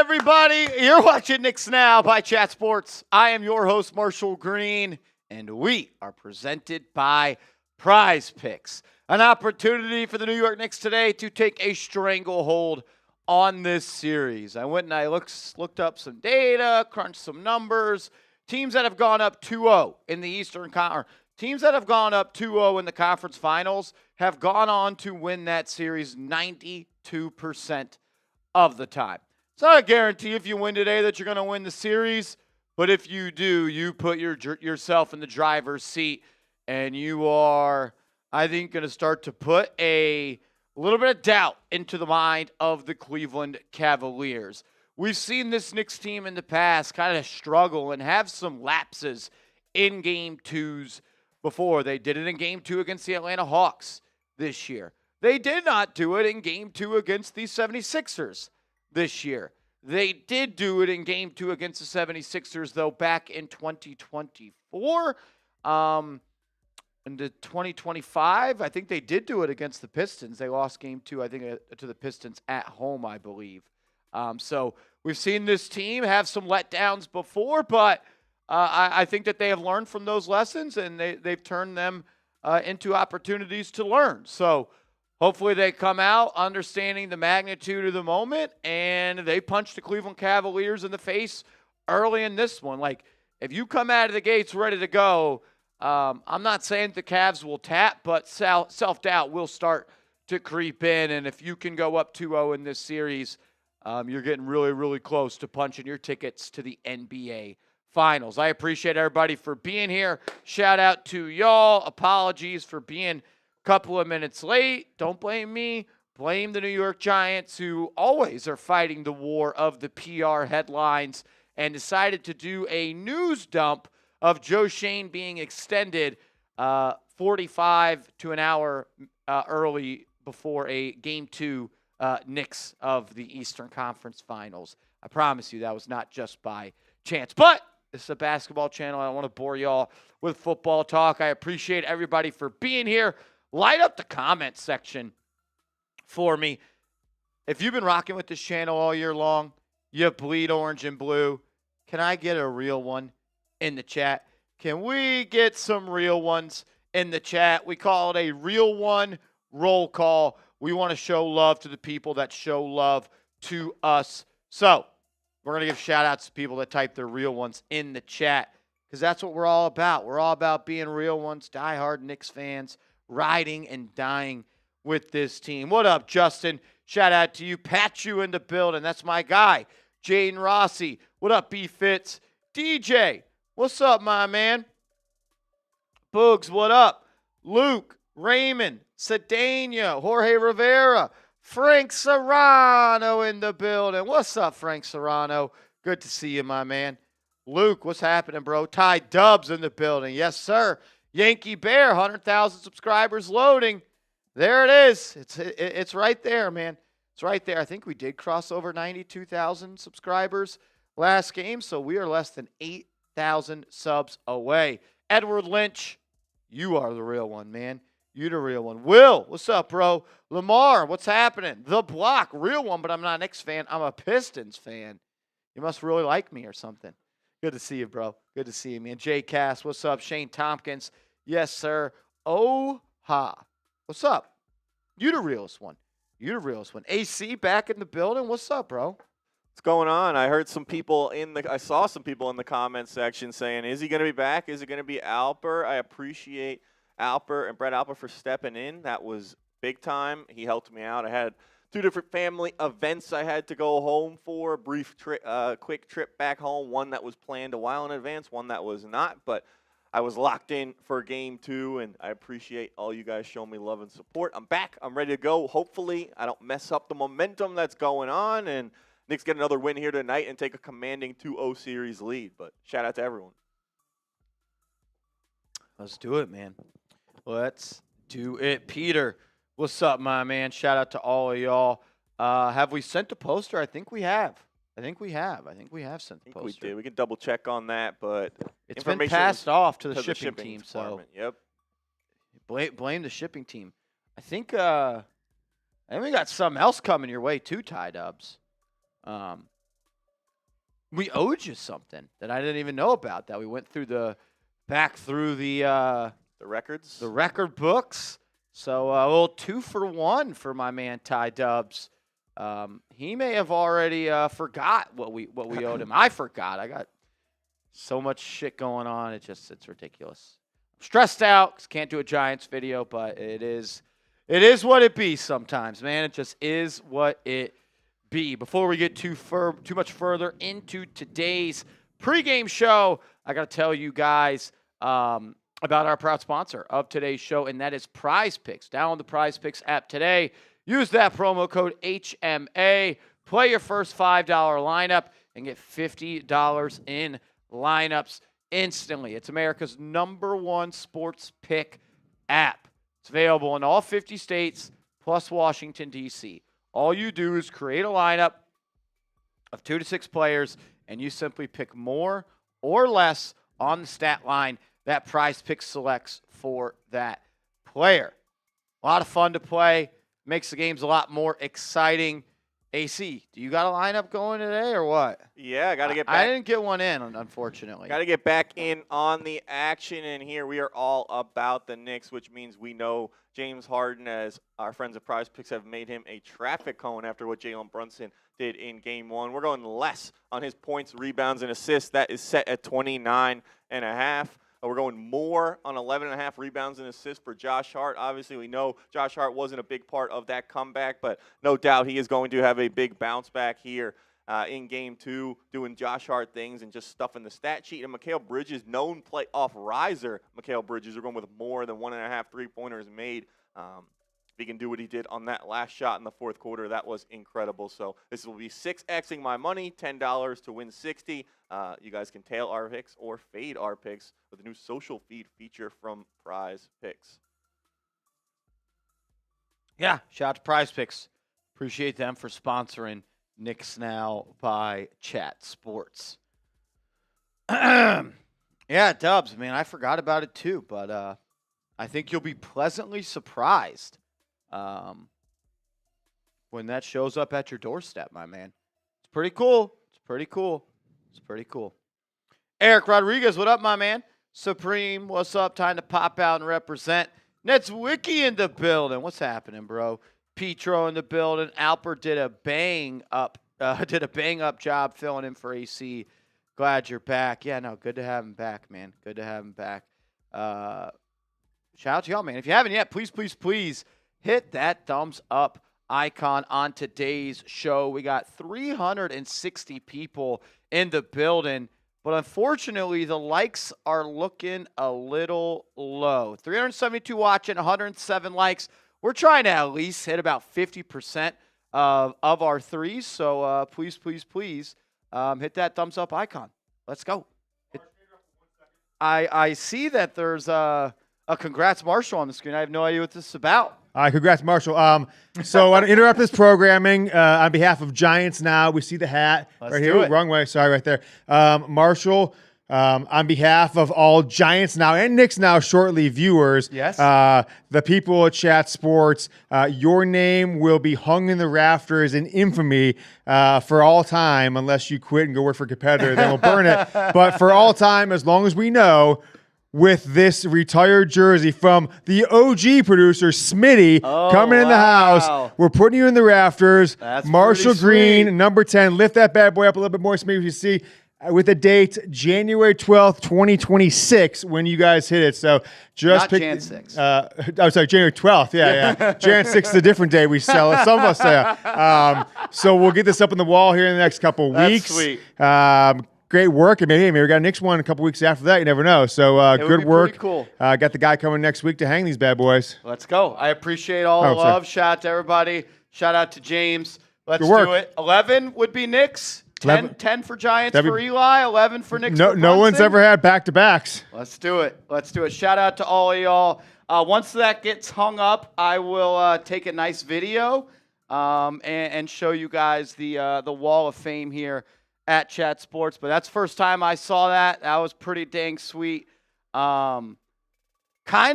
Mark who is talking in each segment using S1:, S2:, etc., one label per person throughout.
S1: everybody? You're watching Knicks Now by Chat Sports. I am your host, Marshall Green, and we are presented by PrizePicks. An opportunity for the New York Knicks today to take a stranglehold on this series. I went and I looked up some data, crunched some numbers. Teams that have gone up 2-0 in the Eastern Conference, teams that have gone up 2-0 in the conference finals have gone on to win that series 92% of the time. It's not a guarantee if you win today that you're going to win the series, but if you do, you put yourself in the driver's seat, and you are, I think, going to start to put a little bit of doubt into the mind of the Cleveland Cavaliers. We've seen this Knicks team in the past kind of struggle and have some lapses in Game 2s before. They did it in Game 2 against the Atlanta Hawks this year. They did not do it in Game 2 against the 76ers this year. They did do it in Game 2 against the 76ers, though, back in 2024. Into 2025, I think they did do it against the Pistons. They lost Game 2, I think, to the Pistons at home, I believe. So we've seen this team have some letdowns before, but I think that they have learned from those lessons, and they've turned them into opportunities to learn. So hopefully they come out understanding the magnitude of the moment, and they punch the Cleveland Cavaliers in the face early in this one. Like, if you come out of the gates ready to go, I'm not saying the Cavs will tap, but self-doubt will start to creep in. And if you can go up 2-0 in this series, you're getting really, really close to punching your tickets to the NBA Finals. I appreciate everybody for being here. Shout out to y'all. Apologies for being a couple of minutes late. Don't blame me. Blame the New York Giants, who always are fighting the war of the PR headlines, and decided to do a news dump of Joe Shane being extended 45 to an hour early before a Game 2 Knicks of the Eastern Conference Finals. I promise you that was not just by chance. But this is a basketball channel. I don't want to bore y'all with football talk. I appreciate everybody for being here. Light up the comment section for me. If you've been rocking with this channel all year long, you bleed orange and blue. Can I get a real one in the chat? Can we get some real ones in the chat? We call it a real one roll call. We want to show love to the people that show love to us. So we're going to give shout outs to people that type their real ones in the chat, because that's what we're all about. We're all about being real ones, diehard Knicks fans, riding and dying with this team. What up, Justin? Shout out to you. Pat you in the building. That's my guy, Jaden Rossi. What up, B Fitz? DJ, what's up, my man? Boogs, what up? Luke, Raymond, Cedania, Jorge Rivera, Frank Serrano in the building. What's up, Frank Serrano? Good to see you, my man. Luke, what's happening, bro? Ty Dubs in the building. Yes, sir. Yankee Bear, 100,000 subscribers loading. There it is. It's right there, man. It's right there. I think we did cross over 92,000 subscribers last game, so we are less than 8,000 subs away. Edward Lynch, you are the real one, man. You the real one. Will, what's up, bro? Lamar, what's happening? The Block, real one, but I'm not a Knicks fan. I'm a Pistons fan. You must really like me or something. Good to see you, bro. Good to see you, man. Jay Cass, what's up? Shane Tompkins, yes, sir. Oh, ha. What's up? You the realest one. You the realest one. AC back in the building. What's up, bro?
S2: What's going on? I heard some people I saw some people in the comment section saying, is he going to be back? Is it going to be Alper? I appreciate Alper and Brett Alper for stepping in. That was big time. He helped me out. I had 2 different family events I had to go home for, a brief quick trip back home, one that was planned a while in advance, one that was not, but I was locked in for Game 2, and I appreciate all you guys showing me love and support. I'm back. I'm ready to go. Hopefully, I don't mess up the momentum that's going on, and Knicks get another win here tonight and take a commanding 2-0 series lead. But shout out to everyone.
S1: Let's do it, man. Let's do it. Peter, what's up, my man? Shout out to all of y'all. Have we sent the poster? I think we have. I think we have sent the poster.
S2: We did. We can double check on that, but
S1: it's been passed off to the shipping team.
S2: Department.
S1: So
S2: yep.
S1: Blame the shipping team. I think we got something else coming your way too, Ty Dubs. we owed you something that I didn't even know about, that we went back through the
S2: records?
S1: The record books. So a little 2-for-1 for my man Ty Dubs. He may have already forgot what we owed him. I forgot. I got so much shit going on. It's ridiculous. I'm stressed out 'cause can't do a Giants video, but it is what it be sometimes, man. It just is what it be. Before we get too much further into today's pregame show, I got to tell you guys about our proud sponsor of today's show, and that is PrizePicks. Download the PrizePicks app today. Use that promo code HMA. Play your first $5 lineup and get $50 in lineups instantly. It's America's #1 sports pick app. It's available in all 50 states plus Washington, D.C. All you do is create a lineup of 2 to 6 players, and you simply pick more or less on the stat line that PrizePicks selects for that player. A lot of fun to play. Makes the games a lot more exciting. AC, do you got a lineup going today or what?
S2: Yeah, I got to get back.
S1: I didn't get one in, unfortunately.
S2: Got to get back in on the action, and here we are all about the Knicks, which means we know James Harden, as our friends at PrizePicks have made him a traffic cone after what Jalen Brunson did in Game 1. We're going less on his points, rebounds, and assists. That is set at 29.5. We're going more on 11.5 rebounds and assists for Josh Hart. Obviously, we know Josh Hart wasn't a big part of that comeback, but no doubt he is going to have a big bounce back here in Game 2, doing Josh Hart things and just stuffing the stat sheet. And Mikal Bridges, known playoff riser, Mikal Bridges, are going with more than 1.5 three-pointers made. If he can do what he did on that last shot in the fourth quarter, that was incredible. So this will be 6xing my money, $10 to win 60. You guys can tail our picks or fade our picks with a new social feed feature from PrizePicks.
S1: Yeah, shout out to PrizePicks. Appreciate them for sponsoring Knicks Now by Chat Sports. Yeah, Dubs, man, I forgot about it too, but I think you'll be pleasantly surprised when that shows up at your doorstep, my man. It's pretty cool. It's pretty cool. It's pretty cool. Eric Rodriguez, what up, my man? Supreme, what's up? Time to pop out and represent. Nets Wiki in the building. What's happening, bro? Petro in the building. Alper did a bang up job filling in for AC. Glad you're back. Yeah, no, good to have him back, man. Good to have him back. Shout out to y'all, man. If you haven't yet, please, please, please hit that thumbs up icon on today's show. We got 360 people in the building, but unfortunately, the likes are looking a little low. 372 watching, 107 likes. We're trying to at least hit about 50% of our threes, so please, please, please hit that thumbs up icon. Let's go. I see that there's a congrats Marshall on the screen. I have no idea what this is about.
S3: All right, congrats, Marshall. So I want to interrupt this programming on behalf of Giants Now. We see the hat
S1: Let's
S3: right
S1: do
S3: here.
S1: it.
S3: Wrong way. Sorry, right there. Marshall, on behalf of all Giants Now and Knicks Now shortly viewers,
S1: Yes.
S3: the people at Chat Sports, your name will be hung in the rafters in infamy for all time, unless you quit and go work for a competitor. Then we'll burn it. But for all time, as long as we know, with this retired jersey from the OG producer, Smitty, coming in the house. We're putting you in the rafters.
S1: That's
S3: Marshall
S1: pretty
S3: Green,
S1: sweet.
S3: number 10. Lift that bad boy up a little bit more, Smitty, you see, with the date January 12th, 2026, when you guys hit it. So just
S1: Not
S3: pick.
S1: Jan 6.
S3: I'm sorry, January 12th. Yeah. Jan 6 is a different day we sell it. Some of us say. So we'll get this up on the wall here in the next couple weeks.
S1: That's sweet.
S3: Great work. And maybe we got a Knicks one a couple weeks after that. You never know. So
S1: It would
S3: good
S1: be
S3: work.
S1: pretty cool.
S3: Got the guy coming next week to hang these bad boys.
S1: Let's go. I appreciate all the
S3: Oh, sorry.
S1: love. Shout out to everybody. Shout out to James. Let's
S3: Good work.
S1: do it. 11 would be Knicks. 10 for Giants
S3: That'd
S1: for
S3: be-
S1: Eli. 11 for Knicks for
S3: No one's
S1: Brunson.
S3: ever had back-to-backs.
S1: Let's do it. Let's do it. Shout out to all of y'all. Once that gets hung up, I will take a nice video and show you guys the wall of fame here at Chat Sports. But that's the first time I saw that. That was pretty dang sweet. Kind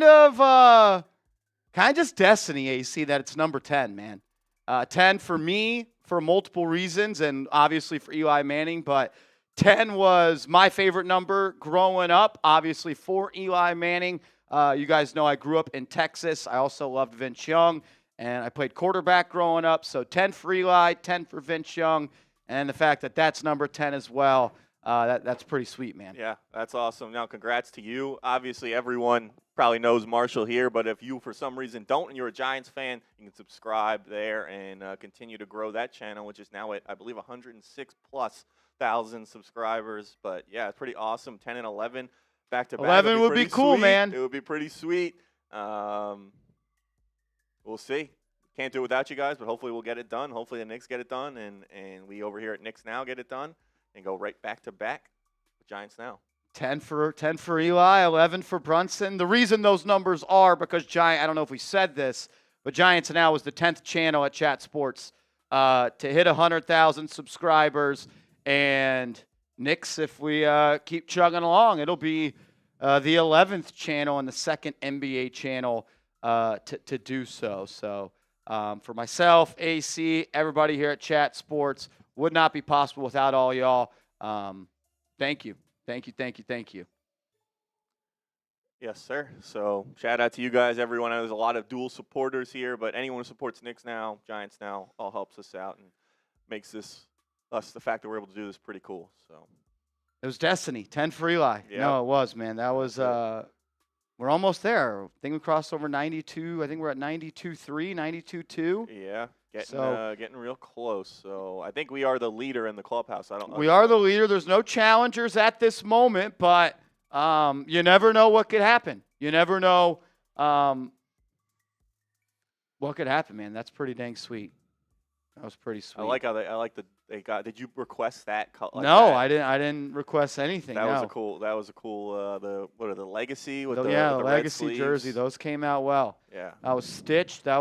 S1: of just destiny, AC, that it's number 10, man. 10 for me for multiple reasons, and obviously for Eli Manning, but 10 was my favorite number growing up, obviously for Eli Manning. You guys know I grew up in Texas. I also loved Vince Young, and I played quarterback growing up. So 10 for Eli, 10 for Vince Young, and the fact that that's number 10 as well, that's pretty sweet, man.
S2: Yeah, that's awesome. Now, congrats to you. Obviously, everyone probably knows Marshall here, but if you, for some reason, don't and you're a Giants fan, you can subscribe there and continue to grow that channel, which is now at, I believe, 106,000+ subscribers. But, yeah, it's pretty awesome. 10 and 11 back-to-back.
S1: 11 would be cool,
S2: sweet.
S1: man.
S2: It would be pretty sweet. We'll see. Can't do it without you guys, but hopefully we'll get it done. Hopefully the Knicks get it done, and we over here at Knicks Now get it done and go right back-to-back with Giants Now.
S1: 10 for Eli, 11 for Brunson. The reason those numbers are because I don't know if we said this, but Giants Now was the 10th channel at Chat Sports to hit 100,000 subscribers. And Knicks, if we keep chugging along, it'll be the 11th channel and the second NBA channel to do so. So for myself, AC, everybody here at Chat Sports, would not be possible without all y'all. Thank you. Thank you.
S2: Yes, sir. So shout out to you guys, everyone. There's a lot of dual supporters here, but anyone who supports Knicks Now, Giants Now, all helps us out and makes the fact that we're able to do this pretty cool. So
S1: it was destiny. 10 for Eli.
S2: Yeah.
S1: No, it was, man. That was we're almost there. I think we crossed over 92. I think we're at 92.3, 92.2.
S2: Yeah. Getting real close. So I think we are the leader in the clubhouse. I don't know.
S1: We are the leader. There's no challengers at this moment, but you never know what could happen. You never know what could happen, man. That's pretty dang sweet. That was pretty sweet.
S2: I like how they got. Did you request that?
S1: No,
S2: that?
S1: I didn't request anything.
S2: That
S1: no.
S2: was a cool. The legacy with the
S1: legacy
S2: red
S1: jersey.
S2: sleeves.
S1: Those came out well.
S2: Yeah.
S1: That was stitched. That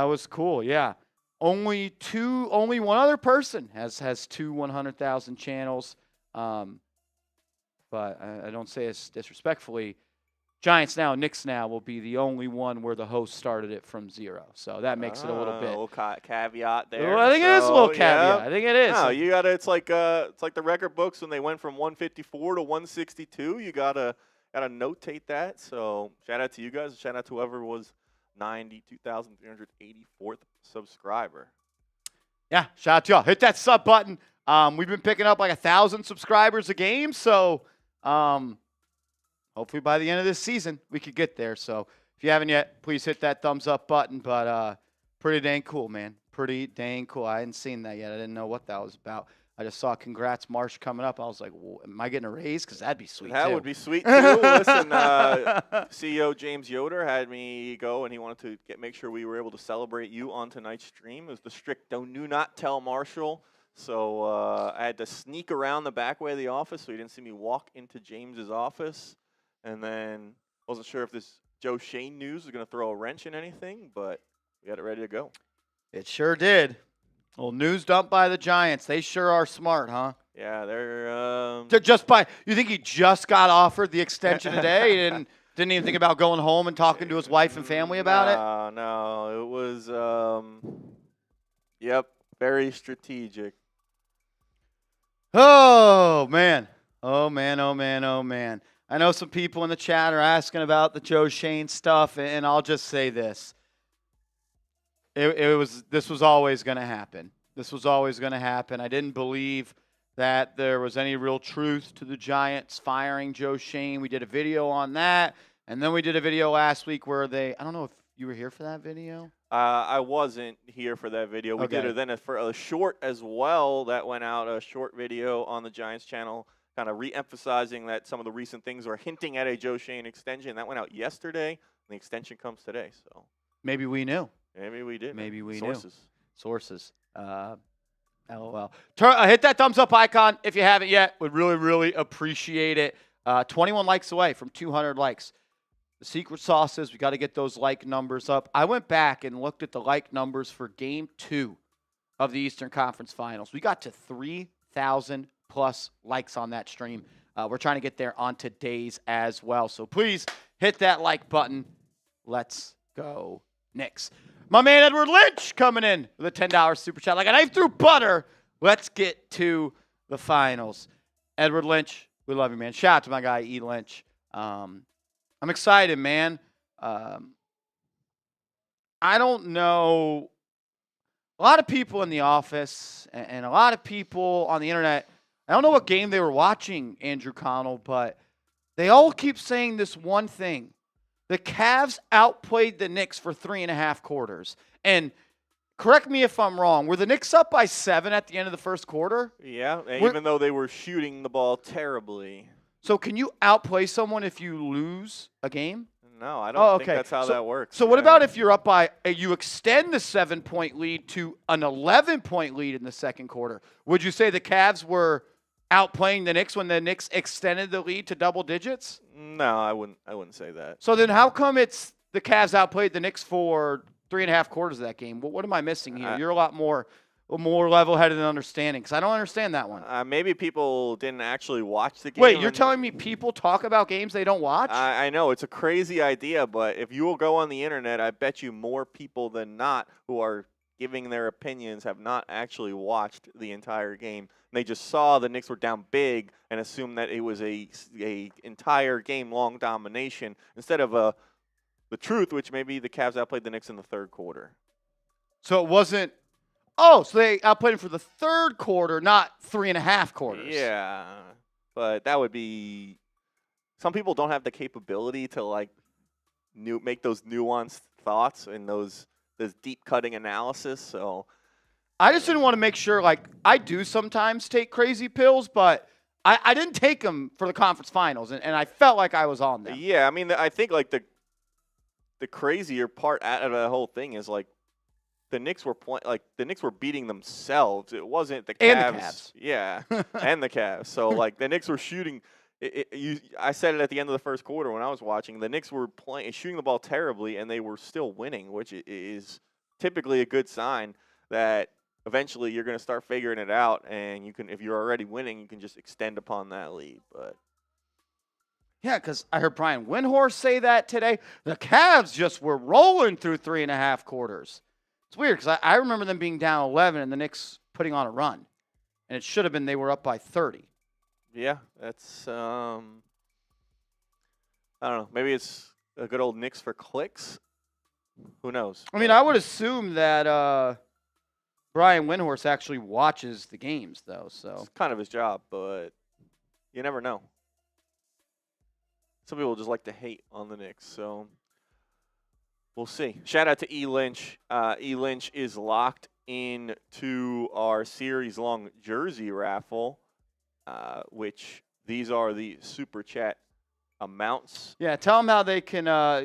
S1: was cool. Yeah. Only one other person has two 100,000 channels. But I don't say this disrespectfully. Giants Now, Knicks Now will be the only one where the host started it from zero. So that makes it a little bit.
S2: A little caveat there.
S1: Well, I think it is a little caveat.
S2: Yeah.
S1: I think it is.
S2: No, you gotta. It's like the record books when they went from 154 to 162. You gotta notate that. So shout out to you guys. Shout out to whoever was 92,384th subscriber.
S1: Yeah, shout out to y'all. Hit that sub button. We've been picking up like 1,000 subscribers a game, so hopefully by the end of this season we could get there. So if you haven't yet, please hit that thumbs up button. But pretty dang cool, man. Pretty dang cool. I hadn't seen that yet. I didn't know what that was about. I just saw congrats Marsh coming up. I was like, well, am I getting a raise? Because that'd be sweet,
S2: That
S1: too.
S2: would be sweet, too. Listen, CEO James Yoder had me go, and he wanted to make sure we were able to celebrate you on tonight's stream. It was the strict do not tell Marshall. So I had to sneak around the back way of the office so he didn't see me walk into James's office. And then wasn't sure if this Joe Shane news was going to throw a wrench in anything, but we got it ready to go.
S1: It sure did. Well, news dumped by the Giants. They sure are smart, huh?
S2: Yeah, they're
S1: you think he just got offered the extension today? He didn't even think about going home and talking to his wife and family about it?
S2: No. It was, very strategic.
S1: Oh, man. I know some people in the chat are asking about the Joe Shane stuff, and I'll just say this. This was always going to happen. I didn't believe that there was any real truth to the Giants firing Joe Shane. We did a video on that, and then we did a video last week where I don't know if you were here for that video.
S2: I wasn't here for that video. We did it then for a short as well that went out, a short video on the Giants channel, kind of re-emphasizing that some of the recent things are hinting at a Joe Shane extension. That went out yesterday, and the extension comes today. So
S1: maybe we knew.
S2: Maybe we did.
S1: Maybe we
S2: knew.
S1: Sources. LOL. Hit that thumbs up icon if you haven't yet. Would really, really appreciate it. 21 likes away from 200 likes. The secret sauce is we got to get those like numbers up. I went back and looked at the like numbers for Game 2 of the Eastern Conference Finals. We got to 3,000 plus likes on that stream. We're trying to get there on today's as well. So please hit that like button. Let's go Knicks. My man Edward Lynch coming in with a $10 super chat. Like a knife through butter. Let's get to the finals. Edward Lynch, we love you, man. Shout out to my guy, E. Lynch. I'm excited, man. I don't know. A lot of people in the office and a lot of people on the internet, I don't know what game they were watching, Andrew Connell, but they all keep saying this one thing. The Cavs outplayed the Knicks for 3.5 quarters. And correct me if I'm wrong. Were the Knicks up by 7 at the end of the first quarter?
S2: Yeah, even though they were shooting the ball terribly.
S1: So can you outplay someone if you lose a game?
S2: No, I don't think that's how that works.
S1: So what about if you're up by, you extend the 7-point lead to an 11-point lead in the second quarter? Would you say the Cavs were outplaying the Knicks when the Knicks extended the lead to double digits?
S2: No, I wouldn't say that.
S1: So then how come it's the Cavs outplayed the Knicks for 3.5 quarters of that game? What am I missing here? You're a lot more level-headed and understanding, because I don't understand that one.
S2: Maybe people didn't actually watch the game.
S1: Wait, you're telling me people talk about games they don't watch?
S2: I know. It's a crazy idea, but if you will go on the internet, I bet you more people than not who are giving their opinions have not actually watched the entire game. They just saw the Knicks were down big and assumed that it was a entire game-long domination instead of the truth, which maybe the Cavs outplayed the Knicks in the third quarter.
S1: So it wasn't – oh, so they outplayed him for the third quarter, not 3.5 quarters.
S2: Yeah, but that would be – some people don't have the capability to, like, make those nuanced thoughts and this deep-cutting analysis, so –
S1: I just didn't want to make sure, like, I do sometimes take crazy pills, but I didn't take them for the conference finals, and I felt like I was on them.
S2: Yeah, I mean, I think, like, the crazier part out of the whole thing is, like, the Knicks were the Knicks were beating themselves. It wasn't the Cavs.
S1: And the Cavs.
S2: Yeah, and the Cavs. So, like, the Knicks were shooting. I said it at the end of the first quarter when I was watching. The Knicks were shooting the ball terribly, and they were still winning, which is typically a good sign that eventually you're going to start figuring it out, and you can, if you're already winning, you can just extend upon that lead. But
S1: yeah, because I heard Brian Windhorst say that today. The Cavs just were rolling through 3.5 quarters. It's weird because I remember them being down 11 and the Knicks putting on a run, and it should have been they were up by 30.
S2: Yeah, that's I don't know. Maybe it's a good old Knicks for clicks. Who knows?
S1: I mean, I would assume that Brian Windhorst actually watches the games, though. So
S2: it's kind of his job, but you never know. Some people just like to hate on the Knicks, so we'll see. Shout out to E. Lynch. E. Lynch is locked into our series-long jersey raffle, which these are the Super Chat amounts.
S1: Yeah, tell them how they can. I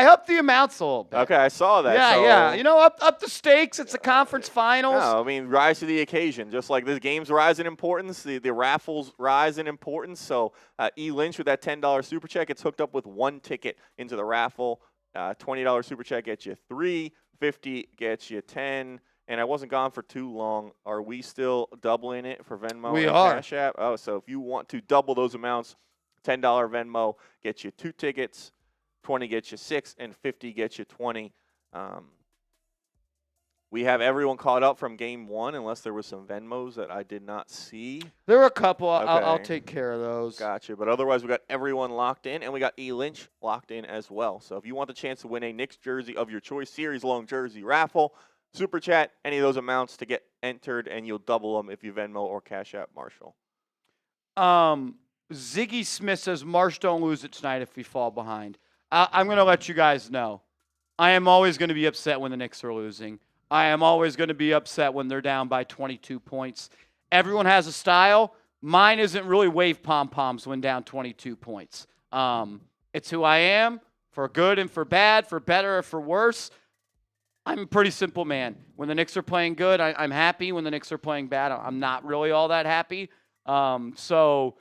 S1: upped the amounts a little bit.
S2: Okay, I saw that.
S1: Yeah,
S2: so
S1: yeah. You know, up the stakes. It's the conference finals.
S2: No, I mean, rise to the occasion. Just like the games rise in importance, the raffles rise in importance. So E. Lynch with that $10 super check gets hooked up with 1 ticket into the raffle. $20 super check gets you 3, $50 gets you 10. And I wasn't gone for too long. Are we still doubling it for Venmo
S1: we
S2: and
S1: are.
S2: Cash App? Oh, so if you want to double those amounts, $10 Venmo gets you 2 tickets, 20 gets you 6, and 50 gets you 20. We have everyone caught up from game 1, unless there was some Venmos that I did not see.
S1: There were a couple.
S2: Okay.
S1: I'll take care of those.
S2: Gotcha. But otherwise, we got everyone locked in, and we got E. Lynch locked in as well. So if you want the chance to win a Knicks jersey of your choice, series-long jersey raffle, Super Chat, any of those amounts to get entered, and you'll double them if you Venmo or Cash App Marshall.
S1: Ziggy Smith says, Marsh, don't lose it tonight if we fall behind. I'm going to let you guys know. I am always going to be upset when the Knicks are losing. I am always going to be upset when they're down by 22 points. Everyone has a style. Mine isn't really wave pom-poms when down 22 points. It's who I am, for good and for bad, for better or for worse. I'm a pretty simple man. When the Knicks are playing good, I'm happy. When the Knicks are playing bad, I'm not really all that happy. So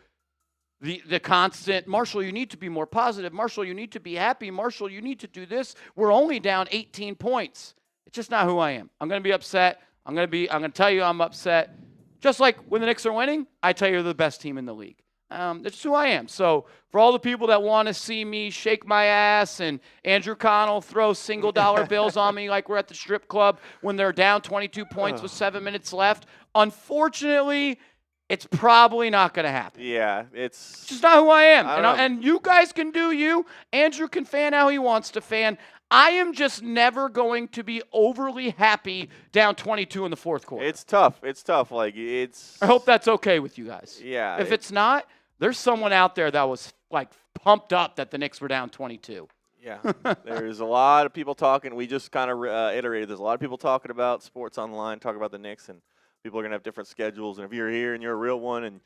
S1: the constant, Marshall, you need to be more positive. Marshall, you need to be happy. Marshall, you need to do this. We're only down 18 points. It's just not who I am. I'm going to be upset. I'm going to tell you I'm upset. Just like when the Knicks are winning, I tell you they're the best team in the league. That's who I am. So for all the people that want to see me shake my ass and Andrew Connell throw single dollar bills on me like we're at the strip club when they're down 22 points with 7 minutes left, unfortunately, It's probably not going to happen.
S2: Yeah,
S1: It's just not who I am.
S2: I don't know.
S1: And you guys can do you. Andrew can fan how he wants to fan. I am just never going to be overly happy down 22 in the fourth quarter.
S2: It's tough. It's tough. Like, it's.
S1: I hope that's okay with you guys.
S2: Yeah.
S1: If it's not, there's someone out there that was like pumped up that the Knicks were down 22.
S2: Yeah, there's a lot of people talking. We just kind of iterated. There's a lot of people talking about sports online, talking about the Knicks, and people are going to have different schedules. And if you're here and you're a real one and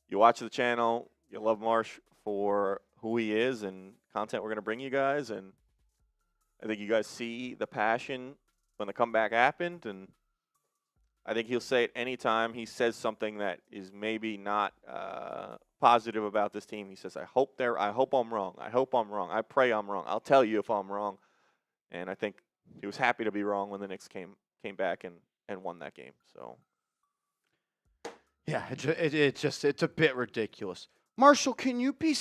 S2: you watch the channel, you love Marsh for who he is and content we're going to bring you guys. And I think you guys see the passion when the comeback happened. And I think he'll say it anytime he says something that is maybe not positive about this team. He says, I hope I'm wrong. I hope I'm wrong. I pray I'm wrong. I'll tell you if I'm wrong. And I think he was happy to be wrong when the Knicks came back and won that game. So
S1: yeah, it's a bit ridiculous. Marshall, can you be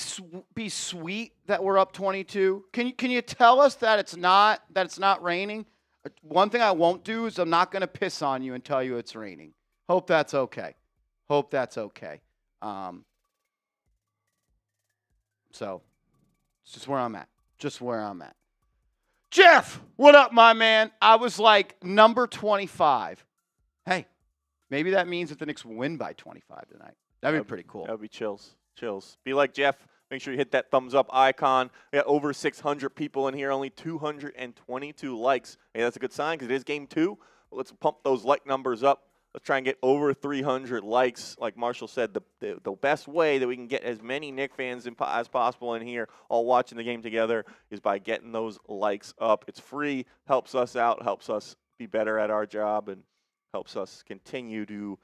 S1: sweet that we're up 22? Can you tell us that it's not raining? One thing I won't do is I'm not going to piss on you and tell you it's raining. Hope that's okay. So, it's just where I'm at. Jeff, what up, my man? I was like number 25. Hey, maybe that means that the Knicks win by 25 tonight. That'd be pretty cool.
S2: That would be chills. Be like Jeff. Make sure you hit that thumbs up icon. We got over 600 people in here, only 222 likes. Hey, that's a good sign because it is game 2. Let's pump those like numbers up. Let's try and get over 300 likes. Like Marshall said, the best way that we can get as many Knicks fans as possible in here all watching the game together is by getting those likes up. It's free, helps us out, helps us be better at our job, and helps us continue to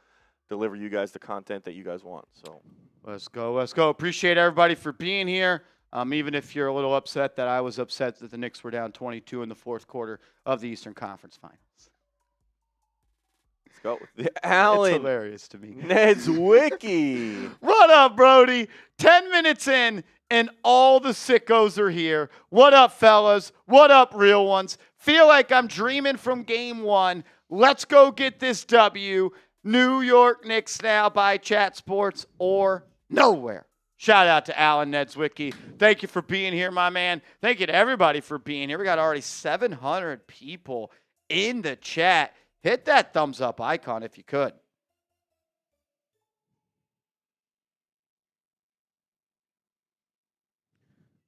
S2: deliver you guys the content that you guys want. So
S1: let's go. Appreciate everybody for being here. Even if you're a little upset that I was upset that the Knicks were down 22 in the fourth quarter of the Eastern Conference Finals.
S2: Go with Alan.
S1: It's hilarious to me.
S2: Ned's Wiki.
S1: What up, Brody? 10 minutes in, and all the sickos are here. What up, fellas? What up, real ones? Feel like I'm dreaming from game 1. Let's go get this W. New York Knicks now by Chat Sports or nowhere. Shout out to Alan Ned's Wiki. Thank you for being here, my man. Thank you to everybody for being here. We got already 700 people in the chat. Hit that thumbs up icon if you could.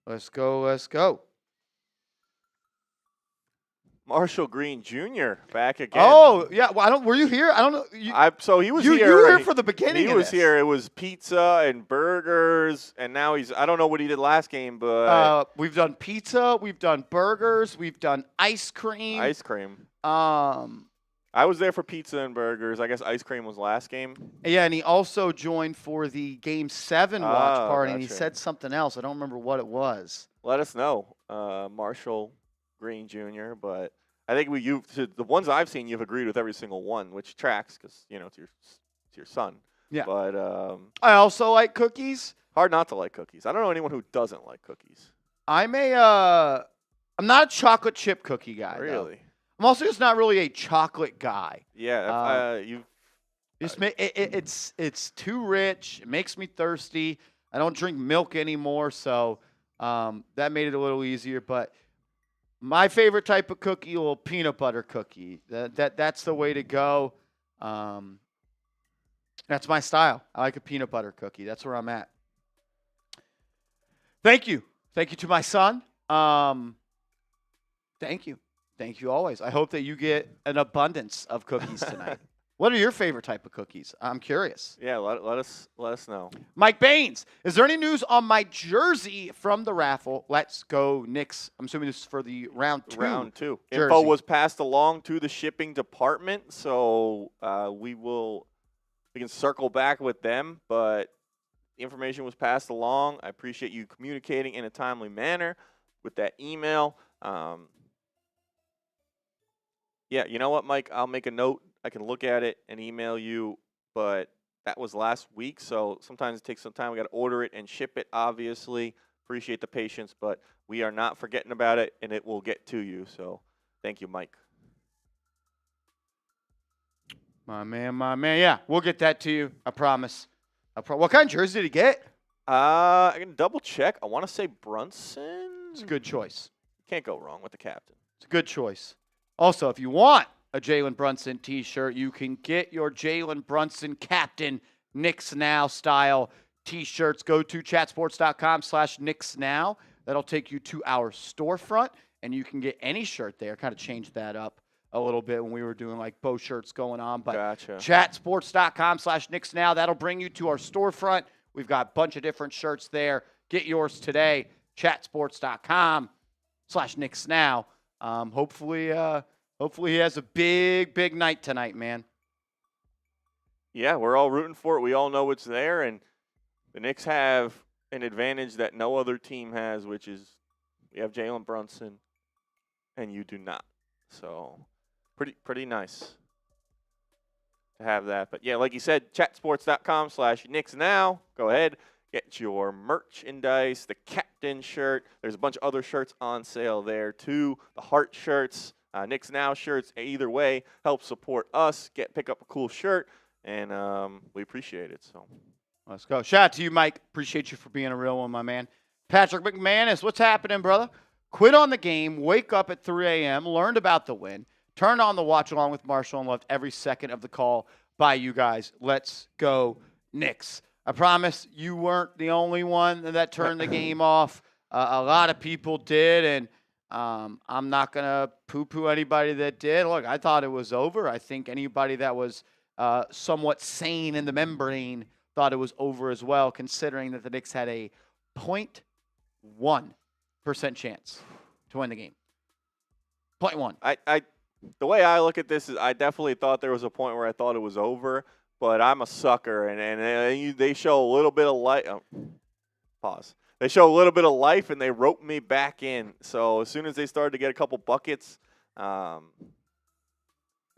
S1: Let's go.
S2: Marshall Green Jr. back again.
S1: Oh, yeah. Well, were you here? I don't know.
S2: So he was here.
S1: You were here for the beginning
S2: He was here. It was pizza and burgers, and now I don't know what he did last game, but.
S1: We've done pizza. We've done burgers. We've done ice cream.
S2: I was there for pizza and burgers. I guess ice cream was last game.
S1: Yeah, and he also joined for the Game 7 watch party,
S2: gotcha.
S1: and he said something else. I don't remember what it was.
S2: Let us know, Marshall Green Jr., but I think the ones I've seen, you've agreed with every single one, which tracks because, it's your son.
S1: Yeah.
S2: But
S1: I also like cookies.
S2: hard not to like cookies. I don't know anyone who doesn't like cookies.
S1: I'm not a chocolate chip cookie guy.
S2: Really?
S1: Though. I'm also just not really a chocolate guy.
S2: Yeah,
S1: It's too rich. It makes me thirsty. I don't drink milk anymore, so that made it a little easier. But my favorite type of cookie, a little peanut butter cookie. That's the way to go. That's my style. I like a peanut butter cookie. That's where I'm at. Thank you to my son. Thank you always. I hope that you get an abundance of cookies tonight. What are your favorite type of cookies? I'm curious.
S2: Yeah, let us know.
S1: Mike Baines, is there any news on my jersey from the raffle? Let's go Knicks. I'm assuming this is for the round two.
S2: Round 2.
S1: Jersey.
S2: Info was passed along to the shipping department, so we can circle back with them, but the information was passed along. I appreciate you communicating in a timely manner with that email. Yeah, you know what, Mike? I'll make a note. I can look at it and email you, but that was last week, so sometimes it takes some time. We got to order it and ship it, obviously. Appreciate the patience, but we are not forgetting about it, and it will get to you. So thank you, Mike.
S1: My man. Yeah, we'll get that to you. I promise. What kind of jersey did he get?
S2: I can double check. I want to say Brunson.
S1: It's a good choice.
S2: Can't go wrong with the captain.
S1: It's a good choice. Also, if you want a Jalen Brunson t-shirt, you can get your Jalen Brunson Captain Knicks Now style t-shirts. Go to chatsports.com/Knicks Now. That'll take you to our storefront, and you can get any shirt there. Kind of changed that up a little bit when we were doing like bow shirts going on. But
S2: Gotcha.
S1: chatsports.com/Knicks Now. That'll bring you to our storefront. We've got a bunch of different shirts there. Get yours today. chatsports.com/Knicks Now. Hopefully he has a big night tonight, man.
S2: Yeah, we're all rooting for it. We all know it's there, and the Knicks have an advantage that no other team has, which is we have Jalen Brunson, and you do not. So pretty nice to have that. But yeah, like you said, chatsports.com/Knicks Now. Go ahead, get your merchandise, the captain shirt. There's a bunch of other shirts on sale there too. The Hart shirts, Knicks Now shirts. Either way, help support us. Pick up a cool shirt, and we appreciate it. So
S1: let's go. Shout out to you, Mike. Appreciate you for being a real one, my man. Patrick McManus, what's happening, brother? Quit on the game, wake up at 3 a.m., learned about the win, turned on the watch along with Marshall, and loved every second of the call by you guys. Let's go, Knicks. I promise you weren't the only one that turned the game off. A lot of people did, and I'm not going to poo-poo anybody that did. Look, I thought it was over. I think anybody that was somewhat sane in the membrane thought it was over as well, considering that the Knicks had a 0.1% chance to win the game. 0.1.
S2: The way I look at this is I definitely thought there was a point where I thought it was over, but I'm a sucker, and they show a little bit of light. Pause. They show a little bit of life, and they rope me back in. So as soon as they started to get a couple buckets, I'm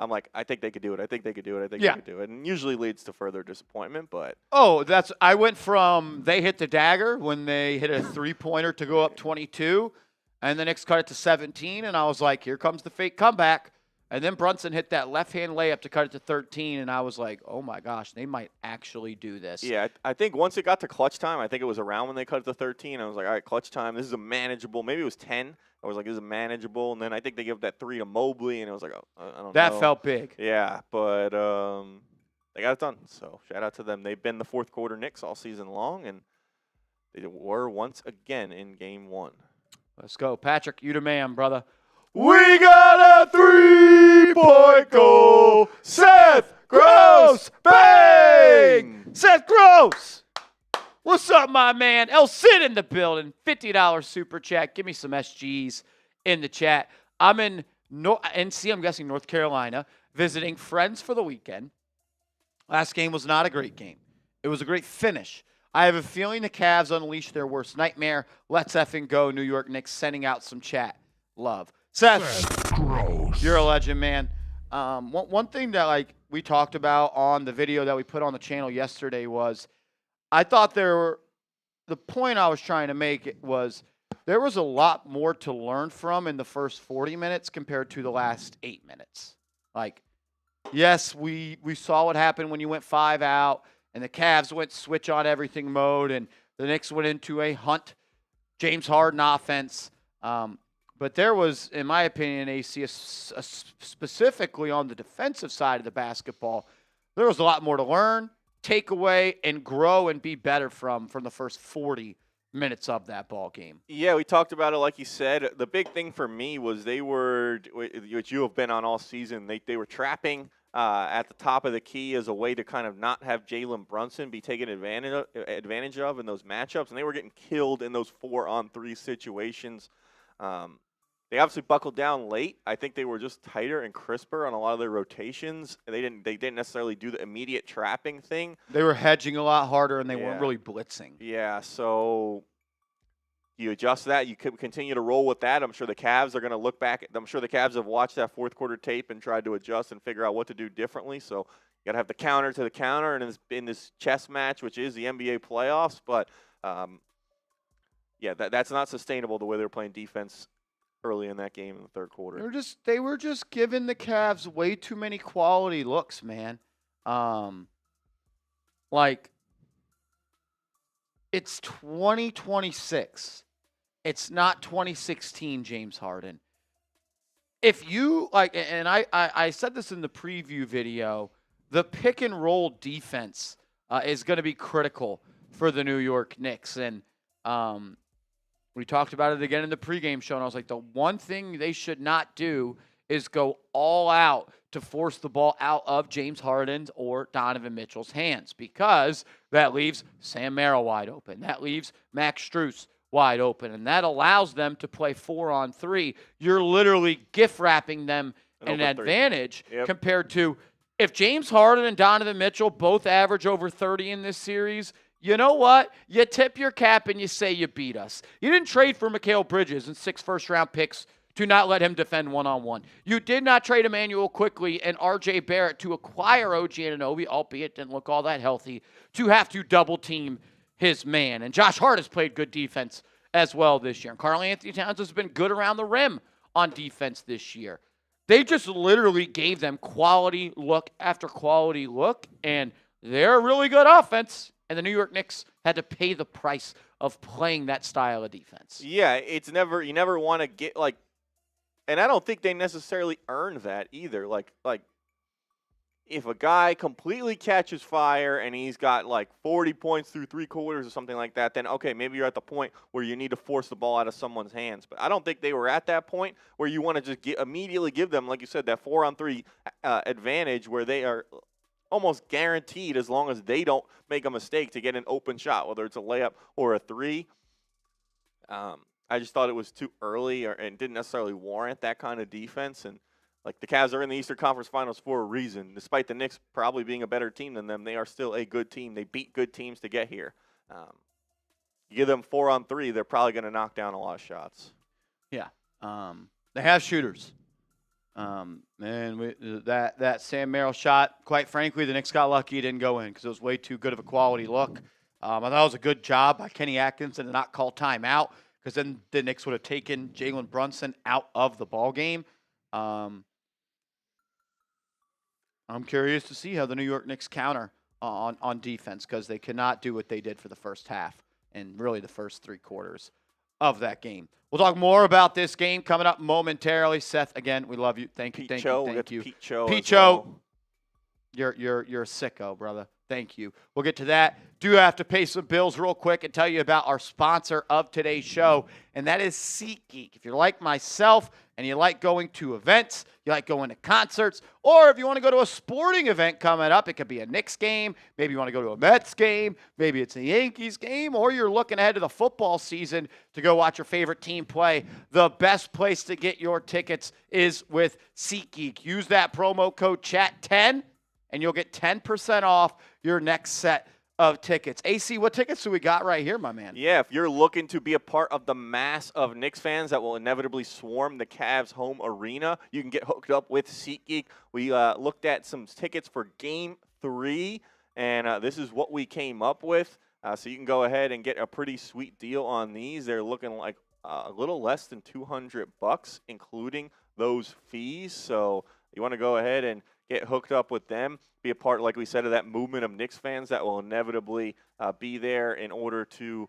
S2: like, I think they could do it. I think they could do it. They could do it. And usually leads to further disappointment, but.
S1: I went from they hit the dagger when they hit a three-pointer to go up 22, and the Knicks cut it to 17, and I was like, here comes the fake comeback. And then Brunson hit that left-hand layup to cut it to 13, and I was like, oh, my gosh, they might actually do this.
S2: Yeah, I think once it got to clutch time, I think it was around when they cut it to 13, I was like, all right, clutch time, this is a manageable. Maybe it was 10. I was like, this is manageable. And then I think they gave that 3 to Mobley, and it was like, oh, I don't know.
S1: That felt big.
S2: Yeah, but they got it done. So shout out to them. They've been the fourth quarter Knicks all season long, and they were once again in game 1.
S1: Let's go. Patrick, you the man, brother.
S2: We got a 3-point goal. Seth Gross, bang!
S1: Seth Gross! What's up, my man? El Cid in the building. $50 super chat. Give me some SGs in the chat. I'm in NC, I'm guessing North Carolina, visiting friends for the weekend. Last game was not a great game. It was a great finish. I have a feeling the Cavs unleashed their worst nightmare. Let's effing go, New York Knicks, sending out some chat. Love. Seth, you're a legend, man. One thing that we talked about on the video that we put on the channel yesterday was I thought the point I was trying to make was there was a lot more to learn from in the first 40 minutes compared to the last 8 minutes. Yes, we saw what happened when you went 5 out and the Cavs went switch on everything mode and the Knicks went into a Hunt, James Harden offense. But there was, in my opinion, specifically on the defensive side of the basketball, there was a lot more to learn, take away, and grow and be better from the first 40 minutes of that ball game.
S2: Yeah, we talked about it like you said. The big thing for me was they were, which you have been on all season, they were trapping at the top of the key as a way to kind of not have Jalen Brunson be taken advantage of in those matchups, and they were getting killed in those 4-on-3 situations. They obviously buckled down late. I think they were just tighter and crisper on a lot of their rotations. They didn't necessarily do the immediate trapping thing.
S1: They were hedging a lot harder, and they weren't really blitzing.
S2: Yeah, so you adjust that. You could continue to roll with that. I'm sure the Cavs are going to look back. I'm sure the Cavs have watched that fourth quarter tape and tried to adjust and figure out what to do differently. So you got to have the counter to the counter in this chess match, which is the NBA playoffs. But, yeah, that's not sustainable the way they're playing defense early in that game in the third quarter.
S1: They were just giving the Cavs way too many quality looks, man. Like, it's 2026. It's not 2016, James Harden. If you, like, and I said this in the preview video, the pick and roll defense is going to be critical for the New York Knicks. And we talked about it again in the pregame show, and I was like, the one thing they should not do is go all out to force the ball out of James Harden's or Donovan Mitchell's hands, because that leaves Sam Merrill wide open. That leaves Max Strus wide open, and that allows them to play 4-on-3. You're literally gift wrapping them an advantage compared to if James Harden and Donovan Mitchell both average over 30 in this series. You know what? You tip your cap and you say you beat us. You didn't trade for Mikal Bridges and 6 first-round picks to not let him defend one-on-one. You did not trade Emmanuel Quickly and R.J. Barrett to acquire OG Anunoby, albeit didn't look all that healthy, to have to double-team his man. And Josh Hart has played good defense as well this year. And Karl-Anthony Towns has been good around the rim on defense this year. They just literally gave them quality look after quality look, and they're a really good offense. And the New York Knicks had to pay the price of playing that style of defense.
S2: Yeah, you never want to get, like, and I don't think they necessarily earn that either. Like if a guy completely catches fire and he's got like 40 points through 3 quarters or something like that, then okay, maybe you're at the point where you need to force the ball out of someone's hands. But I don't think they were at that point where you want to just immediately give them, like you said, that 4-on-3 advantage where they are almost guaranteed, as long as they don't make a mistake, to get an open shot, whether it's a layup or a 3. I just thought it was too early and didn't necessarily warrant that kind of defense. And like, the Cavs are in the Eastern Conference Finals for a reason. Despite the Knicks probably being a better team than them, they are still a good team. They beat good teams to get here. You give them 4-on-3, they're probably going to knock down a lot of shots.
S1: Yeah. They have shooters. That Sam Merrill shot, quite frankly, the Knicks got lucky it didn't go in because it was way too good of a quality look. I thought it was a good job by Kenny Atkinson to not call timeout, because then the Knicks would have taken Jalen Brunson out of the ball game. I'm curious to see how the New York Knicks counter on defense, because they cannot do what they did for the first half and really the first 3 quarters of that game. We'll talk more about this game coming up momentarily. Seth, again, we love you. Thank you.
S2: Pete Cho.
S1: You're a sicko, brother. Thank you. We'll get to that. Do have to pay some bills real quick and tell you about our sponsor of today's show, and that is SeatGeek. If you're like myself and you like going to events, you like going to concerts, or if you want to go to a sporting event coming up, it could be a Knicks game, maybe you want to go to a Mets game, maybe it's a Yankees game, or you're looking ahead to the football season to go watch your favorite team play, the best place to get your tickets is with SeatGeek. Use that promo code CHAT10, and you'll get 10% off your next set of tickets. AC, what tickets do we got right here, my man?
S2: Yeah, if you're looking to be a part of the mass of Knicks fans that will inevitably swarm the Cavs home arena, you can get hooked up with SeatGeek. We looked at some tickets for Game 3, and this is what we came up with. So you can go ahead and get a pretty sweet deal on these. They're looking like a little less than $200, including those fees. So you want to go ahead and get hooked up with them, be a part, like we said, of that movement of Knicks fans that will inevitably be there in order to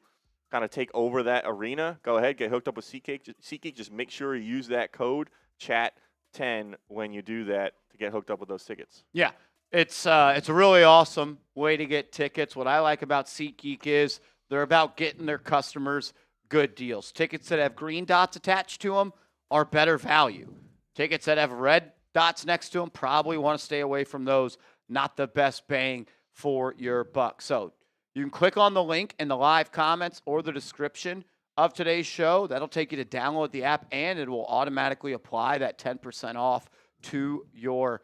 S2: kind of take over that arena. Go ahead, get hooked up with SeatGeek. Just make sure you use that code CHAT10 when you do that to get hooked up with those tickets.
S1: Yeah, it's a really awesome way to get tickets. What I like about SeatGeek is they're about getting their customers good deals. Tickets that have green dots attached to them are better value. Tickets that have red dots next to them, probably want to stay away from those. Not the best bang for your buck. So you can click on the link in the live comments or the description of today's show. That'll take you to download the app, and it will automatically apply that 10% off to your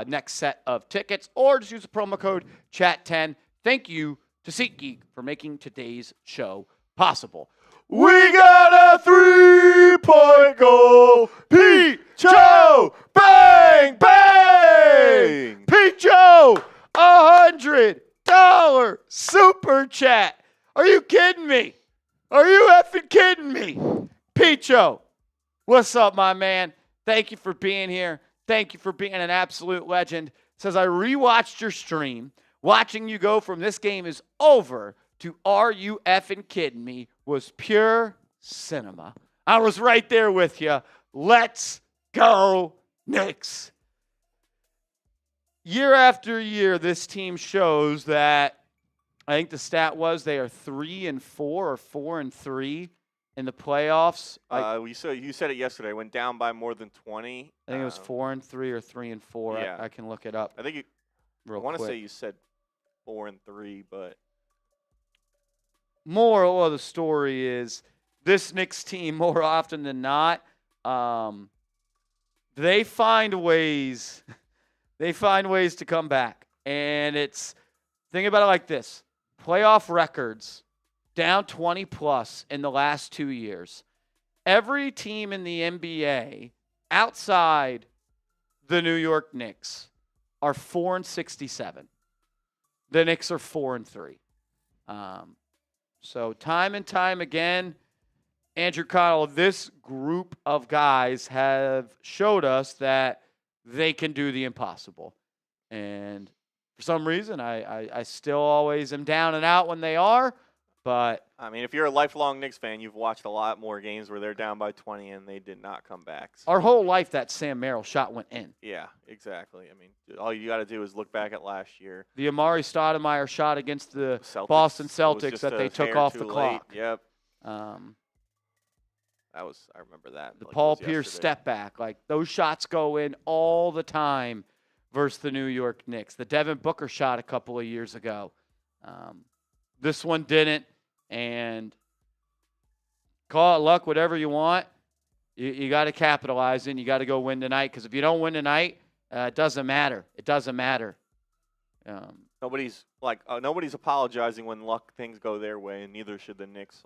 S1: next set of tickets. Or just use the promo code CHAT10. Thank you to SeatGeek for making today's show possible.
S2: We got a 3-point goal. Pete Cho, bang, bang.
S1: Pete Cho, $100 super chat. Are you kidding me? Are you effing kidding me? Pete Cho, What's up, my man? Thank you for being here. Thank you for being an absolute legend. Says, I rewatched your stream. Watching you go from this game is over to are you effing kidding me was pure cinema. I was right there with you. Let's go, Knicks. Year after year, this team shows that I think the stat was they are 3-4 or 4-3 in the playoffs.
S2: You said it yesterday. Went down by more than 20.
S1: I think it was 4-3 or 3-4.
S2: Yeah.
S1: I can look it up.
S2: I think I want to say you said 4-3, but
S1: moral of the story is this Knicks team, more often than not, they find ways. They find ways to come back, and think about it like this: playoff records down 20+ in the last 2 years. Every team in the NBA outside the New York Knicks are 4-67. The Knicks are 4-3. So time and time again, Andrew Connell, this group of guys have showed us that they can do the impossible. And for some reason, I still always am down and out when they are. But
S2: I mean, if you're a lifelong Knicks fan, you've watched a lot more games where they're down by 20 and they did not come back. So.
S1: Our whole life, that Sam Merrill shot went in.
S2: Yeah, exactly. I mean, all you got to do is look back at last year.
S1: The Amari Stoudemire shot against the Boston Celtics that they took off the clock.
S2: Yep.
S1: I
S2: remember that.
S1: The Paul Pierce step back. Like, those shots go in all the time versus the New York Knicks. The Devin Booker shot a couple of years ago. This one didn't. And call it luck, whatever you want. You got to capitalize and you got to go win tonight. Because if you don't win tonight, it doesn't matter. It doesn't matter.
S2: Nobody's apologizing when things go their way, and neither should the Knicks.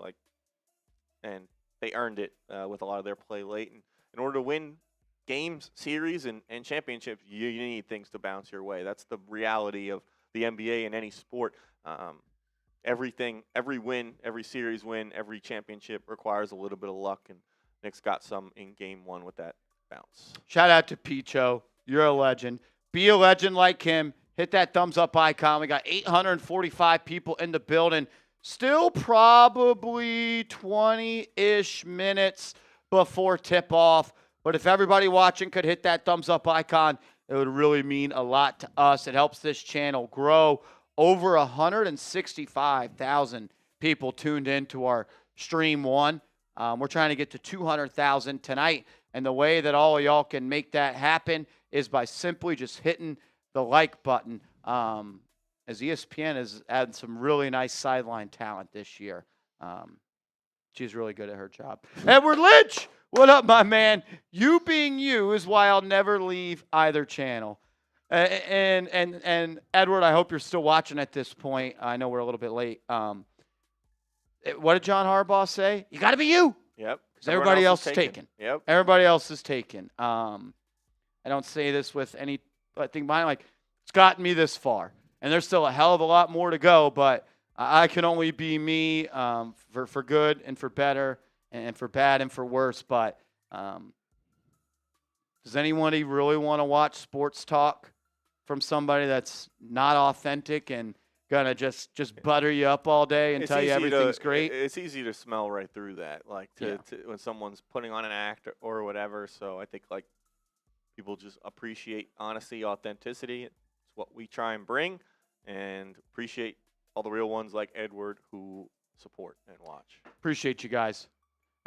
S2: And they earned it with a lot of their play late. And in order to win games, series, and championships, you need things to bounce your way. That's the reality of the NBA and any sport. Every win, every series win, every championship requires a little bit of luck, and Knicks got some in Game 1 with that bounce.
S1: Shout out to Picho. You're a legend. Be a legend like him. Hit that thumbs up icon. We got 845 people in the building. Still probably 20-ish minutes before tip-off. But if everybody watching could hit that thumbs up icon, it would really mean a lot to us. It helps this channel grow. Over 165,000 people tuned in to our stream one. We're trying to get to 200,000 tonight. And the way that all of y'all can make that happen is by simply just hitting the like button. As ESPN has added some really nice sideline talent this year. She's really good at her job. Edward Lynch, what up, my man? You being you is why I'll never leave either channel. And Edward, I hope you're still watching at this point. I know we're a little bit late. What did John Harbaugh say? You got to be you.
S2: Yep.
S1: Because everybody else is taken.
S2: Yep.
S1: Everybody else is taken. I don't say this with any. I think mine, like, it's gotten me this far, and there's still a hell of a lot more to go. But I can only be me for good and for better, and for bad and for worse. But does anybody really want to watch sports talk from somebody that's not authentic and gonna just butter you up all day and tell you everything's great?
S2: It's easy to smell right through that, when someone's putting on an act or whatever. So I think people just appreciate honesty, authenticity. It's what we try and bring, and appreciate all the real ones like Edward who support and watch.
S1: Appreciate you guys.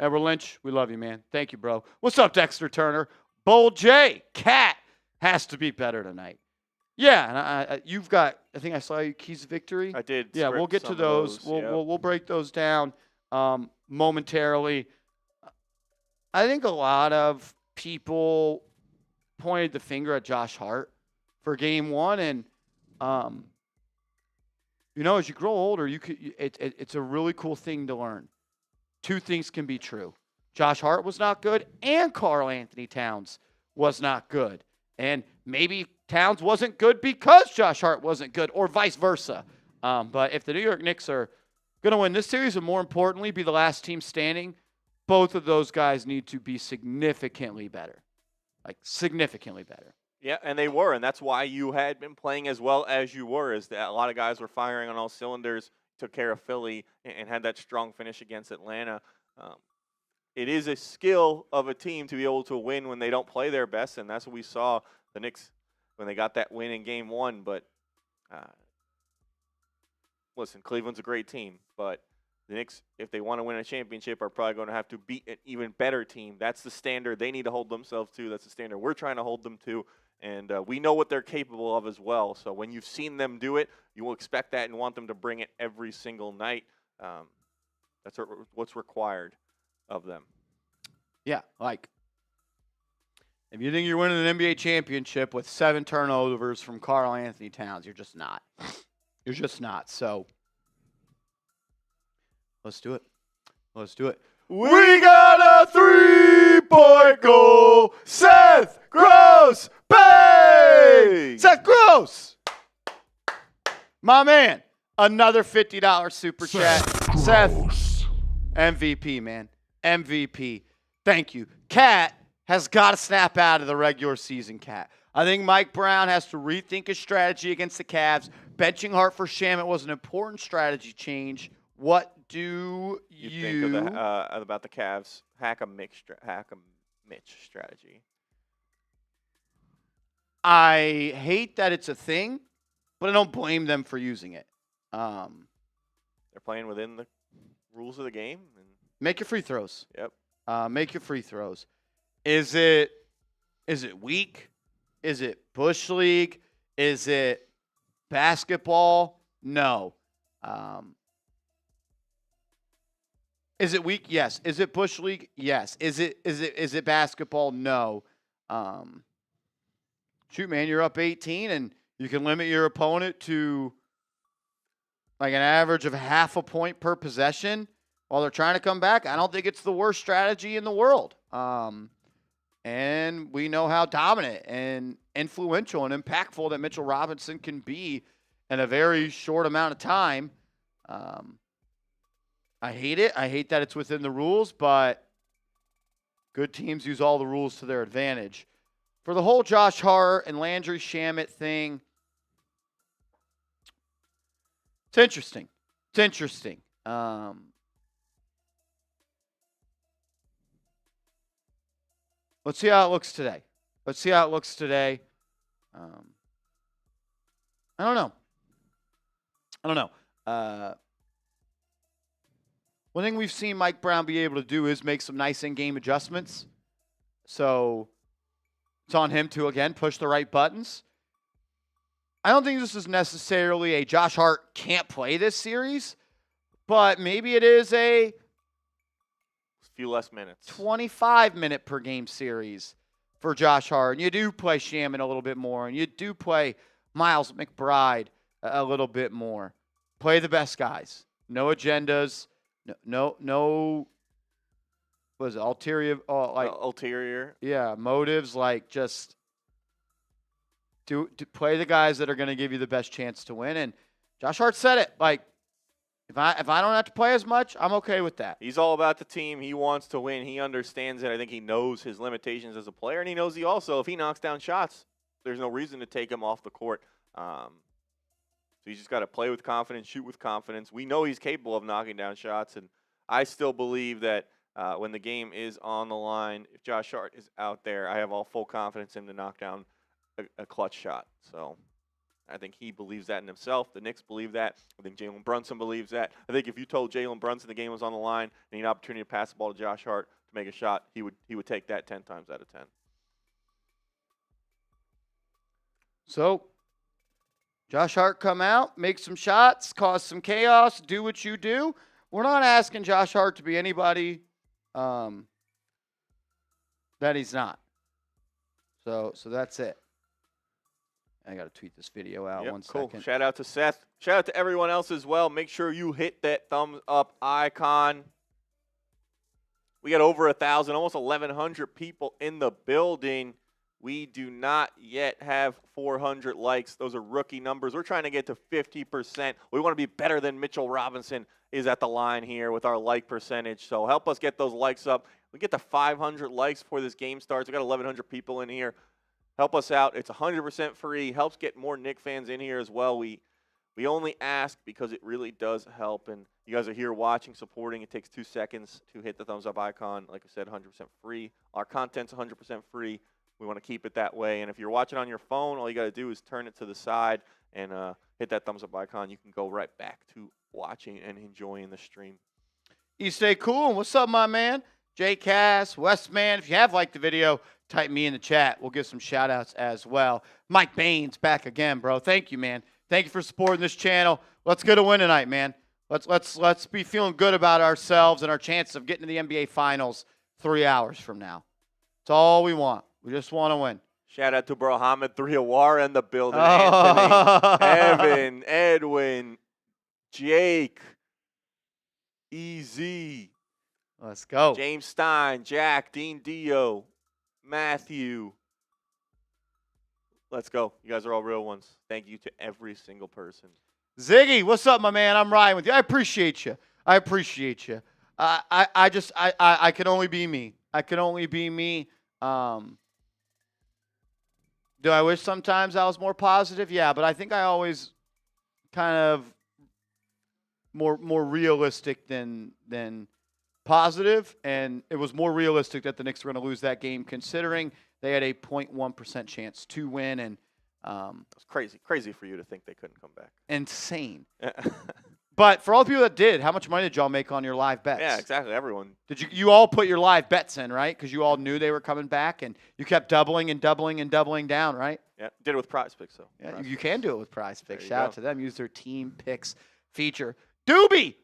S1: Edward Lynch, we love you, man. Thank you, bro. What's up, Dexter Turner? Bold J, Cat has to be better tonight. Yeah, and you've got. I think I saw you keys victory.
S2: I did.
S1: Yeah, we'll get to those. We'll break those down momentarily. I think a lot of people pointed the finger at Josh Hart for Game 1, and as you grow older, it's a really cool thing to learn. Two things can be true: Josh Hart was not good, and Karl-Anthony Towns was not good, and maybe Towns wasn't good because Josh Hart wasn't good, or vice versa. But if the New York Knicks are going to win this series, and more importantly, be the last team standing both of those guys need to be significantly better. Like, significantly better.
S2: Yeah, and they were, and that's why you had been playing as well as you were, is that a lot of guys were firing on all cylinders, took care of Philly, and had that strong finish against Atlanta. It is a skill of a team to be able to win when they don't play their best, and that's what we saw the Knicks when they got that win in Game 1. But listen, Cleveland's a great team, but the Knicks, if they want to win a championship, are probably going to have to beat an even better team. That's the standard they need to hold themselves to. That's the standard we're trying to hold them to. And we know what they're capable of as well. So when you've seen them do it, you will expect that and want them to bring it every single night. That's what's required of them.
S1: Yeah, like, if you think you're winning an NBA championship with 7 turnovers from Karl-Anthony Towns, you're just not. You're just not. So let's do it. Let's do it.
S2: We got a 3-point goal. Seth Gross, bang!
S1: Seth Gross! My man. Another $50 super chat. Seth, MVP, man. MVP. Thank you. Cat has got to snap out of the regular season, Cat. I think Mike Brown has to rethink his strategy against the Cavs. Benching Hart for Shamet was an important strategy change. What do you
S2: think of about the Cavs hack a Mitch strategy?
S1: I hate that it's a thing, but I don't blame them for using it.
S2: They're playing within the rules of the game. And
S1: make your free throws.
S2: Yep.
S1: Make your free throws. Is it weak? Is it Bush League? Is it basketball? No. Is it weak? Yes. Is it Bush League? Yes. Is it basketball? No. Shoot, man, you're up 18, and you can limit your opponent to like an average of half a point per possession while they're trying to come back. I don't think it's the worst strategy in the world. And we know how dominant and influential and impactful that Mitchell Robinson can be in a very short amount of time. I hate it. I hate that it's within the rules, but good teams use all the rules to their advantage. For the whole Josh Hart and Landry Shamet thing, it's interesting. It's interesting. Let's see how it looks today. I don't know. One thing we've seen Mike Brown be able to do is make some nice in-game adjustments. So it's on him to, again, push the right buttons. I don't think this is necessarily a Josh Hart can't play this series, but maybe it is a
S2: few less minutes.
S1: 25-minute per game series for Josh Hart. And you do play Shaman a little bit more, and you do play Miles McBride a little bit more. Play the best guys. No agendas. No. Was it ulterior?
S2: Ulterior.
S1: Yeah, motives. Like, just to play the guys that are going to give you the best chance to win. And Josh Hart said it. Like, if I don't have to play as much, I'm okay with that.
S2: He's all about the team. He wants to win. He understands it. I think he knows his limitations as a player, and he knows if he knocks down shots, there's no reason to take him off the court. So he's just got to play with confidence, shoot with confidence. We know he's capable of knocking down shots, and I still believe that when the game is on the line, if Josh Hart is out there, I have all full confidence in him to knock down a clutch shot. So I think he believes that in himself. The Knicks believe that. I think Jalen Brunson believes that. I think if you told Jalen Brunson the game was on the line and he had an opportunity to pass the ball to Josh Hart to make a shot, he would take that 10 times out of 10.
S1: So Josh Hart come out, make some shots, cause some chaos, do what you do. We're not asking Josh Hart to be anybody that he's not. So that's it. I got to tweet this video out. One
S2: cool.
S1: second.
S2: Shout out to Seth. Shout out to everyone else as well. Make sure you hit that thumbs up icon. We got over 1,000, almost 1,100 people in the building. We do not yet have 400 likes. Those are rookie numbers. We're trying to get to 50%. We want to be better than Mitchell Robinson is at the line here with our like percentage. So help us get those likes up. We get to 500 likes before this game starts. We got 1,100 people in here. Help us out. It's 100% free. Helps get more Knicks fans in here as well. We only ask because it really does help. And you guys are here watching, supporting. It takes 2 seconds to hit the thumbs up icon. Like I said, 100% free. Our content's 100% free. We want to keep it that way. And if you're watching on your phone, all you got to do is turn it to the side and hit that thumbs up icon. You can go right back to watching and enjoying the stream.
S1: You stay cool. What's up, my man? Jay Cass, Westman. If you have liked the video, type me in the chat. We'll give some shout outs as well. Mike Baines back again, bro. Thank you, man. Thank you for supporting this channel. Let's get a win tonight, man. Let's be feeling good about ourselves and our chances of getting to the NBA Finals 3 hours from now. That's all we want. We just want to win.
S2: Shout out to Bro Hamid Thriyawar in the building. Anthony, Evan, Edwin, Jake, EZ.
S1: Let's go.
S2: James Stein, Jack, Dean Dio, Matthew. Let's go. You guys are all real ones. Thank you to every single person.
S1: Ziggy, what's up, my man? I'm riding with you. I appreciate you. I appreciate you. I can only be me. I can only be me. Do I wish sometimes I was more positive? Yeah, but I think I always kind of more realistic than positive, and it was more realistic that the Knicks were going to lose that game, considering they had a 0.1% chance to win, and
S2: it's crazy for you to think they couldn't come back.
S1: Insane. But for all the people that did, how much money did y'all make on your live bets?
S2: Yeah, exactly. Everyone.
S1: Did you all put your live bets in, right? Because you all knew they were coming back, and you kept doubling and doubling and doubling down, right?
S2: Yeah, did it with PrizePicks, though.
S1: Yeah, you can do it with PrizePicks. Shout out to them. Use their team picks feature. Dubby.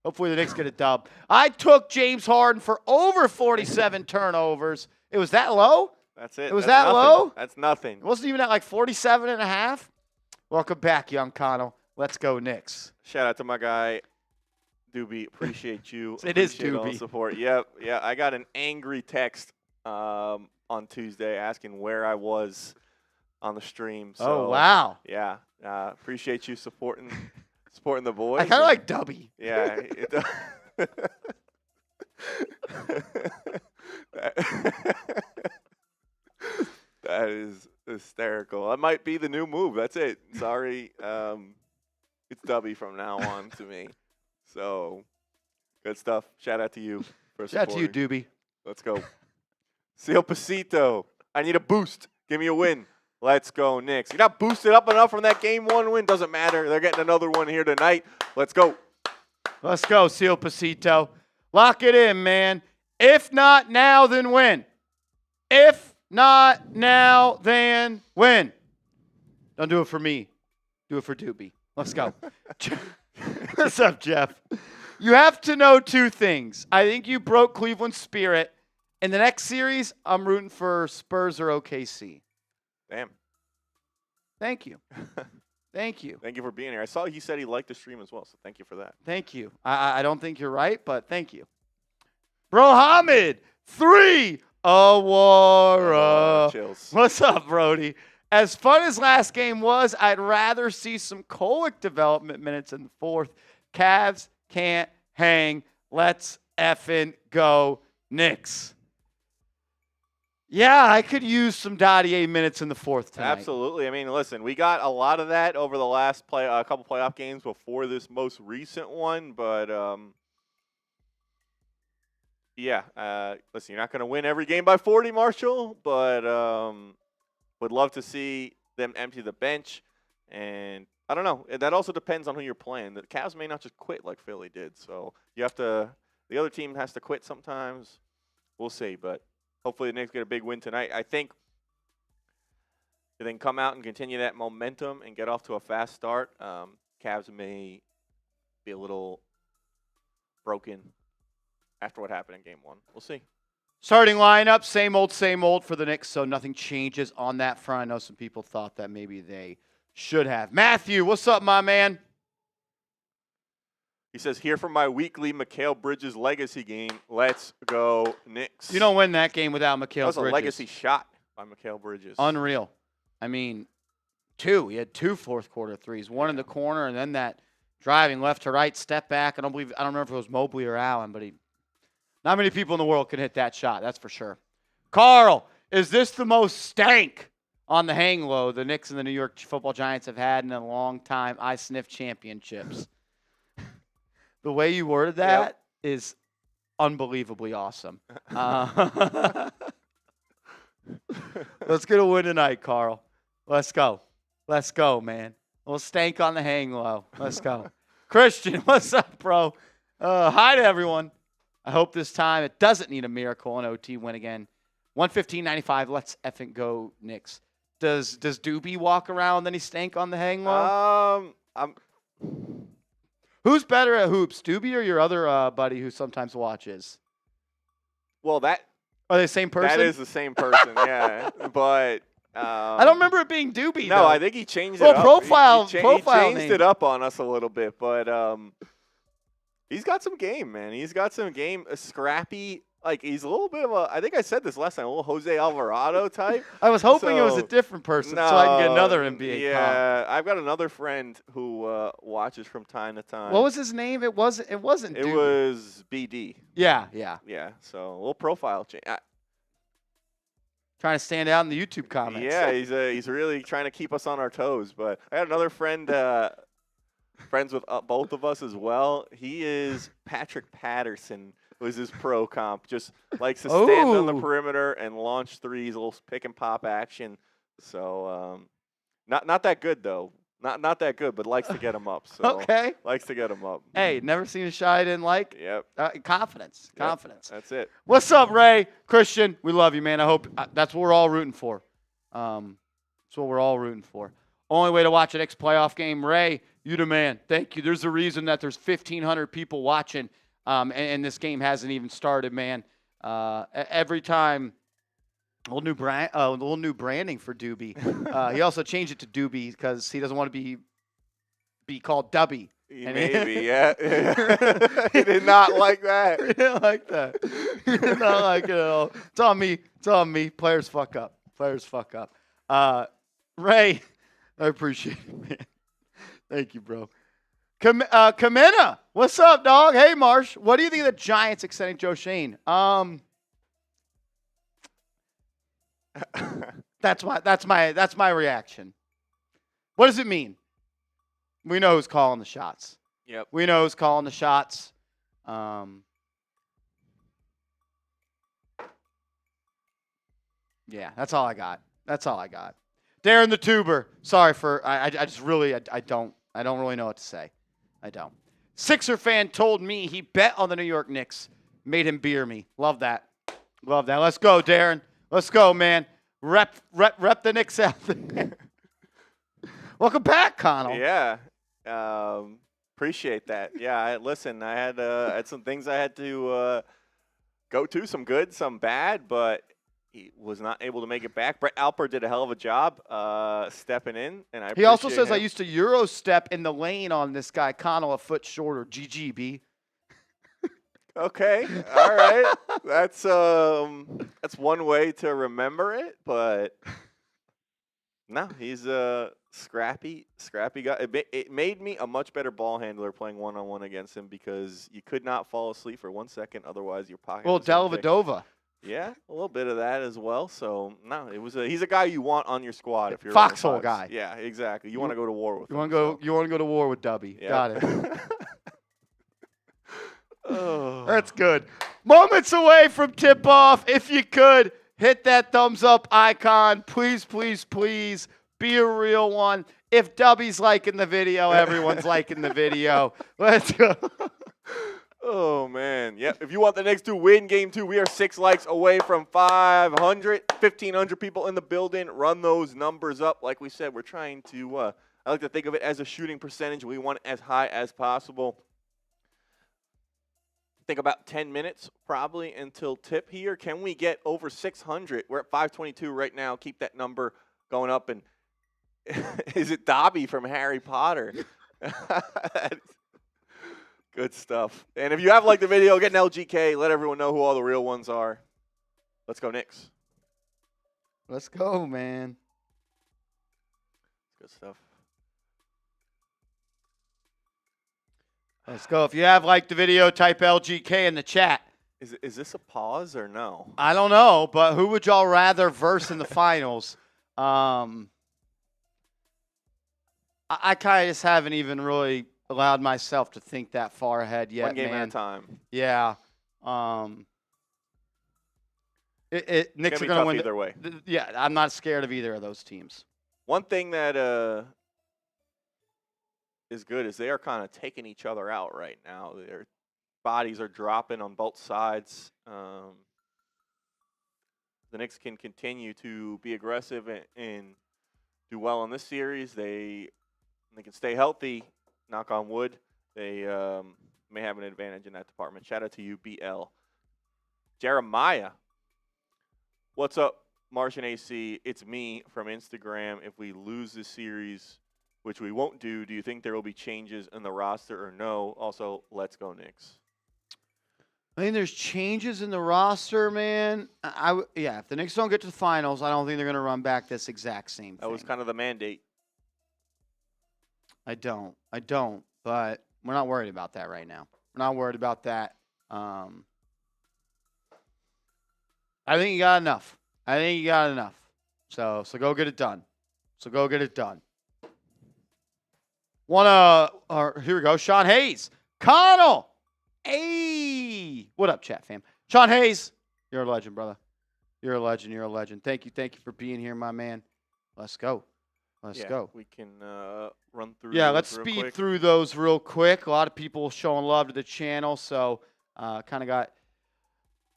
S1: Hopefully the Knicks get a dub. I took James Harden for over 47 turnovers. It was that low?
S2: That's it.
S1: It was
S2: That's
S1: that
S2: nothing.
S1: low?
S2: That's nothing.
S1: It wasn't even at like 47 and a half? Welcome back, young Connell. Let's go, Knicks.
S2: Shout out to my guy, Doobie. Appreciate you.
S1: It is
S2: Appreciate all the
S1: Doobie.
S2: support. Yep. Yeah, I got an angry text on Tuesday asking where I was on the stream. So,
S1: Oh, wow.
S2: Yeah. Appreciate you supporting the boys.
S1: I kind of like Dubby.
S2: Yeah. That is hysterical. That might be the new move. That's it. Sorry. It's Dubby from now on to me. So, good stuff. Shout out to you for
S1: Shout out to you,
S2: supporting.
S1: Doobie.
S2: Let's go. Seal Pasito. I need a boost. Give me a win. Let's go, Knicks. You're not boosted up enough from that Game 1 win. Doesn't matter. They're getting another one here tonight. Let's go.
S1: Let's go, Seal Pasito. Lock it in, man. If not now, then when? If not now, then when? Don't do it for me. Do it for Doobie. Let's go. What's up, Jeff? You have to know two things. I think you broke Cleveland's spirit. In the next series, I'm rooting for Spurs or OKC.
S2: Damn.
S1: Thank you. Thank you.
S2: Thank you for being here. I saw he said he liked the stream as well, so thank you for that.
S1: Thank you. I don't think you're right, but thank you. Bro Hamid, 3 Awara.
S2: Chills.
S1: What's up, Brody? As fun as last game was, I'd rather see some Kolek development minutes in the fourth. Cavs can't hang. Let's effing go, Knicks. Yeah, I could use some Dottier minutes in the fourth tonight.
S2: Absolutely. I mean, listen, we got a lot of that over the last couple playoff games before this most recent one, but yeah. Listen, you're not going to win every game by 40, Marshall, but would love to see them empty the bench. And I don't know. That also depends on who you're playing. The Cavs may not just quit like Philly did, so you have to. The other team has to quit sometimes. We'll see, but hopefully the Knicks get a big win tonight. I think if they can come out and continue that momentum and get off to a fast start, Cavs may be a little broken after what happened in Game 1. We'll see.
S1: Starting lineup, same old for the Knicks, so nothing changes on that front. I know some people thought that maybe they should have. Matthew, what's up, my man?
S2: He says, here for my weekly Mikal Bridges legacy game. Let's go, Knicks.
S1: You don't win that game without Mikal Bridges.
S2: That was a legacy shot. by Mikal Bridges.
S1: Unreal. I mean, he had 2 fourth-quarter threes, one in the corner, and then that driving left to right, step back. I don't remember if it was Mobley or Allen, but not many people in the world can hit that shot, that's for sure. Carl, is this the most stank on the hang low the Knicks and the New York Football Giants have had in a long time? I sniff championships. The way you worded that is unbelievably awesome. Let's get a win tonight, Carl. Let's go. Let's go, man. We'll stank on the hang low. Let's go. Christian, what's up, bro? Hi to everyone. I hope this time it doesn't need a miracle and OT win again. 115-95. Let's effing go, Knicks. Does Doobie walk around then he stank on the hang low? Who's better at hoops, Doobie or your other buddy who sometimes watches?
S2: Well,
S1: are they the same person?
S2: That is the same person, yeah. But
S1: I don't remember it being Doobie.
S2: No,
S1: though.
S2: I think he changed it up.
S1: Profile
S2: he changed
S1: name.
S2: it up on us a little bit, but he's got some game, man. He's got some game. A scrappy. Like, he's a little bit of a, I think I said this last time, a little Jose Alvarado type.
S1: I was hoping it was a different person so I can get another NBA
S2: comp. I've got another friend who watches from time to time.
S1: What was his name? It wasn't
S2: It
S1: Doobie.
S2: was BD.
S1: Yeah.
S2: Yeah, so a little profile change.
S1: Trying to stand out in the YouTube comments.
S2: Yeah, he's really trying to keep us on our toes. But I had another friend, friends with both of us as well. He is Patrick Patterson. Was his pro comp. Just likes to stand on the perimeter and launch threes, a little pick and pop action. So not that good though. Not that good, but likes to get him up. So
S1: okay.
S2: Likes to get him up.
S1: Hey, never seen a shot I didn't like.
S2: Yep.
S1: Confidence.
S2: Yep.
S1: Confidence.
S2: That's it.
S1: What's up, Ray? Christian, we love you, man. I hope that's what we're all rooting for. That's what we're all rooting for. Only way to watch an Knicks playoff game, Ray, you the man. Thank you. There's a reason that there's 1,500 people watching. And this game hasn't even started, man. Every time, a little new branding for Doobie. He also changed it to Doobie because he doesn't want to be called Dubby.
S2: Maybe, yeah. He did not like that.
S1: He didn't like that. He did not like it at all. It's on me. It's on me. Players fuck up. Ray, I appreciate it, man. Thank you, bro. Kamina, what's up, dog? Hey, Marsh. What do you think of the Giants extending Joe Shane? That's my reaction. What does it mean? We know who's calling the shots.
S2: Yep.
S1: We know who's calling the shots. Yeah, that's all I got. Darren the Tuber. Sorry for I don't really know what to say. I don't. Sixer fan told me he bet on the New York Knicks. Made him beer me. Love that. Let's go, Darren. Let's go, man. Rep the Knicks out there. Welcome back, Connell.
S2: Yeah. Appreciate that. Yeah, I had some things I had to go to, some good, some bad, but he was not able to make it back. Brett Alper did a hell of a job stepping in, and
S1: he also says I used to Euro step in the lane on this guy, Connell, a foot shorter. GGB.
S2: Okay, all right. That's one way to remember it, but no, he's a scrappy guy. It made me a much better ball handler playing one-on-one against him because you could not fall asleep for 1 second, otherwise your pocket.
S1: Well, Dellavedova.
S2: Yeah, a little bit of that as well. So no, he's a guy you want on your squad if you're
S1: foxhole guy.
S2: Yeah, exactly. You want to go to war with.
S1: You want to go to war with Dubby.
S2: Yep.
S1: Got it. That's good. Moments away from tip off. If you could hit that thumbs up icon, please, please, please be a real one. If Dubby's liking the video, everyone's liking the video. Let's go.
S2: Oh, man. Yep. If you want the Knicks to win Game 2, we are 6 likes away from 500. 1,500 people in the building. Run those numbers up. Like we said, we're trying to, I like to think of it as a shooting percentage. We want it as high as possible. Think about 10 minutes probably until tip here. Can we get over 600? We're at 522 right now. Keep that number going up. And is it Dobby from Harry Potter? Good stuff. And if you have liked the video, get an LGK. Let everyone know who all the real ones are. Let's go, Knicks.
S1: Let's go, man.
S2: Good stuff.
S1: Let's go. If you have liked the video, type LGK in the chat.
S2: Is this a pause or no?
S1: I don't know, but who would y'all rather verse in the finals? I kind of just haven't even really allowed myself to think that far ahead yet,
S2: One game
S1: man.
S2: at a time.
S1: Yeah. Knicks are going to win
S2: either way.
S1: Yeah, I'm not scared of either of those teams.
S2: One thing that is good is they are kind of taking each other out right now. Their bodies are dropping on both sides. The Knicks can continue to be aggressive and do well in this series. They can stay healthy. Knock on wood. They may have an advantage in that department. Shout out to you, BL. Jeremiah. What's up, Martian AC? It's me from Instagram. If we lose this series, which we won't do you think there will be changes in the roster or no? Also, let's go Knicks.
S1: I think there's changes in the roster, man. Yeah, if the Knicks don't get to the finals, I don't think they're going to run back this exact same thing.
S2: That was kind of the mandate.
S1: I don't. But we're not worried about that right now. We're not worried about that. I think you got enough. So go get it done. Here we go. Sean Hayes. Connell. Hey. What up, chat fam? Sean Hayes. You're a legend, brother. You're a legend. Thank you for being here, my man. Let's go.
S2: We can run through.
S1: Yeah, let's speed through those real quick. A lot of people showing love to the channel, so kind of got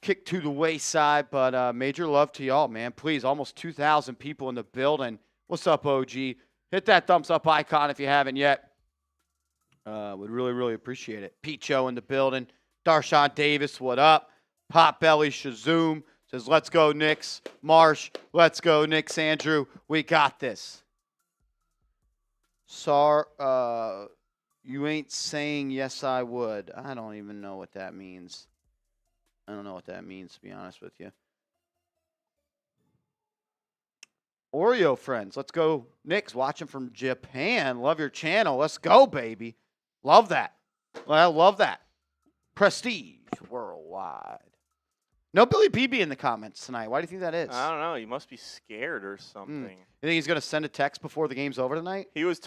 S1: kicked to the wayside, but major love to y'all, man. Please, almost 2,000 people in the building. What's up, OG? Hit that thumbs up icon if you haven't yet. Would really, really appreciate it. Picho in the building. Darshawn Davis, what up? Potbelly Shazoom says, let's go, Knicks. Marsh, let's go, Knicks. Andrew, we got this. You ain't saying yes, I would. I don't even know what that means. To be honest with you. Oreo friends, let's go. Knicks watching from Japan. Love your channel. Let's go, baby. Love that. Well, love that. Prestige worldwide. No Billy BB in the comments tonight. Why do you think that is?
S2: I don't know. He must be scared or something.
S1: You think he's going to send a text before the game's over tonight?
S2: He was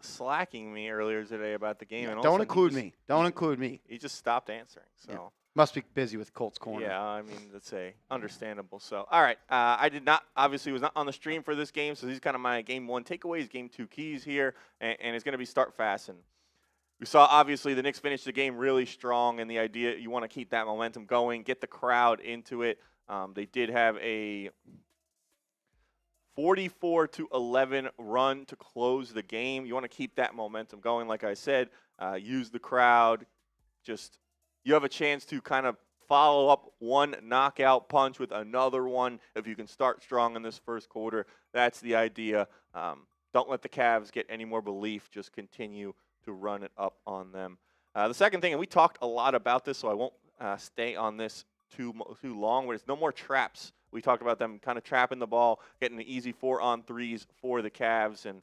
S2: slacking me earlier today about the game.
S1: Yeah,
S2: and
S1: don't include me. Don't include me.
S2: He just stopped answering. So.
S1: Yeah. Must be busy with Colts Corner.
S2: Yeah, I mean, that's understandable. So, all right. I was not on the stream for this game, so these are kind of my game one takeaways, game two keys here, and it's going to be start fast. And we saw, obviously, the Knicks finished the game really strong, and the idea you want to keep that momentum going, get the crowd into it. They did have a 44-11 run to close the game. You want to keep that momentum going, like I said. Use the crowd. You have a chance to kind of follow up one knockout punch with another one. If you can start strong in this first quarter, that's the idea. Don't let the Cavs get any more belief. Just continue to run it up on them. The second thing, and we talked a lot about this, so I won't stay on this too long, but it's no more traps. We talked about them kind of trapping the ball, getting the easy 4-on-3s for the Cavs, and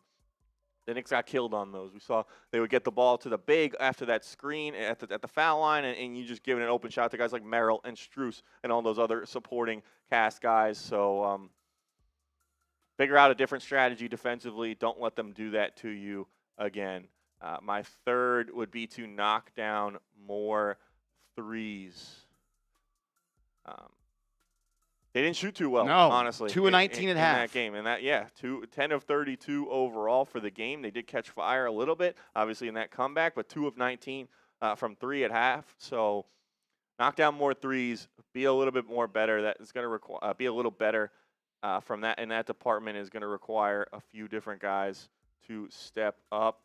S2: the Knicks got killed on those. We saw they would get the ball to the big after that screen at the foul line, and you just give it an open shot to guys like Merrill and Strus and all those other supporting cast guys. So figure out a different strategy defensively. Don't let them do that to you again. My third would be to knock down more threes. They didn't shoot too well, honestly.
S1: 2 of 19 at half.
S2: In that game. And 10 of 32 overall for the game. They did catch fire a little bit, obviously, in that comeback, but 2 of 19 from 3 at half. So knock down more threes, be a little bit more better. That is going to require be a little better from that in that department is going to require a few different guys to step up.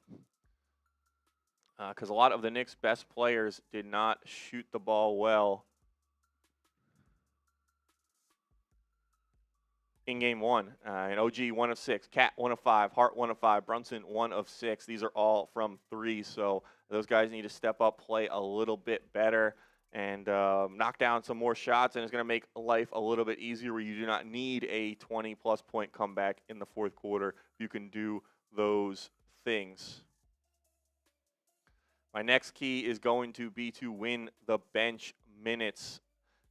S2: Because a lot of the Knicks' best players did not shoot the ball well in game one. And OG 1 of 6, Cat 1 of 5, Hart 1 of 5, Brunson 1 of 6. These are all from 3, so those guys need to step up, play a little bit better. and knock down some more shots, and it's going to make life a little bit easier where you do not need a 20-plus point comeback in the fourth quarter. You can do those things. My next key is going to be to win the bench minutes.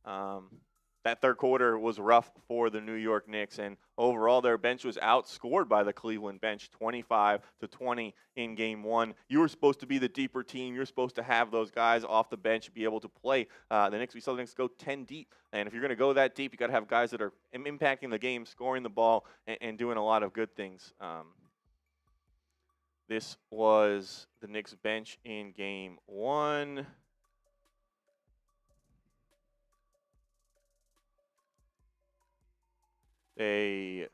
S2: That third quarter was rough for the New York Knicks, and overall their bench was outscored by the Cleveland bench 25-20 in game one. You were supposed to be the deeper team. You're supposed to have those guys off the bench be able to play. The Knicks, we saw the Knicks go 10 deep, and if you're going to go that deep, you got to have guys that are impacting the game, scoring the ball, and doing a lot of good things. This was the Knicks bench in game one. They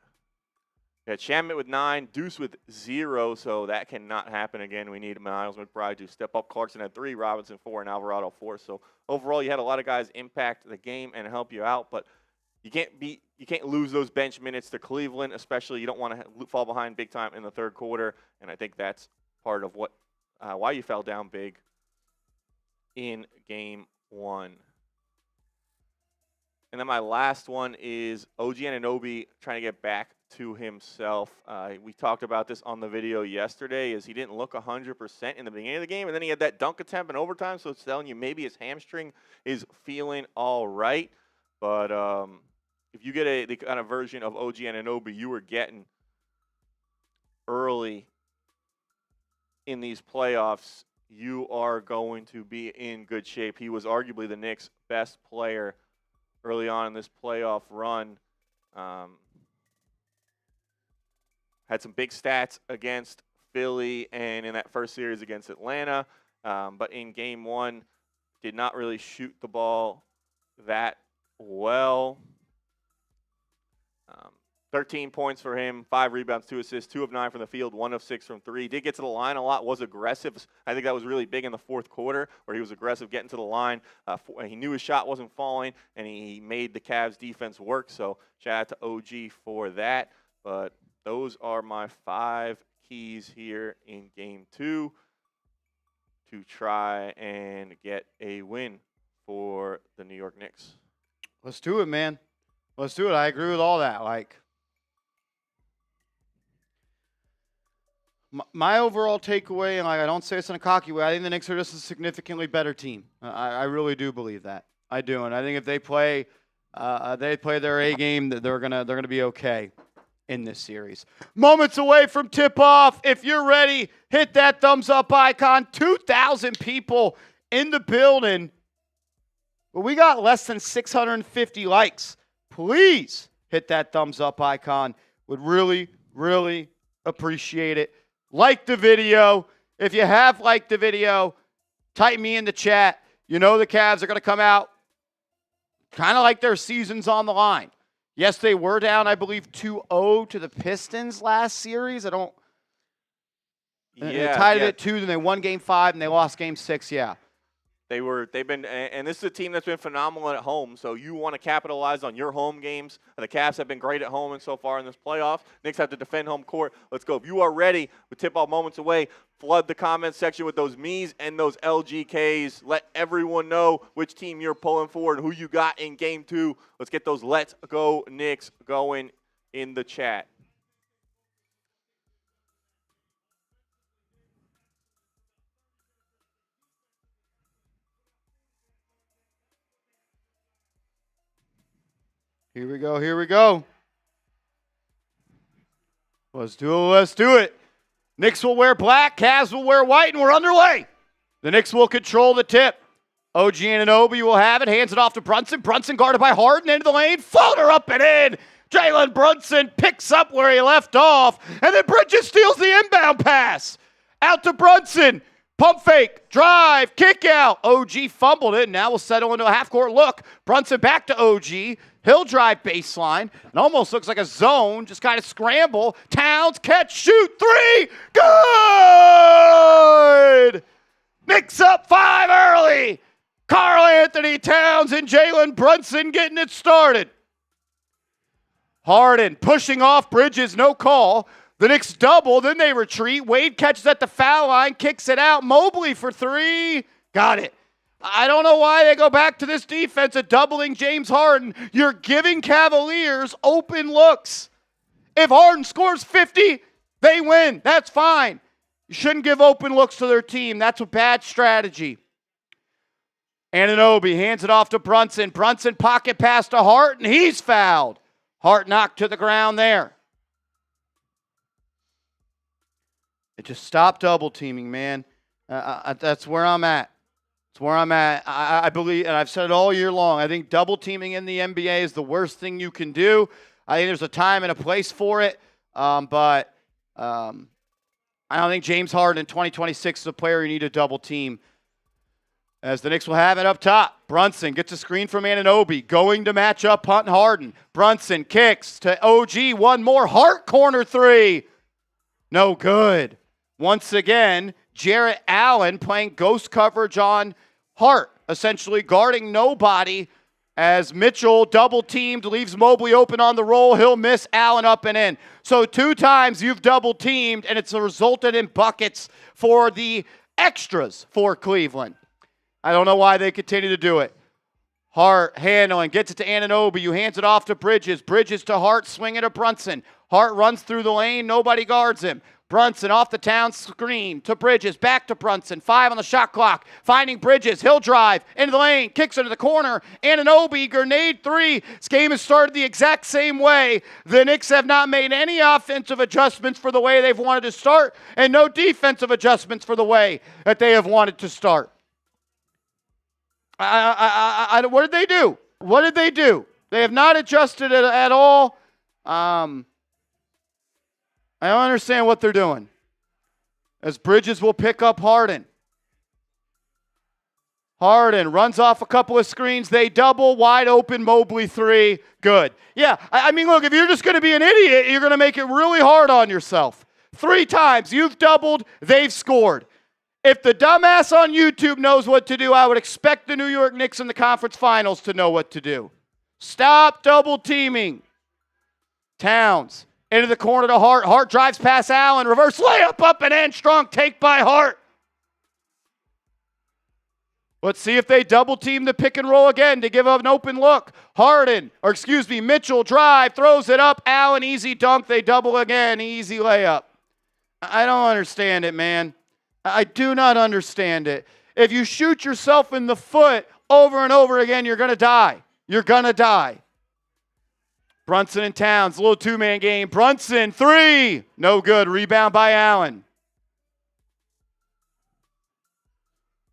S2: had Shamet with 9, Deuce with 0, so that cannot happen again. We need Miles McBride to step up. Clarkson had 3, Robinson 4, and Alvarado 4. So overall, you had a lot of guys impact the game and help you out, but you can't lose those bench minutes to Cleveland, especially you don't want to fall behind big time in the third quarter, and I think that's part of what why you fell down big in game one. And then my last one is OG Anunoby trying to get back to himself. We talked about this on the video yesterday, is he didn't look 100% in the beginning of the game, and then he had that dunk attempt in overtime, so it's telling you maybe his hamstring is feeling all right. But if you get the kind of version of OG Anunoby you were getting early in these playoffs, you are going to be in good shape. He was arguably the Knicks' best player early on in this playoff run. Had some big stats against Philly and in that first series against Atlanta. But in game one, did not really shoot the ball that well. 13 points for him, 5 rebounds, 2 assists, 2 of 9 from the field, 1 of 6 from 3. Did get to the line a lot, was aggressive. I think that was really big in the fourth quarter where he was aggressive getting to the line. He knew his shot wasn't falling, and he made the Cavs defense work. So shout out to OG for that. But those are my 5 keys here in game 2 to try and get a win for the New York Knicks.
S1: Let's do it, man. Let's do it. I agree with all that. Like, my overall takeaway, and I don't say this in a cocky way, I think the Knicks are just a significantly better team. I really do believe that. I do, and I think if they play their A game, they're gonna be okay in this series. Moments away from tip-off. If you're ready, hit that thumbs up icon. 2,000 people in the building, but we got less than 650 likes. Please hit that thumbs up icon. Would really, really appreciate it. Like the video. If you have liked the video, type me in the chat. You know the Cavs are going to come out kind of like their season's on the line. Yes, they were down, I believe, 2-0 to the Pistons last series. They tied it at 2, then they won game 5, and they lost game 6, yeah.
S2: They've been, and this is a team that's been phenomenal at home, so you want to capitalize on your home games. The Cavs have been great at home and so far in this playoff. Knicks have to defend home court. Let's go. If you are ready with tip-off moments away, flood the comment section with those me's and those LGKs. Let everyone know which team you're pulling for and who you got in game 2. Let's get those Let's Go Knicks going in the chat.
S1: Here we go, here we go. Let's do it, let's do it. Knicks will wear black, Cavs will wear white, and we're underway. The Knicks will control the tip. OG Anunoby will have it, hands it off to Brunson. Brunson guarded by Hart and into the lane. Floater up and in. Jalen Brunson picks up where he left off, and then Bridges steals the inbound pass. Out to Brunson. Pump fake, drive, kick out. OG fumbled it, and now we'll settle into a half-court look. Brunson back to OG. He'll drive baseline. It almost looks like a zone, just kind of scramble. Towns, catch, shoot, 3. Good! Knicks up 5 early. Karl-Anthony Towns and Jalen Brunson getting it started. Harden pushing off Bridges, no call. The Knicks double, then they retreat. Wade catches at the foul line, kicks it out. Mobley for 3. Got it. I don't know why they go back to this defense of doubling James Harden. You're giving Cavaliers open looks. If Harden scores 50, they win. That's fine. You shouldn't give open looks to their team. That's a bad strategy. Anunoby hands it off to Brunson. Brunson pocket pass to Hart, and he's fouled. Hart knocked to the ground there. It just stop double teaming, man. That's where I'm at. That's where I'm at. I believe, and I've said it all year long, I think double teaming in the NBA is the worst thing you can do. I think there's a time and a place for it, but I don't think James Harden in 2026 is a player you need to double team. As the Knicks will have it up top. Brunson gets a screen from Anunoby. Going to match up Hunt and Harden. Brunson kicks to OG. One more. Hart corner three. No good. Once again, Jarrett Allen playing ghost coverage on Hart, essentially guarding nobody as Mitchell double-teamed, leaves Mobley open on the roll. He'll miss Allen up and in. So 2 times you've double-teamed, and it's resulted in buckets for the extras for Cleveland. I don't know why they continue to do it. Hart handling, gets it to Anunoby. You hands it off to Bridges. Bridges to Hart, swing it to Brunson. Hart runs through the lane. Nobody guards him. Brunson off the Towns screen to Bridges. Back to Brunson. 5 on the shot clock. Finding Bridges. He'll drive into the lane. Kicks into the corner. Anunoby, grenade 3. This game has started the exact same way. The Knicks have not made any offensive adjustments for the way they've wanted to start, and no defensive adjustments for the way that they have wanted to start. What did they do? What did they do? They have not adjusted it at all. I don't understand what they're doing. As Bridges will pick up Harden. Harden runs off a couple of screens. They double, wide open, Mobley 3. Good. Yeah, I mean, look, if you're just going to be an idiot, you're going to make it really hard on yourself. 3 times you've doubled, they've scored. If the dumbass on YouTube knows what to do, I would expect the New York Knicks in the conference finals to know what to do. Stop double teaming. Towns into the corner to Hart. Hart drives past Allen. Reverse layup up and in. Strong take by Hart. Let's see if they double team the pick and roll again to give up an open look. Mitchell drive, throws it up. Allen, easy dunk. They double again. Easy layup. I don't understand it, man. I do not understand it. If you shoot yourself in the foot over and over again, you're going to die. You're going to die. Brunson and Towns, a little 2-man game. Brunson, 3. No good. Rebound by Allen.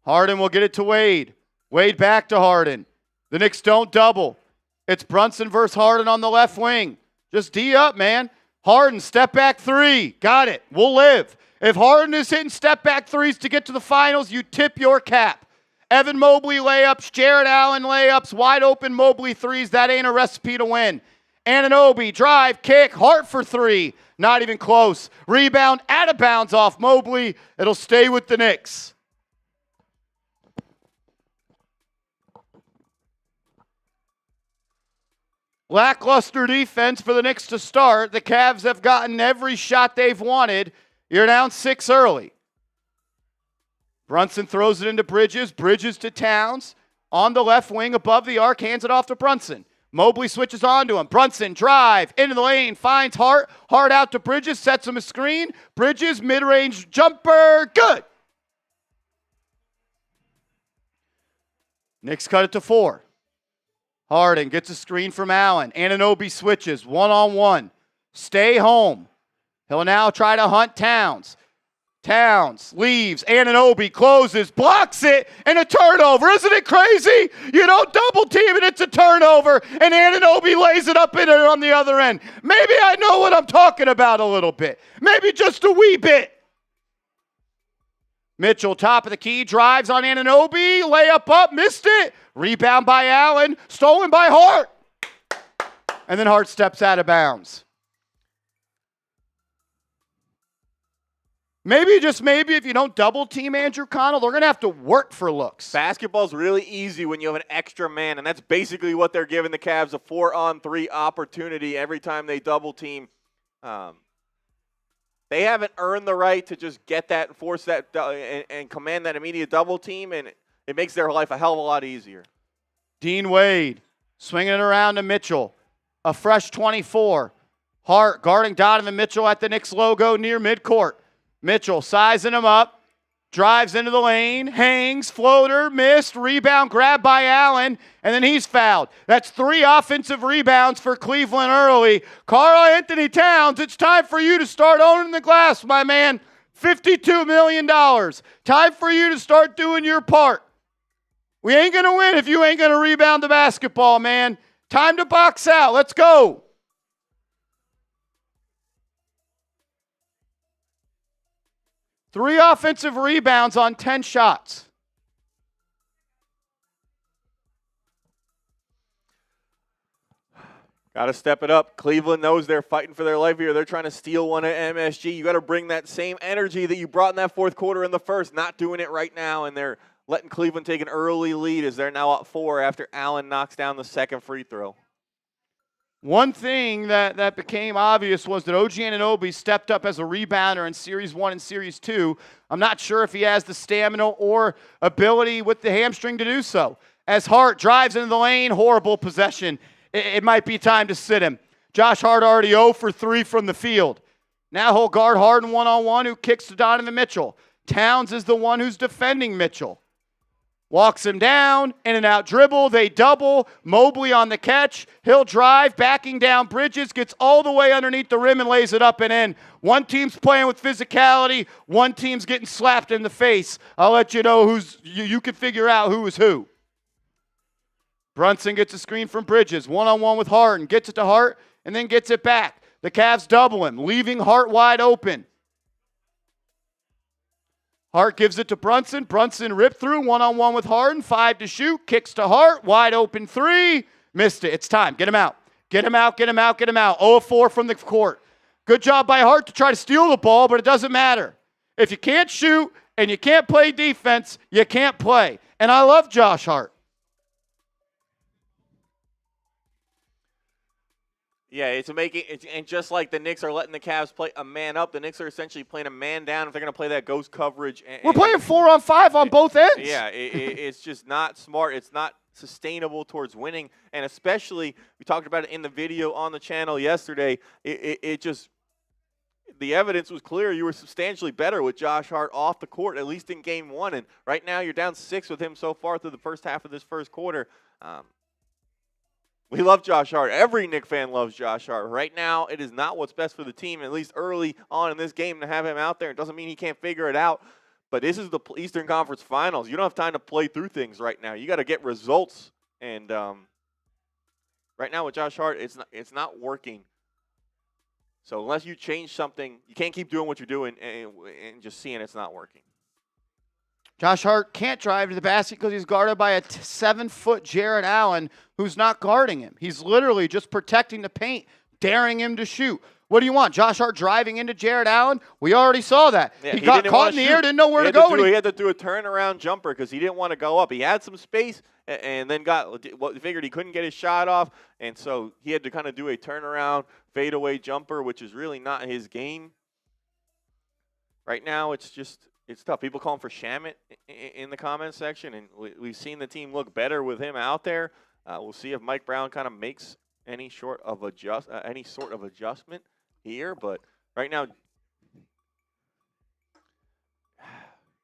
S1: Harden will get it to Wade. Wade back to Harden. The Knicks don't double. It's Brunson versus Harden on the left wing. Just D up, man. Harden, step back 3. Got it. We'll live. If Harden is hitting step-back 3s to get to the finals, you tip your cap. Evan Mobley layups, Jarrett Allen layups, wide open Mobley 3s. That ain't a recipe to win. Anunoby, drive, kick, Hart for 3. Not even close. Rebound, out of bounds off Mobley. It'll stay with the Knicks. Lackluster defense for the Knicks to start. The Cavs have gotten every shot they've wanted. You're down 6 early. Brunson throws it into Bridges. Bridges to Towns. On the left wing above the arc. Hands it off to Brunson. Mobley switches on to him. Brunson drive. Into the lane. Finds Hart. Hart out to Bridges. Sets him a screen. Bridges mid-range jumper. Good. Knicks cut it to 4. Harden gets a screen from Allen. Anunoby switches. 1-on-1. Stay home. He'll now try to hunt Towns. Towns leaves. Anunoby closes, blocks it, and a turnover. Isn't it crazy? You don't double team and it's a turnover, and Anunoby lays it up in it on the other end. Maybe I know what I'm talking about a little bit. Maybe just a wee bit. Mitchell, top of the key, drives on Anunoby. Layup up, missed it. Rebound by Allen, stolen by Hart. And then Hart steps out of bounds. Maybe, just maybe, if you don't double team Andrew Connell, they're going to have to work for looks.
S2: Basketball's really easy when you have an extra man, and that's basically what they're giving the Cavs, a 4-on-3 opportunity every time they double team. They haven't earned the right to just get that and force that and command that immediate double team, and it makes their life a hell of a lot easier.
S1: Dean Wade swinging it around to Mitchell. A fresh 24. Hart guarding Donovan Mitchell at the Knicks logo near midcourt. Mitchell sizing him up. Drives into the lane, hangs, floater, missed, rebound grabbed by Allen, and then he's fouled. That's 3 offensive rebounds for Cleveland early. Karl-Anthony Towns, it's time for you to start owning the glass, my man. $52 million. Time for you to start doing your part. We ain't going to win if you ain't going to rebound the basketball, man. Time to box out. Let's go. Three offensive rebounds on 10 shots.
S2: Got to step it up. Cleveland knows they're fighting for their life here. They're trying to steal one at MSG. You got to bring that same energy that you brought in that fourth quarter in the first. Not doing it right now, and they're letting Cleveland take an early lead as they're now up 4 after Allen knocks down the second free throw.
S1: One thing that became obvious was that OG Anunoby stepped up as a rebounder in Series 1 and Series 2. I'm not sure if he has the stamina or ability with the hamstring to do so. As Hart drives into the lane, horrible possession. It might be time to sit him. Josh Hart already 0 for 3 from the field. Now he'll guard Harden one-on-one, who kicks to Donovan Mitchell. Towns is the one who's defending Mitchell. Walks him down, in and out dribble, they double, Mobley on the catch, he'll drive, backing down Bridges, gets all the way underneath the rim and lays it up and in. One team's playing with physicality, one team's getting slapped in the face. I'll let you know you can figure out who is who. Brunson gets a screen from Bridges, one-on-one with Harden, gets it to Hart, and then gets it back. The Cavs double him, leaving Hart wide open. Hart gives it to Brunson. Brunson ripped through, one-on-one with Harden, 5 to shoot, kicks to Hart, wide open 3, missed it. It's time. Get him out. Get him out, get him out, get him out. 0-4 from the court. Good job by Hart to try to steal the ball, but it doesn't matter. If you can't shoot and you can't play defense, you can't play. And I love Josh Hart.
S2: Yeah, and just like the Knicks are letting the Cavs play a man up, the Knicks are essentially playing a man down if they're going to play that ghost coverage.
S1: We're playing 4-on-5 on both ends.
S2: Yeah, it's just not smart. It's not sustainable towards winning, and especially we talked about it in the video on the channel yesterday. It just the evidence was clear. You were substantially better with Josh Hart off the court, at least in Game 1, and right now you're down 6 with him so far through the first half of this first quarter. We love Josh Hart. Every Knicks fan loves Josh Hart. Right now, it is not what's best for the team, at least early on in this game, to have him out there. It doesn't mean he can't figure it out, but this is the Eastern Conference Finals. You don't have time to play through things right now. You got to get results, and right now with Josh Hart, it's not working. So unless you change something, you can't keep doing what you're doing and just seeing it's not working.
S1: Josh Hart can't drive to the basket because he's guarded by a 7-foot Jarrett Allen who's not guarding him. He's literally just protecting the paint, daring him to shoot. What do you want? Josh Hart driving into Jarrett Allen? We already saw that.
S2: Yeah,
S1: he got caught in the air, didn't know where to go.
S2: He had to do a turnaround jumper because he didn't want to go up. He had some space and then figured he couldn't get his shot off, and so he had to kind of do a turnaround fadeaway jumper, which is really not his game. Right now, it's tough. People call him for Shamet in the comments section, and we've seen the team look better with him out there. We'll see if Mike Brown kind of makes any sort of adjustment here, but right now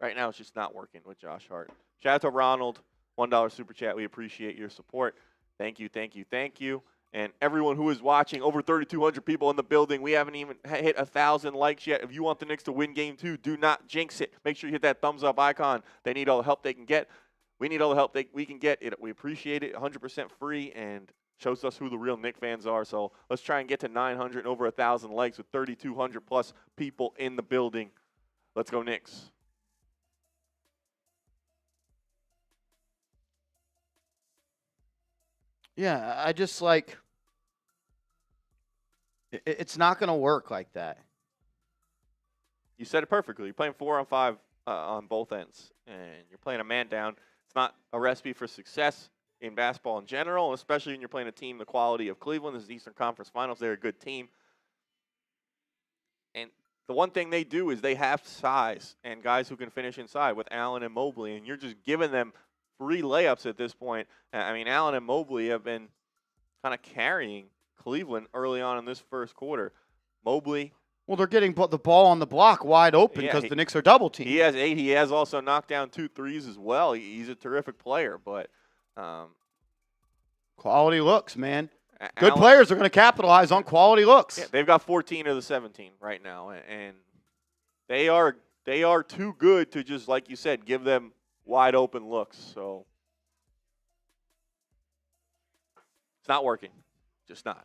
S2: it's just not working with Josh Hart. Shout out to Ronald, $1 super chat. We appreciate your support. Thank you, thank you, thank you. And everyone who is watching, over 3,200 people in the building. We haven't even hit 1,000 likes yet. If you want the Knicks to win Game 2, do not jinx it. Make sure you hit that thumbs up icon. They need all the help they can get. We need all the help we can get. We appreciate it. 100% free and shows us who the real Knicks fans are. So let's try and get to 900 and over 1,000 likes with 3,200 plus people in the building. Let's go Knicks.
S1: Yeah, I just like... It's not going to work like that.
S2: You said it perfectly. You're playing 4-on-5 on both ends, and you're playing a man down. It's not a recipe for success in basketball in general, especially when you're playing a team the quality of Cleveland. This is the Eastern Conference Finals. They're a good team. And the one thing they do is they have size and guys who can finish inside with Allen and Mobley, and you're just giving them free layups at this point. I mean, Allen and Mobley have been kind of carrying Cleveland early on in this first quarter. Mobley.
S1: Well, they're getting the ball on the block wide open because the Knicks are double teamed.
S2: He has 8. He has also knocked down 2 threes as well. He's a terrific player, but
S1: quality looks, man. Good players are going to capitalize on quality looks.
S2: Yeah, they've got 14 of the 17 right now, and they are too good to just, like you said, give them wide open looks. So it's not working, just not.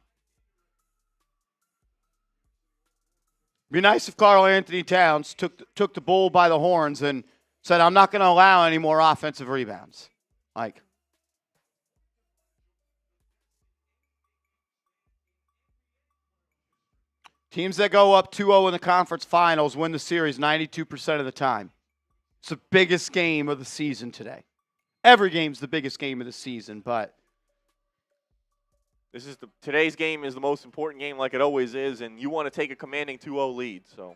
S1: Be nice if Karl-Anthony Towns took the bull by the horns and said, "I'm not going to allow any more offensive rebounds." Like, teams that go up 2-0 in the conference finals win the series 92% of the time. It's the biggest game of the season today. Every game's the biggest game of the season, but
S2: today's game is the most important game, like it always is, and you want to take a commanding 2-0 lead. So,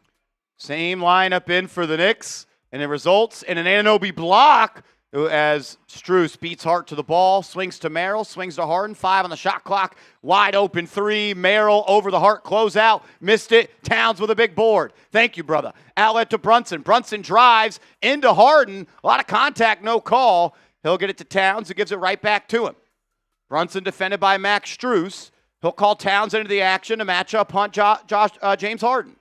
S1: same lineup in for the Knicks, and it results in an Anunoby block as Strus beats Hart to the ball, swings to Merrill, swings to Harden, 5 on the shot clock, wide open 3, Merrill over the Hart closeout, missed it, Towns with a big board. Thank you, brother. Outlet to Brunson. Brunson drives into Harden, a lot of contact, no call. He'll get it to Towns, who gives it right back to him. Brunson defended by Max Strus. He'll call Towns into the action to match up James Harden.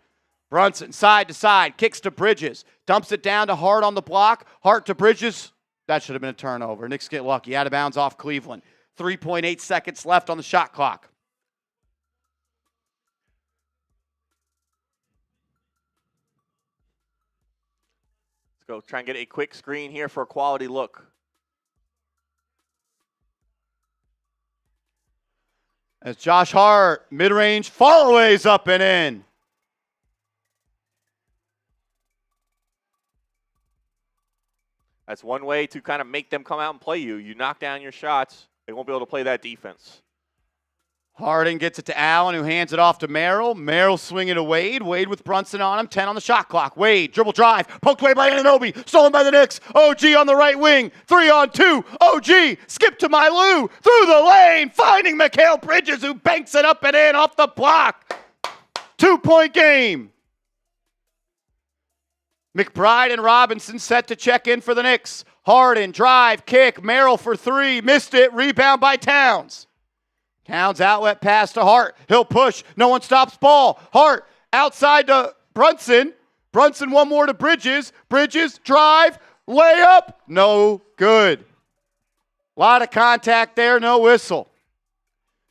S1: Brunson side to side, kicks to Bridges, dumps it down to Hart on the block. Hart to Bridges. That should have been a turnover. Knicks get lucky. Out of bounds off Cleveland. 3.8 seconds left on the shot clock.
S2: Let's go try and get a quick screen here for a quality look.
S1: As Josh Hart, mid-range, fallaways up and in.
S2: That's one way to kind of make them come out and play you. You knock down your shots, they won't be able to play that defense.
S1: Harden gets it to Allen, who hands it off to Merrill. Merrill swinging to Wade. Wade with Brunson on him. 10 on the shot clock. Wade, dribble drive. Poked away by Anunoby. Stolen by the Knicks. OG on the right wing. 3 on 2. OG, skip to Mylou. Through the lane. Finding Mikal Bridges, who banks it up and in off the block. 2-point game. McBride and Robinson set to check in for the Knicks. Harden, drive, kick. Merrill for 3. Missed it. Rebound by Towns. Towns outlet pass to Hart. He'll push. No one stops ball. Hart outside to Brunson. Brunson one more to Bridges. Bridges drive. Layup. No good. A lot of contact there. No whistle.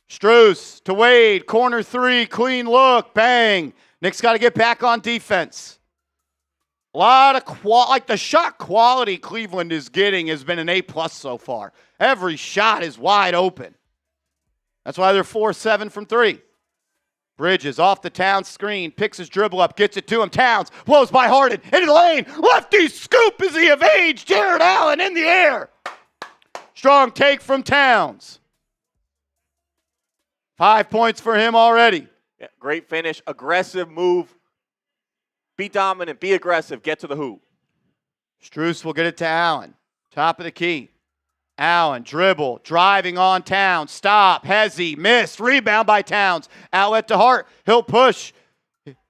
S1: Strus to Wade. Corner 3. Clean look. Bang. Knicks got to get back on defense. A lot of like the shot quality Cleveland is getting has been an A+ so far. Every shot is wide open. That's why they're 4-7 from 3. Bridges off the Towns screen, picks his dribble up, gets it to him. Towns blows by Harden into the lane. Lefty scoop is he of age. Jared Allen in the air. Strong take from Towns. 5 points for him already.
S2: Yeah, great finish, aggressive move. Be dominant, be aggressive, get to the hoop.
S1: Strus will get it to Allen. Top of the key. Allen, dribble, driving on Towns, stop, hezzy, missed, rebound by Towns. Outlet to Hart, he'll push.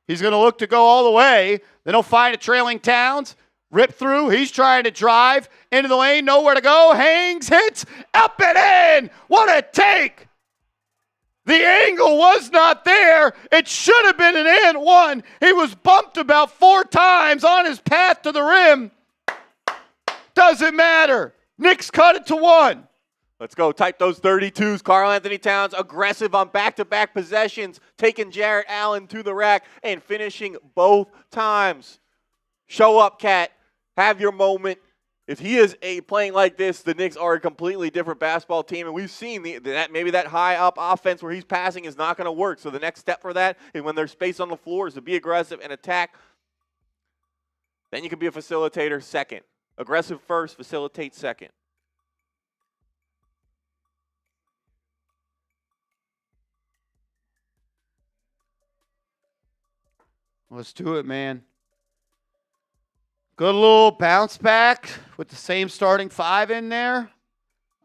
S1: He's going to look to go all the way. Then he'll find a trailing Towns, rip through, he's trying to drive into the lane, nowhere to go, hangs, hits, up and in. What a take. The angle was not there. It should have been an and one. He was bumped about 4 times on his path to the rim. Doesn't matter. Knicks cut it to 1.
S2: Let's go. Type those 32s. Karl-Anthony Towns aggressive on back-to-back possessions, taking Jarrett Allen to the rack and finishing both times. Show up, Cat. Have your moment. If he is playing like this, the Knicks are a completely different basketball team, and we've seen that maybe that high-up offense where he's passing is not going to work. So the next step for that is when there's space on the floor is to be aggressive and attack. Then you can be a facilitator second. Aggressive first, facilitate second.
S1: Let's do it, man. Good little bounce back with the same starting five in there.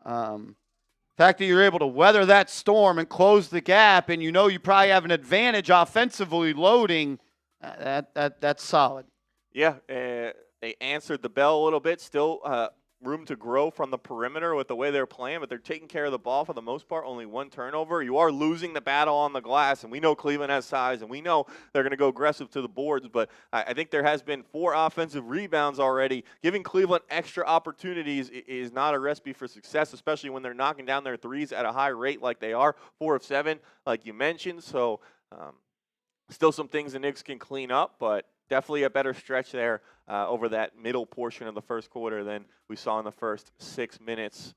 S1: Fact that you're able to weather that storm and close the gap, and you know you probably have an advantage offensively loading, that's solid.
S2: Yeah, they answered the bell a little bit. Still room to grow from the perimeter with the way they're playing, but they're taking care of the ball for the most part. Only one turnover. You are losing the battle on the glass, and we know Cleveland has size, and we know they're going to go aggressive to the boards, but I think there has been 4 offensive rebounds already. Giving Cleveland extra opportunities is not a recipe for success, especially when they're knocking down their threes at a high rate like they are, 4 of 7, like you mentioned. So still some things the Knicks can clean up, but definitely a better stretch there over that middle portion of the first quarter than we saw in the first 6 minutes.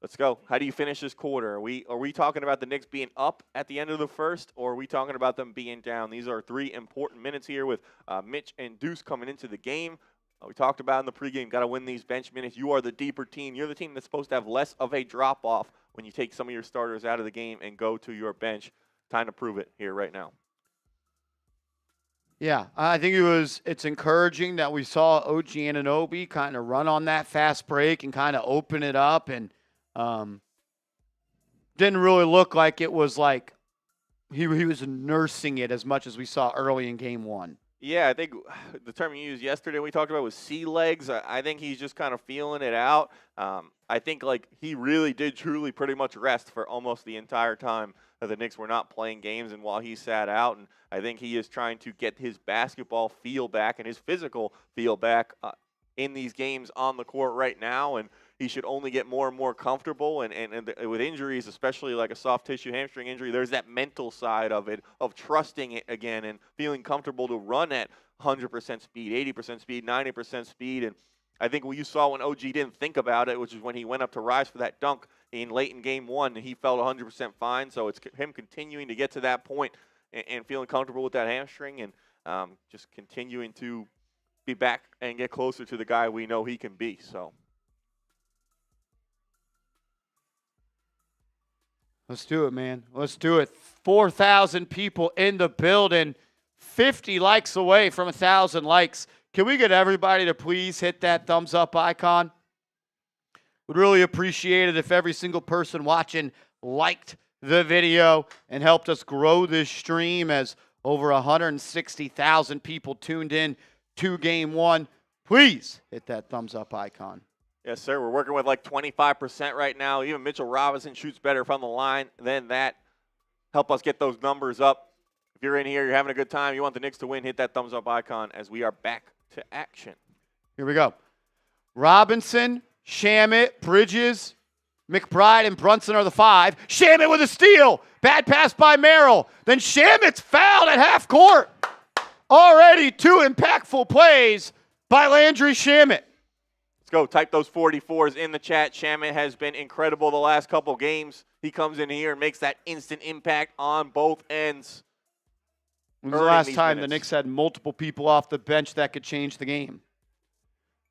S2: Let's go. How do you finish this quarter? Are we talking about the Knicks being up at the end of the first, or are we talking about them being down? These are 3 important minutes here with Mitch and Deuce coming into the game. We talked about in the pregame, got to win these bench minutes. You are the deeper team. You're the team that's supposed to have less of a drop-off when you take some of your starters out of the game and go to your bench. Time to prove it here right now.
S1: Yeah, I think it's encouraging that we saw OG Anunoby kind of run on that fast break and kind of open it up, and didn't really look like it was like he was nursing it as much as we saw early in game 1.
S2: Yeah, I think the term you used yesterday we talked about was sea legs. I think he's just kind of feeling it out. I think like he really did truly pretty much rest for almost the entire time that the Knicks were not playing games and while he sat out. And I think he is trying to get his basketball feel back and his physical feel back in these games on the court right now. And he should only get more and more comfortable. And with injuries, especially like a soft tissue hamstring injury, there's that mental side of it, of trusting it again and feeling comfortable to run at 100% speed, 80% speed, 90% speed. And I think what you saw when OG didn't think about it, which is when he went up to rise for that dunk late in game 1, and he felt 100% fine. So it's him continuing to get to that point and feeling comfortable with that hamstring and just continuing to be back and get closer to the guy we know he can be. So
S1: let's do it, man. Let's do it. 4,000 people in the building, 50 likes away from 1,000 likes. Can we get everybody to please hit that thumbs up icon? Would really appreciate it if every single person watching liked the video and helped us grow this stream as over 160,000 people tuned in to game 1. Please hit that thumbs up icon.
S2: Yes, sir. We're working with like 25% right now. Even Mitchell Robinson shoots better from the line than that. Help us get those numbers up. If you're in here, you're having a good time, you want the Knicks to win, hit that thumbs up icon as we are back to action.
S1: Here we go. Robinson, Shamet, Bridges, McBride, and Brunson are the 5. Shamet with a steal. Bad pass by Merrill. Then Shamet's fouled at half court. Already 2 impactful plays by Landry Shamet.
S2: Let's go. Type those 44s in the chat. Shamet has been incredible the last couple games. He comes in here and makes that instant impact on both ends.
S1: When was the last time the Knicks had multiple people off the bench that could change the game?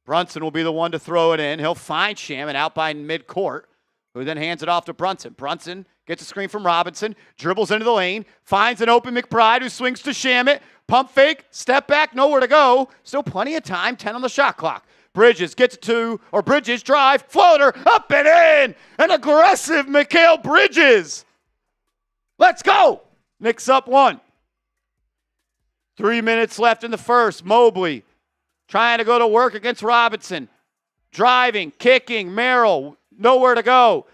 S1: Brunson will be the one to throw it in. He'll find Shamet out by midcourt, who then hands it off to Brunson. Brunson gets a screen from Robinson, dribbles into the lane, finds an open McBride who swings to Shamet. Pump fake, step back, nowhere to go. Still plenty of time, 10 on the shot clock. Bridges gets it to, or Bridges drive, floater, up and in. An aggressive Mikal Bridges. Let's go. Knicks up 1. 3 minutes left in the first. Mobley trying to go to work against Robinson. Driving, kicking, Merrill, nowhere to go.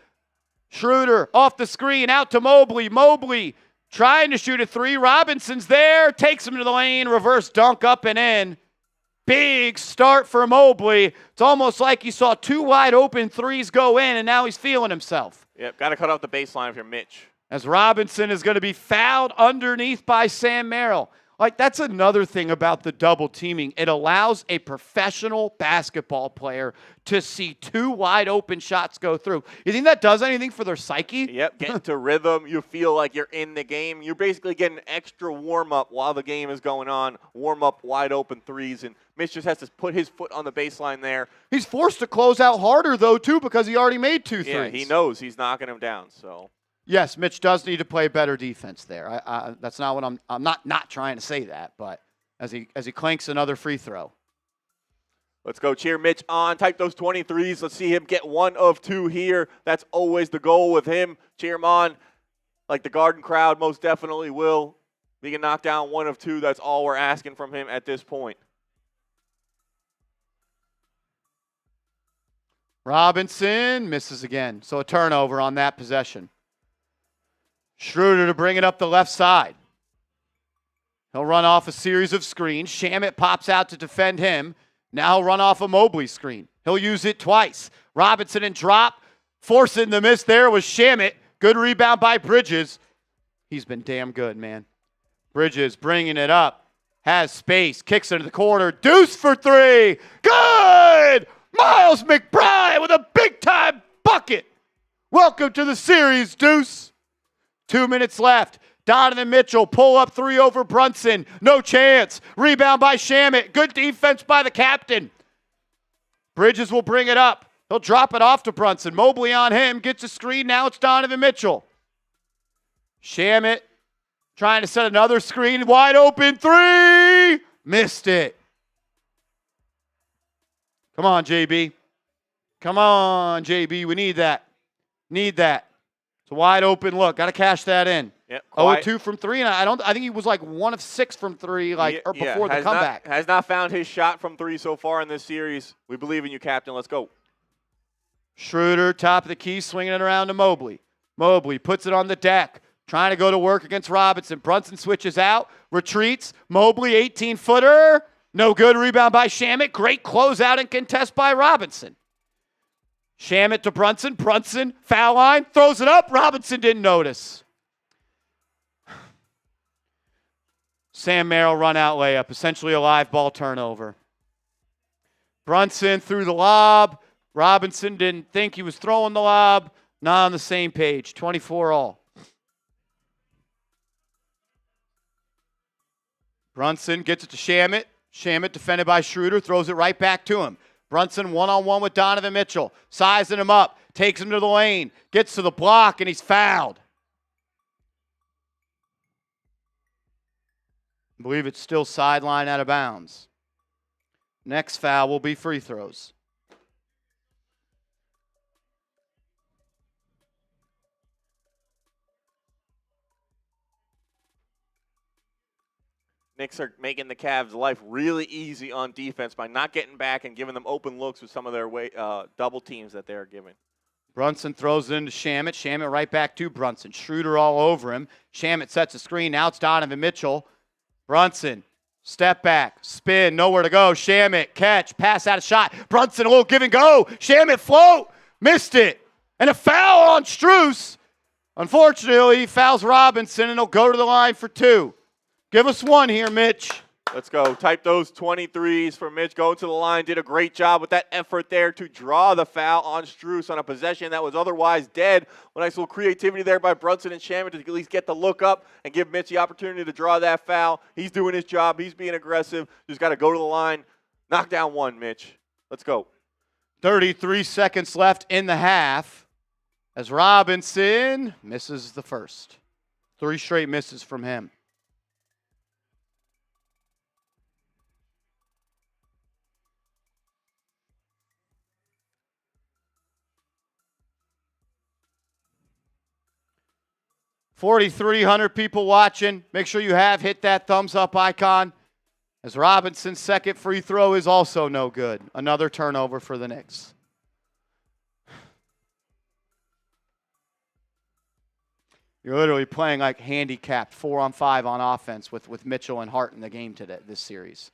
S1: Schroeder off the screen, out to Mobley. Mobley trying to shoot a 3. Robinson's there, takes him to the lane, reverse dunk up and in. Big start for Mobley. It's almost like you saw 2 wide open 3s go in, and now he's feeling himself.
S2: Yep, got to cut off the baseline if you're Mitch.
S1: As Robinson is going to be fouled underneath by Sam Merrill. Like, that's another thing about the double teaming. It allows a professional basketball player to see 2 wide open shots go through. You think that does anything for their psyche?
S2: Yep, get into rhythm. You feel like you're in the game. You're basically getting extra warm-up while the game is going on. Warm-up, wide open 3s, and Mitch just has to put his foot on the baseline there.
S1: He's forced to close out harder, though, too, because he already made 2 threes.
S2: Yeah, he knows he's knocking him down, so.
S1: Yes, Mitch does need to play better defense there. That's not what I'm not trying to say that, but as he clanks another free throw.
S2: Let's go cheer Mitch on. Type those 23s. Let's see him get 1 of 2 here. That's always the goal with him. Cheer him on like the Garden crowd most definitely will. He can knock down 1 of 2. That's all we're asking from him at this point.
S1: Robinson misses again. So a turnover on that possession. Schroeder to bring it up the left side. He'll run off a series of screens. Shamet pops out to defend him. Now he'll run off a Mobley screen. He'll use it twice. Robinson and drop. Forcing the miss there was Shamet. Good rebound by Bridges. He's been damn good, man. Bridges bringing it up. Has space. Kicks into the corner. Deuce for 3. Good! Miles McBride with a big-time bucket. Welcome to the series, Deuce. 2 minutes left. Donovan Mitchell, pull-up 3 over Brunson. No chance. Rebound by Shamet. Good defense by the captain. Bridges will bring it up. He'll drop it off to Brunson. Mobley on him. Gets a screen. Now it's Donovan Mitchell. Shamet trying to set another screen. Wide open 3. Missed it. Come on, JB. Come on, JB. We need that. Need that. It's a wide open look. Got to cash that in.
S2: Yep,
S1: 0-2 from 3, and I think he was like 1 of 6 from 3, or before the comeback.
S2: Has not found his shot from 3 so far in this series. We believe in you, Captain. Let's go.
S1: Schroeder, top of the key, swinging it around to Mobley. Mobley puts it on the deck, trying to go to work against Robinson. Brunson switches out, retreats. Mobley, 18-footer. No good. Rebound by Shamet. Great closeout and contest by Robinson. Shamet to Brunson. Brunson, foul line, throws it up. Robinson didn't notice. Sam Merrill run out layup, essentially a live ball turnover. Brunson threw the lob. Robinson didn't think he was throwing the lob. Not on the same page. 24 all. Brunson gets it to Shamet. Shamet defended by Schroeder, throws it right back to him. Brunson one-on-one with Donovan Mitchell. Sizing him up. Takes him to the lane. Gets to the block, and he's fouled. I believe it's still sideline out of bounds. Next foul will be free throws.
S2: Knicks are making the Cavs' life really easy on defense by not getting back and giving them open looks with some of their double teams that they're giving.
S1: Brunson throws it into Shamet. Shamet right back to Brunson. Schroeder all over him. Shamet sets a screen. Now it's Donovan Mitchell. Brunson, step back, spin, nowhere to go. Shamet, catch, pass out of shot. Brunson, a little give and go. Shamet, float, missed it. And a foul on Strus. Unfortunately, he fouls Robinson, and he'll go to the line for 2. Give us 1 here, Mitch.
S2: Let's go. Type those 23s for Mitch. Going to the line. Did a great job with that effort there to draw the foul on Strus on a possession that was otherwise dead. A nice little creativity there by Brunson and Shamet to at least get the look up and give Mitch the opportunity to draw that foul. He's doing his job. He's being aggressive. Just got to go to the line. Knock down 1, Mitch. Let's go.
S1: 33 seconds left in the half as Robinson misses the first. 3 straight misses from him. $4,300 people watching. Make sure you have hit that thumbs up icon. As Robinson's second free throw is also no good. Another turnover for the Knicks. You're literally playing like handicapped 4-on-5 on offense with Mitchell and Hart in the game today, this series.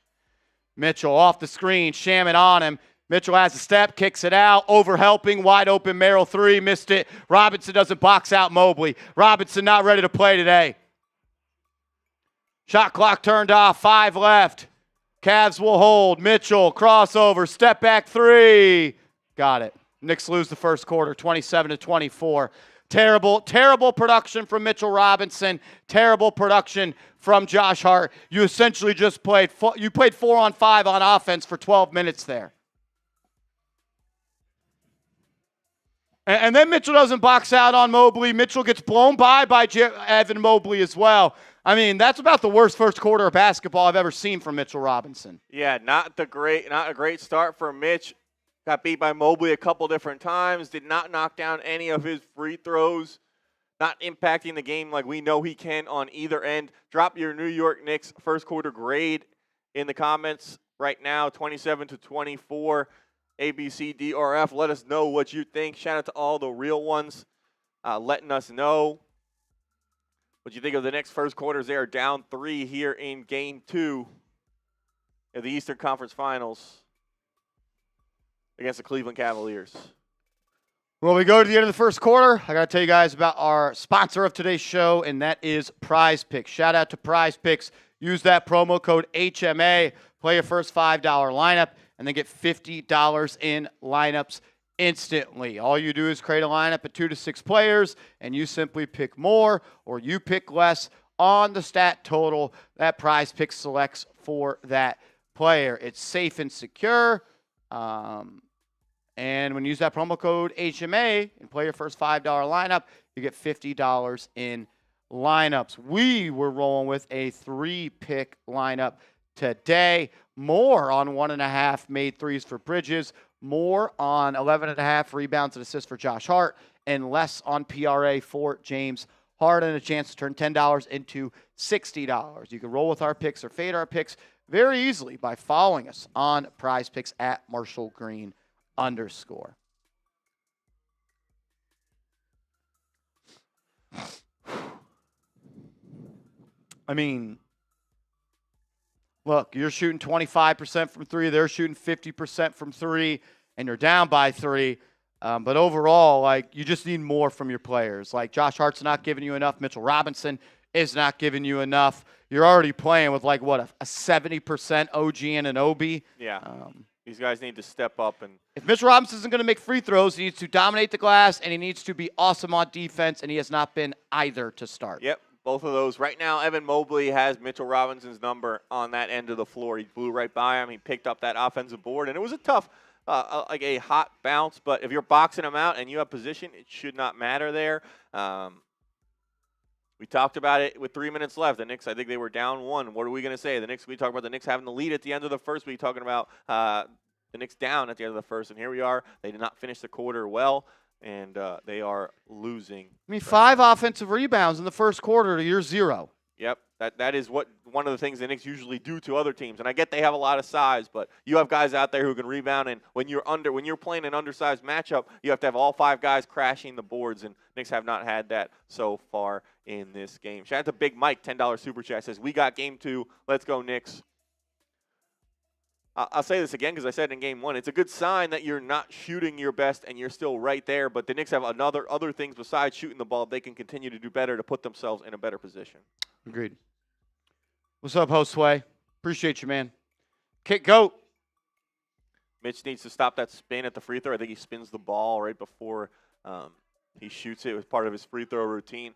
S1: Mitchell off the screen, Shamet on him. Mitchell has a step, kicks it out, overhelping, wide open, Merrill 3, missed it. Robinson doesn't box out Mobley. Robinson not ready to play today. Shot clock turned off, 5 left. Cavs will hold. Mitchell, crossover, step back 3. Got it. Knicks lose the first quarter, 27-24. Terrible, terrible production from Mitchell Robinson. Terrible production from Josh Hart. You essentially just played 4-on-5 on offense for 12 minutes there. And then Mitchell doesn't box out on Mobley. Mitchell gets blown by Evan Mobley as well. I mean, that's about the worst first quarter of basketball I've ever seen from Mitchell Robinson.
S2: Yeah, not a great start for Mitch. Got beat by Mobley a couple different times. Did not knock down any of his free throws. Not impacting the game like we know he can on either end. Drop your New York Knicks first quarter grade in the comments right now, 27-24. A, B, C, D, or F. Let us know what you think. Shout out to all the real ones letting us know what you think of the Knicks first quarters. They are down 3 here in Game 2 of the Eastern Conference Finals against the Cleveland Cavaliers.
S1: Well, we go to the end of the first quarter. I got to tell you guys about our sponsor of today's show, and that is PrizePicks. Shout out to PrizePicks. Use that promo code HMA. Play your first $5 lineup, and then get $50 in lineups instantly. All you do is create a lineup of 2 to 6 players, and you simply pick more or you pick less on the stat total that PrizePicks selects for that player. It's safe and secure. And when you use that promo code HMA and play your first $5 lineup, you get $50 in lineups. We were rolling with a 3-pick lineup today. More on 1.5 made threes for Bridges, more on 11.5 rebounds and assists for Josh Hart, and less on PRA for James Hart, and a chance to turn $10 into $60. You can roll with our picks or fade our picks very easily by following us on PrizePicks at @MarshallGreen_. I mean, look, you're shooting 25% from 3. They're shooting 50% from 3, and you're down by 3. But overall, like, you just need more from your players. Like, Josh Hart's not giving you enough. Mitchell Robinson is not giving you enough. You're already playing with, like, what, a 70% OG and an OB?
S2: Yeah. These guys need to step up. And
S1: if Mitchell Robinson isn't going to make free throws, he needs to dominate the glass, and he needs to be awesome on defense, and he has not been either to start.
S2: Yep. Both of those. Right now, Evan Mobley has Mitchell Robinson's number on that end of the floor. He blew right by him. He picked up that offensive board, and it was a tough, like a hot bounce. But if you're boxing him out and you have position, it should not matter there. We talked about it with 3 minutes left. The Knicks, I think they were down 1. What are we going to say? The Knicks. We talked about the Knicks having the lead at the end of the first. We talking about the Knicks down at the end of the first, and here we are. They did not finish the quarter well. And they are losing.
S1: I mean, 5 offensive rebounds in the first quarter to your 0.
S2: Yep, that is what one of the things the Knicks usually do to other teams. And I get they have a lot of size, but you have guys out there who can rebound. And when you're playing an undersized matchup, you have to have all 5 guys crashing the boards. And Knicks have not had that so far in this game. Shout out to Big Mike, $10 super chat, says we got game 2. Let's go Knicks. I'll say this again because I said it in Game 1. It's a good sign that you're not shooting your best and you're still right there. But the Knicks have other things besides shooting the ball they can continue to do better to put themselves in a better position.
S1: Agreed. What's up, Host Sway? Appreciate you, man. Kick goat.
S2: Mitch needs to stop that spin at the free throw. I think he spins the ball right before he shoots it. It was part of his free throw routine.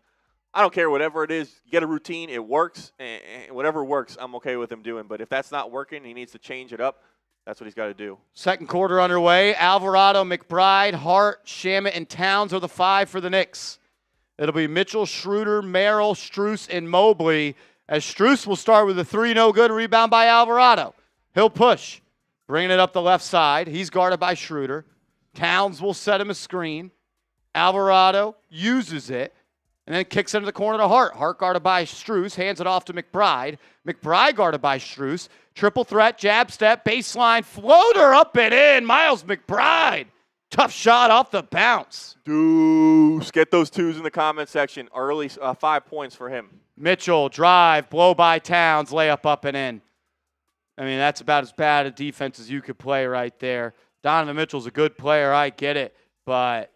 S2: I don't care, whatever it is. You get a routine, it works, and whatever works, I'm okay with him doing. But if that's not working, he needs to change it up. That's what he's got to do.
S1: Second quarter underway. Alvarado, McBride, Hart, Shamet, and Towns are the 5 for the Knicks. It'll be Mitchell, Schroeder, Merrill, Strus, and Mobley, as Strus will start with a 3 no good rebound by Alvarado. He'll push, bringing it up the left side. He's guarded by Schroeder. Towns will set him a screen. Alvarado uses it. And then kicks into the corner to Hart. Hart guarded by Strus, hands it off to McBride. McBride guarded by Strus. Triple threat, jab step, baseline, floater up and in. Miles McBride. Tough shot off the bounce.
S2: Deuce. Get those 2s in the comment section. Early 5 points for him.
S1: Mitchell, drive, blow by Towns, layup up and in. I mean, that's about as bad a defense as you could play right there. Donovan Mitchell's a good player, I get it, but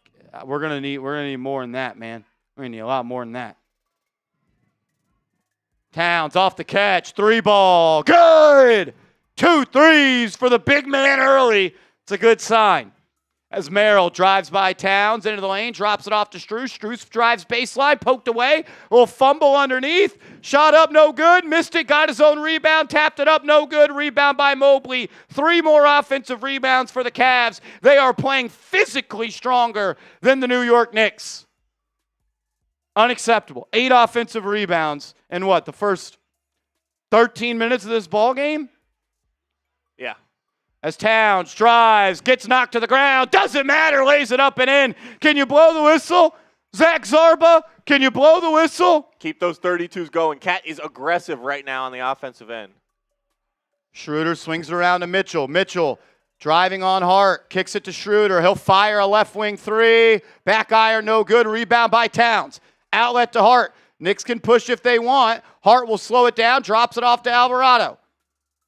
S1: we're gonna need more than that, man. We're going to need a lot more than that. Towns off the catch. 3 ball. Good! 2 threes for the big man early. It's a good sign. As Merrill drives by Towns into the lane, drops it off to Strus. Strus drives baseline, poked away. A little fumble underneath. Shot up, no good. Missed it, got his own rebound. Tapped it up, no good. Rebound by Mobley. 3 more offensive rebounds for the Cavs. They are playing physically stronger than the New York Knicks. Unacceptable. 8 offensive rebounds in what, the first 13 minutes of this ball game?
S2: Yeah.
S1: As Towns drives, gets knocked to the ground, doesn't matter, lays it up and in. Can you blow the whistle? Zach Zarba, can you blow the whistle?
S2: Keep those 32s going. Cat is aggressive right now on the offensive end.
S1: Schroeder swings it around to Mitchell. Mitchell driving on Hart, kicks it to Schroeder. He'll fire a left wing three. Back iron, no good. Rebound by Towns. Outlet to Hart. Knicks can push if they want. Hart will slow it down, drops it off to Alvarado.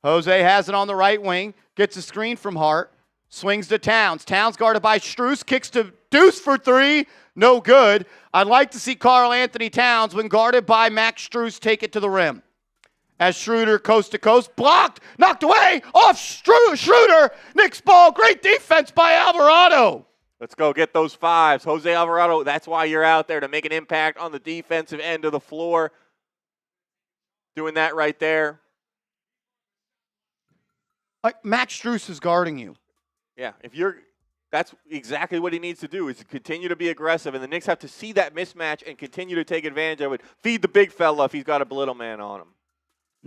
S1: Jose has it on the right wing, gets a screen from Hart, swings to Towns. Towns guarded by Strus, kicks to Deuce for three, no good. I'd like to see Karl-Anthony Towns, when guarded by Max Strus, take it to the rim. As Schroeder, coast to coast, blocked, knocked away, off Schroeder. Knicks ball, great defense by Alvarado.
S2: Let's go get those fives. Jose Alvarado, that's why you're out there, to make an impact on the defensive end of the floor. Doing that right there.
S1: Like, Max Strus is guarding you.
S2: Yeah, that's exactly what he needs to do, is to continue to be aggressive, and the Knicks have to see that mismatch and continue to take advantage of it. Feed the big fella if he's got a little man on him.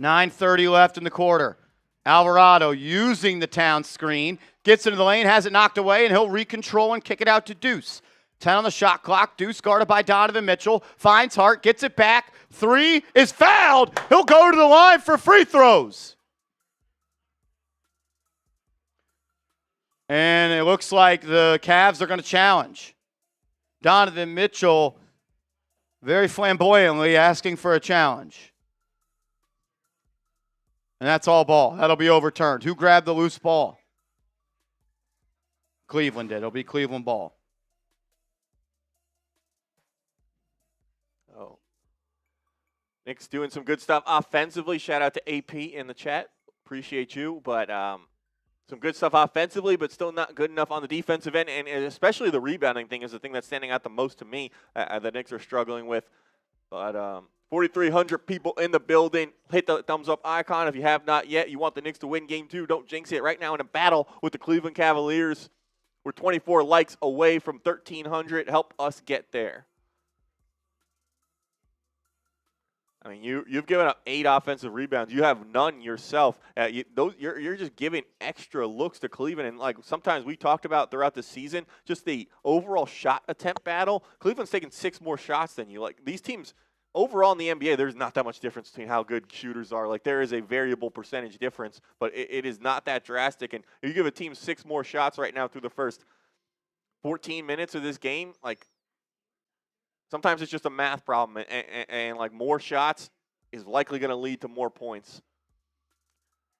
S1: 9:30 left in the quarter. Alvarado using the Towns screen, gets into the lane, has it knocked away, and he'll recontrol and kick it out to Deuce. 10 on the shot clock. Deuce guarded by Donovan Mitchell. Finds Hart, gets it back. Three is fouled. He'll go to the line for free throws. And it looks like the Cavs are going to challenge. Donovan Mitchell very flamboyantly asking for a challenge. And that's all ball. That'll be overturned. Who grabbed the loose ball? Cleveland did. It'll be Cleveland ball.
S2: Oh. Knicks doing some good stuff offensively. Shout out to AP in the chat. Appreciate you. But some good stuff offensively, but still not good enough on the defensive end. And especially the rebounding thing is the thing that's standing out the most to me the Knicks are struggling with. But 4,300 people in the building. Hit the thumbs up icon if you have not yet. You want the Knicks to win game 2. Don't jinx it. Right now in a battle with the Cleveland Cavaliers. We're 24 likes away from 1,300. Help us get there. I mean, you've given up 8 offensive rebounds. You have none yourself. You're just giving extra looks to Cleveland. And like sometimes we talked about throughout the season, just the overall shot attempt battle. Cleveland's taking 6 more shots than you. Like these teams overall in the NBA, there's not that much difference between how good shooters are. Like there is a variable percentage difference, but it is not that drastic. And if you give a team 6 more shots right now through the first 14 minutes of this game, like sometimes it's just a math problem, and like more shots is likely going to lead to more points.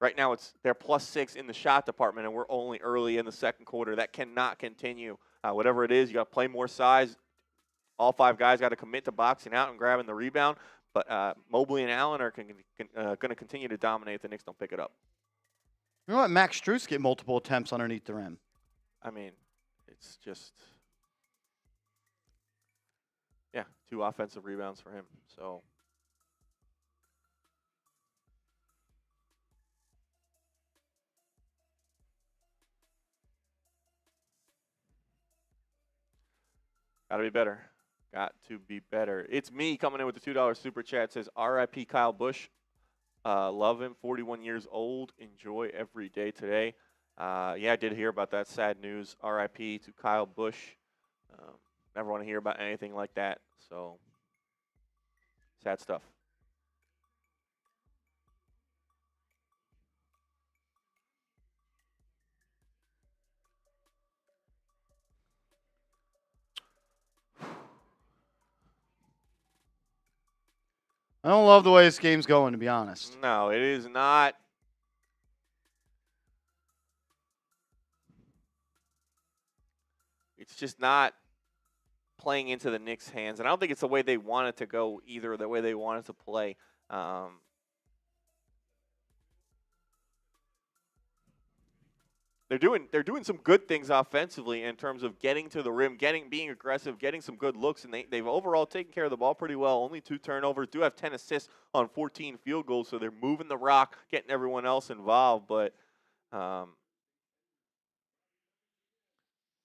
S2: Right now, they're +6 in the shot department, and we're only early in the second quarter. That cannot continue. Whatever it is, you got to play more size. All 5 guys got to commit to boxing out and grabbing the rebound. But Mobley and Allen are going to continue to dominate if the Knicks don't pick it up.
S1: You know what? Max Strus get multiple attempts underneath the rim.
S2: I mean, it's just. Yeah, 2 offensive rebounds for him. So gotta be better. Got to be better. It's me coming in with the $2 super chat. It says RIP Kyle Busch. Love him. 41 years old. Enjoy every day today. Yeah, I did hear about that sad news. RIP to Kyle Busch. Never want to hear about anything like that. So, sad stuff.
S1: I don't love the way this game's going, to be honest.
S2: No, it is not. It's just not playing into the Knicks' hands. And I don't think it's the way they want it to go either, the way they want it to play. They're doing some good things offensively in terms of getting to the rim, being aggressive, getting some good looks, and they've overall taken care of the ball pretty well. Only 2 turnovers. Do have 10 assists on 14 field goals, so they're moving the rock, getting everyone else involved. But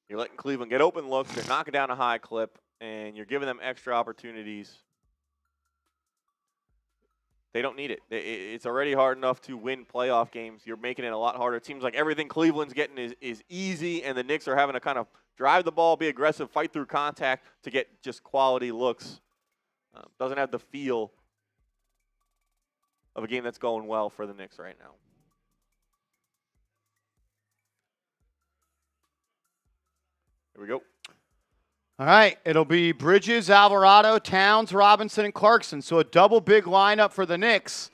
S2: you're letting Cleveland get open looks. They're knocking down a high clip, and you're giving them extra opportunities. They don't need it. It's already hard enough to win playoff games. You're making it a lot harder. It seems like everything Cleveland's getting is easy, and the Knicks are having to kind of drive the ball, be aggressive, fight through contact to get just quality looks. Doesn't have the feel of a game that's going well for the Knicks right now. Here we go.
S1: All right, it'll be Bridges, Alvarado, Towns, Robinson, and Clarkson. So a double big lineup for the Knicks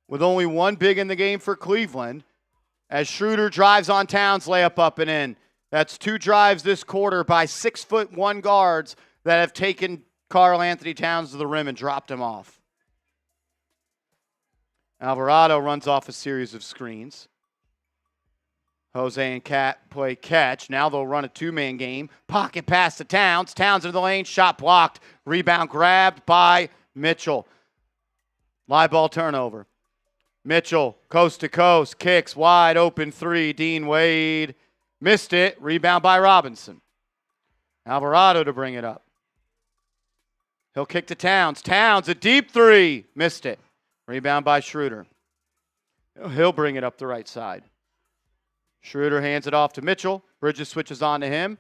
S1: with only one big in the game for Cleveland. As Schroeder drives on Towns, layup up and in. That's 2 drives this quarter by 6'1" guards that have taken Karl-Anthony Towns to the rim and dropped him off. Alvarado runs off a series of screens. Jose and Cat play catch. Now they'll run a 2-man game. Pocket pass to Towns. Towns into the lane. Shot blocked. Rebound grabbed by Mitchell. Live ball turnover. Mitchell, coast to coast. Kicks wide open 3. Dean Wade missed it. Rebound by Robinson. Alvarado to bring it up. He'll kick to Towns. Towns, a deep 3. Missed it. Rebound by Schroeder. He'll bring it up the right side. Schroeder hands it off to Mitchell. Bridges switches on to him.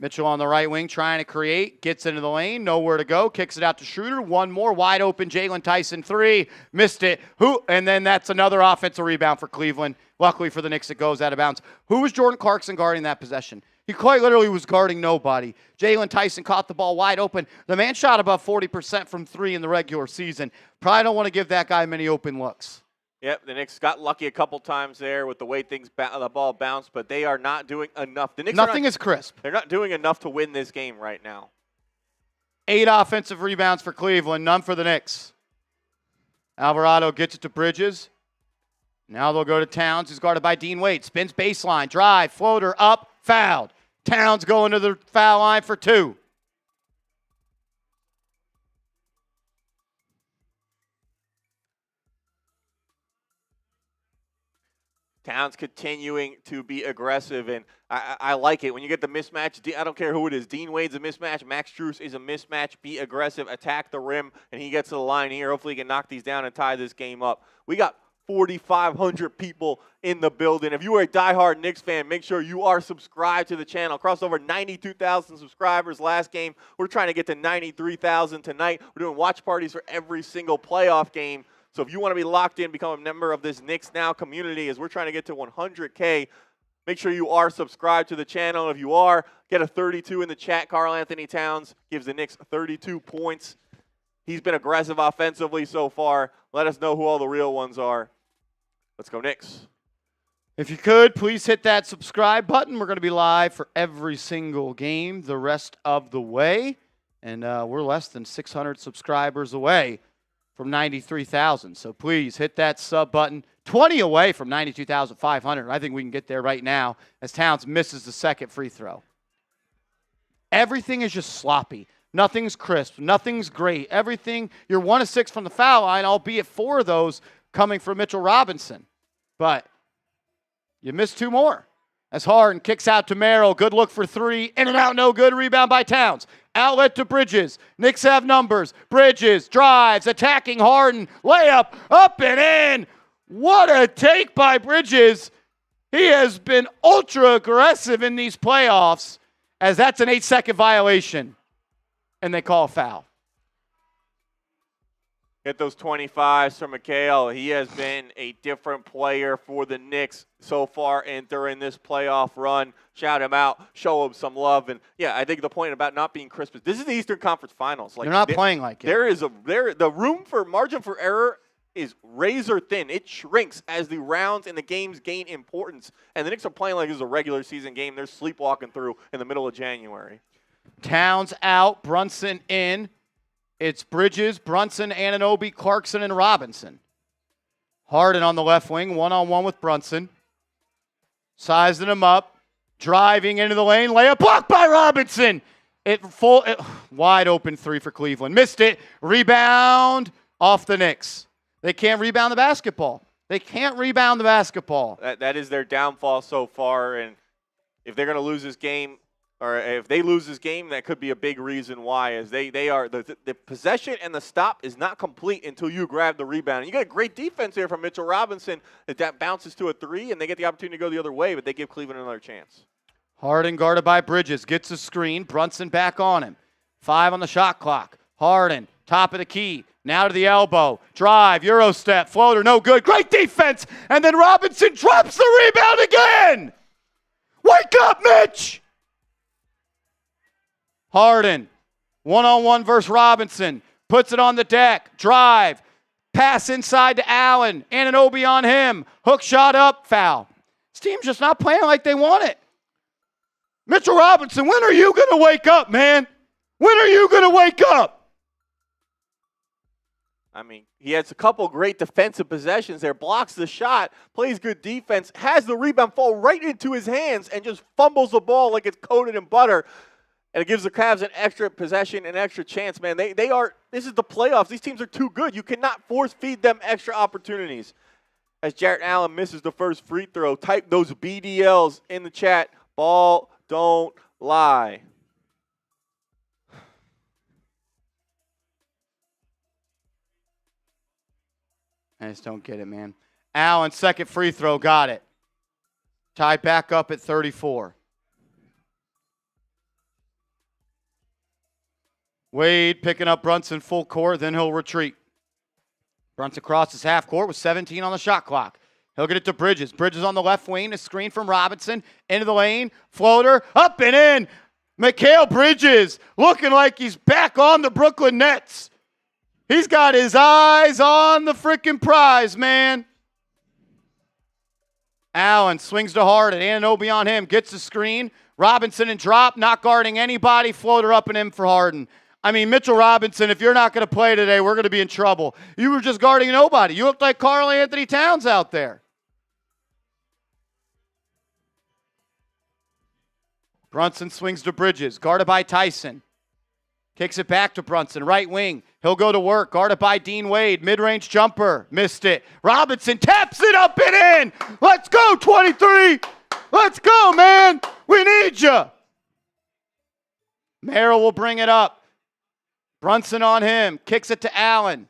S1: Mitchell on the right wing trying to create. Gets into the lane. Nowhere to go. Kicks it out to Schroeder. One more. Wide open. Jalen Tyson 3. Missed it. And then that's another offensive rebound for Cleveland. Luckily for the Knicks, it goes out of bounds. Who was Jordan Clarkson guarding that possession? He quite literally was guarding nobody. Jalen Tyson caught the ball wide open. The man shot above 40% from 3 in the regular season. Probably don't want to give that guy many open looks.
S2: Yep, the Knicks got lucky a couple times there with the way the ball bounced, but they are not doing enough. The Knicks
S1: Nothing is crisp.
S2: They're not doing enough to win this game right now.
S1: 8 offensive rebounds for Cleveland, none for the Knicks. Alvarado gets it to Bridges. Now they'll go to Towns, who's guarded by Dean Wade. Spins baseline, drive, floater, up, fouled. Towns going to the foul line for 2.
S2: Towns continuing to be aggressive, and I like it. When you get the mismatch, I don't care who it is. Dean Wade's a mismatch. Max Strus is a mismatch. Be aggressive, attack the rim, and he gets to the line here. Hopefully he can knock these down and tie this game up. We got 4,500 people in the building. If you are a diehard Knicks fan, make sure you are subscribed to the channel. Crossed over 92,000 subscribers last game. We're trying to get to 93,000 tonight. We're doing watch parties for every single playoff game. So if you want to be locked in, become a member of this Knicks Now community as we're trying to get to 100K, make sure you are subscribed to the channel. If you are, get a 32 in the chat. Karl-Anthony Towns gives the Knicks 32 points. He's been aggressive offensively so far. Let us know who all the real ones are. Let's go Knicks.
S1: If you could, please hit that subscribe button. We're going to be live for every single game the rest of the way. And we're less than 600 subscribers away from 93,000. So please hit that sub button. 20 away from 92,500. I think we can get there right now as Towns misses the second free throw. Everything is just sloppy. Nothing's crisp. Nothing's great. Everything, you're 1 of 6 from the foul line, albeit 4 of those coming from Mitchell Robinson. But you missed 2 more. As Hart kicks out to Merrill. Good look for 3. In and out, no good. Rebound by Towns. Outlet to Bridges. Knicks have numbers. Bridges drives, attacking Harden. Layup, up and in. What a take by Bridges. He has been ultra aggressive in these playoffs, as that's an 8-second violation. And they call a foul.
S2: Get those 25s from Mikal. He has been a different player for the Knicks so far and during this playoff run. Shout him out. Show him some love. And, yeah, I think the point about not being crisp is this is the Eastern Conference Finals.
S1: They're not playing like it.
S2: The room for margin for error is razor thin. It shrinks as the rounds and the games gain importance. And the Knicks are playing like this is a regular season game they're sleepwalking through in the middle of January.
S1: Towns out, Brunson in. It's Bridges, Brunson, Anunoby, Clarkson, and Robinson. Harden on the left wing, one-on-one with Brunson. Sizing him up, driving into the lane, layup blocked by Robinson. Wide open 3 for Cleveland. Missed it. Rebound off the Knicks. They can't rebound the basketball. They can't rebound the basketball.
S2: That is their downfall so far, and if they're going to lose this game, or if they lose this game, that could be a big reason why. Is they are the possession and the stop is not complete until you grab the rebound. And you got a great defense here from Mitchell Robinson that bounces to a three, and they get the opportunity to go the other way, but they give Cleveland another chance.
S1: Harden guarded by Bridges, gets a screen. Brunson back on him. 5 on the shot clock. Harden, top of the key. Now to the elbow. Drive, Euro step, floater, no good. Great defense. And then Robinson drops the rebound again. Wake up, Mitch. Harden, one-on-one versus Robinson. Puts it on the deck. Drive. Pass inside to Allen. Anunoby on him. Hook shot up. Foul. This team's just not playing like they want it. Mitchell Robinson, when are you going to wake up, man? When are you going to wake up?
S2: I mean, he has a couple great defensive possessions there, blocks the shot, plays good defense, has the rebound fall right into his hands, and just fumbles the ball like it's coated in butter. And it gives the Cavs an extra possession, an extra chance, man. They are, this is the playoffs. These teams are too good. You cannot force feed them extra opportunities. As Jarrett Allen misses the first free throw, type those BDLs in the chat. Ball don't lie.
S1: I just don't get it, man. Allen, second free throw, got it. Tied back up at 34. Wade picking up Brunson full court, then he'll retreat. Brunson crosses half court with 17 on the shot clock. He'll get it to Bridges. Bridges on the left wing, a screen from Robinson. Into the lane, floater, up and in. Mikal Bridges looking like he's back on the Brooklyn Nets. He's got his eyes on the freaking prize, man. Allen swings to Harden. Anunoby on him. Gets the screen. Robinson and drop. Not guarding anybody. Floater up and in for Harden. I mean, Mitchell Robinson, if you're not going to play today, we're going to be in trouble. You were just guarding nobody. You looked like Karl-Anthony Towns out there. Brunson swings to Bridges. Guarded by Tyson. Kicks it back to Brunson, right wing. He'll go to work, guarded by Dean Wade. Mid-range jumper, missed it. Robinson taps it up and in. Let's go, 23. Let's go, man. We need you. Merrill will bring it up. Brunson on him, kicks it to Allen.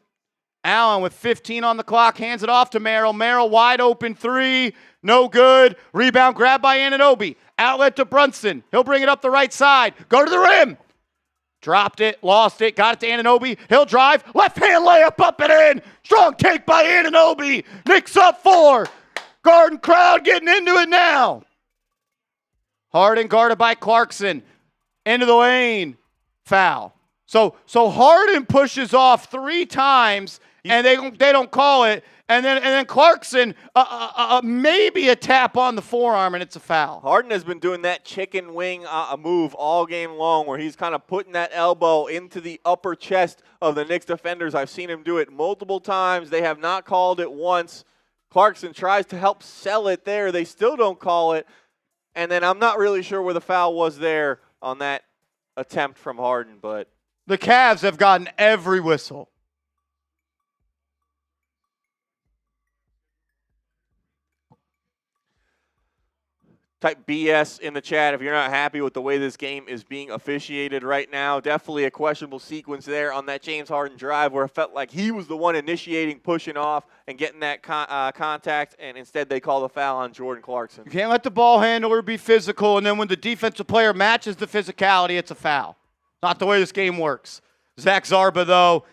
S1: Allen with 15 on the clock, hands it off to Merrill. Merrill wide open three, no good. Rebound grabbed by Anunoby. Outlet to Brunson. He'll bring it up the right side. Go to the rim. Dropped it, lost it, got it to Anunoby. He'll drive, left-hand layup up and in. Strong take by Anunoby. Knicks up 4. Garden crowd getting into it now. Harden guarded by Clarkson. Into the lane. Foul. So Harden pushes off 3 times, and they don't call it. And then Clarkson, maybe a tap on the forearm, and it's a foul.
S2: Harden has been doing that chicken wing move all game long where he's kind of putting that elbow into the upper chest of the Knicks defenders. I've seen him do it multiple times. They have not called it once. Clarkson tries to help sell it there. They still don't call it. And then I'm not really sure where the foul was there on that attempt from Harden. But
S1: the Cavs have gotten every whistle.
S2: Type BS in the chat if you're not happy with the way this game is being officiated right now. Definitely a questionable sequence there on that James Harden drive where it felt like he was the one initiating, pushing off, and getting that contact, and instead they call the foul on Jordan Clarkson.
S1: You can't let the ball handler be physical, and then when the defensive player matches the physicality, it's a foul. Not the way this game works. Zach Zarba, though,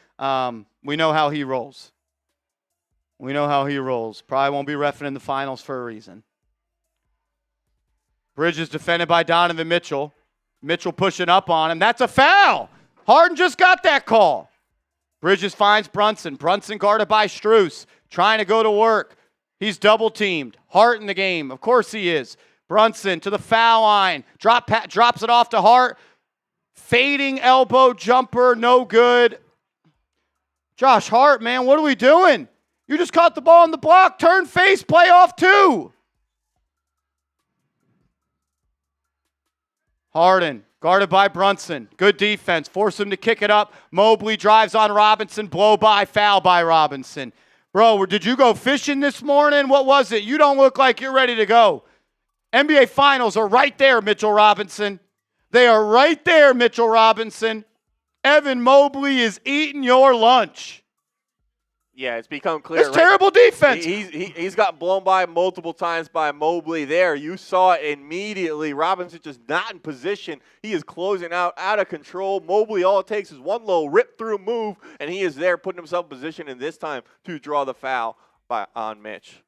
S1: we know how he rolls. We know how he rolls. Probably won't be reffing in the finals for a reason. Bridges defended by Donovan Mitchell. Mitchell pushing up on him. That's a foul. Harden just got that call. Bridges finds Brunson. Brunson guarded by Strus. Trying to go to work. He's double teamed. Hart in the game. Of course he is. Brunson to the foul line. Drops it off to Hart. Fading elbow jumper. No good. Josh Hart, man, what are we doing? You just caught the ball on the block. Turn face. Play off 2. Harden, guarded by Brunson. Good defense. Force him to kick it up. Mobley drives on Robinson. Blow by, foul by Robinson. Bro, did you go fishing this morning? What was it? You don't look like you're ready to go. NBA Finals are right there, Mitchell Robinson. They are right there, Mitchell Robinson. Evan Mobley is eating your lunch.
S2: Yeah, it's become clear.
S1: It's terrible defense.
S2: He's got blown by multiple times by Mobley there. You saw it immediately. Robinson just not in position. He is closing out of control. Mobley, all it takes is one little rip-through move, and he is there putting himself in position, and this time to draw the foul on Mitch.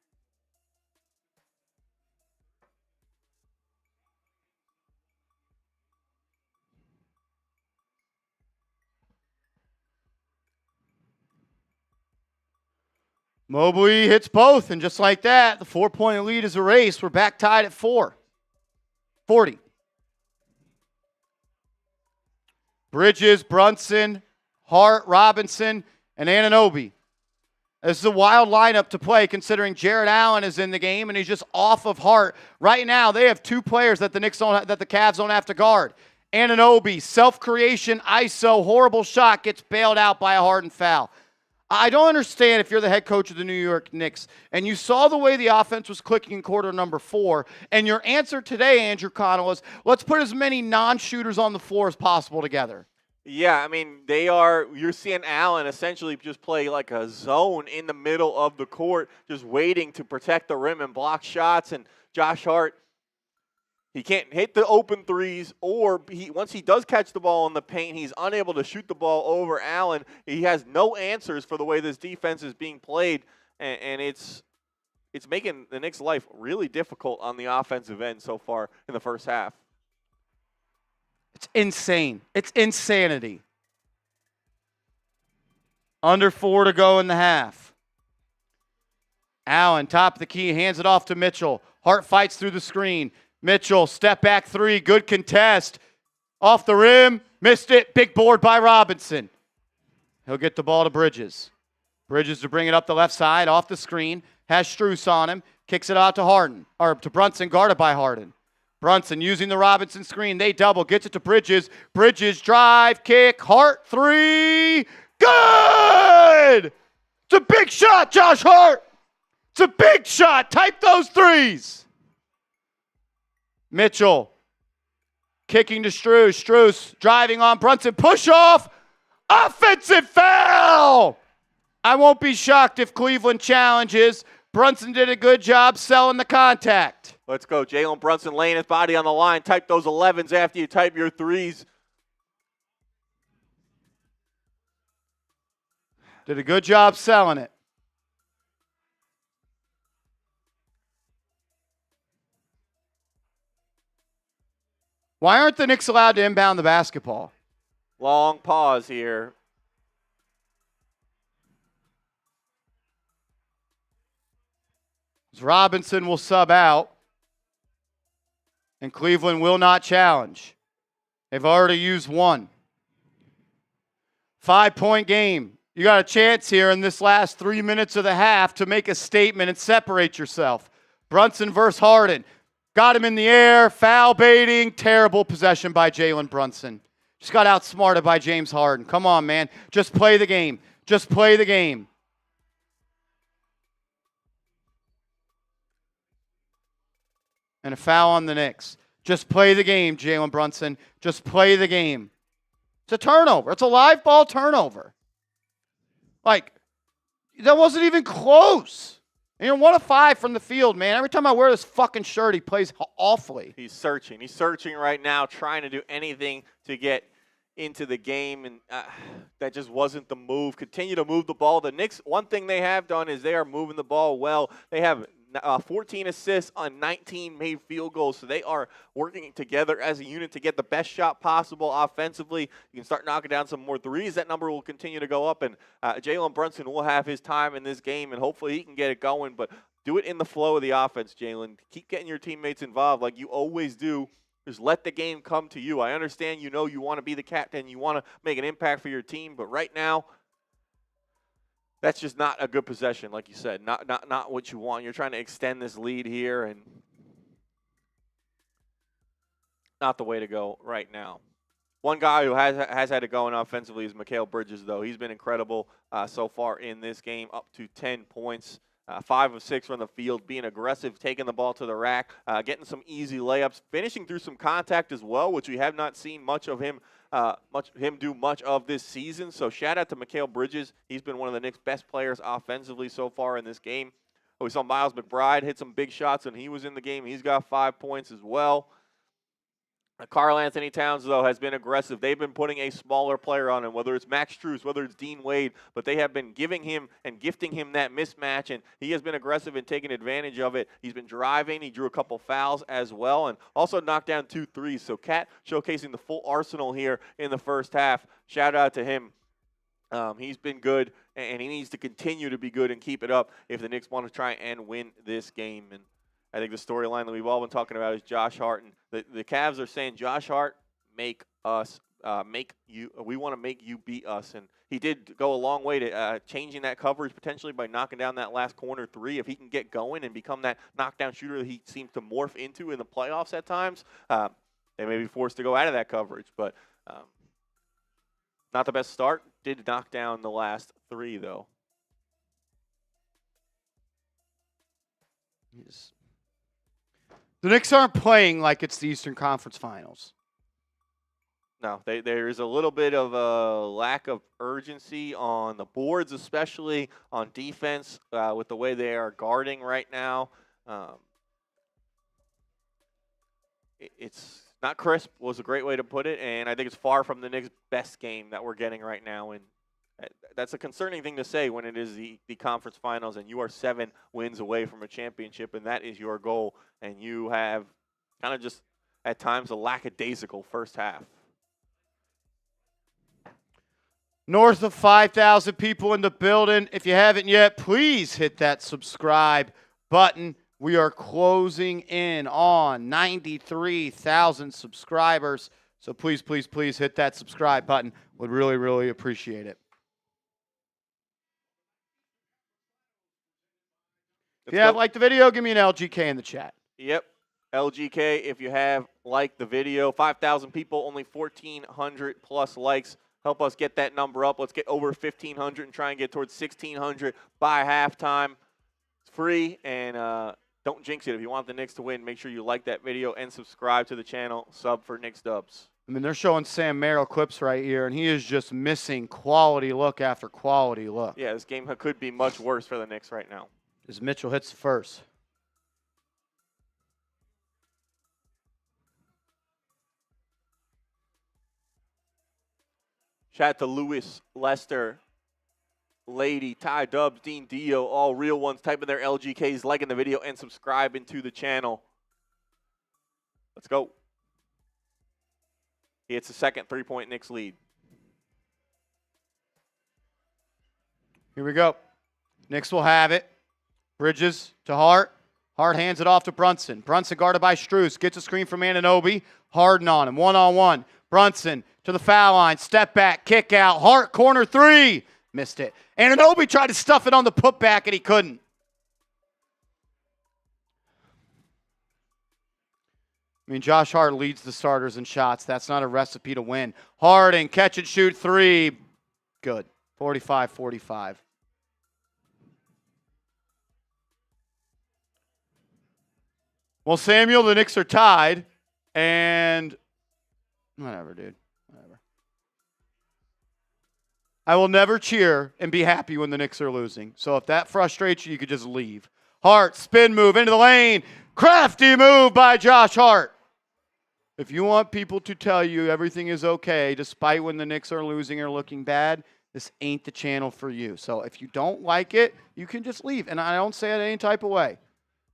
S1: Mobley hits both, and just like that, the 4-point lead is erased. We're back tied at 40. Bridges, Brunson, Hart, Robinson, and Anunoby. This is a wild lineup to play considering Jarrett Allen is in the game and he's just off of Hart. Right now, they have two players that the Cavs don't have to guard. Anunoby, self-creation, ISO, horrible shot, gets bailed out by a Harden foul. I don't understand if you're the head coach of the New York Knicks and you saw the way the offense was clicking in quarter number 4, and your answer today, Andrew Connell, was let's put as many non-shooters on the floor as possible together.
S2: Yeah, I mean, you're seeing Allen essentially just play like a zone in the middle of the court, just waiting to protect the rim and block shots, and Josh Hart, he can't hit the open threes, or once he does catch the ball in the paint, he's unable to shoot the ball over Allen. He has no answers for the way this defense is being played, and it's making the Knicks' life really difficult on the offensive end so far in the first half.
S1: It's insane. It's insanity. Under 4 to go in the half. Allen, top of the key, hands it off to Mitchell. Hart fights through the screen. Mitchell, step back 3, good contest. Off the rim, missed it, big board by Robinson. He'll get the ball to Bridges. Bridges to bring it up the left side, off the screen, has Strus on him, kicks it out to Brunson, guarded by Harden. Brunson using the Robinson screen, they double, gets it to Bridges. Bridges, drive, kick, Hart, 3, good! It's a big shot, Josh Hart! It's a big shot, type those threes! Mitchell kicking to Strus. Strus driving on Brunson. Push off. Offensive foul. I won't be shocked if Cleveland challenges. Brunson did a good job selling the contact.
S2: Let's go. Jalen Brunson laying his body on the line. Type those 11s after you type your 3s.
S1: Did a good job selling it. Why aren't the Knicks allowed to inbound the basketball?
S2: Long pause here.
S1: Robinson will sub out, and Cleveland will not challenge. They've already used one. 5-point game. You got a chance here in this last 3 minutes of the half to make a statement and separate yourself. Brunson versus Harden. Got him in the air, foul baiting, terrible possession by Jalen Brunson. Just got outsmarted by James Harden. Come on, man. Just play the game. Just play the game. And a foul on the Knicks. Just play the game, Jalen Brunson. Just play the game. It's a turnover. It's a live ball turnover. Like, that wasn't even close. And you're 1 of 5 from the field, man. Every time I wear this fucking shirt, he plays awfully.
S2: He's searching. He's searching right now, trying to do anything to get into the game, and that just wasn't the move. Continue to move the ball. The Knicks, one thing they have done is they are moving the ball well. They have 14 assists on 19 made field goals, so they are working together as a unit to get the best shot possible offensively. You can start knocking down some more threes. That number will continue to go up, and Jalen Brunson will have his time in this game, and hopefully he can get it going, but do it in the flow of the offense, Jalen. Keep getting your teammates involved like you always do. Just let the game come to you. I understand you want to be the captain, you want to make an impact for your team, but right now, that's just not a good possession, like you said. Not what you want. You're trying to extend this lead here, and not the way to go right now. One guy who has had it going offensively is Mikal Bridges, though. He's been incredible so far in this game, up to 10 points. 5 of 6 from the field, being aggressive, taking the ball to the rack, getting some easy layups, finishing through some contact as well, which we have not seen much of him do much of this season. So shout out to Mikal Bridges. He's been one of the Knicks' best players offensively so far in this game. We saw Miles McBride hit some big shots when he was in the game. He's got 5 points as well. Karl-Anthony Towns, though, has been aggressive. They've been putting a smaller player on him, whether it's Max Strus, whether it's Dean Wade, but they have been giving him and gifting him that mismatch, and he has been aggressive in taking advantage of it. He's been driving. He drew a couple fouls as well, and also knocked down 2 threes. So Cat showcasing the full arsenal here in the first half. Shout out to him. He's been good, and he needs to continue to be good and keep it up if the Knicks want to try and win this game. And I think the storyline that we've all been talking about is Josh Hart, and the Cavs are saying, Josh Hart, we want to make you beat us. And he did go a long way to changing that coverage potentially by knocking down that last corner 3. If he can get going and become that knockdown shooter that he seems to morph into in the playoffs at times, they may be forced to go out of that coverage. But not the best start. Did knock down the last 3, though.
S1: Yes. The Knicks aren't playing like it's the Eastern Conference Finals.
S2: No, there is a little bit of a lack of urgency on the boards, especially on defense, with the way they are guarding right now. It's not crisp was a great way to put it, and I think it's far from the Knicks' best game that we're getting right now. And that's a concerning thing to say when it is the conference finals and you are 7 wins away from a championship, and that is your goal, and you have kind of just at times a lackadaisical first half.
S1: North of 5,000 people in the building. If you haven't yet, please hit that subscribe button. We are closing in on 93,000 subscribers. So please, please, please hit that subscribe button. Would really, really appreciate it. If you have liked the video, give me an LGK in the chat.
S2: Yep. LGK, if you have liked the video. 5,000 people, only 1,400 plus likes. Help us get that number up. Let's get over 1,500 and try and get towards 1,600 by halftime. It's free, and don't jinx it. If you want the Knicks to win, make sure you like that video and subscribe to the channel. Sub for Knicks Dubs.
S1: I mean, they're showing Sam Merrill clips right here, and he is just missing quality look after quality look.
S2: Yeah, this game could be much worse for the Knicks right now.
S1: As Mitchell hits the first.
S2: Shout out to Lewis, Lester, Lady, Ty Dubs, Dean Dio, all real ones. Type in their LGKs, liking the video, and subscribing to the channel. Let's go. He hits the second 3-point Knicks lead.
S1: Here we go. Knicks will have it. Bridges to Hart. Hart hands it off to Brunson. Brunson guarded by Strus. Gets a screen from Anunoby. Harden on him. One-on-one. Brunson to the foul line. Step back. Kick out. Hart corner 3. Missed it. Anunoby tried to stuff it on the putback, and he couldn't. I mean, Josh Hart leads the starters in shots. That's not a recipe to win. Harden, catch and shoot 3. Good. 45-45. Well, Samuel, the Knicks are tied, and whatever, dude. Whatever. I will never cheer and be happy when the Knicks are losing. So if that frustrates you, you could just leave. Hart, spin move into the lane. Crafty move by Josh Hart. If you want people to tell you everything is okay, despite when the Knicks are losing or looking bad, this ain't the channel for you. So if you don't like it, you can just leave. And I don't say it any type of way.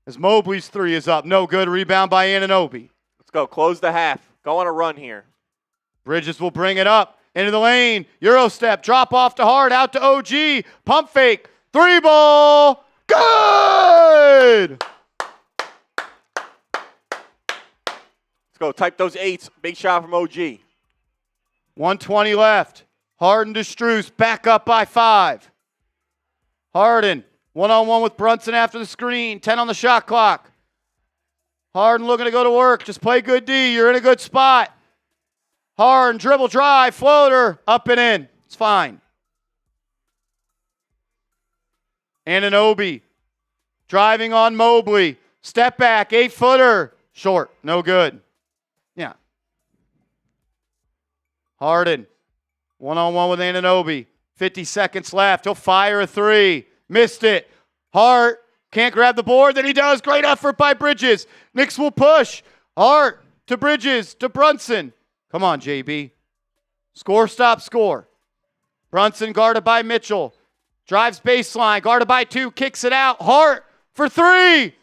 S1: As Mobley's 3 is up. No good. Rebound by Anunoby.
S2: Let's go. Close the half. Go on a run here.
S1: Bridges will bring it up. Into the lane. Euro step. Drop off to Hart. Out to OG. Pump fake. 3 ball. Good!
S2: Let's go. Type those 8s. Big shot from OG.
S1: 1:20 left. Harden to Strus. Back up by 5. Harden. One-on-one with Brunson after the screen. 10 on the shot clock. Harden looking to go to work. Just play good D. You're in a good spot. Harden, dribble, drive, floater, up and in. It's fine. Anunoby Driving on Mobley. Step back, 8-footer. Short, no good. Yeah. Harden, one-on-one with Anunoby. 50 seconds left. He'll fire a three. Missed it. Hart can't grab the board. Then he does. Great effort by Bridges. Knicks will push. Hart to Bridges to Brunson. Come on, JB. Score, stop, score. Brunson guarded by Mitchell. Drives baseline. Guarded by 2. Kicks it out. Hart for 3.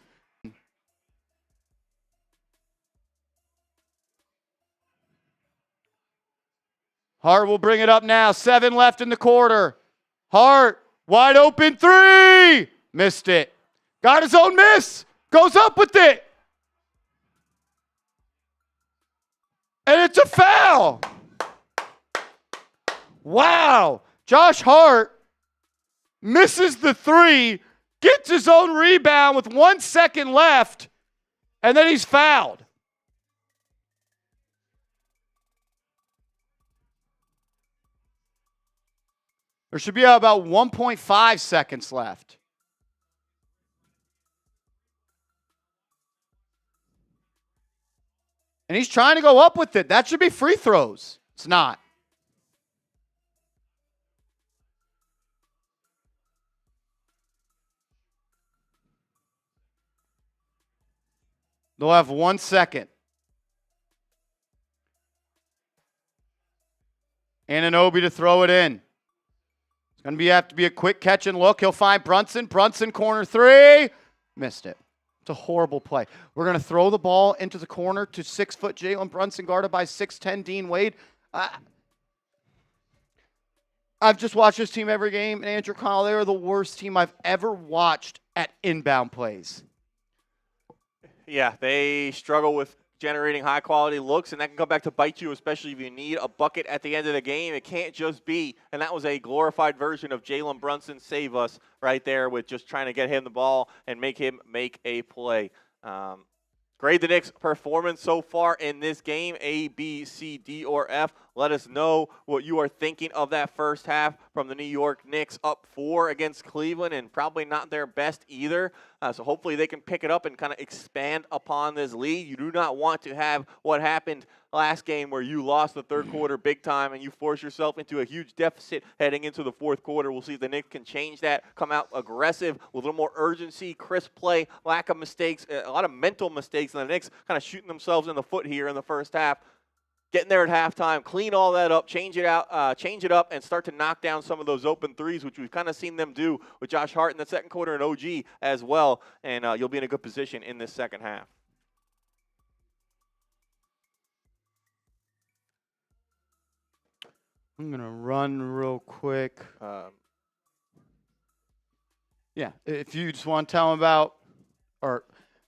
S1: Hart will bring it up now. 7 left in the quarter. Hart, wide open 3. Missed it. Got his own miss. Goes up with it. And it's a foul. Wow. Josh Hart misses the 3, gets his own rebound with 1 second left, and then he's fouled. There should be about 1.5 seconds left. And he's trying to go up with it. That should be free throws. It's not. They'll have 1 second. Anunoby to throw it in. It's going to have to be a quick catch and look. He'll find Brunson. Brunson, corner 3. Missed it. It's a horrible play. We're going to throw the ball into the corner to 6-foot Jalen Brunson, guarded by 6'10" Dean Wade. I've just watched this team every game, and Andrew Connell, they are the worst team I've ever watched at inbound plays.
S2: Yeah, they struggle with generating high-quality looks, and that can come back to bite you, especially if you need a bucket at the end of the game. It can't just be, and that was a glorified version of Jalen Brunson save us right there with just trying to get him the ball and make him make a play. Grade the Knicks' performance so far in this game, A, B, C, D, or F. Let us know what you are thinking of that first half from the New York Knicks, up 4 against Cleveland, and probably not their best either. So hopefully they can pick it up and kind of expand upon this lead. You do not want to have what happened last game where you lost the third quarter big time and you force yourself into a huge deficit heading into the fourth quarter. We'll see if the Knicks can change that, come out aggressive with a little more urgency, crisp play, lack of mistakes, a lot of mental mistakes, and the Knicks kind of shooting themselves in the foot here in the first half. Getting there at halftime, clean all that up, change it up, and start to knock down some of those open threes, which we've kind of seen them do with Josh Hart in the second quarter and OG as well, and you'll be in a good position in this second half.
S1: I'm going to run real quick. Yeah, if you just want to tell them about, or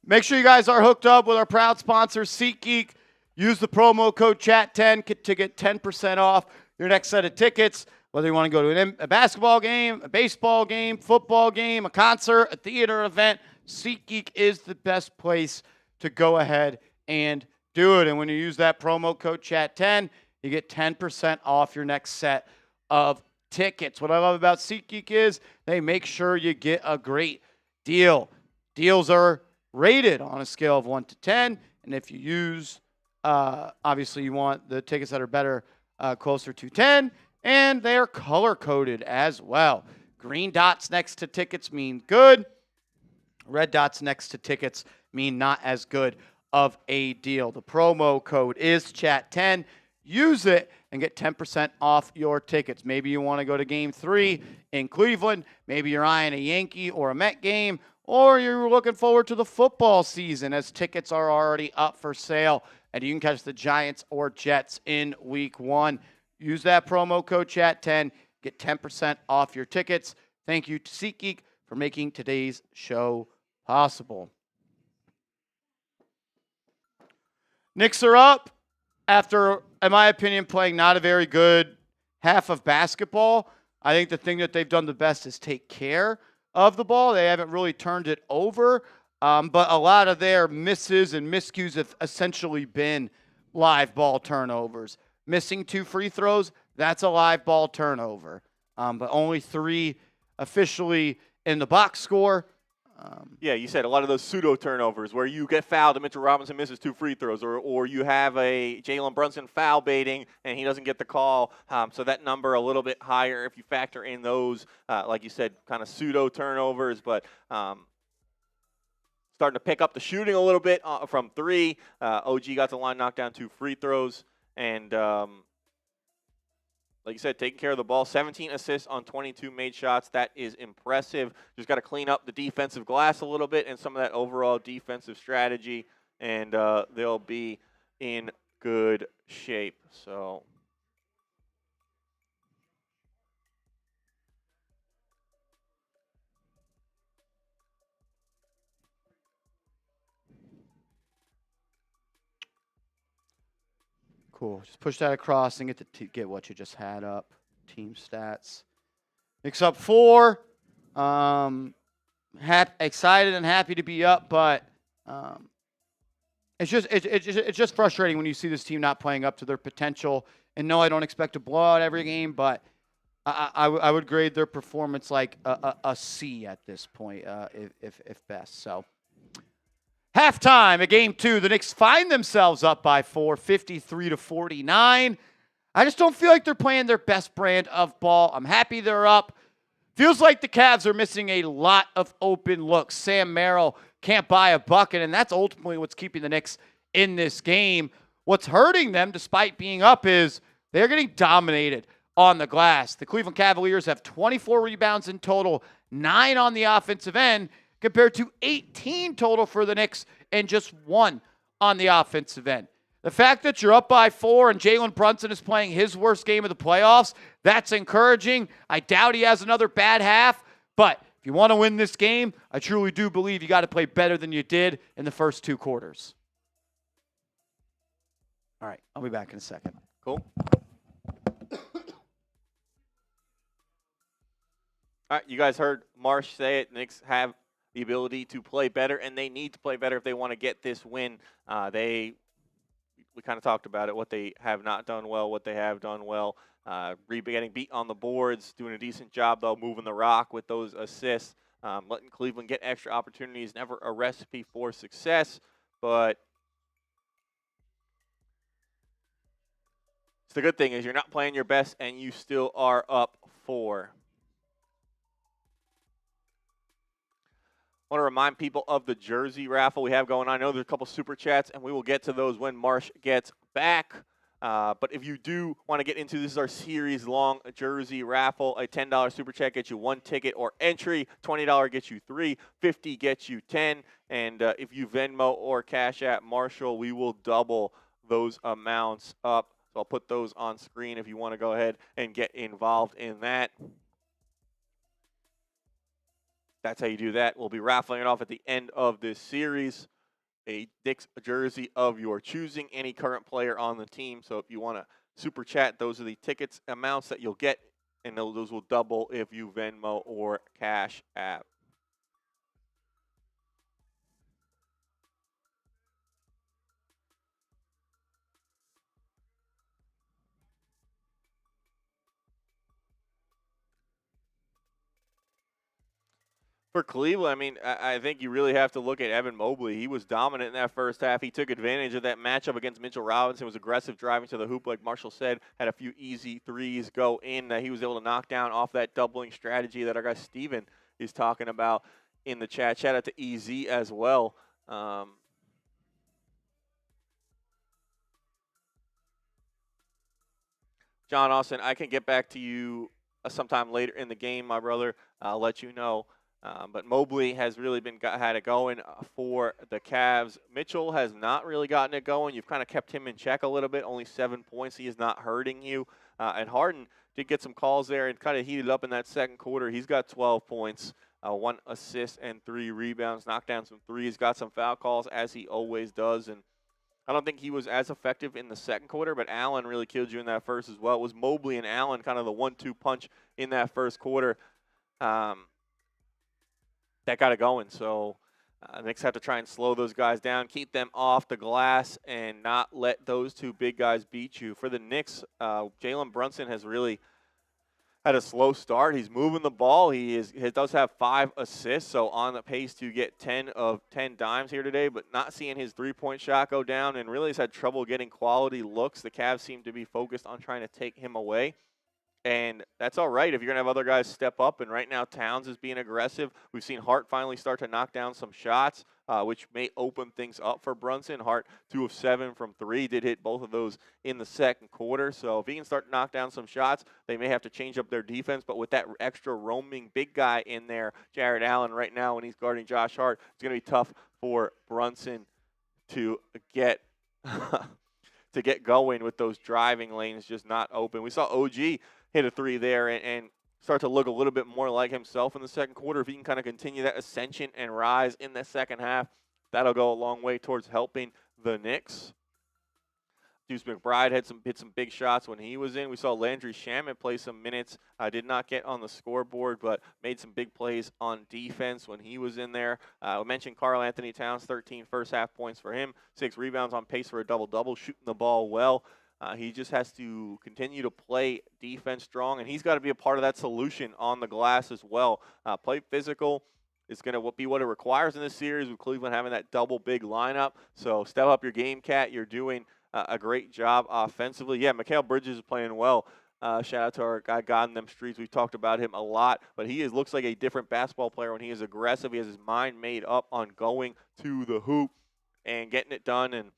S1: make sure you guys are hooked up with our proud sponsor, SeatGeek. Use the promo code CHAT10 to get 10% off your next set of tickets, whether you want to go to a basketball game, a baseball game, football game, a concert, a theater event. SeatGeek is the best place to go ahead and do it. And when you use that promo code CHAT10, you get 10% off your next set of tickets. What I love about SeatGeek is they make sure you get a great deal. Deals are rated on a scale of 1 to 10, and if you use obviously, you want the tickets that are better, closer to 10, and they are color-coded as well. Green dots next to tickets mean good. Red dots next to tickets mean not as good of a deal. The promo code is CHAT10. Use it and get 10% off your tickets. Maybe you want to go to Game 3 in Cleveland. Maybe you're eyeing a Yankee or a Met game, or you're looking forward to the football season as tickets are already up for sale. And you can catch the Giants or Jets in Week 1. Use that promo code CHAT10. Get 10% off your tickets. Thank you to SeatGeek for making today's show possible. Knicks are up after, in my opinion, playing not a very good half of basketball. I think the thing that they've done the best is take care of the ball. They haven't really turned it over. But a lot of their misses and miscues have essentially been live ball turnovers. Missing 2 free throws, that's a live ball turnover. But only 3 officially in the box score.
S2: Yeah, you said a lot of those pseudo turnovers where you get fouled and Mitchell Robinson misses 2 free throws, or you have a Jalen Brunson foul baiting and he doesn't get the call. So that number a little bit higher if you factor in those, like you said, kind of pseudo turnovers, but starting to pick up the shooting a little bit from 3. OG got the line, knocked down 2 free throws, and like you said, taking care of the ball. 17 assists on 22 made shots. That is impressive. Just got to clean up the defensive glass a little bit and some of that overall defensive strategy, and they'll be in good shape. So
S1: cool. Just push that across and get what you just had up. Team stats. Knicks up 4. Excited and happy to be up, but it's just frustrating when you see this team not playing up to their potential. And no, I don't expect to blow out every game, but I would grade their performance like a C at this point, if best. So halftime of Game 2, the Knicks find themselves up by 4, 53-49. I just don't feel like they're playing their best brand of ball. I'm happy they're up. Feels like the Cavs are missing a lot of open looks. Sam Merrill can't buy a bucket, and that's ultimately what's keeping the Knicks in this game. What's hurting them, despite being up, is they're getting dominated on the glass. The Cleveland Cavaliers have 24 rebounds in total, 9 on the offensive end, compared to 18 total for the Knicks and just 1 on the offensive end. The fact that you're up by 4 and Jalen Brunson is playing his worst game of the playoffs, that's encouraging. I doubt he has another bad half, but if you want to win this game, I truly do believe you got to play better than you did in the first 2 quarters. All right, I'll be back in a second.
S2: cool. All right, you guys heard Marsh say it. Knicks have the ability to play better, and they need to play better if they want to get this win. We kind of talked about it, what they have not done well, what they have done well. Getting beat on the boards, doing a decent job, though, moving the rock with those assists. Letting Cleveland get extra opportunities, never a recipe for success, but the good thing is you're not playing your best, and you still are up 4. I want to remind people of the jersey raffle we have going on. I know there's a couple super chats, and we will get to those when Marsh gets back. But if you do want to get into this, is our series-long jersey raffle. A $10 super chat gets you 1 ticket or entry. $20 gets you 3. $50 gets you 10. And if you Venmo or Cash App Marshall, we will double those amounts up. So I'll put those on screen if you want to go ahead and get involved in that. That's how you do that. We'll be raffling it off at the end of this series. A Knicks jersey of your choosing, any current player on the team. So if you want to super chat, those are the tickets amounts that you'll get, and those will double if you Venmo or Cash App. For Cleveland, I mean, I think you really have to look at Evan Mobley. He was dominant in that first half. He took advantage of that matchup against Mitchell Robinson, was aggressive driving to the hoop, like Marshall said, had a few easy threes go in that he was able to knock down off that doubling strategy that our guy Steven is talking about in the chat. Shout out to EZ as well. John Austin, I can get back to you sometime later in the game, my brother. I'll let you know. But Mobley has really had it going for the Cavs. Mitchell has not really gotten it going. You've kind of kept him in check a little bit, only 7 points. He is not hurting you. And Harden did get some calls there and kind of heated up in that second quarter. He's got 12 points, 1 assist and 3 rebounds, knocked down some threes, got some foul calls as he always does. And I don't think he was as effective in the second quarter, but Allen really killed you in that first as well. It was Mobley and Allen kind of the 1-2 punch in that first quarter. That got it going. So Knicks have to try and slow those guys down, keep them off the glass, and not let those 2 big guys beat you. For the Knicks, Jalen Brunson has really had a slow start. He's moving the ball. He does have 5 assists, so on the pace to get 10 of 10 dimes here today, but not seeing his three-point shot go down, and really has had trouble getting quality looks. The Cavs seem to be focused on trying to take him away. And that's all right if you're going to have other guys step up. And right now, Towns is being aggressive. We've seen Hart finally start to knock down some shots, which may open things up for Brunson. Hart, 2 of 7 from 3, did hit both of those in the second quarter. So if he can start to knock down some shots, they may have to change up their defense. But with that extra roaming big guy in there, Jared Allen, right now when he's guarding Josh Hart, it's going to be tough for Brunson to get to get going with those driving lanes just not open. We saw OG hit a 3 there and start to look a little bit more like himself in the second quarter. If he can kind of continue that ascension and rise in the second half, that'll go a long way towards helping the Knicks. Deuce McBride hit some big shots when he was in. We saw Landry Shamet play some minutes. Did not get on the scoreboard, but made some big plays on defense when he was in there. I mentioned Karl-Anthony Towns, 13 first-half points for him, 6 rebounds, on pace for a double-double, shooting the ball well. He just has to continue to play defense strong, and he's got to be a part of that solution on the glass as well. Play physical is going to be what it requires in this series with Cleveland having that double big lineup. So step up your game, Cat. You're doing a great job offensively. Yeah, Mikal Bridges is playing well. Shout out to our guy God in them streets. We've talked about him a lot, but he looks like a different basketball player when he is aggressive. He has his mind made up on going to the hoop and getting it done, and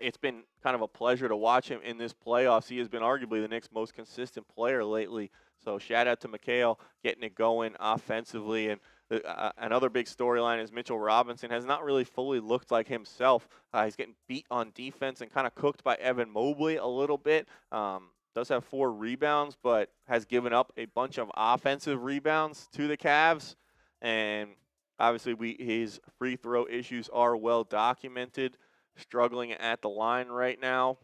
S2: it's been kind of a pleasure to watch him in this playoffs. He has been arguably the Knicks' most consistent player lately. So shout out to Mikal getting it going offensively. And another big storyline is Mitchell Robinson has not really fully looked like himself. He's getting beat on defense and kind of cooked by Evan Mobley a little bit. Does have 4 rebounds, but has given up a bunch of offensive rebounds to the Cavs. And obviously his free throw issues are well documented. Struggling at the line right now.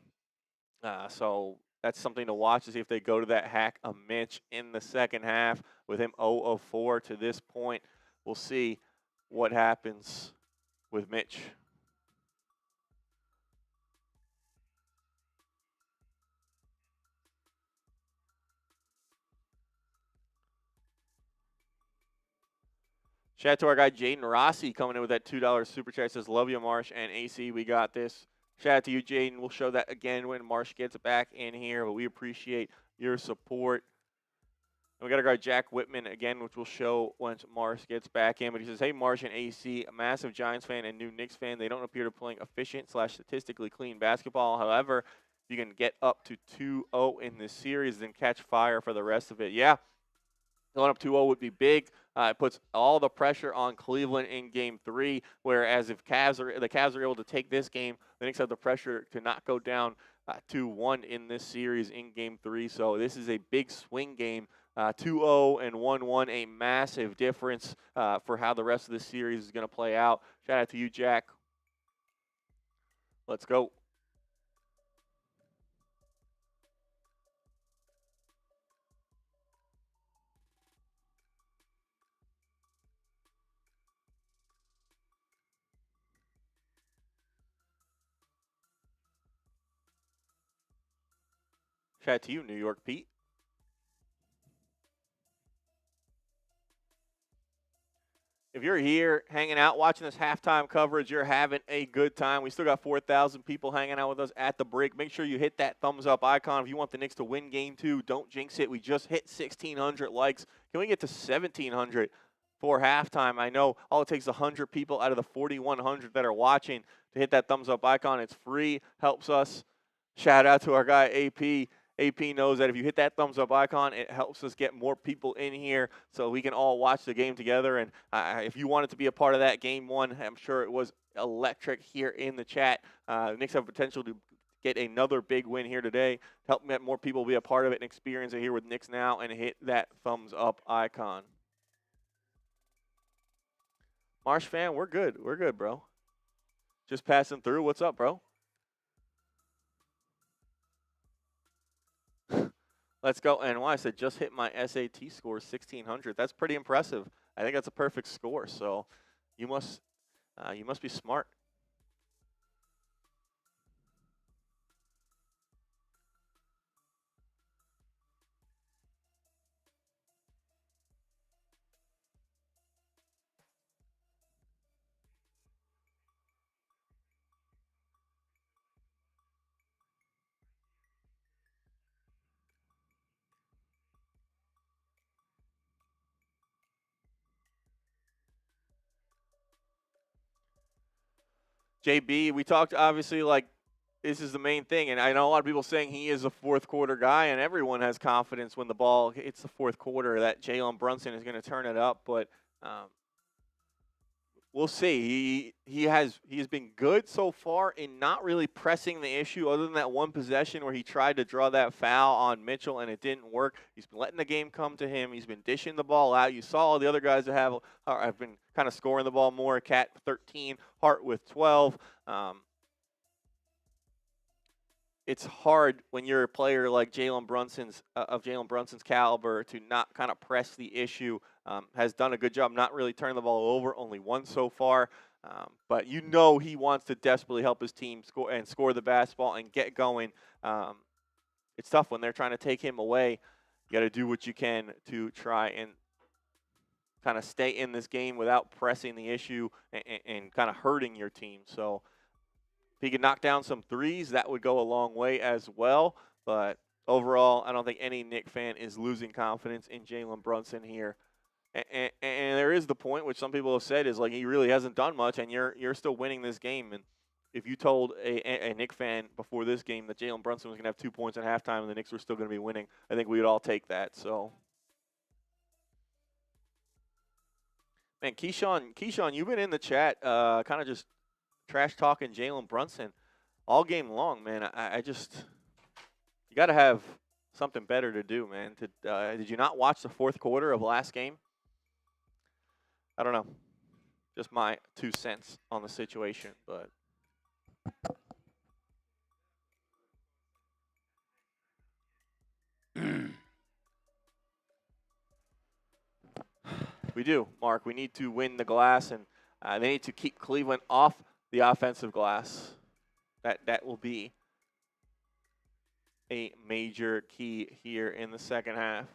S2: So that's something to watch to see if they go to that hack a Mitch in the second half with him 0 of 4 to this point. We'll see what happens with Mitch. Shout out to our guy Jaden Rossi coming in with that $2 super chat. Says, love you, Marsh and AC. We got this. Shout out to you, Jaden. We'll show that again when Marsh gets back in here, but we appreciate your support. And we got our guy Jack Whitman again, which we'll show once Marsh gets back in. But he says, hey, Marsh and AC, a massive Giants fan and new Knicks fan. They don't appear to be playing efficient / statistically clean basketball. However, you can get up to 2-0 in this series, then catch fire for the rest of it. Yeah, going up 2-0 would be big. It puts all the pressure on Cleveland in Game 3, whereas if the Cavs are able to take this game, the Knicks have the pressure to not go down 2-1 in this series in Game 3. So this is a big swing game. 2-0 and 1-1, a massive difference for how the rest of the series is going to play out. Shout out to you, Jack. Let's go. Shout out to you, New York Pete. If you're here hanging out, watching this halftime coverage, you're having a good time. We still got 4,000 people hanging out with us at the break. Make sure you hit that thumbs up icon if you want the Knicks to win Game 2. Don't jinx it. We just hit 1,600 likes. Can we get to 1,700 for halftime? I know all it takes is 100 people out of the 4,100 that are watching to hit that thumbs up icon. It's free, helps us. Shout out to our guy AP. AP knows that if you hit that thumbs up icon, it helps us get more people in here so we can all watch the game together. And if you wanted to be a part of that Game 1, I'm sure it was electric here in the chat. The Knicks have potential to get another big win here today. Help more people be a part of it and experience it here with Knicks Now, and hit that thumbs up icon. Marsh fan, we're good. We're good, bro. Just passing through. What's up, bro? Let's go. And I said just hit my SAT score, 1,600. That's pretty impressive. I think that's a perfect score. So you must be smart. JB, we talked obviously like this is the main thing, and I know a lot of people saying he is a fourth quarter guy, and everyone has confidence when the ball hits the fourth quarter that Jalen Brunson is going to turn it up, but we'll see. He has been good so far in not really pressing the issue, other than that one possession where he tried to draw that foul on Mitchell and it didn't work. He's been letting the game come to him. He's been dishing the ball out. You saw all the other guys that have been kind of scoring the ball more. Cat 13, Hart with 12. It's hard when you're a player like Jalen Brunson's caliber to not kind of press the issue. Has done a good job not really turning the ball over, only one so far. But you know he wants to desperately help his team score the basketball and get going. It's tough when they're trying to take him away. You got to do what you can to try and kind of stay in this game without pressing the issue and kind of hurting your team. So if he could knock down some threes, that would go a long way as well. But overall, I don't think any Knicks fan is losing confidence in Jalen Brunson here. And there is the point, which some people have said, is like he really hasn't done much, and you're still winning this game. And if you told a Knicks fan before this game that Jalen Brunson was going to have 2 points at halftime and the Knicks were still going to be winning, I think we would all take that. So, man, Keyshawn, you've been in the chat kind of just trash talking Jalen Brunson all game long, man. I just, you got to have something better to do, man. Did you not watch the fourth quarter of last game? I don't know. Just my 2 cents on the situation, but we do, Mark. We need to win the glass, and they need to keep Cleveland off the offensive glass. That will be a major key here in the second half.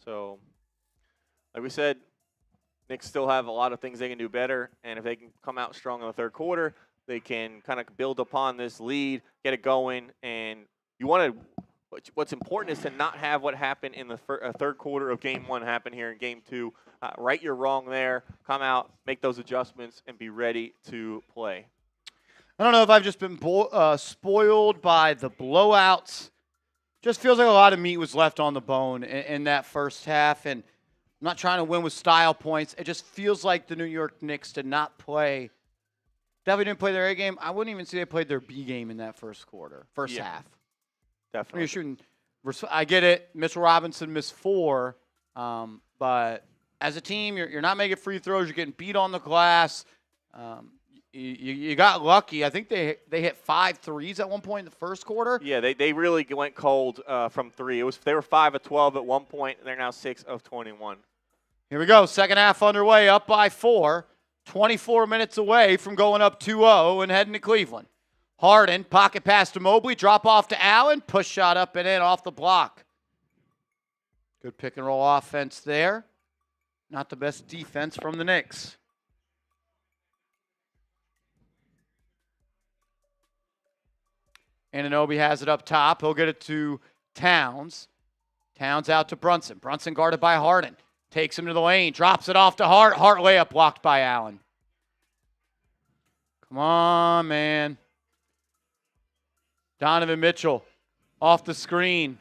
S2: So, like we said, Knicks still have a lot of things they can do better, and if they can come out strong in the third quarter, they can kind of build upon this lead, get it going, and you want to. What's important is to not have what happened in the third quarter of Game 1 happen here in Game 2. Right your wrong there, come out, make those adjustments, and be ready to play.
S1: I don't know if I've just been spoiled by the blowouts. Just feels like a lot of meat was left on the bone in that first half, and I'm not trying to win with style points. It just feels like the New York Knicks did not play. Definitely didn't play their A game. I wouldn't even say they played their B game in that first half.
S2: Definitely.
S1: You're shooting. I get it. Mitchell Robinson missed 4, but as a team, you're not making free throws. You're getting beat on the glass. You got lucky. I think they hit 5 threes at one point in the first quarter.
S2: Yeah, they really went cold from 3. They were 5 of 12 at one point. They're now 6 of 21.
S1: Here we go. Second half underway, up by 4. 24 minutes away from going up 2-0 and heading to Cleveland. Harden, pocket pass to Mobley, drop off to Allen, push shot up and in off the block. Good pick and roll offense there. Not the best defense from the Knicks. Anunoby has it up top. He'll get it to Towns. Towns out to Brunson. Brunson guarded by Harden. Takes him to the lane. Drops it off to Hart. Hart layup blocked by Allen. Come on, man. Donovan Mitchell off the screen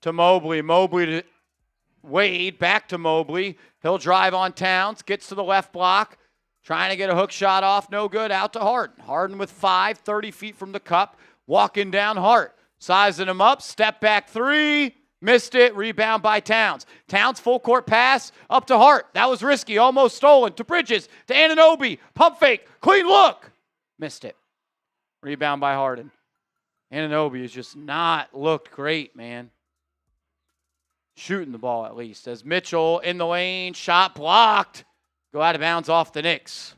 S1: to Mobley. Mobley to Wade. Back to Mobley. He'll drive on Towns. Gets to the left block. Trying to get a hook shot off. No good. Out to Harden. Harden with 5. 30 feet from the cup. Walking down Hart. Sizing him up. Step back 3. Missed it. Rebound by Towns. Towns full court pass up to Hart. That was risky. Almost stolen. To Bridges. To Anunoby. Pump fake. Clean look. Missed it. Rebound by Harden. Anunoby has just not looked great, man. Shooting the ball at least. As Mitchell in the lane. Shot blocked. Go out of bounds off the Knicks.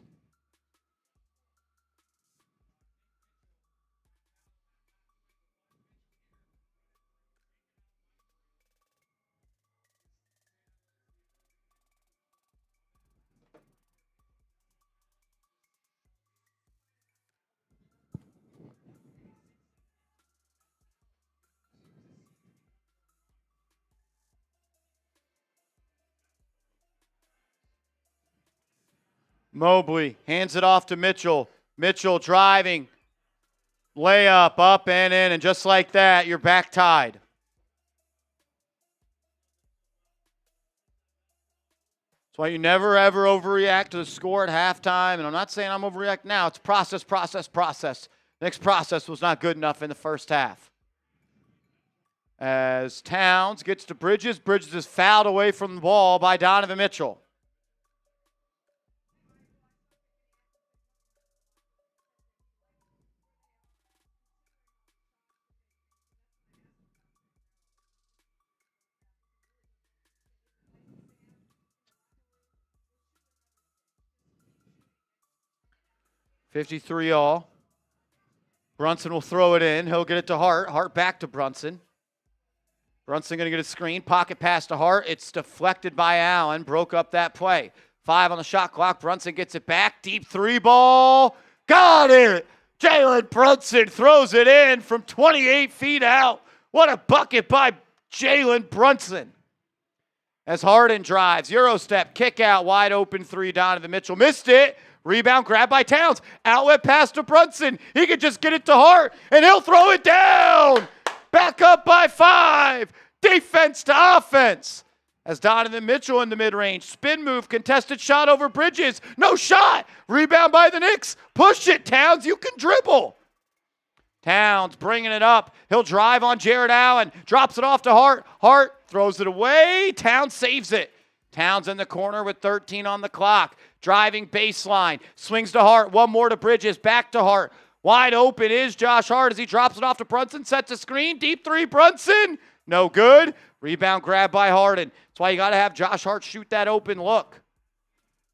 S1: Mobley hands it off to Mitchell. Mitchell driving. Layup, up and in, and just like that, you're back tied. That's why you never, ever overreact to the score at halftime. And I'm not saying I'm overreacting now. It's process. Next process was not good enough in the first half. As Towns gets to Bridges. Bridges is fouled away from the ball by Donovan Mitchell. $53 all. Brunson will throw it in. He'll get it to Hart. Hart back to Brunson. Brunson going to get a screen. Pocket pass to Hart. It's deflected by Allen. Broke up that play. 5 on the shot clock. Brunson gets it back. Deep 3 ball. Got it! Jalen Brunson throws it in from 28 feet out. What a bucket by Jalen Brunson. As Harden drives. Euro step. Kick out. Wide open 3. Donovan Mitchell missed it. Rebound grab by Towns. Outlet pass to Brunson. He could just get it to Hart, and he'll throw it down. Back up by 5. Defense to offense. As Donovan Mitchell in the mid-range. Spin move, contested shot over Bridges. No shot. Rebound by the Knicks. Push it, Towns. You can dribble. Towns bringing it up. He'll drive on Jared Allen. Drops it off to Hart. Hart throws it away. Towns saves it. Towns in the corner with 13 on the clock. Driving baseline. Swings to Hart. One more to Bridges. Back to Hart. Wide open is Josh Hart as he drops it off to Brunson. Sets a screen. Deep 3. Brunson. No good. Rebound grab by Harden. That's why you got to have Josh Hart shoot that open look.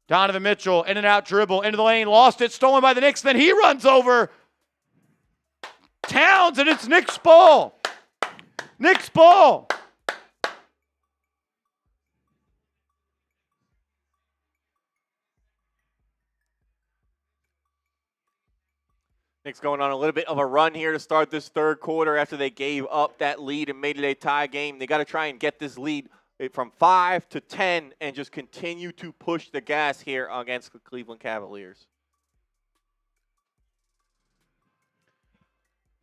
S1: Donovan Mitchell. In and out dribble. Into the lane. Lost it. Stolen by the Knicks. Then he runs over Towns, and it's Knicks ball. Knicks ball.
S2: Knicks going on a little bit of a run here to start this third quarter after they gave up that lead and made it a tie game. They got to try and get this lead from 5 to 10 and just continue to push the gas here against the Cleveland Cavaliers.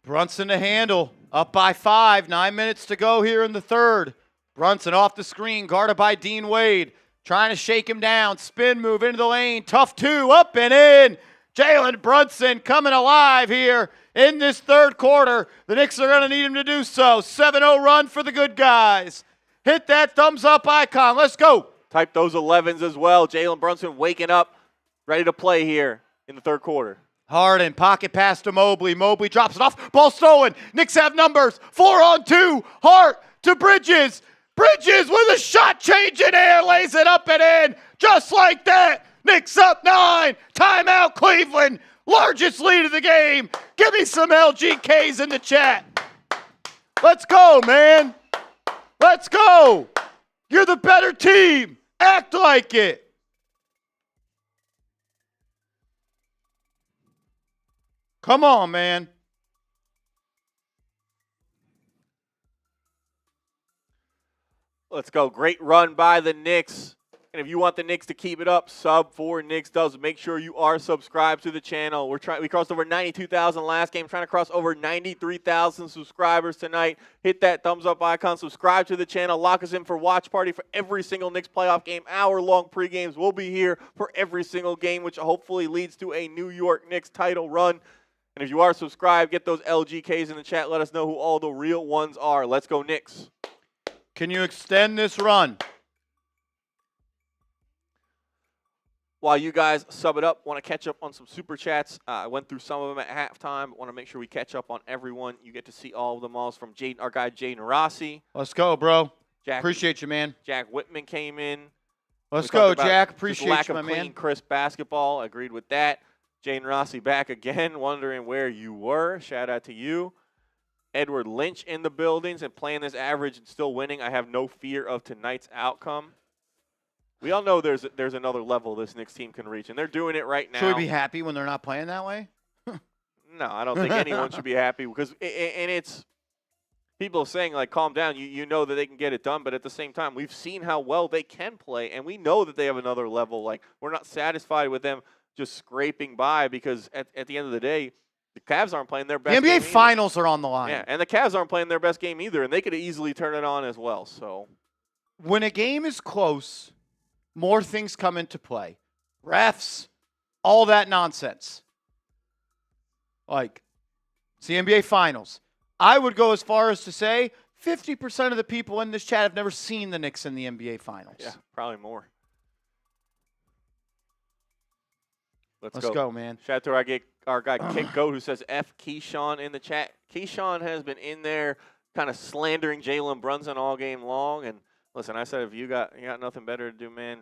S1: Brunson to handle. Up by 5. 9 minutes to go here in the third. Brunson off the screen, guarded by Dean Wade. Trying to shake him down. Spin move into the lane. Tough 2. Up and in. Jalen Brunson coming alive here in this third quarter. The Knicks are going to need him to do so. 7-0 run for the good guys. Hit that thumbs up icon. Let's go.
S2: Type those 11s as well. Jalen Brunson waking up, ready to play here in the third quarter.
S1: Harden, pocket pass to Mobley. Mobley drops it off. Ball stolen. Knicks have numbers. 4 on 2. Hart to Bridges. Bridges with a shot change in air. Lays it up and in. Just like that. Knicks up 9. Timeout, Cleveland. Largest lead of the game. Give me some LGKs in the chat. Let's go, man. Let's go. You're the better team. Act like it. Come on, man.
S2: Let's go. Great run by the Knicks. And if you want the Knicks to keep it up, sub for Knicks does. Make sure you are subscribed to the channel. We crossed over 92,000 last game. Trying to cross over 93,000 subscribers tonight. Hit that thumbs up icon. Subscribe to the channel. Lock us in for watch party for every single Knicks playoff game. Hour-long pregames. We'll be here for every single game, which hopefully leads to a New York Knicks title run. And if you are subscribed, get those LGKs in the chat. Let us know who all the real ones are. Let's go, Knicks.
S1: Can you extend this run?
S2: While you guys sub it up, want to catch up on some super chats. I went through some of them at halftime. Want to make sure we catch up on everyone. You get to see all of them all from our guy Jaden Rossi.
S1: Let's go, bro.
S2: Jack,
S1: appreciate you, man.
S2: Jack Whitman came in.
S1: Let's go, Jack. Appreciate
S2: lack
S1: you,
S2: of
S1: my
S2: clean,
S1: man.
S2: crisp basketball. Agreed with that. Jaden Rossi back again, wondering where you were. Shout out to you. Edward Lynch in the buildings and playing this average and still winning. I have no fear of tonight's outcome. We all know there's another level this Knicks team can reach, and they're doing it right now.
S1: Should we be happy when they're not playing that way?
S2: No, I don't think anyone should be happy because it's people saying, like, calm down. You know that they can get it done. But at the same time, we've seen how well they can play, and we know that they have another level. Like, we're not satisfied with them just scraping by because at the end of the day, the Cavs aren't playing their best game.
S1: The NBA Finals are on the line.
S2: Yeah, and the Cavs aren't playing their best game either, and they could easily turn it on as well. So
S1: when a game is close, more things come into play. Refs, all that nonsense. Like, it's the NBA Finals. I would go as far as to say 50% of the people in this chat have never seen the Knicks in the NBA Finals.
S2: yeah, probably more.
S1: Let's go, man.
S2: Shout out to our guy Kick Goat, who says F Keyshawn in the chat. Keyshawn has been in there kind of slandering Jalen Brunson all game long. And listen, I said if you got nothing better to do, man,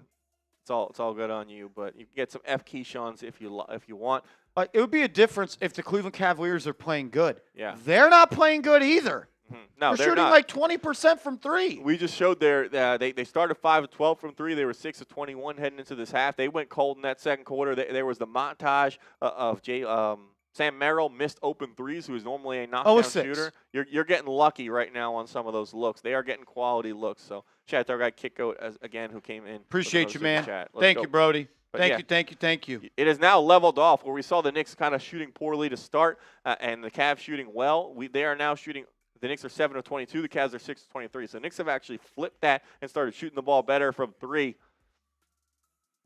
S2: it's all good on you. But you can get some F Keyshawns if you want.
S1: It would be a difference if the Cleveland Cavaliers are playing good.
S2: Yeah.
S1: They're not playing good either.
S2: No,
S1: they're
S2: they're
S1: shooting
S2: not.
S1: like 20% from three.
S2: We just showed they started 5 of 12 from three. They were 6 of 21 heading into this half. They went cold in that second quarter. There was the montage of Sam Merrill missed open threes, who is normally a knockdown shooter. You're getting lucky right now on some of those looks. They are getting quality looks. So shout out to our guy Kick Goat again, who came in.
S1: Appreciate you, man.
S2: Thank
S1: you, Brody.
S2: But
S1: Thank you.
S2: It is now leveled off where we saw the Knicks kind of shooting poorly to start and the Cavs shooting well. They are now shooting. The Knicks are 7 of 22. The Cavs are 6 of 23. So the Knicks have actually flipped that and started shooting the ball better from three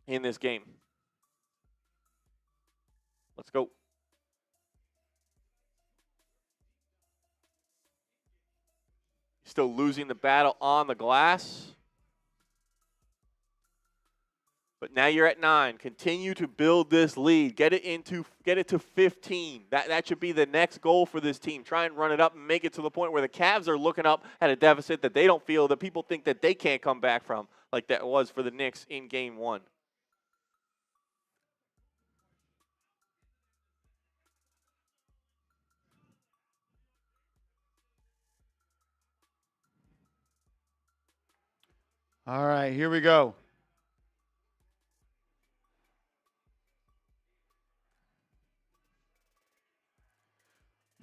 S2: in this game. Let's go. Still losing the battle on the glass. But now you're at 9. Continue to build this lead. Get it to 15. That should be the next goal for this team. Try and run it up and make it to the point where the Cavs are looking up at a deficit that they don't feel, that people think that they can't come back from, like that was for the Knicks in Game 1.
S1: All right, here we go.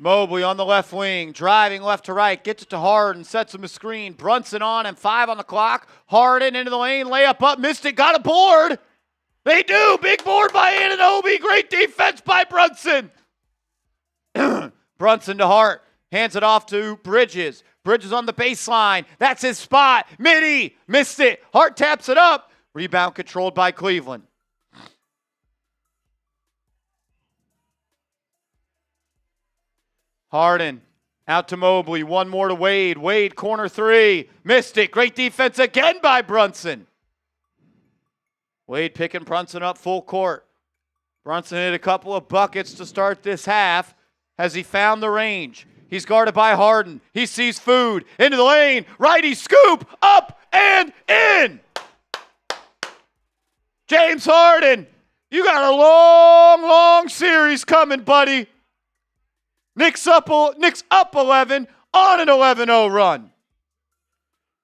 S1: Mobley on the left wing, driving left to right, gets it to Harden, sets him a screen. Brunson on and 5 on the clock. Harden into the lane, layup up, missed it, got a board. They do. Big board by Anunoby. Great defense by Brunson. Brunson to Hart, hands it off to Bridges. Bridges on the baseline. That's his spot. Midi, missed it. Hart taps it up. Rebound controlled by Cleveland. Harden out to Mobley. One more to Wade. Wade, corner three. Missed it. Great defense again by Brunson. Wade picking Brunson up full court. Brunson hit a couple of buckets to start this half. Has he found the range? He's guarded by Harden. He sees food. Into the lane. Righty scoop. Up and in. James Harden, you got a long, long series coming, buddy. Knicks up 11 on an 11-0 run.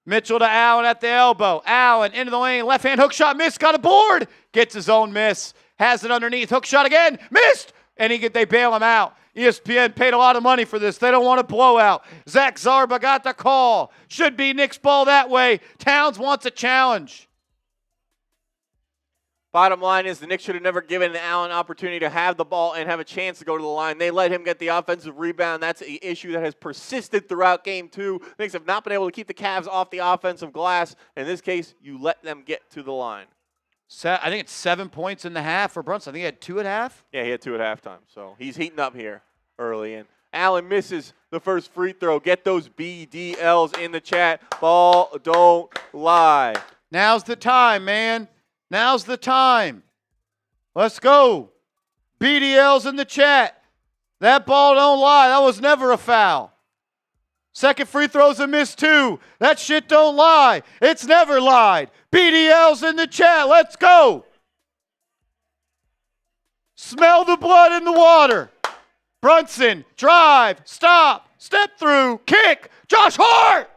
S1: Mitchell to Allen at the elbow. Allen into the lane. Left-hand hook shot missed. Got a board. Gets his own miss. Has it underneath. Hook shot again. Missed. And they bail him out. ESPN paid a lot of money for this. They don't want a blowout. Zach Zarba got the call. Should be Knicks ball that way. Towns wants a challenge.
S2: Bottom line is the Knicks should have never given Allen an opportunity to have the ball and have a chance to go to the line. They let him get the offensive rebound. That's an issue that has persisted throughout Game 2. The Knicks have not been able to keep the Cavs off the offensive glass. In this case, you let them get to the line.
S1: I think it's 7 points in the half for Brunson. I think he had 2 at half.
S2: Yeah, he had 2 at halftime. So he's heating up here early. And Allen misses the first free throw. Get those BDLs in the chat. Ball don't lie.
S1: Now's the time, man. Now's the time. Let's go. BDL's in the chat. That ball don't lie. That was never a foul. Second free throw's a miss too. That shit don't lie. It's never lied. BDL's in the chat. Let's go. Smell the blood in the water. Brunson, drive, stop, step through, kick. Josh Hart.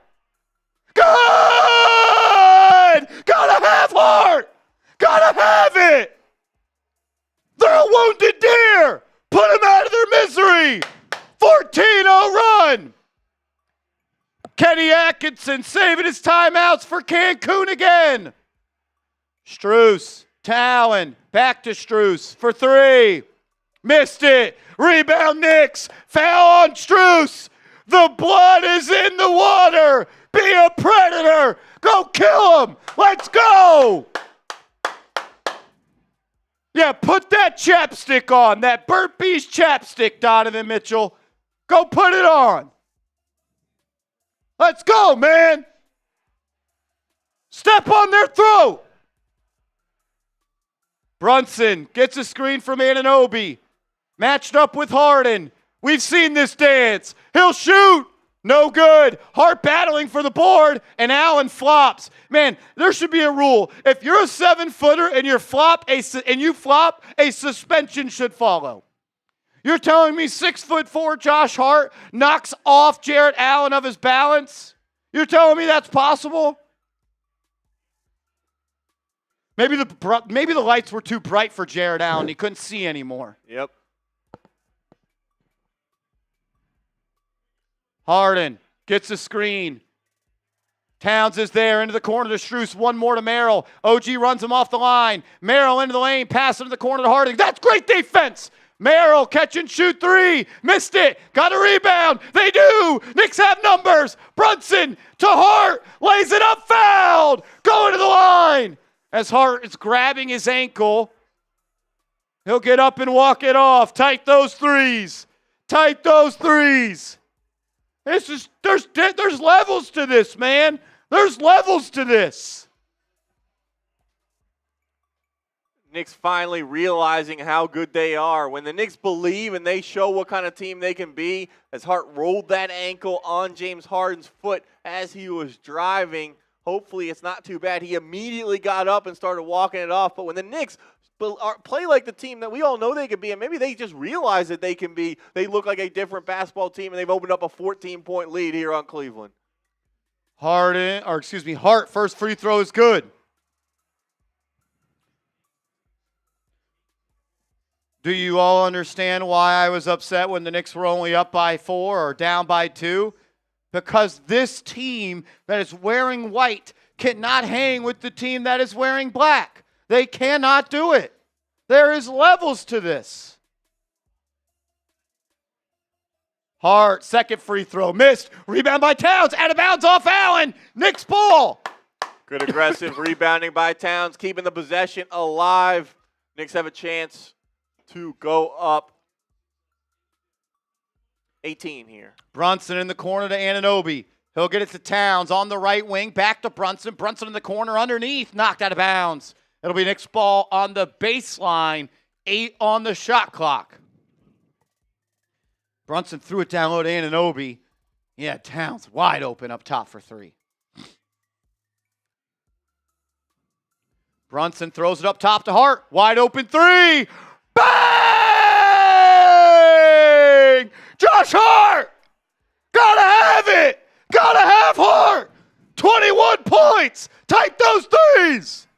S1: Good. Gotta have Hart. Gotta have it! They're a wounded deer! Put them out of their misery! 14-0 run! Kenny Atkinson saving his timeouts for Cancun again. Strus, Talon, back to Strus for three. Missed it. Rebound Knicks. Foul on Strus. The blood is in the water. Be a predator. Go kill him. Let's go. Yeah, put that chapstick on. That Burnt Bees chapstick, Donovan Mitchell. Go put it on. Let's go, man. Step on their throat. Brunson gets a screen from Anunoby. Matched up with Harden. We've seen this dance. He'll shoot. No good. Hart battling for the board, and Allen flops. Man, there should be a rule. If you're a 7-footer and you flop, a suspension should follow. You're telling me 6'4" Josh Hart knocks off Jarrett Allen of his balance? You're telling me that's possible? Maybe the lights were too bright for Jarrett Allen. He couldn't see anymore.
S2: Yep.
S1: Harden gets a screen. Towns is there into the corner to Strus. One more to Merrill. OG runs him off the line. Merrill into the lane. Pass into the corner to Harden. That's great defense. Merrill catch and shoot three. Missed it. Got a rebound. They do. Knicks have numbers. Brunson to Hart. Lays it up. Fouled. Going to the line. As Hart is grabbing his ankle. He'll get up and walk it off. Tight those threes. Tight those threes. There's levels to this, man. There's levels to this.
S2: Knicks finally realizing how good they are. When the Knicks believe and they show what kind of team they can be, as Hart rolled that ankle on James Harden's foot as he was driving, hopefully it's not too bad. He immediately got up and started walking it off. But when the Knicks play like the team that we all know they can be, and maybe they just realize that they can be, they look like a different basketball team, and they've opened up a 14-point lead here on Cleveland.
S1: Hart, first free throw is good. Do you all understand why I was upset when the Knicks were only up by 4 or down by 2? Because this team that is wearing white cannot hang with the team that is wearing black. They cannot do it. There is levels to this. Hart, second free throw, missed. Rebound by Towns, out of bounds off Allen. Knicks ball.
S2: Good aggressive rebounding by Towns, keeping the possession alive. Knicks have a chance to go up 18 here.
S1: Brunson in the corner to Anunoby. He'll get it to Towns on the right wing. Back to Brunson. Brunson in the corner underneath. Knocked out of bounds. It'll be Knicks ball on the baseline. 8 on the shot clock. Brunson threw it down low to Anunoby. Yeah, Towns wide open up top for 3. Brunson throws it up top to Hart. Wide open 3. Bang! Josh Hart! Gotta have it! Gotta have Hart! 21 points! Tight those threes!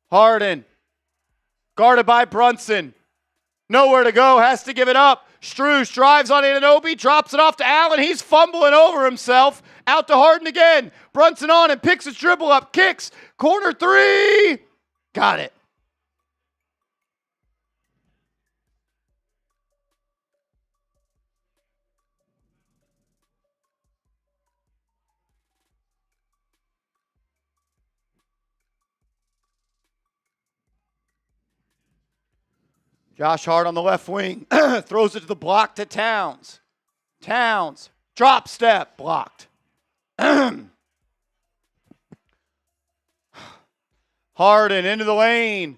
S1: Harden, guarded by Brunson. Nowhere to go, has to give it up. Strus drives on Anunoby, drops it off to Allen. He's fumbling over himself. Out to Harden again. Brunson on and picks his dribble up, kicks. Corner 3. Got it. Josh Hart on the left wing. Throws it to the block to Towns. Towns. Drop step. Blocked. Harden into the lane.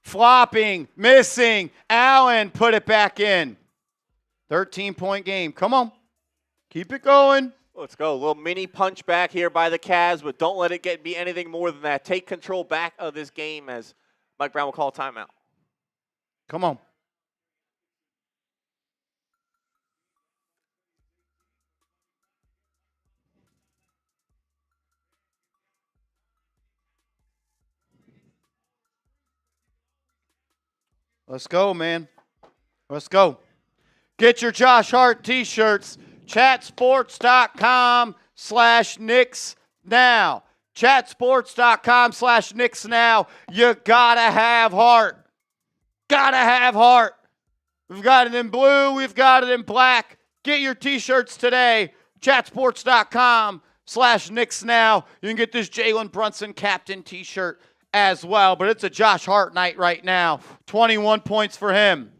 S1: Flopping. Missing. Allen put it back in. 13-point game. Come on. Keep it going.
S2: Let's go. A little mini punch back here by the Cavs, but don't let it be anything more than that. Take control back of this game as Mike Brown will call timeout.
S1: Come on. Let's go, man. Let's go. Get your Josh Hart t-shirts. Chatsports.com/Knicks now. Chatsports.com/Knicks now. You gotta have Hart. Gotta have Hart. We've got it in blue. We've got it in black. Get your t-shirts today. Chatsports.com/Knicks now. You can get this Jalen Brunson captain t-shirt as well. But it's a Josh Hart night right now. 21 points for him.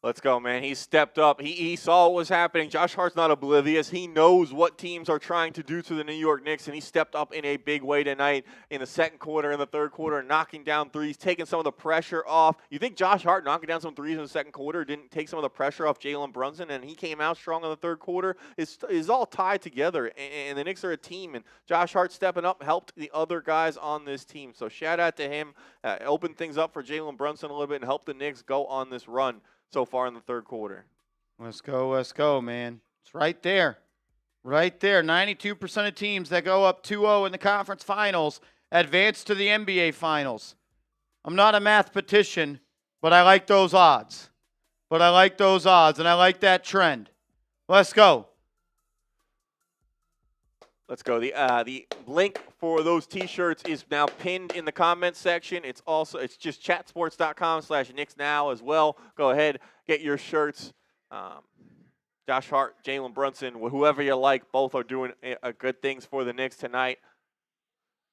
S2: Let's go, man. He stepped up. He saw what was happening. Josh Hart's not oblivious. He knows what teams are trying to do to the New York Knicks, and he stepped up in a big way tonight in the second quarter and the third quarter, knocking down threes, taking some of the pressure off. You think Josh Hart knocking down some threes in the second quarter didn't take some of the pressure off Jalen Brunson, and he came out strong in the third quarter? It's all tied together, and the Knicks are a team, and Josh Hart stepping up helped the other guys on this team. So shout out to him. Opened things up for Jalen Brunson a little bit and helped the Knicks go on this run so far in the third quarter.
S1: Let's go, man. It's right there. Right there. 92% of teams that go up 2-0 in the conference finals advance to the NBA finals. I'm not a mathematician, but I like those odds. And I like that trend. Let's go.
S2: Let's go. The link for those T-shirts is now pinned in the comments section. It's just chatsports.com/Knicks now as well. Go ahead, get your shirts. Josh Hart, Jalen Brunson, whoever you like, both are doing good things for the Knicks tonight.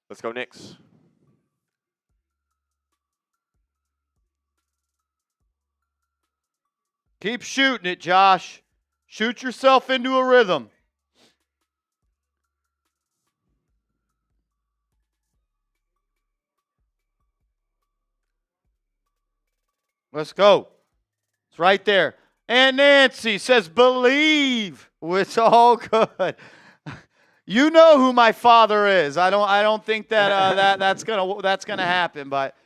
S2: Let's go, Knicks.
S1: Keep shooting it, Josh. Shoot yourself into a rhythm. Let's go. It's right there. And Nancy says, believe. It's all good. You know who my father is. I don't think that that's gonna happen. But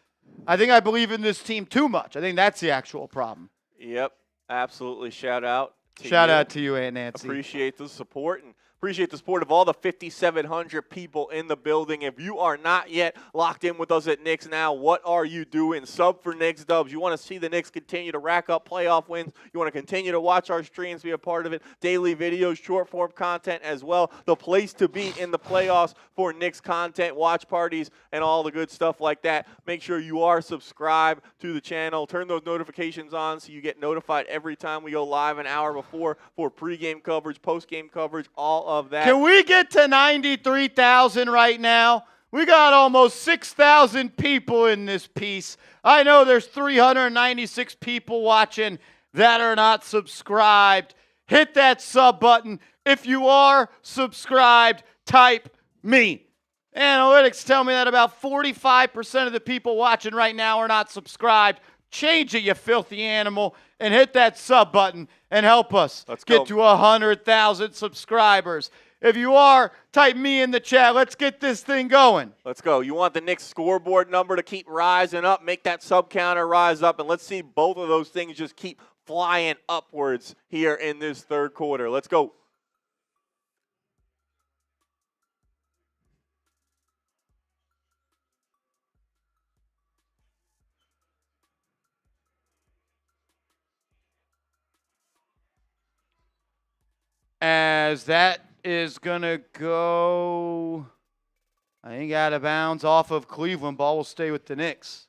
S1: I think I believe in this team too much. I think that's the actual problem.
S2: Yep, absolutely. Shout out
S1: to you, Aunt Nancy.
S2: Appreciate the support and appreciate the support of all the 5,700 people in the building. If you are not yet locked in with us at Knicks Now, what are you doing? Sub for Knicks Dubs. You want to see the Knicks continue to rack up playoff wins. You want to continue to watch our streams, be a part of it. Daily videos, short form content as well. The place to be in the playoffs for Knicks content, watch parties, and all the good stuff like that. Make sure you are subscribed to the channel. Turn those notifications on so you get notified every time we go live an hour before for pregame coverage, postgame coverage, all of that.
S1: Can we get to 93,000 right now? We got almost 6,000 people in this piece. I know there's 396 people watching that are not subscribed. Hit that sub button. If you are subscribed, type me. Analytics tell me that about 45% of the people watching right now are not subscribed. Change it, you filthy animal, and hit that sub button and help us get to 100,000 subscribers. If you are, type me in the chat. Let's get this thing going.
S2: Let's go. You want the Knicks scoreboard number to keep rising up, make that sub counter rise up, and let's see both of those things just keep flying upwards here in this third quarter. Let's go.
S1: As that is going to go, I think, out of bounds off of Cleveland. Ball will stay with the Knicks.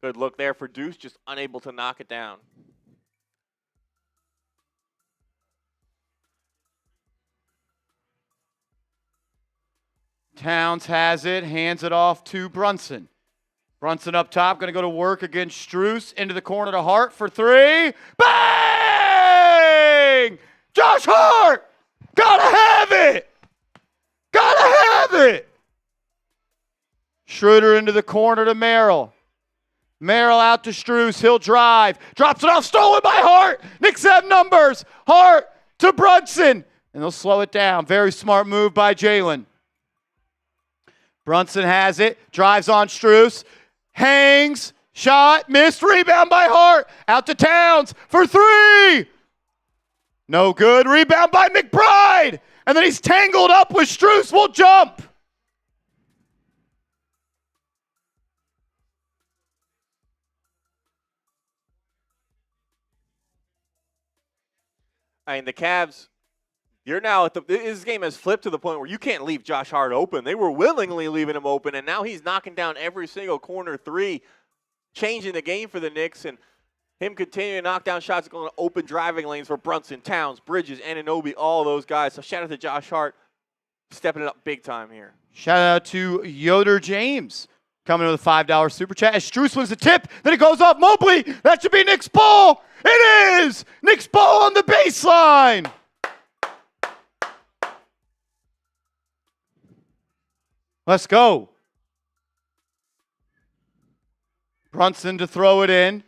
S2: Good look there for Deuce, just unable to knock it down.
S1: Towns has it, hands it off to Brunson. Brunson up top, going to go to work against Strus. Into the corner to Hart for three. Bang! Josh Hart! Gotta have it! Gotta have it! Schroeder into the corner to Merrill. Merrill out to Strus. He'll drive. Drops it off. Stolen by Hart. Knicks have numbers. Hart to Brunson. And they'll slow it down. Very smart move by Jalen. Brunson has it. Drives on Strus. Hangs. Shot. Missed. Rebound by Hart. Out to Towns for three. No good. Rebound by McBride. And then he's tangled up with Strus. Will jump.
S2: I mean, the Cavs, you're now this game has flipped to the point where you can't leave Josh Hart open. They were willingly leaving him open, and now he's knocking down every single corner three, changing the game for the Knicks, and him continuing to knock down shots, going to open driving lanes for Brunson, Towns, Bridges, Anunoby, all those guys. So shout out to Josh Hart, stepping it up big time here.
S1: Shout out to Yoder James coming with a $5 super chat. As Strus wins the tip, then it goes off Mobley. That should be Knicks ball. It is Knicks ball on the baseline. Let's go. Brunson to throw it in.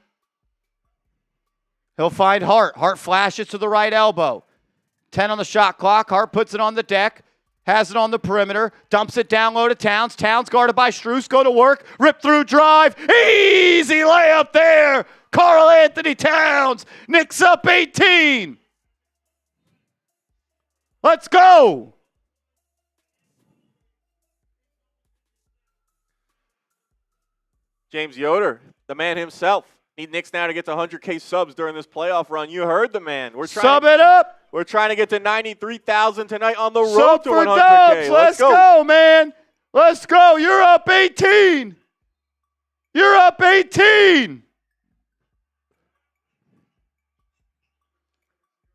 S1: He'll find Hart. Hart flashes to the right elbow. 10 on the shot clock. Hart puts it on the deck. Has it on the perimeter. Dumps it down low to Towns. Towns guarded by Strus. Go to work. Rip through drive. Easy layup there. Karl-Anthony Towns. Knicks up 18. Let's go.
S2: James Yoder, the man himself. Need Knicks now to get to 100K subs during this playoff run. You heard the man.
S1: Sub it up.
S2: We're trying to get to 93,000 tonight on the road
S1: Sub
S2: to
S1: for
S2: 100K.
S1: Dubs. Let's go, man. Let's go. You're up 18. You're up 18.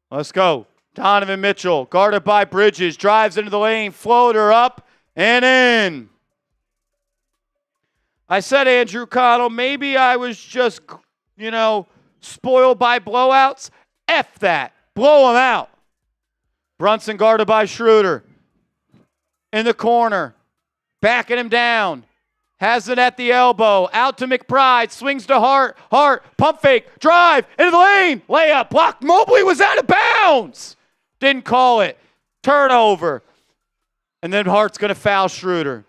S1: Let's go. Donovan Mitchell, guarded by Bridges, drives into the lane, floater up and in. I said, Andrew Connell, maybe I was just, spoiled by blowouts. F that. Blow them out. Brunson guarded by Schroeder. In the corner. Backing him down. Has it at the elbow. Out to McBride. Swings to Hart. Hart. Pump fake. Drive. Into the lane. Layup. Blocked. Mobley was out of bounds. Didn't call it. Turnover. And then Hart's going to foul Schroeder.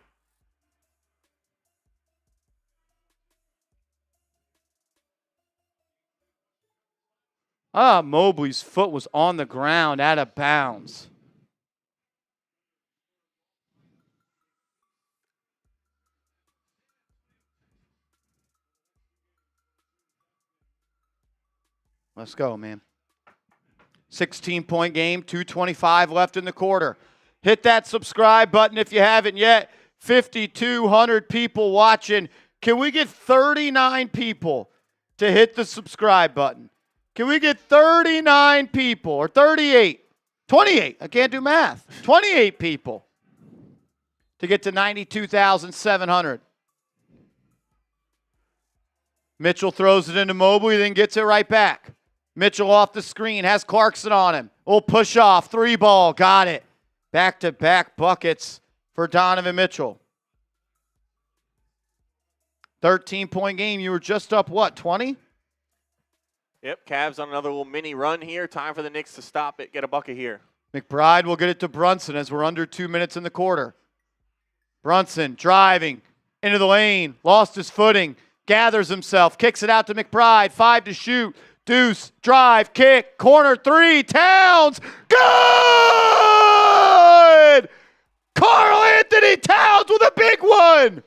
S1: Mobley's foot was on the ground, out of bounds. Let's go, man. 16-point game, 2:25 left in the quarter. Hit that subscribe button if you haven't yet. 5,200 people watching. Can we get 39 people to hit the subscribe button? Can we get 39 people or 38? 28. I can't do math. 28 people to get to 92,700. Mitchell throws it into Mobley, then gets it right back. Mitchell off the screen, has Clarkson on him. Little push off, 3-ball, got it. Back-to-back buckets for Donovan Mitchell. 13-point game. You were just up, 20?
S2: Yep, Cavs on another little mini run here. Time for the Knicks to stop it, get a bucket here.
S1: McBride will get it to Brunson as we're under 2 minutes in the quarter. Brunson driving into the lane, lost his footing, gathers himself, kicks it out to McBride, 5 to shoot. Deuce, drive, kick, corner 3, Towns, good! Karl-Anthony Towns with a big one!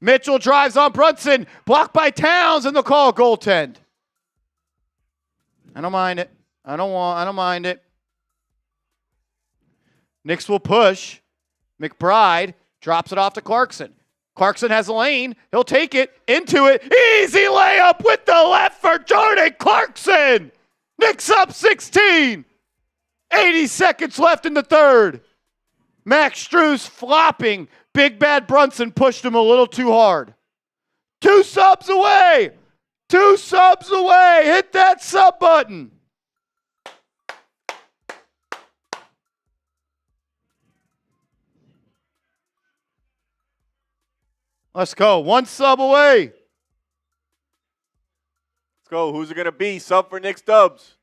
S1: Mitchell drives on Brunson, blocked by Towns, and they'll call a goaltend. I don't mind it. I don't mind it. Knicks will push. McBride drops it off to Clarkson. Clarkson has a lane. He'll take it into it. Easy layup with the left for Jordan Clarkson. Knicks up 16. 80 seconds left in the third. Max Strus flopping. Big Bad Brunson pushed him a little too hard. 2 subs away. 2 subs away. Hit that sub button. Let's go. 1 sub away.
S2: Let's go. Who's it going to be? Sub for Knicks Dubs.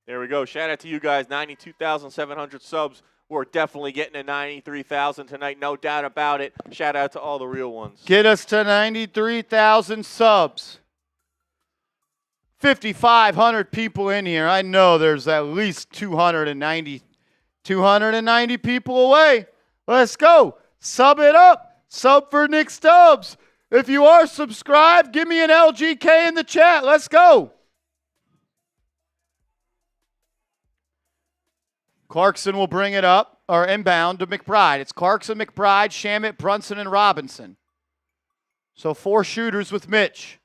S2: There we go. Shout out to you guys. 92,700 subs. We're definitely getting to 93,000 tonight. No doubt about it. Shout out to all the real ones.
S1: Get us to 93,000 subs. 5,500 people in here. I know there's at least 290 people away. Let's go. Sub it up. Sub for Knicks Dubs. If you are subscribed, give me an LGK in the chat. Let's go. Clarkson will bring it up, or inbound to McBride. It's Clarkson, McBride, Shamet, Brunson, and Robinson. So 4 shooters with Mitch.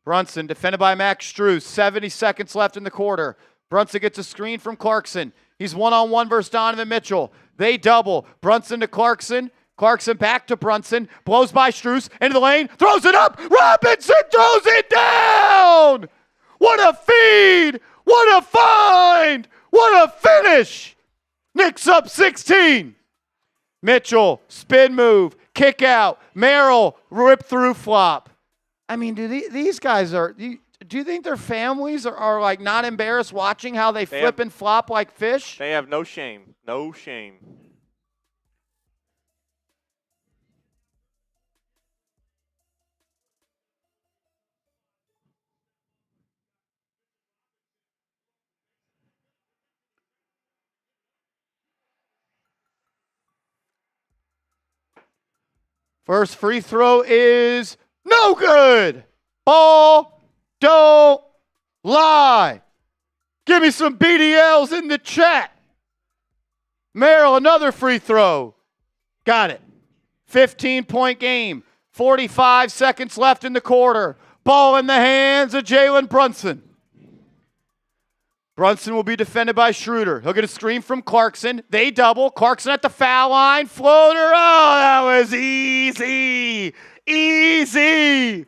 S1: Brunson defended by Max Strus. 70 seconds left in the quarter. Brunson gets a screen from Clarkson. He's one-on-one versus Donovan Mitchell. They double. Brunson to Clarkson. Clarkson back to Brunson. Blows by Strus. Into the lane. Throws it up. Robinson throws it down. What a feed. What a find. What a finish. Knicks up 16. Mitchell, spin move, kick out. Merrill, rip through flop. I mean, these guys are, do you think their families are like not embarrassed watching how they flip and flop like fish?
S2: They have no shame. No shame.
S1: First free throw is no good. Ball don't lie. Give me some BDLs in the chat. Merrill, another free throw. Got it. 15-point game. 45 seconds left in the quarter. Ball in the hands of Jalen Brunson. Brunson will be defended by Schroeder. He'll get a screen from Clarkson. They double. Clarkson at the foul line. Floater. Oh, that was easy. Easy.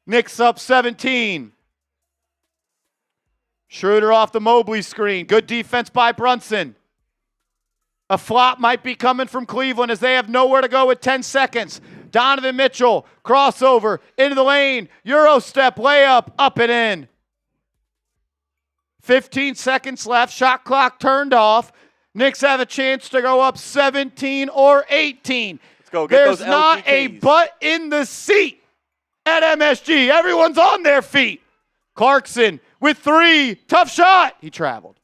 S1: Knicks up 17. Schroeder off the Mobley screen. Good defense by Brunson. A flop might be coming from Cleveland as they have nowhere to go with 10 seconds. Donovan Mitchell, crossover, into the lane. Euro step, layup, up and in. 15 seconds left. Shot clock turned off. Knicks have a chance to go up 17 or 18.
S2: Let's go. Get
S1: There's
S2: those
S1: not a
S2: LGKs.
S1: butt in the seat at MSG. Everyone's on their feet. Clarkson with 3. Tough shot. He traveled.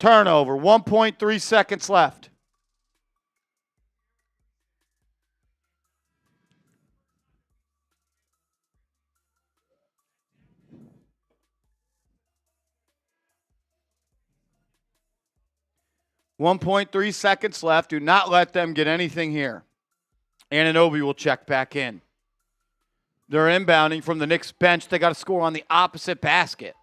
S1: Turnover. 1.3 seconds left. .3 seconds left. Do not let them get anything here. Anunoby will check back in. They're inbounding from the Knicks bench. They got to score on the opposite basket.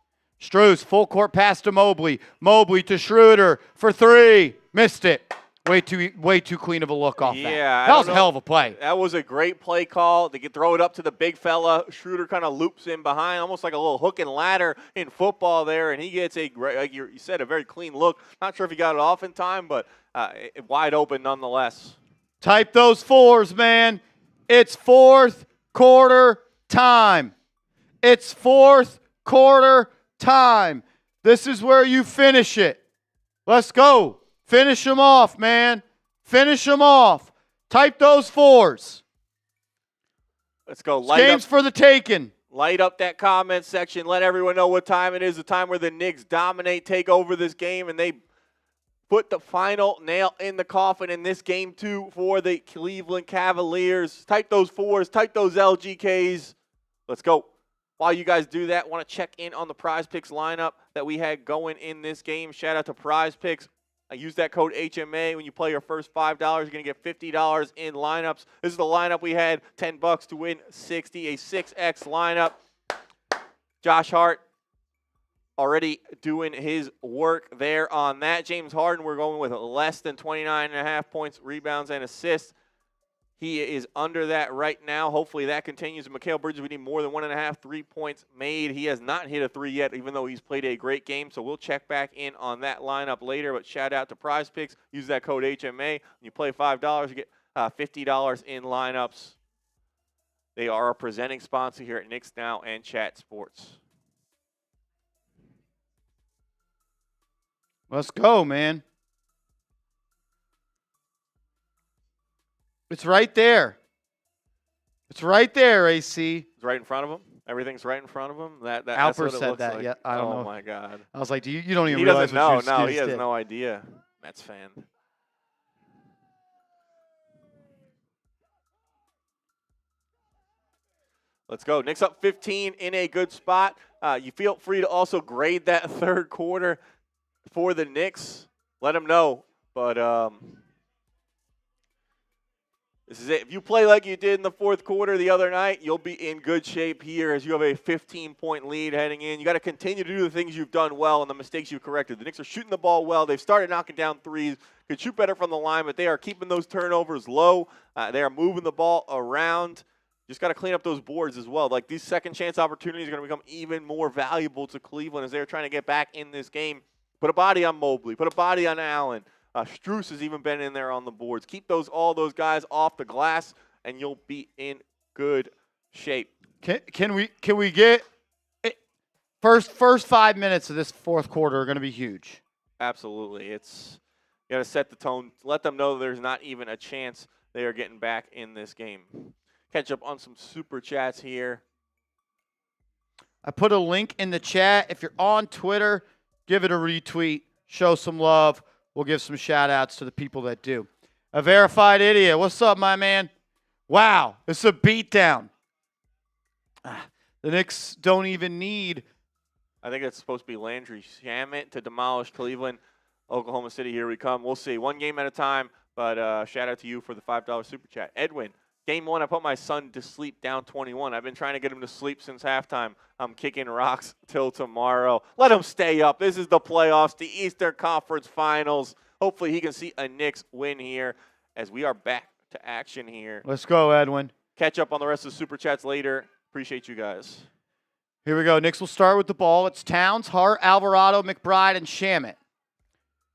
S1: Strus, full court pass to Mobley. Mobley to Schroeder for 3. Missed it. Way too clean of a look off that.
S2: Yeah,
S1: That was a hell of a play.
S2: That was a great play call. They could throw it up to the big fella. Schroeder kind of loops in behind, almost like a little hook and ladder in football there, and he gets a great, like you said, a very clean look. Not sure if he got it off in time, but wide open nonetheless.
S1: Type those 4s, man. It's fourth quarter time. It's fourth quarter time. This is where you finish it. Let's go. Finish them off, man. Finish them off. Type those 4s.
S2: Let's go.
S1: Game's for the taking.
S2: Light up that comment section. Let everyone know what time it is. The time where the Knicks dominate, take over this game, and they put the final nail in the coffin in this game, too, for the Cleveland Cavaliers. Type those 4s. Type those LGKs. Let's go. While you guys do that, want to check in on the PrizePicks lineup that we had going in this game. Shout out to PrizePicks. Use that code HMA when you play your first $5. You're going to get $50 in lineups. This is the lineup we had, $10 to win 60, a 6X lineup. Josh Hart already doing his work there on that. James Harden, we're going with less than 29.5 points, rebounds, and assists. He is under that right now. Hopefully that continues. Mikal Bridges, we need more than 1.5 3-points made. He has not hit a 3 yet, even though he's played a great game. So we'll check back in on that lineup later. But shout out to PrizePicks. Use that code HMA. When you play $5, you get $50 in lineups. They are a presenting sponsor here at Knicks Now and Chat Sports.
S1: Let's go, man. It's right there. It's right there, AC.
S2: It's right in front of him. Everything's right in front of him. That's
S1: Alper
S2: what it
S1: said
S2: looks
S1: that.
S2: like.
S1: Yeah, I don't know.
S2: Oh my God.
S1: I was like, you don't even
S2: He
S1: realize
S2: doesn't know.
S1: what you
S2: No,
S1: just
S2: he has
S1: did.
S2: no idea. Mets fan. Let's go. Knicks up 15 in a good spot. You feel free to also grade that third quarter for the Knicks. Let them know. But this is it. If you play like you did in the fourth quarter the other night, you'll be in good shape here as you have a 15-point lead heading in. You got to continue to do the things you've done well and the mistakes you've corrected. The Knicks are shooting the ball well. They've started knocking down threes. Could shoot better from the line, but they are keeping those turnovers low. They are moving the ball around. Just got to clean up those boards as well. Like, these second chance opportunities are going to become even more valuable to Cleveland as they're trying to get back in this game. Put a body on Mobley. Put a body on Allen. Strus has even been in there on the boards. Keep all those guys off the glass, and you'll be in good shape.
S1: Can we get it? First 5 minutes of this fourth quarter are going to be huge.
S2: Absolutely. You got to set the tone. Let them know there's not even a chance they are getting back in this game. Catch up on some super chats here.
S1: I put a link in the chat. If you're on Twitter, give it a retweet. Show some love. We'll give some shout-outs to the people that do. A verified idiot. What's up, my man? Wow, it's a beatdown. The Knicks don't even need.
S2: I think it's supposed to be Landry Shamet to demolish Cleveland. Oklahoma City, here we come. We'll see. One game at a time, but shout-out to you for the $5 super chat. Edwin. Game 1, I put my son to sleep down 21. I've been trying to get him to sleep since halftime. I'm kicking rocks till tomorrow. Let him stay up. This is the playoffs, the Eastern Conference Finals. Hopefully he can see a Knicks win here as we are back to action here.
S1: Let's go, Edwin.
S2: Catch up on the rest of the Super Chats later. Appreciate you guys.
S1: Here we go. Knicks will start with the ball. It's Towns, Hart, Alvarado, McBride, and Shamet.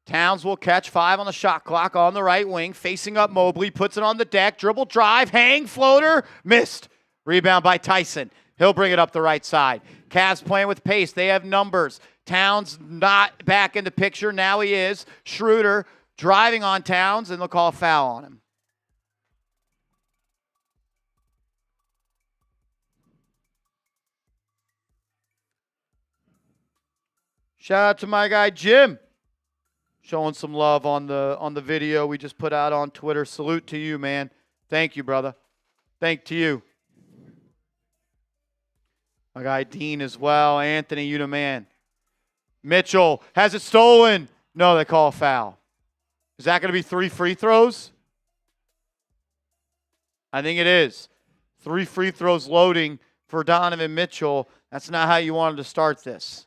S1: Towns will catch 5 on the shot clock on the right wing, facing up Mobley, puts it on the deck, dribble drive, hang, floater, missed. Rebound by Tyson. He'll bring it up the right side. Cavs playing with pace. They have numbers. Towns not back in the picture. Now he is. Schroeder driving on Towns, and they'll call a foul on him. Shout out to my guy, Jim. Showing some love on the video we just put out on Twitter. Salute to you, man. Thank you, brother. Thank to you. My guy Dean as well. Anthony, you the man. Mitchell has it stolen. No, they call a foul. Is that going to be 3 free throws? I think it is. 3 free throws loading for Donovan Mitchell. That's not how you wanted to start this.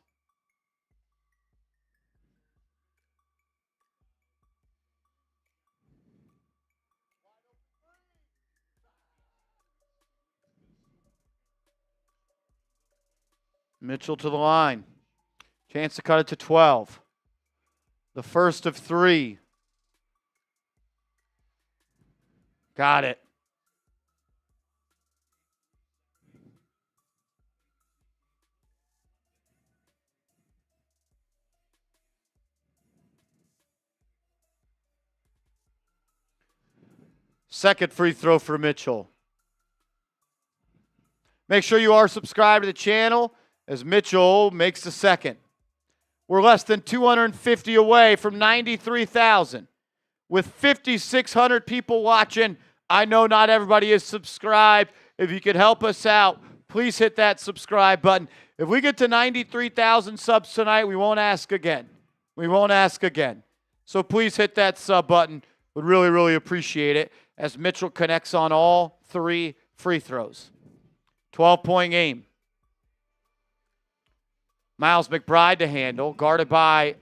S1: Mitchell to the line. Chance to cut it to 12. The first of 3. Got it. Second free throw for Mitchell. Make sure you are subscribed to the channel as Mitchell makes the second. We're less than 250 away from 93,000. With 5,600 people watching, I know not everybody is subscribed. If you could help us out, please hit that subscribe button. If we get to 93,000 subs tonight, we won't ask again. We won't ask again. So please hit that sub button. Would really, really appreciate it as Mitchell connects on all 3 free throws. 12-point game. Miles McBride to handle, guarded by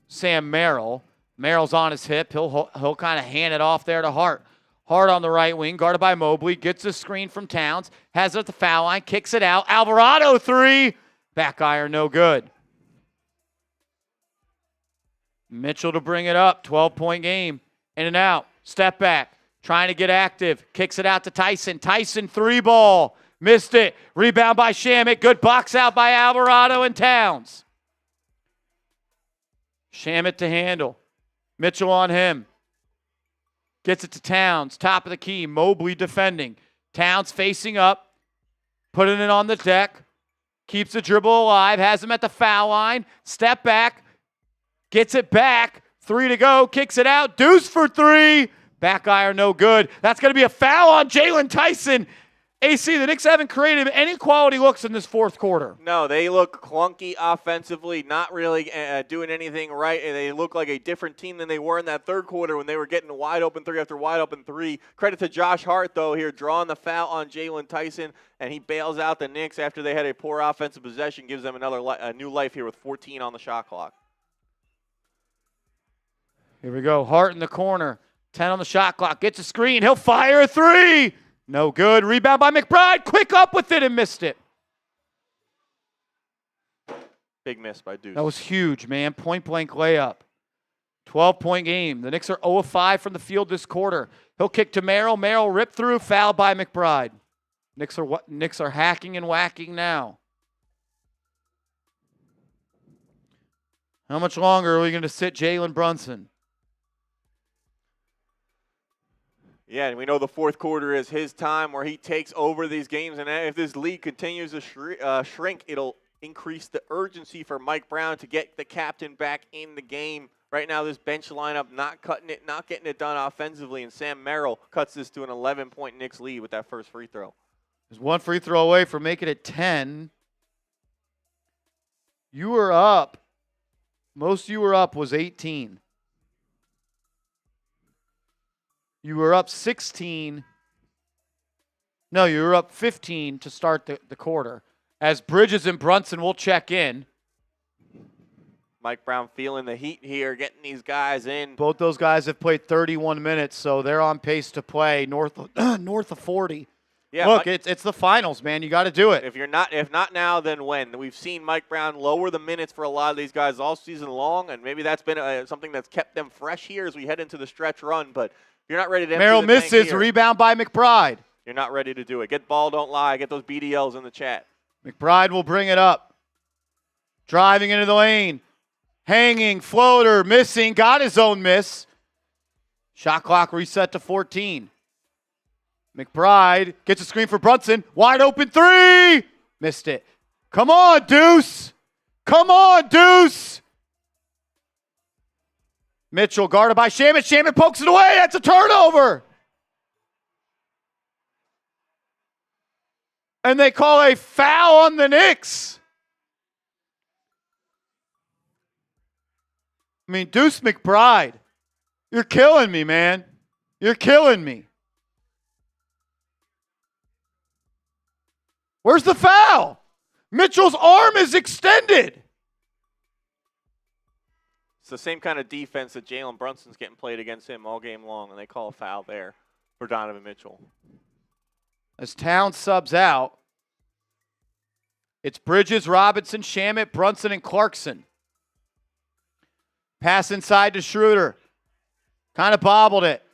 S1: Sam Merrill. Merrill's on his hip. He'll kind of hand it off there to Hart. Hart on the right wing, guarded by Mobley. Gets the screen from Towns. Has it at the foul line. Kicks it out. Alvarado 3. Back iron, no good. Mitchell to bring it up. 12-point game. In and out. Step back. Trying to get active. Kicks it out to Tyson. Tyson 3-ball. Missed it. Rebound by Shamet. Good box out by Alvarado and Towns. Shamet to handle. Mitchell on him. Gets it to Towns. Top of the key. Mobley defending. Towns facing up. Putting it on the deck. Keeps the dribble alive. Has him at the foul line. Step back. Gets it back. 3 to go. Kicks it out. Deuce for 3. Back iron no good. That's going to be a foul on Jalen Tyson. AC, the Knicks haven't created any quality looks in this fourth quarter.
S2: No, they look clunky offensively, not really doing anything right. And they look like a different team than they were in that third quarter when they were getting wide open three after wide open three. Credit to Josh Hart, though, here drawing the foul on Jalen Tyson, and he bails out the Knicks after they had a poor offensive possession, gives them a new life here with 14 on the shot clock.
S1: Here we go. Hart in the corner. 10 on the shot clock. Gets a screen. He'll fire a three. No good. Rebound by McBride. Quick up with it and missed it.
S2: Big miss by Deuce.
S1: That was huge, man. Point-blank layup. 12-point game. The Knicks are 0 of 5 from the field this quarter. He'll kick to Merrill. Merrill ripped through. Foul by McBride. Knicks are hacking and whacking now. How much longer are we going to sit Jalen Brunson?
S2: Yeah, and we know the fourth quarter is his time where he takes over these games. And if this league continues to shrink, it'll increase the urgency for Mike Brown to get the captain back in the game. Right now, this bench lineup not getting it done offensively. And Sam Merrill cuts this to an 11-point Knicks lead with that first free throw.
S1: There's one free throw away from making it 10. You were up. Most you were up was 18. You were up 16. No, you were up 15 to start the quarter. As Bridges and Brunson will check in.
S2: Mike Brown feeling the heat here, getting these guys in.
S1: Both those guys have played 31 minutes, so they're on pace to play north of 40.
S2: Yeah,
S1: look, it's the finals, man. You got to do it.
S2: If not now, then when? We've seen Mike Brown lower the minutes for a lot of these guys all season long, and maybe that's been something that's kept them fresh here as we head into the stretch run. But if you're not ready to empty
S1: Merrill
S2: the tank
S1: misses,
S2: here,
S1: rebound by McBride.
S2: you're not ready to do it. Get ball, don't lie. Get those BDLs in the chat.
S1: McBride will bring it up. Driving into the lane. Hanging, floater, missing. Got his own miss. Shot clock reset to 14. McBride gets a screen for Brunson. Wide open three. Missed it. Come on, Deuce. Come on, Deuce. Mitchell guarded by Shamet. Shamet pokes it away. That's a turnover. And they call a foul on the Knicks. I mean, Deuce McBride, you're killing me, man. You're killing me. Where's the foul? Mitchell's arm is extended.
S2: It's the same kind of defense that Jalen Brunson's getting played against him all game long, and they call a foul there for Donovan Mitchell.
S1: As Towns subs out, it's Bridges, Robinson, Shamet, Brunson, and Clarkson. Pass inside to Schroeder. Kind of bobbled it.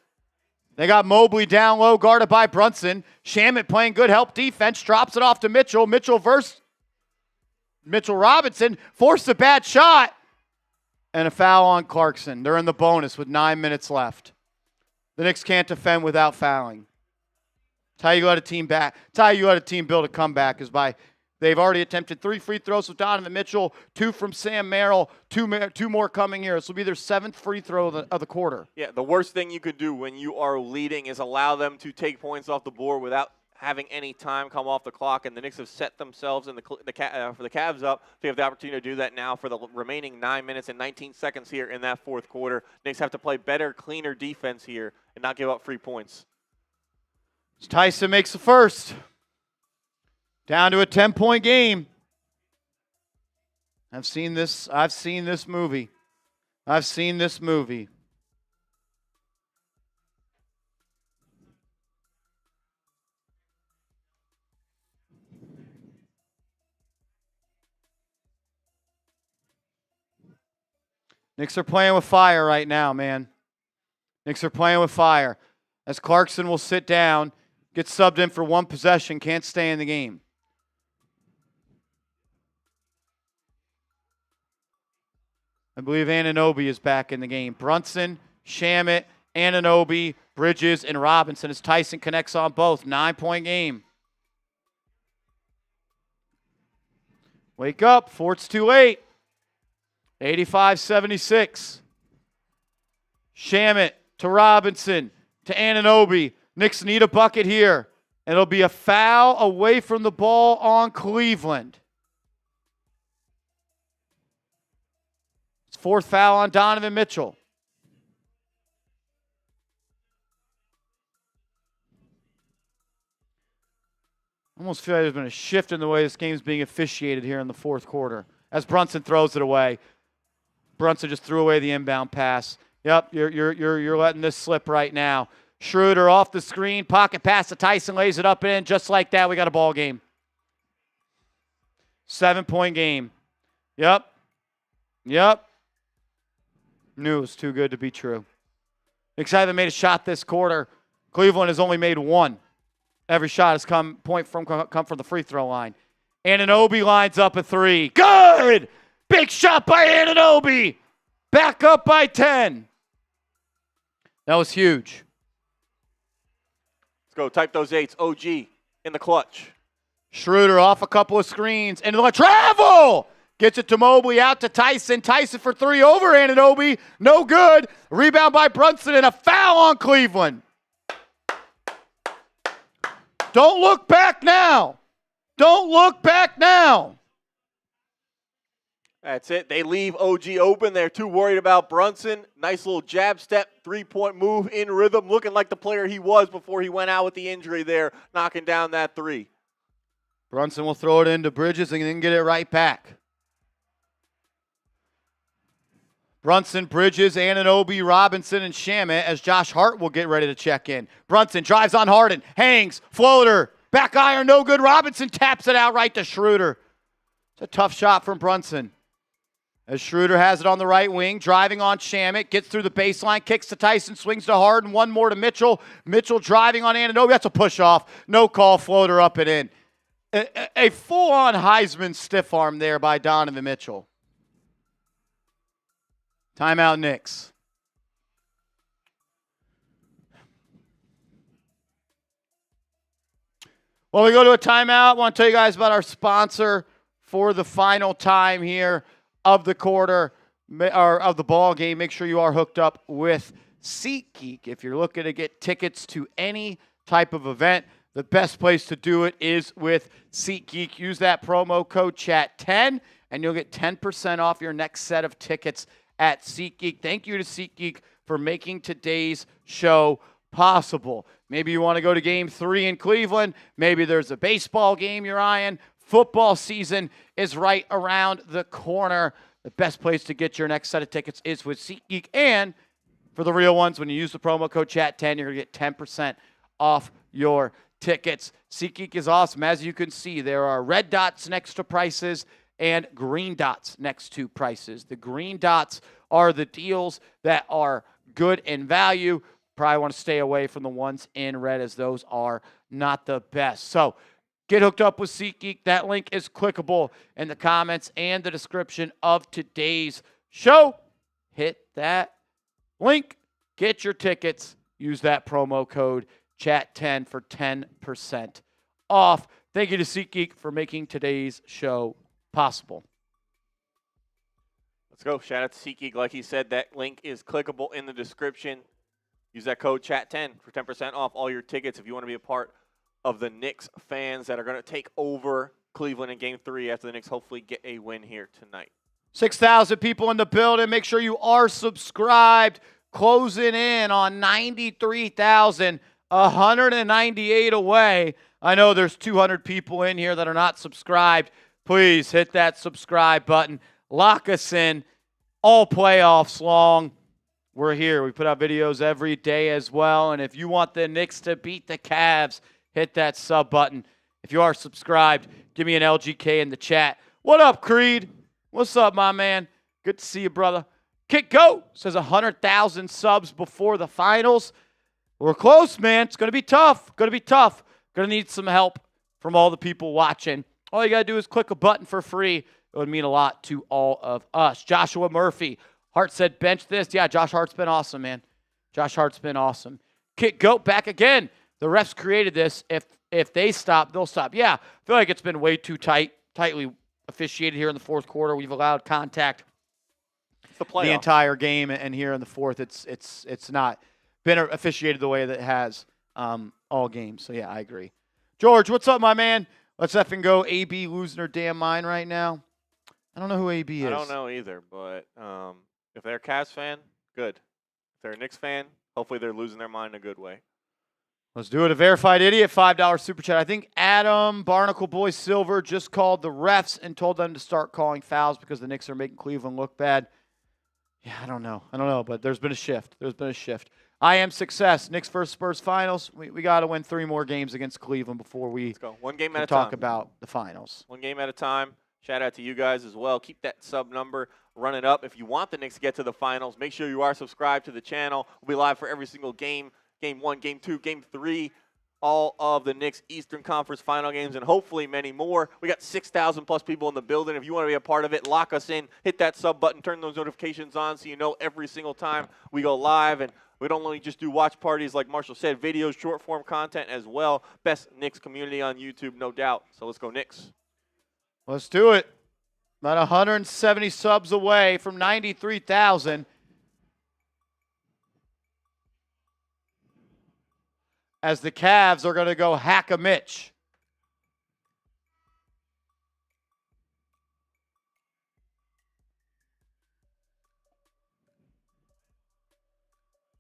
S1: They got Mobley down low, guarded by Brunson. Shamet playing good help defense, drops it off to Mitchell. Mitchell versus Mitchell Robinson, forced a bad shot. And a foul on Clarkson. They're in the bonus with 9 minutes left. The Knicks can't defend without fouling. It's how you let a team back. It's how you let a team build a comeback is by they've already attempted 3 free throws with Donovan Mitchell, 2 from Sam Merrill, 2 more coming here. This will be their 7th free throw of the quarter.
S2: Yeah, the worst thing you could do when you are leading is allow them to take points off the board without having any time come off the clock, and the Knicks have set themselves in for the Cavs up. They have the opportunity to do that now for the remaining 9 minutes and 19 seconds here in that fourth quarter. Knicks have to play better, cleaner defense here and not give up free points.
S1: Tyson makes the first. Down to a 10-point game. I've seen this movie. I've seen this movie. Knicks are playing with fire right now, man. Knicks are playing with fire. As Clarkson will sit down, gets subbed in for 1 possession, can't stay in the game. I believe Anunoby is back in the game. Brunson, Shamet, Anunoby, Bridges, and Robinson as Tyson connects on both. 9-point game. Wake up, before it's too late. 85-76. Shamet to Robinson to Anunoby. Knicks need a bucket here. And it'll be a foul away from the ball on Cleveland. It's 4th foul on Donovan Mitchell. I almost feel like there's been a shift in the way this game's being officiated here in the 4th quarter as Brunson throws it away. Brunson just threw away the inbound pass. Yep, you're letting this slip right now. Schroeder off the screen, pocket pass to Tyson, lays it up and in. Just like that, we got a ball game. 7-point game. Yep. Knew it was too good to be true. Knicks haven't made a shot this quarter. Cleveland has only made 1. Every shot has come from the free throw line. Anunoby lines up a 3. Good! Big shot by Anunoby. Back up by 10. That was huge.
S2: Let's go. Type those 8s. OG in the clutch.
S1: Schroeder off a couple of screens. And the travel! Gets it to Mobley, out to Tyson. Tyson for 3 over Anunoby. No good. Rebound by Brunson and a foul on Cleveland. Don't look back now. Don't look back now.
S2: That's it. They leave OG open. They're too worried about Brunson. Nice little jab step, 3-point move in rhythm, looking like the player he was before he went out with the injury there, knocking down that 3.
S1: Brunson will throw it into Bridges and then get it right back. Brunson, Bridges, Anunoby, Robinson, and Shamet as Josh Hart will get ready to check in. Brunson drives on Harden, hangs, floater, back iron, no good. Robinson taps it out right to Schroeder. It's a tough shot from Brunson. As Schroeder has it on the right wing, driving on Shamet, gets through the baseline, kicks to Tyson, swings to Harden, one more to Mitchell. Mitchell driving on Anunoby. That's a push-off. No call, floater up and in. A full-on Heisman stiff arm there by Donovan Mitchell. Timeout, Knicks. Well, we go to a timeout. I want to tell you guys about our sponsor for the final time here of the quarter, or of the ball game. Make sure you are hooked up with SeatGeek. If you're looking to get tickets to any type of event, the best place to do it is with SeatGeek. Use that promo code CHAT10, and you'll get 10% off your next set of tickets at SeatGeek. Thank you to SeatGeek for making today's show possible. Maybe you want to go to Game 3 in Cleveland. Maybe there's a baseball game you're eyeing. Football season is right around the corner. The best place to get your next set of tickets is with SeatGeek. And for the real ones, when you use the promo code CHAT10, you're going to get 10% off your tickets. SeatGeek is awesome. As you can see, there are red dots next to prices and green dots next to prices. The green dots are the deals that are good in value. Probably want to stay away from the ones in red, as those are not the best. So get hooked up with SeatGeek. That link is clickable in the comments and the description of today's show. Hit that link. Get your tickets. Use that promo code CHAT10 for 10% off. Thank you to SeatGeek for making today's show possible.
S2: Let's go. Shout out to SeatGeek. Like he said, that link is clickable in the description. Use that code CHAT10 for 10% off all your tickets if you want to be a part of the Knicks fans that are going to take over Cleveland in Game 3 after the Knicks hopefully get a win here tonight.
S1: 6,000 people in the building. Make sure you are subscribed. Closing in on 93,000, 198 away. I know there's 200 people in here that are not subscribed. Please hit that subscribe button. Lock us in all playoffs long. We're here. We put out videos every day as well. And if you want the Knicks to beat the Cavs, hit that sub button. If you are subscribed, give me an LGK in the chat. What up, Creed? What's up, my man? Good to see you, brother. Kick Go says 100,000 subs before the finals. We're close, man. It's going to be tough. Going to be tough. Going to need some help from all the people watching. All you got to do is click a button for free. It would mean a lot to all of us. Joshua Murphy. Hart said bench this. Yeah, Josh Hart's been awesome, man. Josh Hart's been awesome. Kick Goat back again. The refs created this. If they stop, they'll stop. Yeah, I feel like it's been way too tightly officiated here in the fourth quarter. We've allowed contact the entire game, and here in the fourth, it's not been officiated the way that it has all games. So, yeah, I agree. George, what's up, my man? Let's effing go. AB losing her damn mind right now. I don't know who AB is.
S2: I don't know either, but if they're a Cavs fan, good. If they're a Knicks fan, hopefully they're losing their mind in a good way.
S1: Let's do it. A verified idiot, $5 super chat. I think Adam Barnacle Boy Silver just called the refs and told them to start calling fouls because the Knicks are making Cleveland look bad. Yeah, I don't know, but there's been a shift. I am success. Knicks versus Spurs finals. We got to win 3 more games against Cleveland before we
S2: Let's go. One game at a time.
S1: Talk about the finals.
S2: One game at a time. Shout out to you guys as well. Keep that sub number running up. If you want the Knicks to get to the finals, make sure you are subscribed to the channel. We'll be live for every single game. Game 1, Game 2, Game 3, all of the Knicks Eastern Conference final games, and hopefully many more. We got 6,000+ people in the building. If you want to be a part of it, lock us in. Hit that sub button. Turn those notifications on so you know every single time we go live. And we don't only just do watch parties like Marshall said, videos, short-form content as well. Best Knicks community on YouTube, no doubt. So let's go Knicks.
S1: Let's do it. About 170 subs away from 93,000. As the Cavs are going to go hack a Mitch.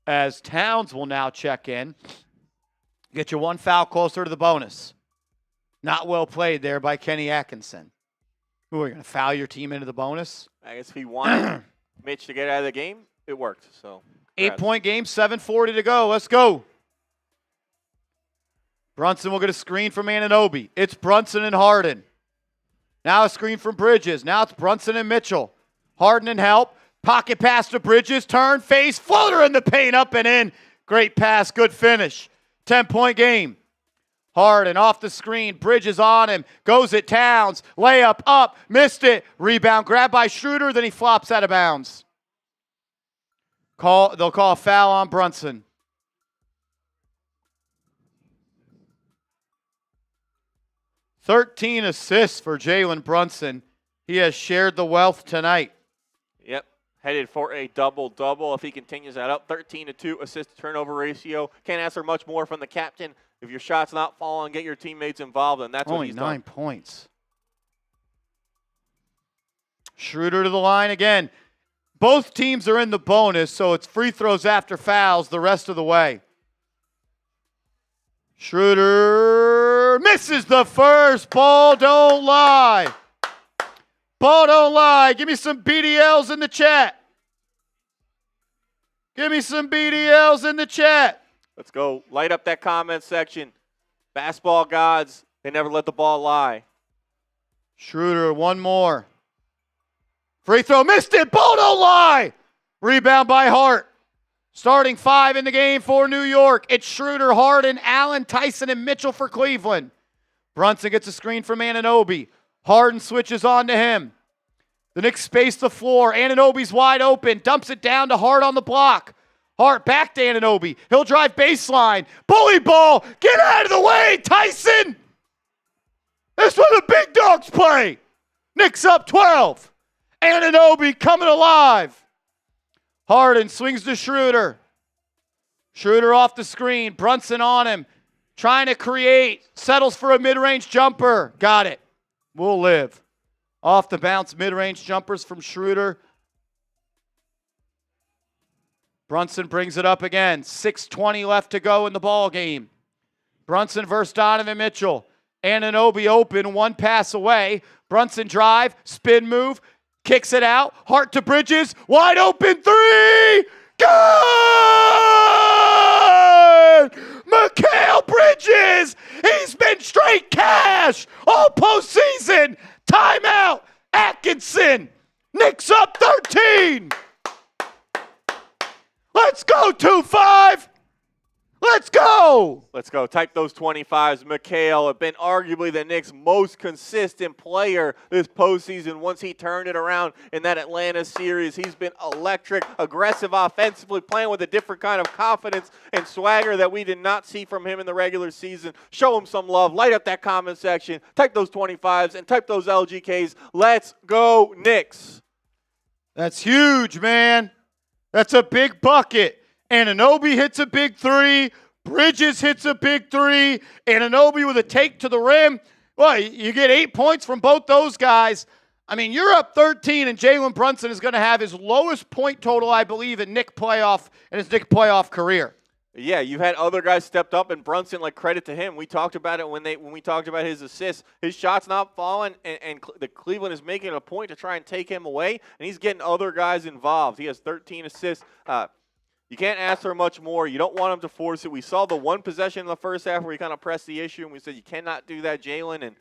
S1: As Towns will now check in. Get you 1 foul closer to the bonus. Not well played there by Kenny Atkinson. Who are you going to foul your team into the bonus?
S2: I guess if he wanted Mitch to get out of the game, it worked. So
S1: 8-point game, 7:40 to go. Let's go. Brunson will get a screen from Anunoby. It's Brunson and Harden. Now a screen from Bridges. Now it's Brunson and Mitchell. Harden and help. Pocket pass to Bridges. Turn, face, floater in the paint, up and in. Great pass, good finish. 10-point game. Harden off the screen. Bridges on him. Goes at Towns. Layup up. Missed it. Rebound grabbed by Schroeder. Then he flops out of bounds. They'll call a foul on Brunson. 13 assists for Jalen Brunson. He has shared the wealth tonight.
S2: Yep, headed for a double-double if he continues that up. 13-2 assist-to-turnover ratio. Can't ask for much more from the captain. If your shot's not falling, get your teammates involved, and that's what he's done.
S1: Only 9 points. Schroeder to the line again. Both teams are in the bonus, so it's free throws after fouls the rest of the way. Schroeder misses the first. Ball don't lie. Ball don't lie. Give me some BDLs in the chat. Give me some BDLs in the chat.
S2: Let's go. Light up that comment section. Basketball gods, they never let the ball lie.
S1: Schroeder, one more. Free throw, missed it. Ball don't lie. Rebound by Hart. Starting 5 in the game for New York. It's Schroeder, Harden, Allen, Tyson, and Mitchell for Cleveland. Brunson gets a screen from Anunoby. Harden switches on to him. The Knicks space the floor. Anunoby's wide open. Dumps it down to Hart on the block. Hart back to Anunoby. He'll drive baseline. Bully ball. Get out of the way, Tyson. That's where the big dogs play. Knicks up 12. Anunoby coming alive. Harden swings to Schroeder. Schroeder off the screen. Brunson on him. Trying to create. Settles for a mid-range jumper. Got it. We'll live. Off the bounce, mid-range jumpers from Schroeder. Brunson brings it up again. 6:20 left to go in the ball game. Brunson versus Donovan Mitchell. Anunoby open, 1 pass away. Brunson drive, spin move, kicks it out. Hart to Bridges, wide open 3. Good! Mikal Bridges! He's been straight cash all postseason. Timeout, Atkinson. Knicks up 13. Let's go, 2-5. Let's go.
S2: Let's go. Type those 25s. Mikal have been arguably the Knicks' most consistent player this postseason. Once he turned it around in that Atlanta series, he's been electric, aggressive offensively, playing with a different kind of confidence and swagger that we did not see from him in the regular season. Show him some love. Light up that comment section. Type those 25s and type those LGKs. Let's go, Knicks.
S1: That's huge, man. That's a big bucket. Anunoby hits a big 3. Bridges hits a big three. Anunoby with a take to the rim. Well, you get 8 points from both those guys. I mean, you're up 13, and Jalen Brunson is going to have his lowest point total, I believe, in his Knicks playoff career.
S2: Yeah, you've had other guys stepped up, and Brunson, like, credit to him. We talked about it when we talked about his assists. His shot's not falling, and the Cleveland is making a point to try and take him away, and he's getting other guys involved. He has 13 assists. You can't ask for much more. You don't want him to force it. We saw the one possession in the first half where he kind of pressed the issue, and we said you cannot do that, Jalen. And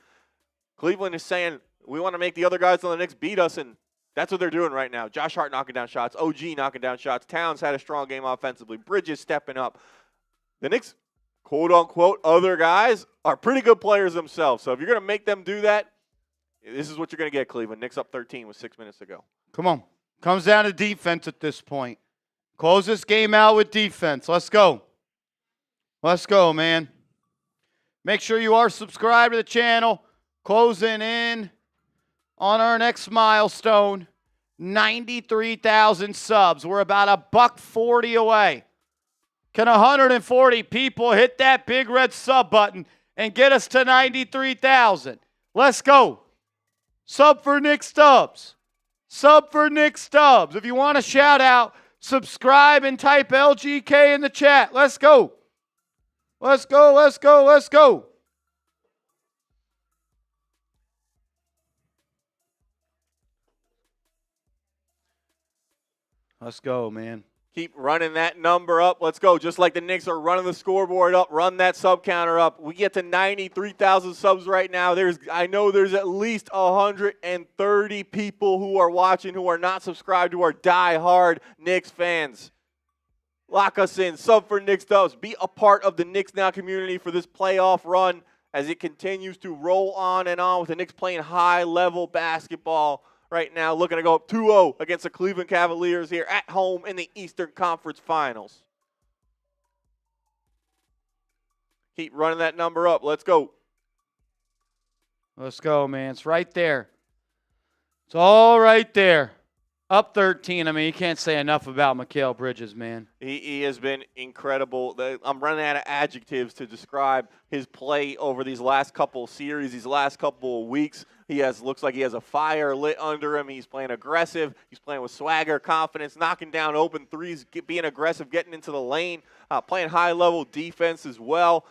S2: Cleveland is saying we want to make the other guys on the Knicks beat us, and that's what they're doing right now. Josh Hart knocking down shots. OG knocking down shots. Towns had a strong game offensively. Bridges stepping up. The Knicks, quote-unquote, other guys are pretty good players themselves. So if you're going to make them do that, this is what you're going to get, Cleveland. Knicks up 13 with 6 minutes to go.
S1: Come on. Comes down to defense at this point. Close this game out with defense. Let's go. Let's go, man. Make sure you are subscribed to the channel. Closing in on our next milestone, 93,000 subs. We're about $140 away. Can 140 people hit that big red sub button and get us to 93,000? Let's go. Sub for Knicks Stubbs. Sub for Knicks Stubbs. If you want a shout out, subscribe and type LGK in the chat. Let's go. Let's go, let's go, let's go. Let's go, man.
S2: Keep running that number up. Let's go. Just like the Knicks are running the scoreboard up, run that sub counter up. We get to 93,000 subs right now. I know there's at least 130 people who are watching who are not subscribed, who are die-hard Knicks fans. Lock us in. Sub for Knicks Dubs. Be a part of the Knicks Now community for this playoff run as it continues to roll on and on with the Knicks playing high-level basketball right now, looking to go up 2-0 against the Cleveland Cavaliers here at home in the Eastern Conference Finals. Keep running that number up. Let's go.
S1: Let's go, man. It's right there. It's all right there. Up 13. I mean, you can't say enough about Mikal Bridges, man.
S2: He has been incredible. I'm running out of adjectives to describe his play over these last couple of series, these last couple of weeks. Looks like he has a fire lit under him. He's playing aggressive. He's playing with swagger, confidence, knocking down open threes, being aggressive, getting into the lane, playing high-level defense as well.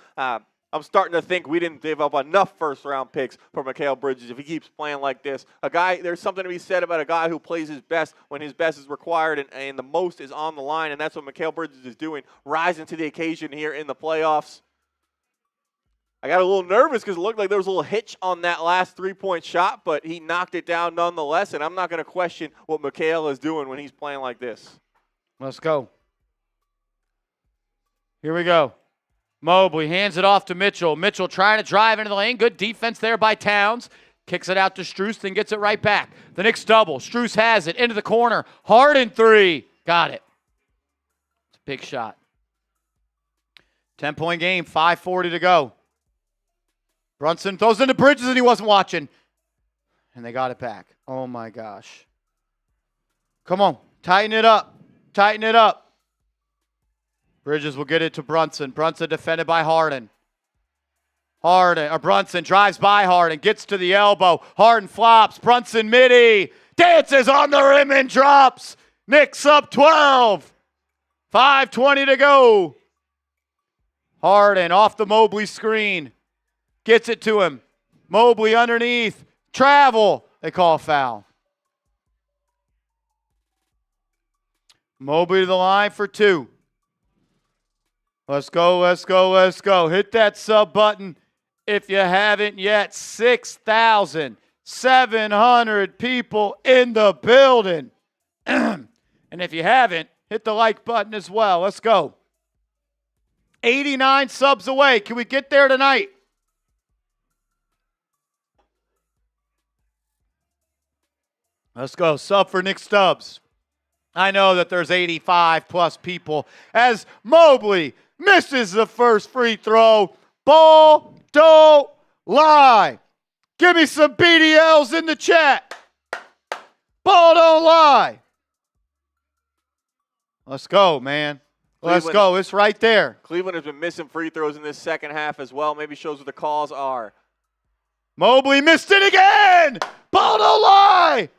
S2: I'm starting to think we didn't give up enough first-round picks for Mikal Bridges if he keeps playing like this. There's something to be said about a guy who plays his best when his best is required and the most is on the line, and that's what Mikal Bridges is doing, rising to the occasion here in the playoffs. I got a little nervous because it looked like there was a little hitch on that last three-point shot, but he knocked it down nonetheless, and I'm not going to question what Mikal is doing when he's playing like this.
S1: Let's go. Here we go. Mobley hands it off to Mitchell. Mitchell trying to drive into the lane. Good defense there by Towns. Kicks it out to Strus, then gets it right back. The Knicks double. Strus has it into the corner. Hart in three. Got it. It's a big shot. 10-point game, 5:40 to go. Brunson throws into Bridges and he wasn't watching. And they got it back. Oh, my gosh. Come on. Tighten it up. Tighten it up. Bridges will get it to Brunson. Brunson defended by Harden. Brunson drives by Harden. Gets to the elbow. Harden flops. Brunson midi. Dances on the rim and drops. Knicks up 12. 5:20 to go. Harden off the Mobley screen. Gets it to him. Mobley underneath. Travel. They call a foul. Mobley to the line for two. Let's go, let's go, let's go. Hit that sub button if you haven't yet. 6,700 people in the building. And if you haven't, hit the like button as well. Let's go. 89 subs away. Can we get there tonight? Let's go. Sub for Nick Stubbs. I know that there's 85-plus people as Mobley misses the first free throw. Ball don't lie. Give me some BDLs in the chat. Ball don't lie. Let's go, man. Let's go. It's right there.
S2: Cleveland has been missing free throws in this second half as well. Maybe shows what the calls are.
S1: Mobley missed it again. Ball don't lie.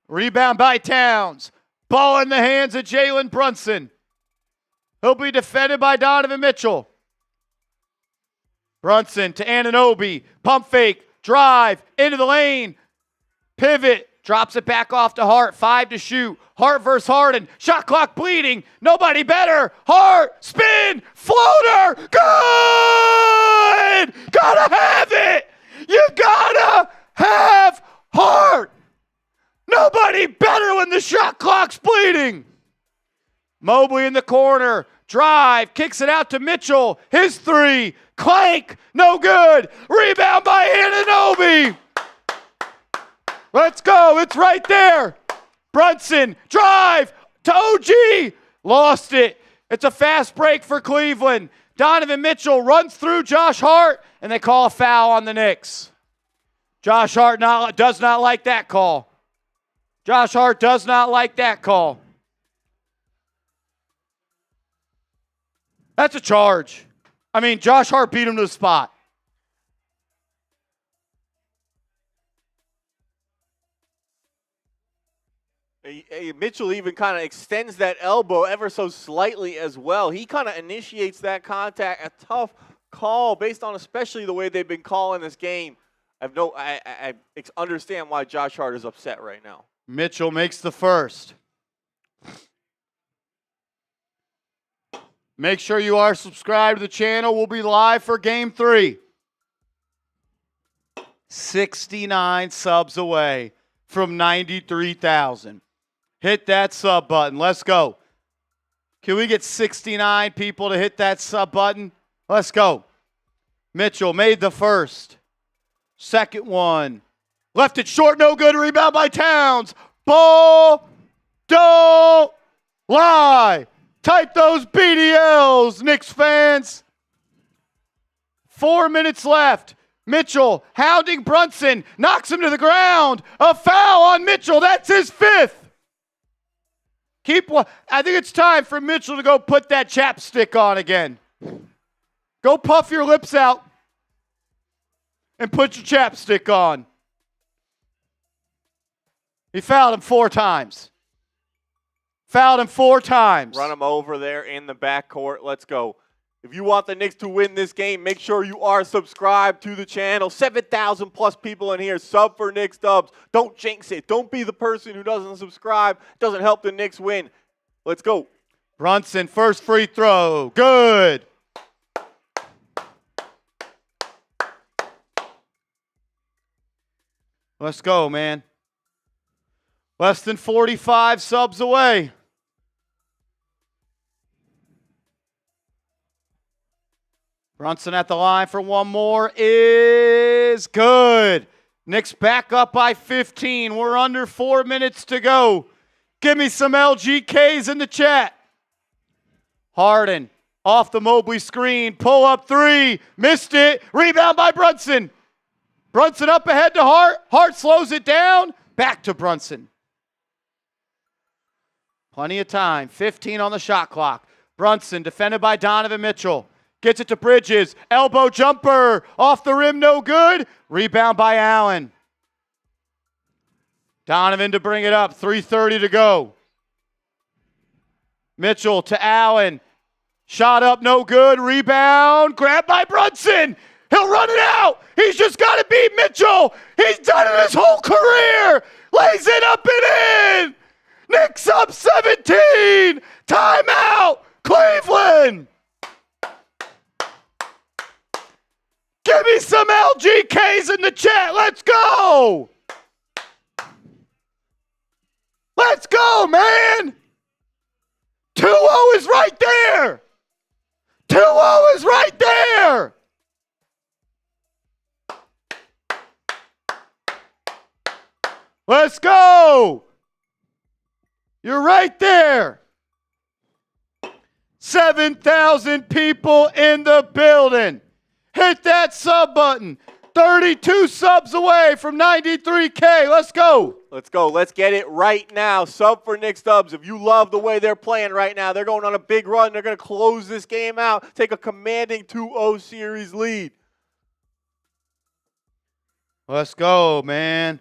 S1: Rebound by Towns. Ball in the hands of Jalen Brunson. He'll be defended by Donovan Mitchell. Brunson to Anunoby. Pump fake. Drive. Into the lane. Pivot. Drops it back off to Hart. 5 to shoot. Hart versus Harden. Shot clock bleeding. Nobody better. Hart. Spin. Floater. Good. Gotta have it. You gotta have Hart. Nobody better when the shot clock's bleeding. Mobley in the corner. Drive. Kicks it out to Mitchell. His 3. Clank. No good. Rebound by Anunoby. Let's go. It's right there. Brunson. Drive to OG. Lost it. It's a fast break for Cleveland. Donovan Mitchell runs through Josh Hart, and they call a foul on the Knicks. Josh Hart does not like that call. Josh Hart does not like that call. That's a charge. I mean, Josh Hart beat him to the spot.
S2: Mitchell even kind of extends that elbow ever so slightly as well. He kind of initiates that contact. A tough call based on especially the way they've been calling this game. I understand why Josh Hart is upset right now.
S1: Mitchell makes the first. Make sure you are subscribed to the channel. We'll be live for Game 3. 69 subs away from 93,000. Hit that sub button. Let's go. Can we get 69 people to hit that sub button? Let's go. Mitchell made the first. Second one. Left it short, no good. Rebound by Towns. Ball don't lie. Type those BDLs, Knicks fans. 4 minutes left. Mitchell hounding Brunson. Knocks him to the ground. A foul on Mitchell. That's his 5th. I think it's time for Mitchell to go put that chapstick on again. Go puff your lips out and put your chapstick on. He fouled him 4 times. Fouled him 4 times.
S2: Run him over there in the backcourt. Let's go. If you want the Knicks to win this game, make sure you are subscribed to the channel. 7,000 plus people in here. Sub for Knicks dubs. Don't jinx it. Don't be the person who doesn't subscribe. Doesn't help the Knicks win. Let's go.
S1: Brunson, first free throw. Good. Let's go, man. Less than 45 subs away. Brunson at the line for one more is good. Knicks back up by 15. We're under 4 minutes to go. Give me some LGKs in the chat. Harden off the Mobley screen. Pull up 3. Missed it. Rebound by Brunson. Brunson up ahead to Hart. Hart slows it down. Back to Brunson. Plenty of time. 15 on the shot clock. Brunson defended by Donovan Mitchell. Gets it to Bridges. Elbow jumper. Off the rim, no good. Rebound by Allen. Donovan to bring it up. 3:30 to go. Mitchell to Allen. Shot up, no good. Rebound. Grabbed by Brunson. He'll run it out. He's just got to beat Mitchell. He's done it his whole career. Lays it up and in. Knicks up 17. Timeout. Cleveland. Give me some LGKs in the chat. Let's go. Let's go, man. 2-0 is right there. 2-0 is right there. Let's go. You're right there. 7,000 people in the building. Hit that sub button. 32 subs away from 93K. Let's go.
S2: Let's go. Let's get it right now. Sub for Knicks Dubs. If you love the way they're playing right now, they're going on a big run. They're going to close this game out, take a commanding 2-0 series lead.
S1: Let's go, man.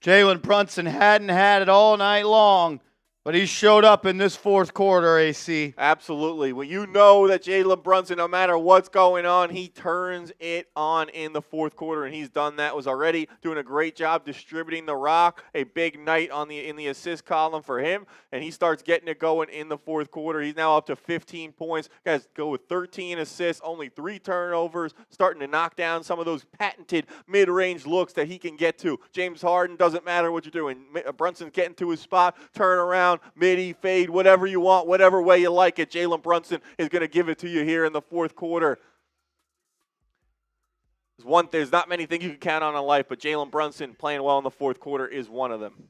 S1: Jalen Brunson hadn't had it all night long, but he showed up in this fourth quarter, AC.
S2: Absolutely. Well, you know that Jalen Brunson, no matter what's going on, he turns it on in the fourth quarter, and he's done that. Was already doing a great job distributing the rock. A big night in the assist column for him, and he starts getting it going in the fourth quarter. He's now up to 15 points. Guys, go with 13 assists, only 3 turnovers, starting to knock down some of those patented mid-range looks that he can get to. James Harden, doesn't matter what you're doing. Brunson's getting to his spot, turn around, midi, fade, whatever you want, whatever way you like it. Jalen Brunson is going to give it to you here in the fourth quarter. There's not many things you can count on in life, but Jalen Brunson playing well in the fourth quarter is one of them.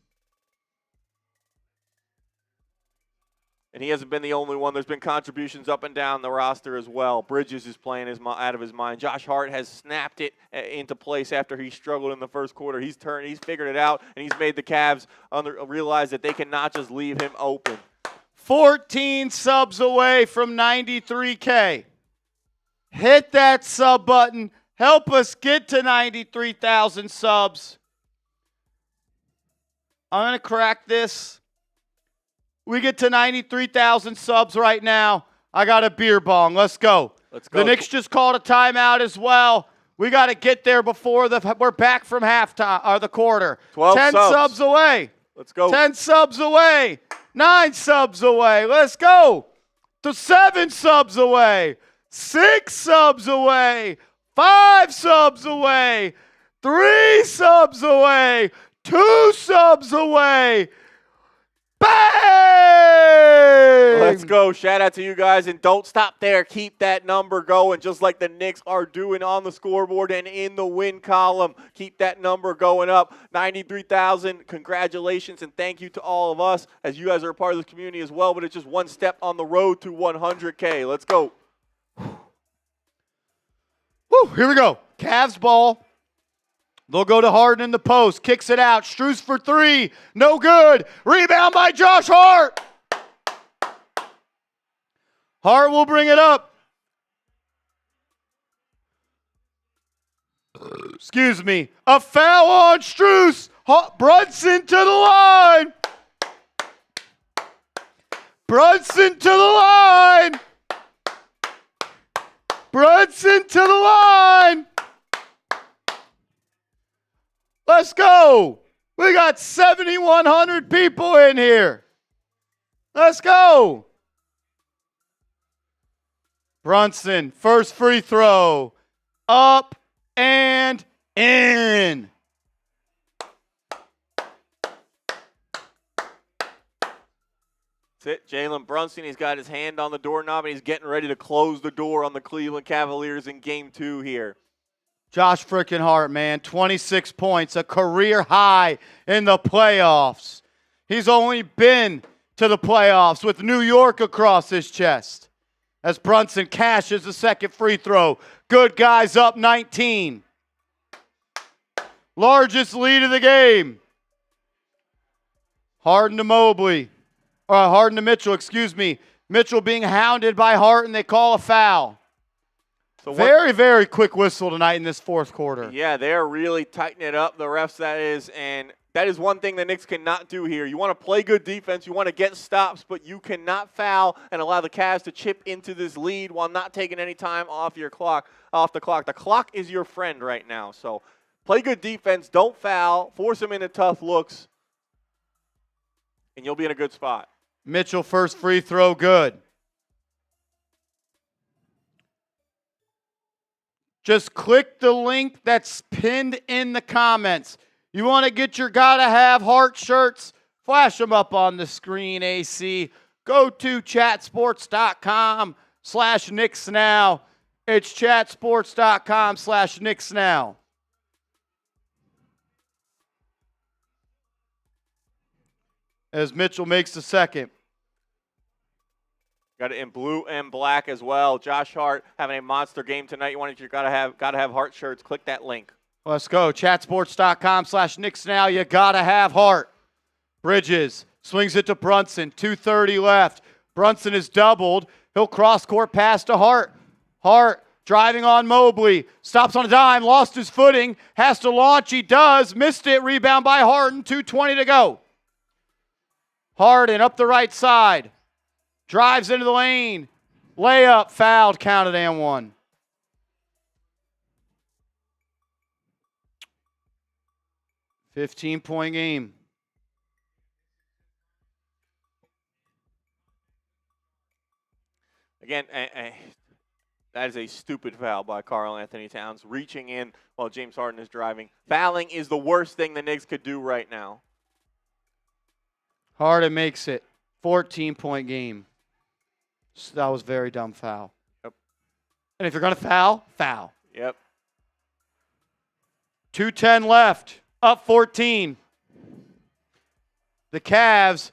S2: And he hasn't been the only one. There's been contributions up and down the roster as well. Bridges is playing out of his mind. Josh Hart has snapped it into place after he struggled in the first quarter. He's figured it out, and he's made the Cavs realize that they cannot just leave him open.
S1: 14 subs away from 93K. Hit that sub button. Help us get to 93,000 subs. I'm going to crack this. We get to 93,000 subs right now. I got a beer bong. Let's go.
S2: Let's go.
S1: The Knicks just called a timeout as well. We got to get there before we're back from halftime or the quarter. 10 subs away.
S2: Let's go.
S1: 10 subs away. 9 subs away. Let's go. To 7 subs away. 6 subs away. 5 subs away. 3 subs away. 2 subs away. Bang!
S2: Let's go. Shout out to you guys. And don't stop there. Keep that number going, just like the Knicks are doing on the scoreboard and in the win column. Keep that number going up. 93,000. Congratulations and thank you to all of us, as you guys are a part of this community as well. But it's just one step on the road to 100K. Let's go.
S1: Woo, here we go. Cavs ball. They'll go to Harden in the post. Kicks it out. Strus for 3. No good. Rebound by Josh Hart. Hart will bring it up. Excuse me. A foul on Strus. Brunson to the line. Brunson to the line. Brunson to the line. Let's go. We got 7,100 people in here. Let's go. Brunson, first free throw. Up and in.
S2: That's it. Jalen Brunson, he's got his hand on the doorknob, and he's getting ready to close the door on the Cleveland Cavaliers in Game 2 here.
S1: Josh frickin' Hart, man, 26 points, a career high in the playoffs. He's only been to the playoffs with New York across his chest. As Brunson cashes the second free throw. Good guys up 19. Largest lead of the game. Harden to Mobley. Harden to Mitchell, excuse me. Mitchell being hounded by Hart, and they call a foul. So very, very quick whistle tonight in this fourth quarter.
S2: Yeah, they're really tightening it up, the refs, that is, and that is one thing the Knicks cannot do here. You want to play good defense, you want to get stops, but you cannot foul and allow the Cavs to chip into this lead while not taking any time off the clock. The clock is your friend right now, so play good defense, don't foul, force them into tough looks, and you'll be in a good spot.
S1: Mitchell, first free throw, good. Just click the link that's pinned in the comments. You want to get your Gotta Have Hart shirts? Flash them up on the screen, AC. Go to chatsports.com/Knicks now. It's chatsports.com/Knicks now. As Mitchell makes the second.
S2: Got it in blue and black as well. Josh Hart having a monster game tonight. You gotta have Hart shirts. Click that link.
S1: Let's go. Chatsports.com/Knicks now. You got to have Hart. Bridges swings it to Brunson. 2:30 left. Brunson is doubled. He'll cross-court pass to Hart. Hart driving on Mobley. Stops on a dime. Lost his footing. Has to launch. He does. Missed it. Rebound by Harden. 2:20 to go. Harden up the right side. Drives into the lane. Layup. Fouled. Counted and one. $15-point game.
S2: Again, that is a stupid foul by Karl-Anthony Towns, reaching in while James Harden is driving. Fouling is the worst thing the Knicks could do right now.
S1: Harden makes it. 14-point game. So that was a very dumb foul.
S2: Yep.
S1: And if you're going to foul, foul.
S2: Yep.
S1: 2:10 left. Up 14. The Cavs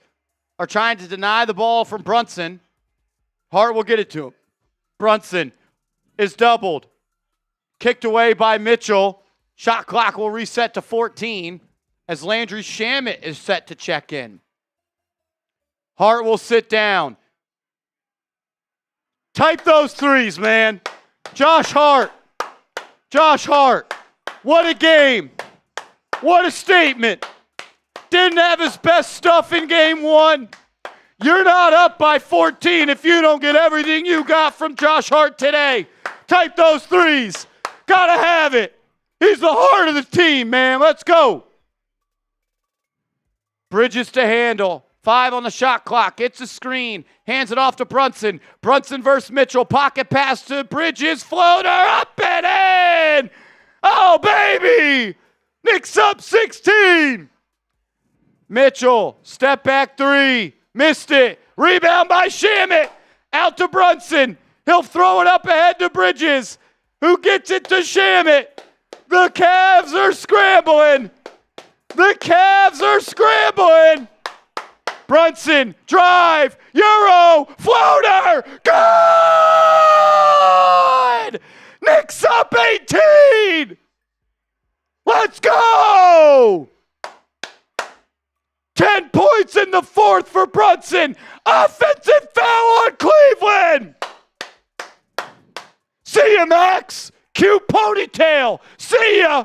S1: are trying to deny the ball from Brunson. Hart will get it to him. Brunson is doubled. Kicked away by Mitchell. Shot clock will reset to 14 as Landry Shamet is set to check in. Hart will sit down. Type those threes, man. Josh Hart. Josh Hart. What a game. What a statement. Didn't have his best stuff in game one. You're not up by 14 if you don't get everything you got from Josh Hart today. Type those threes. Gotta have it. He's the heart of the team, man. Let's go. Bridges to handle. 5 on the shot clock. It's a screen. Hands it off to Brunson. Brunson versus Mitchell. Pocket pass to Bridges. Floater up and in. Oh, baby. Knicks up 16. Mitchell. Step back 3. Missed it. Rebound by Shamet. Out to Brunson. He'll throw it up ahead to Bridges, who gets it to Shamet. The Cavs are scrambling. The Cavs are scrambling. Brunson, drive, Euro, floater, good! Knicks up 18! Let's go! 10 points in the fourth for Brunson. Offensive foul on Cleveland. See ya, Max. Cute ponytail. See ya.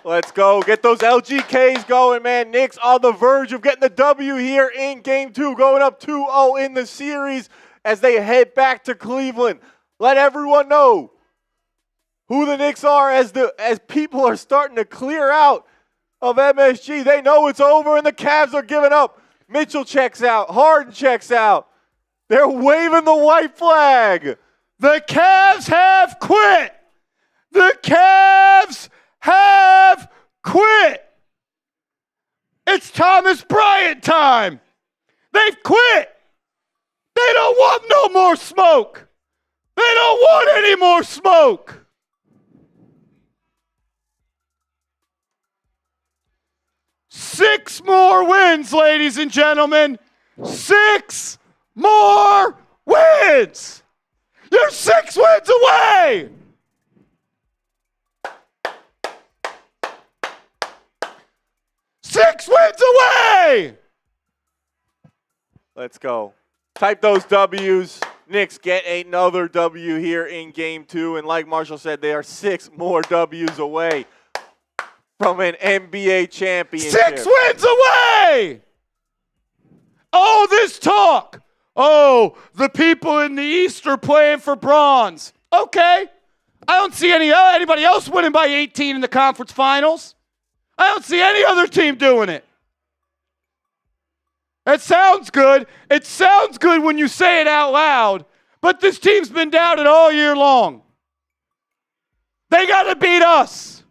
S2: Let's go. Get those LGKs going, man. Knicks on the verge of getting the W here in Game 2, going up 2-0 in the series as they head back to Cleveland. Let everyone know who the Knicks are as people are starting to clear out of MSG. They know it's over, and the Cavs are giving up. Mitchell checks out. Harden checks out. They're waving the white flag.
S1: The Cavs have quit. The Cavs have quit. It's Thomas Bryant time. They've quit. They don't want no more smoke. They don't want any more smoke. Six more wins, ladies and gentlemen. 6 more wins. You're 6 wins away. Six wins away.
S2: Let's go. Type those W's. Knicks get another W here in Game 2. And like Marshall said, they are 6 more W's away from an NBA championship.
S1: 6 wins away. Oh, this talk. Oh, the people in the East are playing for bronze. Okay. I don't see anybody else winning by 18 in the conference finals. I don't see any other team doing it. It sounds good. It sounds good when you say it out loud, but this team's been doubted all year long. They got to beat us.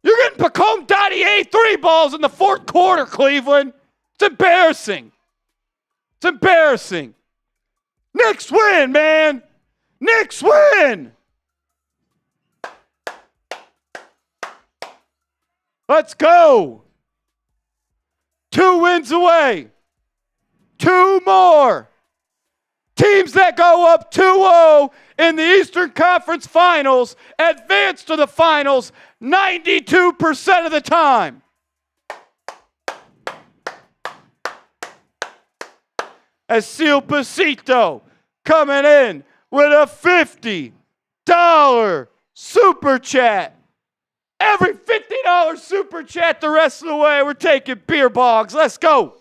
S1: You're getting Pacome Dottie 3 balls in the fourth quarter, Cleveland. It's embarrassing. It's embarrassing. Knicks win, man. Knicks win. Let's go. 2 wins away. more. Teams that go up 2-0 in the Eastern Conference Finals advance to the finals 92% of the time. Asil Pasito coming in with a $50 super chat. Every $50 super chat the rest of the way, we're taking beer bogs. Let's go.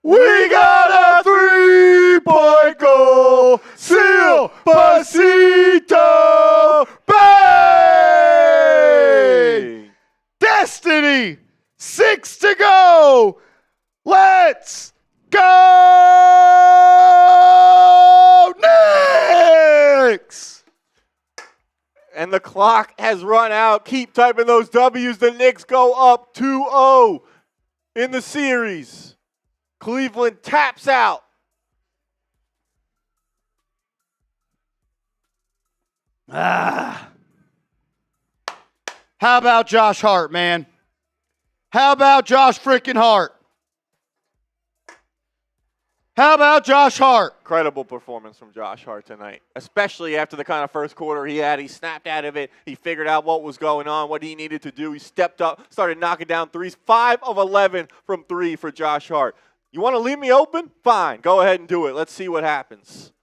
S1: We got a 3-point goal. Seal Pasito. Bang! Destiny. 6 to go. Let's go, Knicks!
S2: And the clock has run out. Keep typing those W's. The Knicks go up 2-0 in the series. Cleveland taps out.
S1: How about Josh Hart, man? How about Josh freaking Hart? How about Josh Hart?
S2: Incredible performance from Josh Hart tonight, especially after the kind of first quarter he had. He snapped out of it. He figured out what was going on, what he needed to do. He stepped up, started knocking down threes. 5 of 11 from 3 for Josh Hart. You want to leave me open? Fine. Go ahead and do it. Let's see what happens.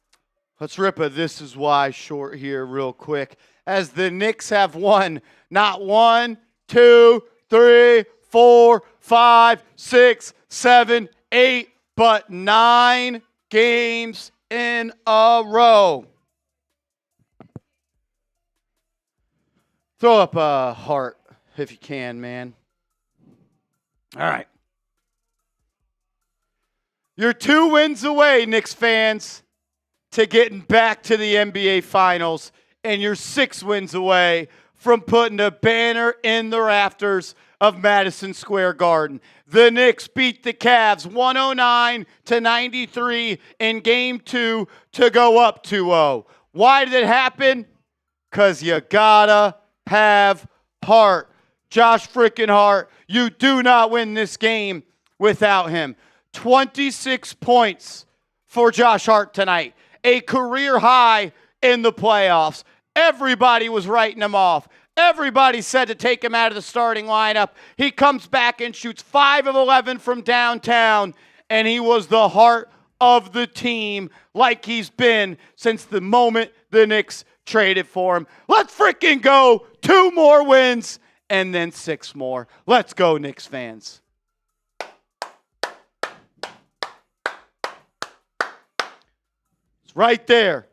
S1: Let's rip a This Is Why short here real quick. As the Knicks have won not 1, 2, 3, 4, 5, 6, 7, 8, but 9 games in a row. Throw up a heart if you can, man. All right. You're 2 wins away, Knicks fans, to getting back to the NBA Finals, and you're 6 wins away from putting a banner in the rafters of Madison Square Garden. The Knicks beat the Cavs 109-93 in Game 2 to go up 2-0. Why did it happen? Because you gotta have heart. Josh freaking Hart, you do not win this game without him. 26 points for Josh Hart tonight. A career high in the playoffs. Everybody was writing him off. Everybody said to take him out of the starting lineup. He comes back and shoots 5 of 11 from downtown, and he was the heart of the team like he's been since the moment the Knicks traded for him. Let's freaking go. 2 more wins and then 6 more. Let's go, Knicks fans. It's right there.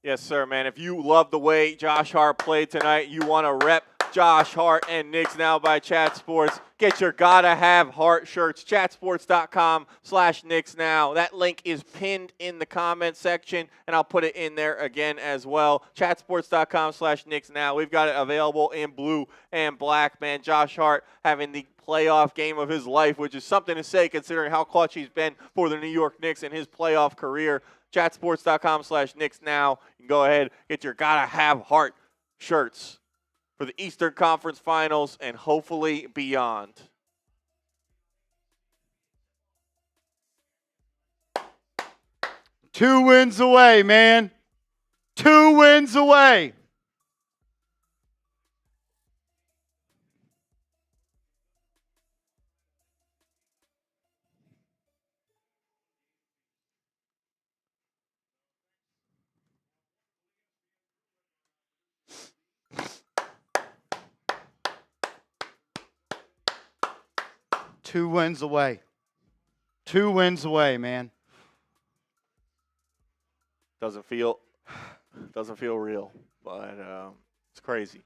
S2: Yes, sir, man. If you love the way Josh Hart played tonight, you want to rep Josh Hart and Knicks Now by Chat Sports. Get your Gotta Have Hart shirts, chatsports.com/Knicks Now. That link is pinned in the comment section, and I'll put it in there again as well. Chatsports.com/Knicks Now. We've got it available in blue and black, man. Josh Hart having the playoff game of his life, which is something to say considering how clutch he's been for the New York Knicks in his playoff career. Chatsports.com/Knicks Now. You can go ahead, get your Gotta Have Hart shirts for the Eastern Conference Finals and hopefully beyond.
S1: Two wins away, man. 2 wins away. Two wins away. 2 wins away, man.
S2: Doesn't feel real, but it's crazy.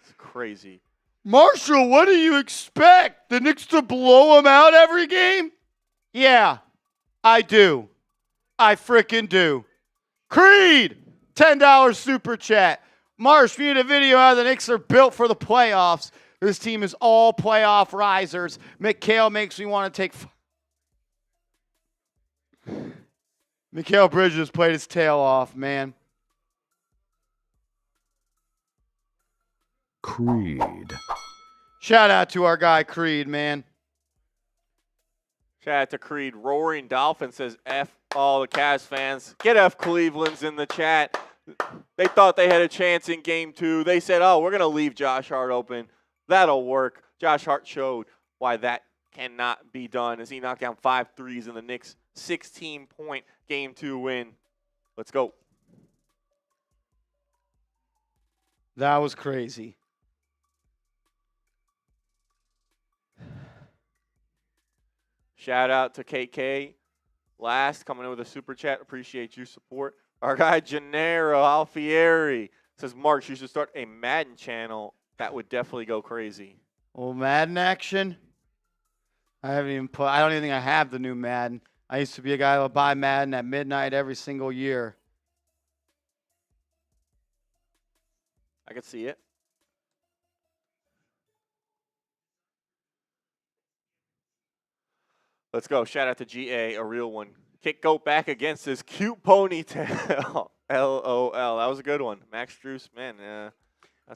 S2: It's crazy.
S1: Marshall, what do you expect? The Knicks to blow them out every game? Yeah, I do. I frickin' do. Creed, $10 super chat. Marsh, we need a video how the Knicks are built for the playoffs. This team is all playoff risers. Mikal makes me want to take... Mikal Bridges played his tail off, man.
S4: Creed.
S1: Shout out to our guy Creed, man.
S2: Shout out to Creed. Roaring Dolphin says, F all the Cavs fans. Get F Cleveland's in the chat. They thought they had a chance in game 2. They said, oh, we're going to leave Josh Hart open. That'll work. Josh Hart showed why that cannot be done as he knocked down 5 threes in the Knicks' 16-point game 2 win. Let's go.
S1: That was crazy.
S2: Shout out to KK. Last, coming in with a super chat. Appreciate your support. Our guy, Gennaro Alfieri, says, Mark, you should start a Madden channel. That would definitely go crazy.
S1: Oh, Madden action? I don't even think I have the new Madden. I used to be a guy who would buy Madden at midnight every single year.
S2: I could see it. Let's go. Shout out to GA, a real one. Kick goat back against his cute ponytail. LOL. That was a good one. Max Struess, man.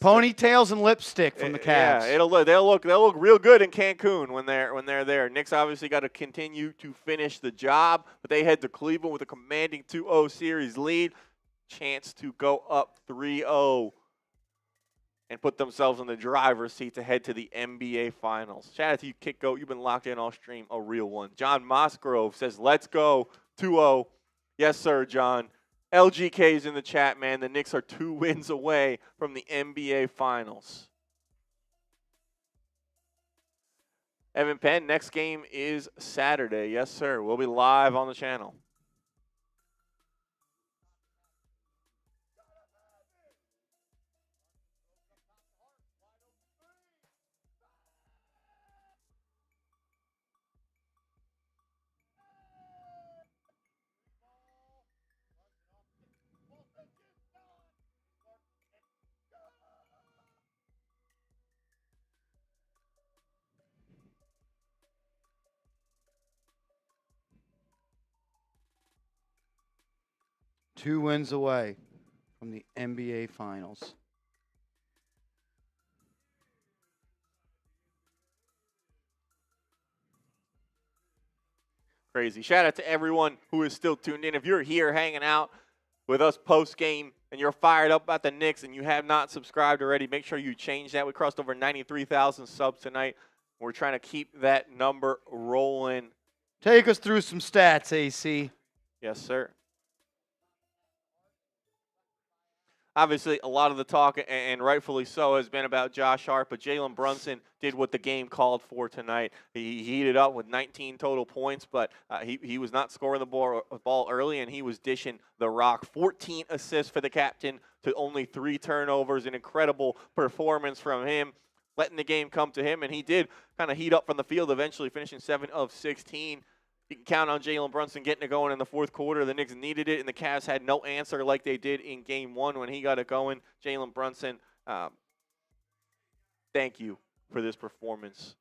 S1: Ponytails and lipstick from the Cavs.
S2: Yeah, they'll look real good in Cancun when they're there. Knicks obviously got to continue to finish the job, but they head to Cleveland with a commanding 2-0 series lead. Chance to go up 3-0 and put themselves in the driver's seat to head to the NBA Finals. Shout out to you, Kick Goat. You've been locked in all stream, a real one. John Mosgrove says, let's go, 2-0. Yes, sir, John. LGK's in the chat, man. The Knicks are 2 wins away from the NBA Finals. Evan Penn, next game is Saturday. Yes, sir. We'll be live on the channel.
S1: Two wins away from the NBA Finals.
S2: Crazy. Shout out to everyone who is still tuned in. If you're here hanging out with us post-game and you're fired up about the Knicks and you have not subscribed already, make sure you change that. We crossed over 93,000 subs tonight. We're trying to keep that number rolling.
S1: Take us through some stats, AC.
S2: Yes, sir. Obviously, a lot of the talk, and rightfully so, has been about Josh Hart, but Jalen Brunson did what the game called for tonight. He heated up with 19 total points, but he was not scoring the ball early, and he was dishing the rock. 14 assists for the captain to only 3 turnovers. An incredible performance from him, letting the game come to him, and he did kind of heat up from the field, eventually finishing 7 of 16. You can count on Jalen Brunson getting it going in the fourth quarter. The Knicks needed it, and the Cavs had no answer like they did in Game 1 when he got it going. Jalen Brunson, thank you for this performance.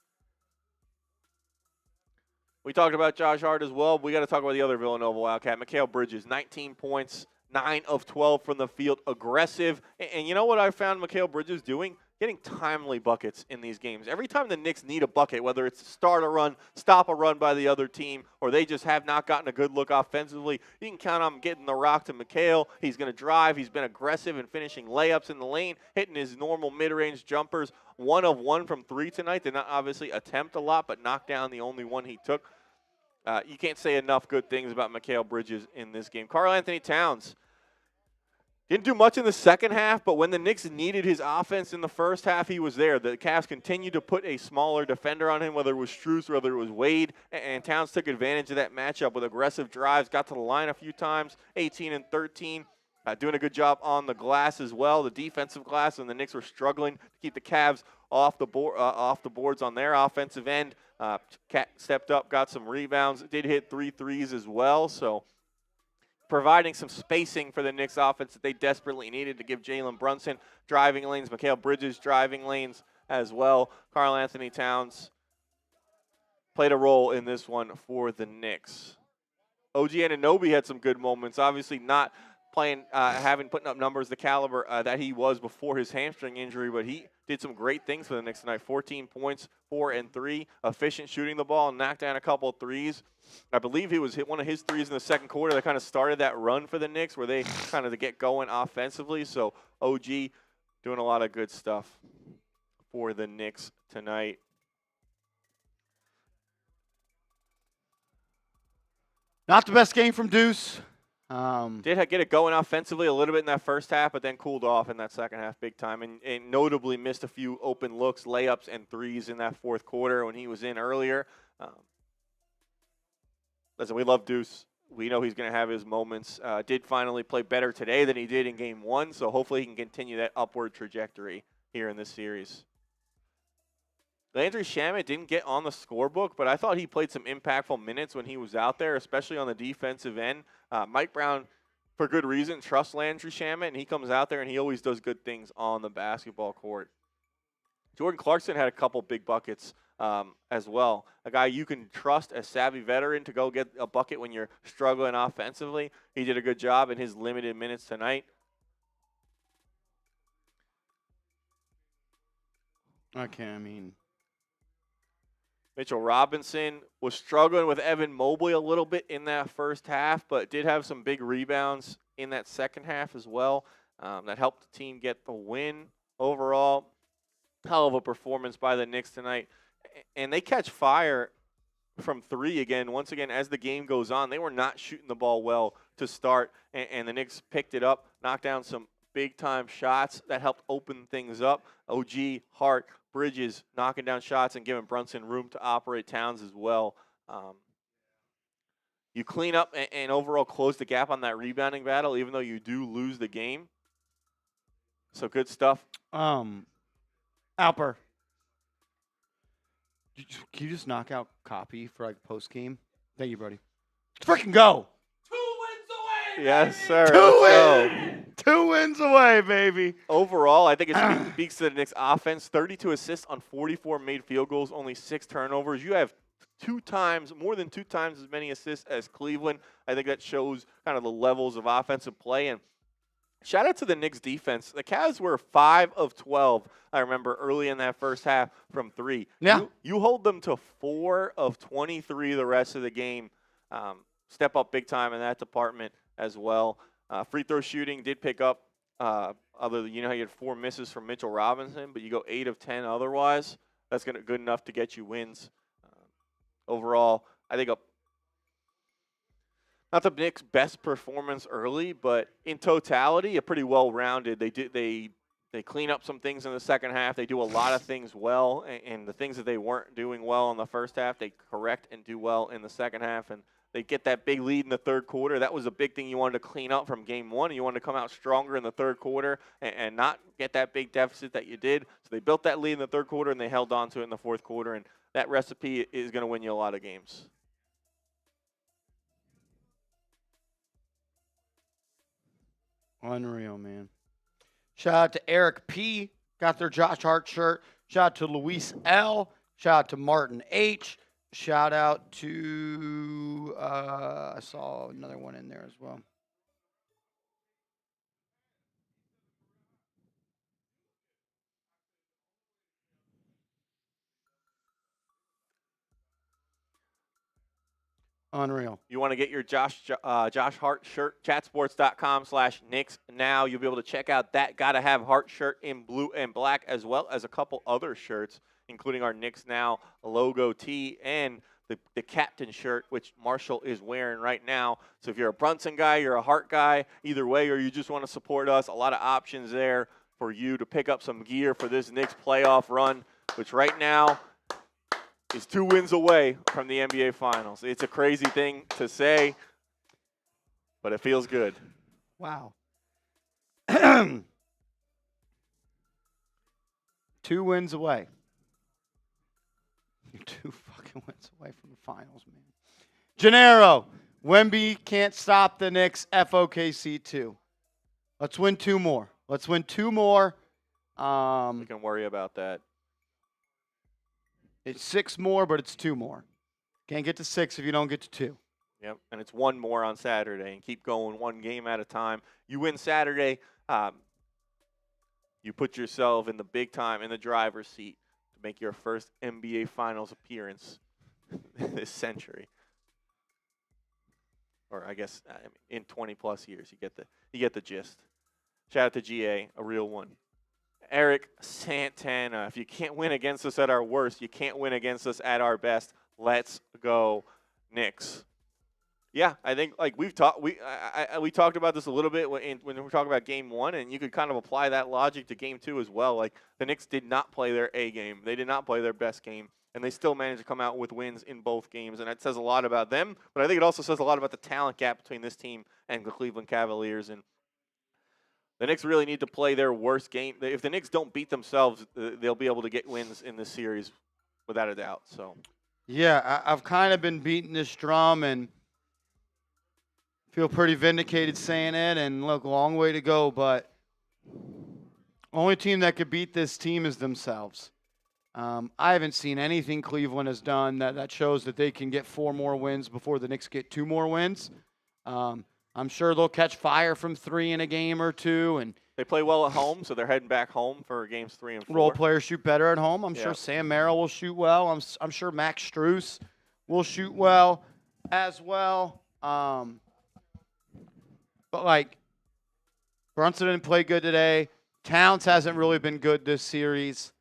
S2: We talked about Josh Hart as well. We got to talk about the other Villanova Wildcat, Mikal Bridges. 19 points, 9 of 12 from the field, aggressive. And you know what I found Mikal Bridges doing? Getting timely buckets in these games. Every time the Knicks need a bucket, whether it's start a run, stop a run by the other team, or they just have not gotten a good look offensively, you can count on him getting the rock to Mikal. He's going to drive. He's been aggressive in finishing layups in the lane, hitting his normal mid-range jumpers. 1 of 1 from 3 tonight. Did not obviously attempt a lot, but knocked down the only one he took. You can't say enough good things about Mikal Bridges in this game. Karl-Anthony Towns didn't do much in the second half, but when the Knicks needed his offense in the first half, he was there. The Cavs continued to put a smaller defender on him, whether it was Struess or whether it was Wade, and Towns took advantage of that matchup with aggressive drives, got to the line a few times, 18 and 13, doing a good job on the glass as well, the defensive glass, and the Knicks were struggling to keep the Cavs off the boards on their offensive end. Cat stepped up, got some rebounds, did hit 3 threes as well, so providing some spacing for the Knicks offense that they desperately needed to give Jalen Brunson driving lanes, Mikal Bridges driving lanes as well. Karl-Anthony Towns played a role in this one for the Knicks. OG Anunoby had some good moments, obviously not putting up numbers the caliber that he was before his hamstring injury, but he did some great things for the Knicks tonight. 14 points, 4 and 3, efficient shooting the ball, knocked down a couple of threes. I believe he was hit one of his threes in the second quarter that kind of started that run for the Knicks where they kind of get going offensively. So OG doing a lot of good stuff for the Knicks tonight.
S1: Not the best game from Deuce.
S2: Did get it going offensively a little bit in that first half, but then cooled off in that second half big time, and notably missed a few open looks, layups, and threes in that fourth quarter when he was in earlier. Listen, we love Deuce. We know he's going to have his moments. Did finally play better today than he did in Game 1, so hopefully he can continue that upward trajectory here in this series. Landry Shamet didn't get on the scorebook, but I thought he played some impactful minutes when he was out there, especially on the defensive end. Mike Brown, for good reason, trusts Landry Shamet, and he comes out there and he always does good things on the basketball court. Jordan Clarkson had a couple big buckets as well. A guy you can trust, a savvy veteran, to go get a bucket when you're struggling offensively. He did a good job in his limited minutes tonight. Mitchell Robinson was struggling with Evan Mobley a little bit in that first half, but did have some big rebounds in that second half as well. That helped the team get the win overall. Hell of a performance by the Knicks tonight. And they catch fire from three again. Once again, as the game goes on, they were not shooting the ball well to start, and the Knicks picked it up, knocked down some big-time shots that helped open things up. OG, Hart, Bridges knocking down shots and giving Brunson room to operate. Towns as well. You clean up and overall close the gap on that rebounding battle, even though you do lose the game. So good stuff.
S1: Alper. Can you just knock out copy for like post game? Thank you, buddy. Let's freaking go.
S4: 2 wins away.
S2: Yes, sir.
S1: Two wins away, baby.
S2: Overall, I think it speaks to the Knicks offense. 32 assists on 44 made field goals, only 6 turnovers. You have more than two times as many assists as Cleveland. I think that shows kind of the levels of offensive play. And shout out to the Knicks defense. The Cavs were 5 of 12, I remember, early in that first half from 3.
S1: Yeah.
S2: You hold them to 4 of 23 the rest of the game. Step up big time in that department as well. Free throw shooting did pick up. Other than, how you had 4 misses from Mitchell Robinson, but you go 8 of 10 otherwise. That's good enough to get you wins. Overall, I think not the Knicks' best performance early, but in totality, a pretty well-rounded. They clean up some things in the second half. They do a lot of things well, and the things that they weren't doing well in the first half, they correct and do well in the second half. And they get that big lead in the third quarter. That was a big thing you wanted to clean up from Game 1. You wanted to come out stronger in the third quarter and not get that big deficit that you did. So they built that lead in the third quarter, and they held on to it in the fourth quarter. And that recipe is going to win you a lot of games.
S1: Unreal, man. Shout out to Eric P. Got their Josh Hart shirt. Shout out to Luis L. Shout out to Martin H. Shout out to, I saw another one in there as well. Unreal.
S2: You want to get your Josh Hart shirt, chatsports.com/Knicks now. You'll be able to check out that Gotta Have Hart shirt in blue and black, as well as a couple other shirts, including our Knicks Now logo tee and the captain shirt, which Marshall is wearing right now. So if you're a Brunson guy, you're a Hart guy, either way, or you just want to support us, a lot of options there for you to pick up some gear for this Knicks playoff run, which right now is 2 wins away from the NBA Finals. It's a crazy thing to say, but it feels good.
S1: Wow. 2 wins away. 2 fucking wins away from the finals, man. Gennaro, Wemby can't stop the Knicks. FOKC 2. Let's win 2 more. Let's win 2 more.
S2: We can worry about that.
S1: It's 6 more, but it's 2 more. Can't get to 6 if you don't get to 2.
S2: Yep, and it's one more on Saturday, and keep going one game at a time. You win Saturday, you put yourself in the big time in the driver's seat to make your first NBA Finals appearance this century, or I guess in 20+ years. You get the gist. Shout out to GA, a real one. Eric Santana, if you can't win against us at our worst, you can't win against us at our best. Let's go, Knicks. Yeah, I think like we talked about this a little bit when we were talking about Game 1, and you could kind of apply that logic to Game 2 as well. Like the Knicks did not play their A game, they did not play their best game, and they still managed to come out with wins in both games, and that says a lot about them. But I think it also says a lot about the talent gap between this team and the Cleveland Cavaliers. And the Knicks really need to play their worst game. If the Knicks don't beat themselves, they'll be able to get wins in this series without a doubt. So,
S5: yeah, I've kind of been beating this drum and feel pretty vindicated saying it. And look, a long way to go, but only team that could beat this team is themselves. I haven't seen anything Cleveland has done that shows that they can get 4 more wins before the Knicks get 2 more wins. I'm sure they'll catch fire from 3 in a game or 2, and
S2: they play well at home, so they're heading back home for games 3 and 4.
S5: Role players shoot better at home. I'm sure Sam Merrill will shoot well. I'm sure Max Strus will shoot well as well. But like Brunson didn't play good today. Towns hasn't really been good this series.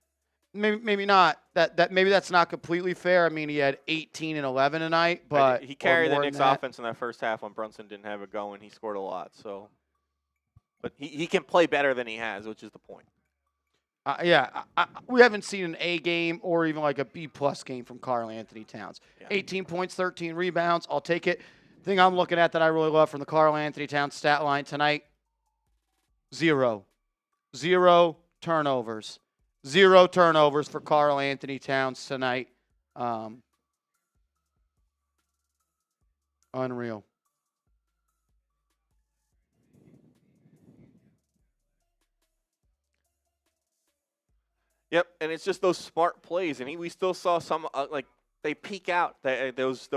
S5: Maybe not. Maybe that's not completely fair. I mean, he had 18 and 11 tonight, but
S2: he carried the Knicks offense in that first half when Brunson didn't have it going. He scored a lot. So, but he can play better than he has, which is the point.
S5: We haven't seen an A game or even like a B+ game from Karl-Anthony Towns.
S2: Yeah.
S5: 18 points, 13 rebounds. I'll take it. The thing I'm looking at that I really love from the Karl-Anthony Towns stat line tonight: 0 turnovers. 0 turnovers for Karl-Anthony Towns tonight. Unreal.
S2: Yep, and it's just those smart plays, and we still saw some like they peak out. Those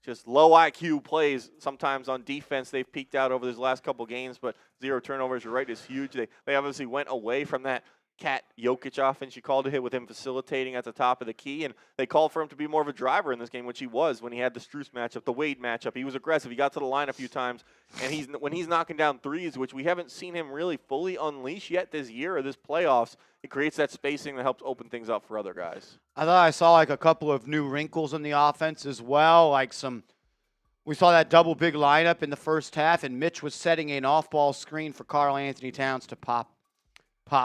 S2: just low IQ plays sometimes on defense. They've peaked out over these last couple games, but 0 turnovers, you're right, is huge. They obviously went away from that Cat Jokic offense, you called it, with him facilitating at the top of the key, and they called for him to be more of a driver in this game, which he was when he had the Strus matchup, the Wade matchup. He was aggressive. He got to the line a few times, and when he's knocking down threes, which we haven't seen him really fully unleash yet this year or this playoffs, it creates that spacing that helps open things up for other guys.
S5: I thought I saw like a couple of new wrinkles in the offense as well, we saw that double big lineup in the first half, and Mitch was setting an off-ball screen for Karl-Anthony Towns to pop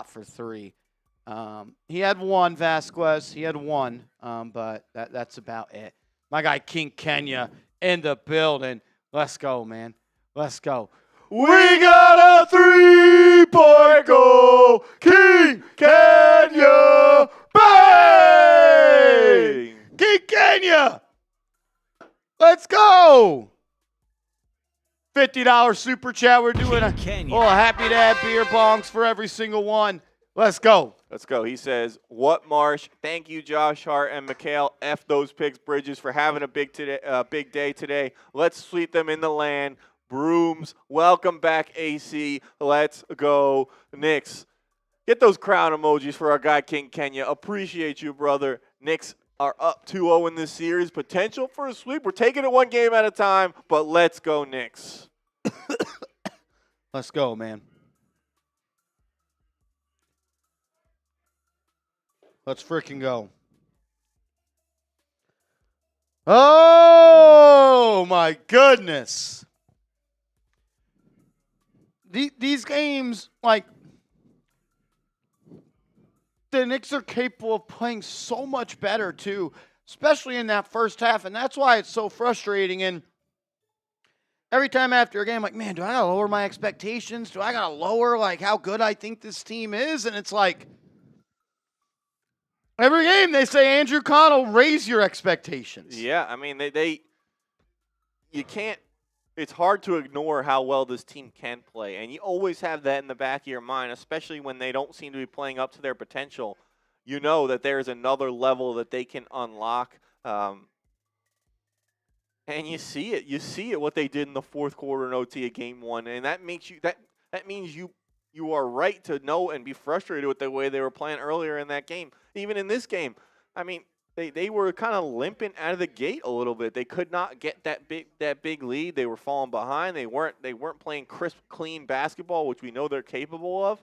S5: for 3. He had 1, Vasquez. He had 1, but that's about it. My guy King Kenya in the building. Let's go, man. Let's go.
S2: We got a 3-point goal. King Kenya. Bang!
S5: King Kenya. Let's go. $50 super chat. We're doing a happy to have beer bongs for every single one. Let's go.
S2: Let's go. He says, "What Marsh? Thank you, Josh Hart and Mikal. F those picks, Bridges, for having a big day today. Let's sweep them in the land. Brooms, welcome back, AC. Let's go, Knicks." Get those crown emojis for our guy King Kenya. Appreciate you, brother. Knicks are up 2-0 in this series. Potential for a sweep. We're taking it one game at a time, but let's go, Knicks.
S5: Let's go, man. Let's freaking go. Oh, my goodness. These games, like, the Knicks are capable of playing so much better, too, especially in that first half, and that's why it's so frustrating. And every time after a game, I'm like, man, do I got to lower my expectations? Do I got to lower, like, how good I think this team is? And it's like, every game they say, Andrew Connell, raise your expectations.
S2: Yeah, I mean, you can't. It's hard to ignore how well this team can play, and you always have that in the back of your mind, especially when they don't seem to be playing up to their potential. You know that there's another level that they can unlock. And you see it. You see it what they did in the fourth quarter in OT of game 1, and that makes you that means you are right to know and be frustrated with the way they were playing earlier in that game. Even in this game, I mean, they were kind of limping out of the gate a little bit. They could not get that big lead. They were falling behind. They weren't playing crisp, clean basketball, which we know they're capable of.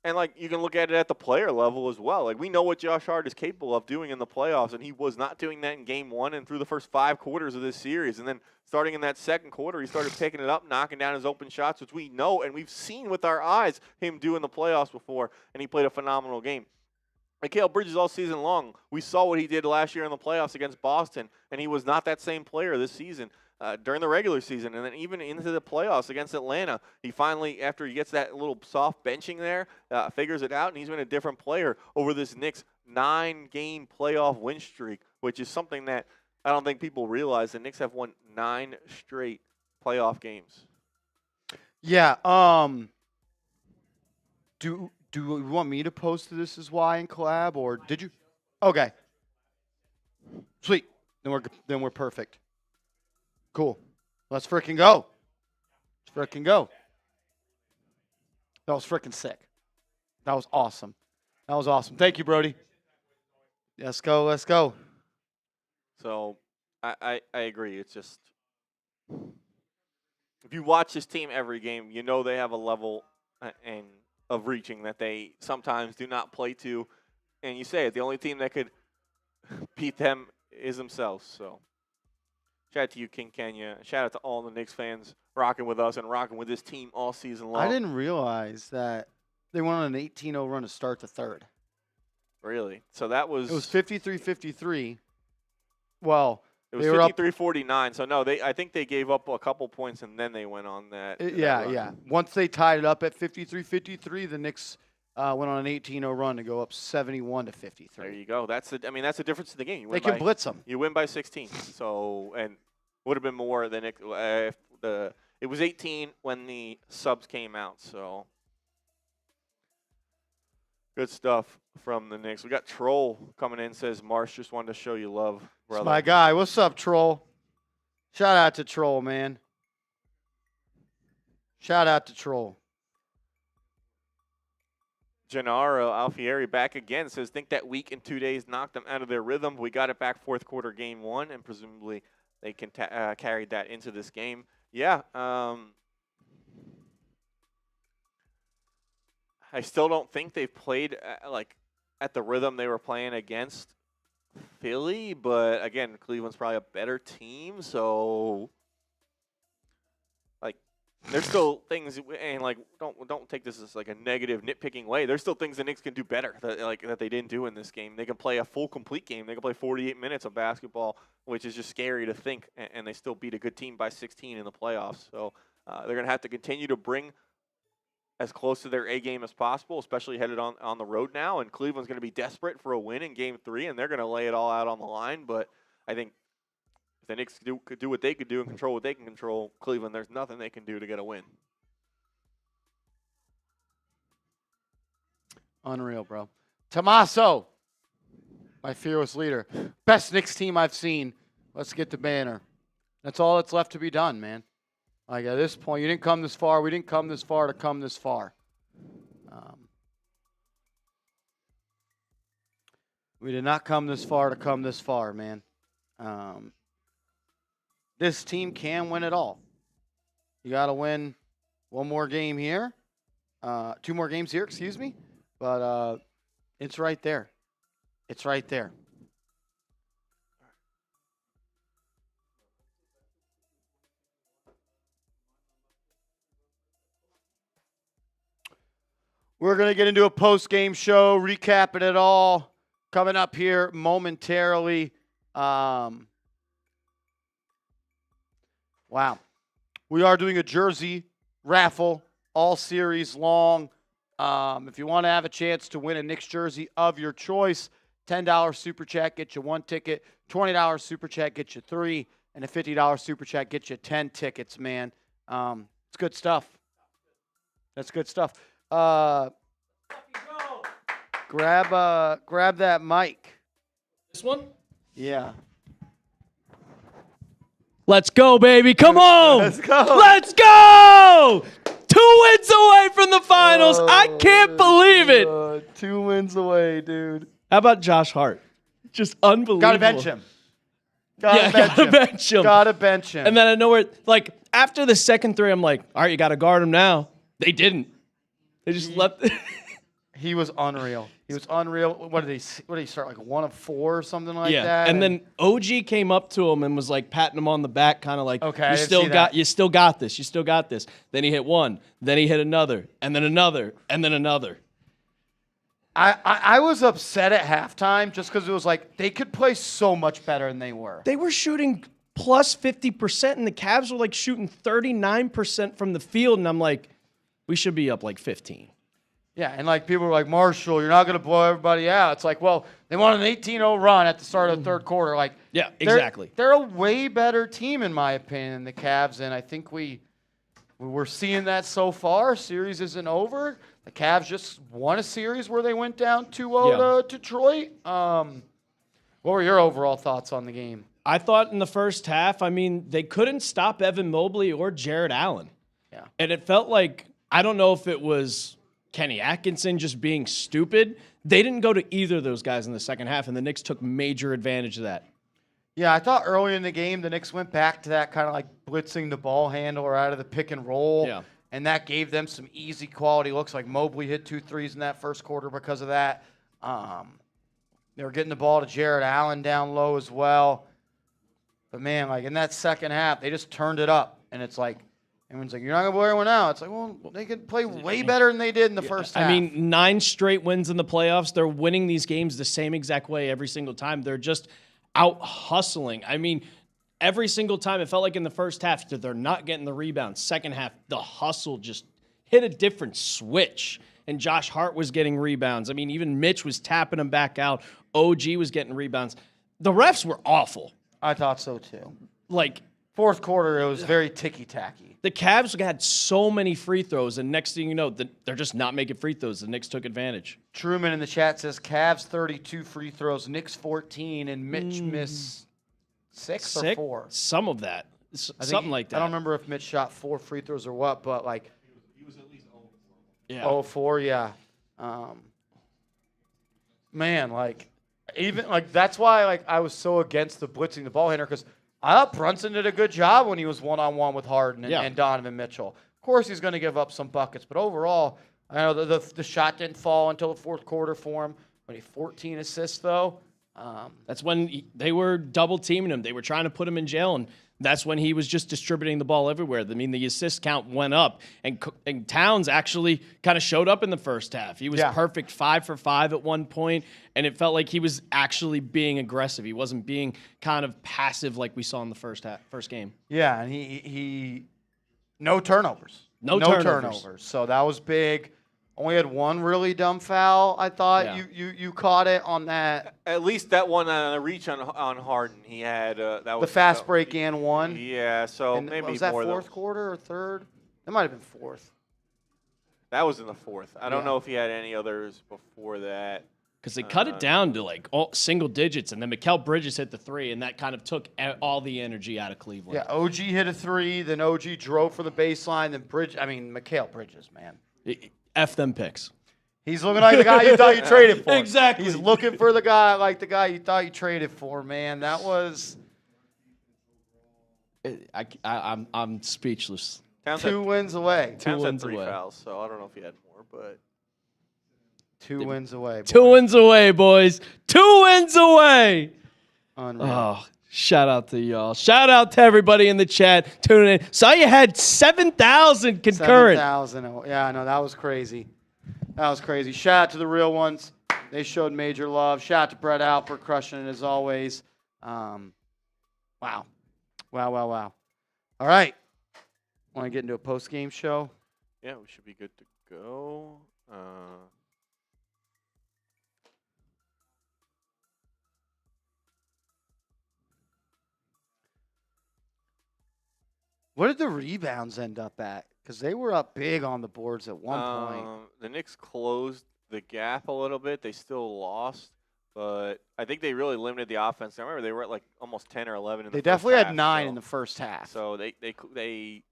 S2: And, like, you can look at it at the player level as well. Like, we know what Josh Hart is capable of doing in the playoffs, and he was not doing that in game 1 and through the first 5 quarters of this series. And then starting in that second quarter, he started picking it up, knocking down his open shots, which we know and we've seen with our eyes him do in the playoffs before, and he played a phenomenal game. Mikal Bridges all season long, we saw what he did last year in the playoffs against Boston, and he was not that same player this season. During the regular season, and then even into the playoffs against Atlanta, he finally, after he gets that little soft benching there, figures it out, and he's been a different player over this Knicks 9-game playoff win streak, which is something that I don't think people realize. The Knicks have won 9 straight playoff games.
S5: Yeah. Do you want me to post This Is Why in collab, or did you? Okay. Sweet. Then we're perfect. Cool. Let's frickin' go. Let's frickin' go. That was frickin' sick. That was awesome. That was awesome. Thank you, Brody. Let's go. Let's go.
S2: So I agree. It's just, if you watch this team every game, you know they have a level and of reaching that they sometimes do not play to. And you say it, the only team that could beat them is themselves. So shout out to you, King Kenya. Shout out to all the Knicks fans rocking with us and rocking with this team all season long.
S5: I didn't realize that they went on an 18-0 run to start the third.
S2: Really? So that was...
S5: It was 53-53. Well,
S2: it was 53-49. So, no, I think they gave up a couple points, and then they went on that.
S5: Yeah. Once they tied it up at 53-53, the Knicks went on an 18-0 run to go up 71-53.
S2: There you go. That's the difference in the game.
S5: They can blitz them.
S2: You win by 16. So, and would have been more than it was 18 when the subs came out. So, good stuff from the Knicks. We got Troll coming in, says, Marsh, just wanted to show you love, brother.
S5: It's my guy. What's up, Troll? Shout out to Troll, man. Shout out to Troll.
S2: Gennaro Alfieri back again, says, think that week and 2 days knocked them out of their rhythm. We got it back fourth quarter game 1, and presumably they can carry that into this game. Yeah. I still don't think they've played at the rhythm they were playing against Philly, but again, Cleveland's probably a better team, so there's still things, and don't take this as like a negative nitpicking way. There's still things the Knicks can do better that they didn't do in this game. They can play a full complete game. They can play 48 minutes of basketball, which is just scary to think, and they still beat a good team by 16 in the playoffs. So they're going to have to continue to bring as close to their A game as possible, especially headed on the road now. And Cleveland's going to be desperate for a win in Game 3, and they're going to lay it all out on the line. But I think if the Knicks could do what they could do and control what they can control, Cleveland, there's nothing they can do to get a win.
S5: Unreal, bro. Tommaso, my fearless leader. Best Knicks team I've seen. Let's get the banner. That's all that's left to be done, man. Like, at this point, you didn't come this far. We didn't come this far to come this far. We did not come this far to come this far, man. This team can win it all. You got to win one more game here. 2 more games here, excuse me. But it's right there. It's right there. We're going to get into a post-game show, recapping it all, coming up here momentarily. Wow. We are doing a jersey raffle all series long. If you want to have a chance to win a Knicks jersey of your choice, $10 Super Chat gets you 1 ticket, $20 Super Chat gets you 3, and a $50 Super Chat gets you 10 tickets, man. It's good stuff. That's good stuff. Grab that mic.
S4: This one?
S5: Yeah.
S6: Let's go, baby. Come on.
S5: Let's go.
S6: Let's go. 2 wins away from the finals. I can't believe it.
S5: 2 wins away, dude.
S6: How about Josh Hart? Just unbelievable.
S5: Gotta bench him.
S6: Gotta bench him.
S5: Gotta bench him.
S6: And then I know where, like, after the second 3, I'm like, all right, you got to guard him now. They didn't. They just left.
S5: He was unreal. He was unreal. What did he start, like 1 of 4 or something like that?
S6: And then OG came up to him and was like patting him on the back, kind of like,
S5: Okay,
S6: you still got this. You still got this. Then he hit 1. Then he hit another. And then another. And then another.
S5: I was upset at halftime just because it was like they could play so much better than they were.
S6: They were shooting plus 50%, and the Cavs were like shooting 39% from the field. And I'm like, we should be up like 15.
S5: Yeah, and like people were like, Marshall, you're not going to blow everybody out. It's like, well, they won an 18-0 run at the start of the third quarter. Like,
S6: yeah, exactly.
S5: They're a way better team, in my opinion, than the Cavs, and I think we're seeing that so far. Series isn't over. The Cavs just won a series where they went down 2-0 to Detroit. What were your overall thoughts on the game?
S6: I thought in the first half, I mean, they couldn't stop Evan Mobley or Jared Allen.
S5: Yeah.
S6: And it felt like, I don't know if it was Kenny Atkinson just being stupid. They didn't go to either of those guys in the second half, and the Knicks took major advantage of that.
S5: Yeah, I thought early in the game the Knicks went back to that kind of like blitzing the ball handler out of the pick and roll.
S6: Yeah.
S5: And that gave them some easy quality looks. Like Mobley hit 2 threes in that first quarter because of that. They were getting the ball to Jared Allen down low as well. But, man, like in that second half, they just turned it up. And it's like, everyone's like, you're not going to blow everyone out. It's like, well, they could play way better than they did in the first half.
S6: I mean, 9 straight wins in the playoffs. They're winning these games the same exact way every single time. They're just out hustling. I mean, every single time it felt like in the first half they're not getting the rebound. Second half, the hustle just hit a different switch. And Josh Hart was getting rebounds. I mean, even Mitch was tapping him back out. OG was getting rebounds. The refs were awful.
S5: I thought so, too.
S6: Like,
S5: Fourth quarter, it was very ticky-tacky.
S6: the Cavs had so many free throws, and next thing you know, they're just not making free throws. The Knicks took advantage.
S5: Truman in the chat says Cavs 32 free throws, Knicks 14, and Mitch missed 6 or 4.
S6: Some of that.
S5: I think
S6: Something like that.
S5: I don't remember if Mitch shot 4 free throws or what, but like
S4: He was at least 0
S6: Yeah.
S5: 0-4, yeah. Man, like even like that's why like I was so against the blitzing the ball handler because I thought Brunson did a good job when he was one-on-one with Harden and Donovan Mitchell. Of course, he's going to give up some buckets, but overall, I know the shot didn't fall until the fourth quarter for him. But he 14 assists though.
S6: That's when they were double teaming him. They were trying to put him in jail, and that's when he was just distributing the ball everywhere. I mean, the assist count went up, and Towns actually kind of showed up in the first half. He was perfect 5 for 5 at one point, and it felt like he was actually being aggressive. He wasn't being kind of passive like we saw in the first game.
S5: Yeah, and he no turnovers.
S6: No turnovers.
S5: So that was big. Only had one really dumb foul. I thought you caught it on that.
S2: At least that one on a reach on Harden. He had that was
S5: The fast break and one.
S2: Yeah, so
S5: And
S2: maybe
S5: was that
S2: more
S5: fourth quarter or third? That might have been fourth.
S2: That was in the fourth. I don't know if he had any others before that.
S6: Because they cut it down to like all single digits, and then Mikal Bridges hit the 3, and that kind of took all the energy out of Cleveland.
S5: Yeah, OG hit a 3, then OG drove for the baseline, then Mikal Bridges, man.
S6: F them picks.
S5: He's looking like the guy you thought you traded for.
S6: Exactly.
S5: He's looking for the guy like the guy you thought you traded for, man. That was
S6: I'm speechless.
S2: Towns
S5: 2 wins away.
S2: Towns had
S6: wins
S2: 3
S6: away.
S2: fouls, so I don't know if he had more, but
S5: 2 wins away.
S6: 2
S5: boys.
S6: wins away, boys. 2 wins away.
S5: Unreal.
S6: Oh, shout out to y'all. Shout out to everybody in the chat tuning in. Saw you had 7,000 concurrent.
S5: 7,000. Yeah, no, that was crazy. That was crazy. Shout out to the real ones. They showed major love. Shout out to Brett Alper crushing it as always. Wow. All right. Want to get into a post-game show?
S2: yeah, we should be good to go.
S5: What did the rebounds end up at? Because they were up big on the boards at one point.
S2: The Knicks closed the gap a little bit. They still lost, but I think they really limited the offense. I remember they were at like almost 10 or 11 in the
S5: They
S2: first
S5: definitely
S2: half,
S5: had 9
S2: so-
S5: in the first half.
S2: So they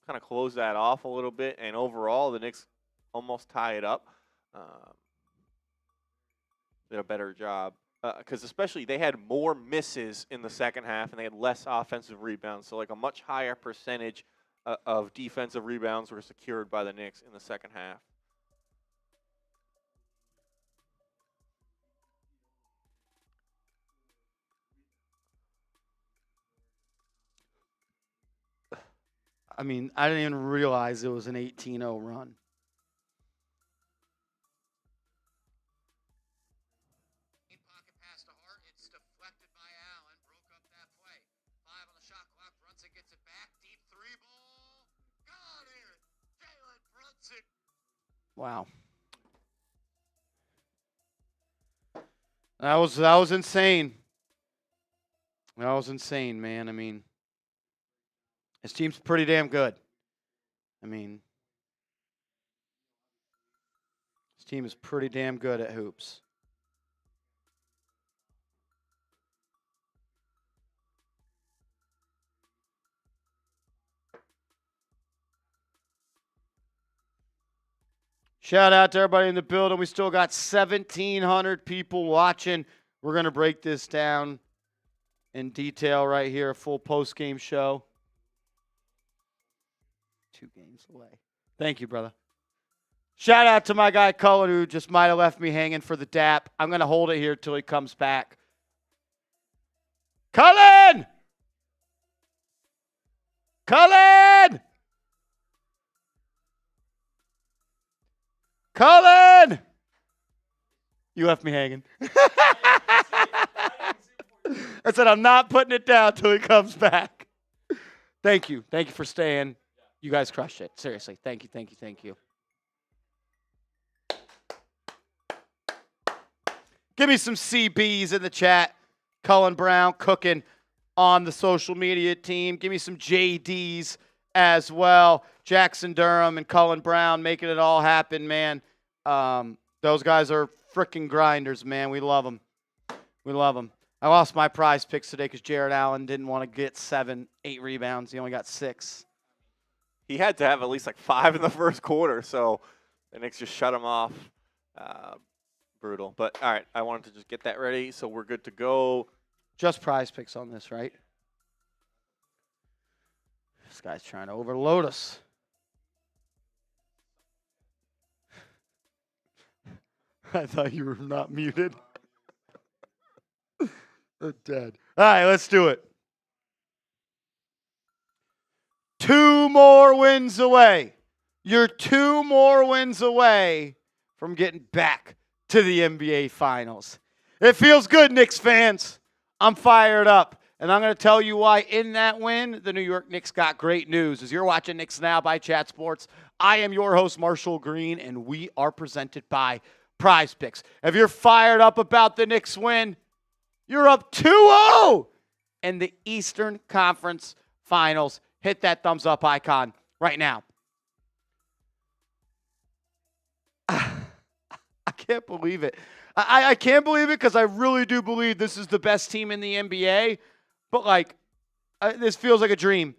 S2: kind of closed that off a little bit, and overall the Knicks almost tie it up. Did a better job because especially they had more misses in the second half and they had less offensive rebounds. So like a much higher percentage of defensive rebounds were secured by the Knicks in the second half.
S5: I mean, I didn't even realize it was an 18-0 run.
S7: Pocket pass to Hart. It's deflected by Allen. Broke up that play. 5 on the shot clock. Brunson gets it back. Deep 3 ball. Got it. Jalen Brunson.
S5: Wow. That was insane. That was insane, man. I mean, his team's pretty damn good. I mean, his team is pretty damn good at hoops. Shout out to everybody in the building. We still got 1,700 people watching. We're going to break this down in detail right here, a full post-game show. 2 games away. Thank you, brother. Shout out to my guy Cullen, who just might have left me hanging for the dap. I'm going to hold it here till he comes back. Cullen! Cullen! Cullen! You left me hanging. I said I'm not putting it down till he comes back. Thank you. Thank you for staying. You guys crushed it. Seriously. Thank you, thank you, thank you. Give me some CBs in the chat. Cullen Brown cooking on the social media team. Give me some JDs as well. Jackson Durham and Cullen Brown making it all happen, man. Those guys are freaking grinders, man. We love them. We love them. I lost my prize picks today because Jared Allen didn't want to get 7, 8 rebounds. He only got 6.
S2: He had to have at least like 5 in the first quarter, so the Knicks just shut him off. Brutal. But, all right, I wanted to just get that ready, so we're good to go.
S5: Just prize picks on this, right? This guy's trying to overload us. I thought you were not muted. I'm dead. All right, let's do it. 2 more wins away. You're 2 more wins away from getting back to the NBA Finals. It feels good, Knicks fans. I'm fired up. And I'm going to tell you why in that win, the New York Knicks got great news. As you're watching Knicks Now by Chat Sports, I am your host, Marshall Green, and we are presented by PrizePicks. If you're fired up about the Knicks win, you're up 2-0 in the Eastern Conference Finals. Hit that thumbs up icon right now. I can't believe it. I can't believe it because I really do believe this is the best team in the NBA. But, like, this feels like a dream.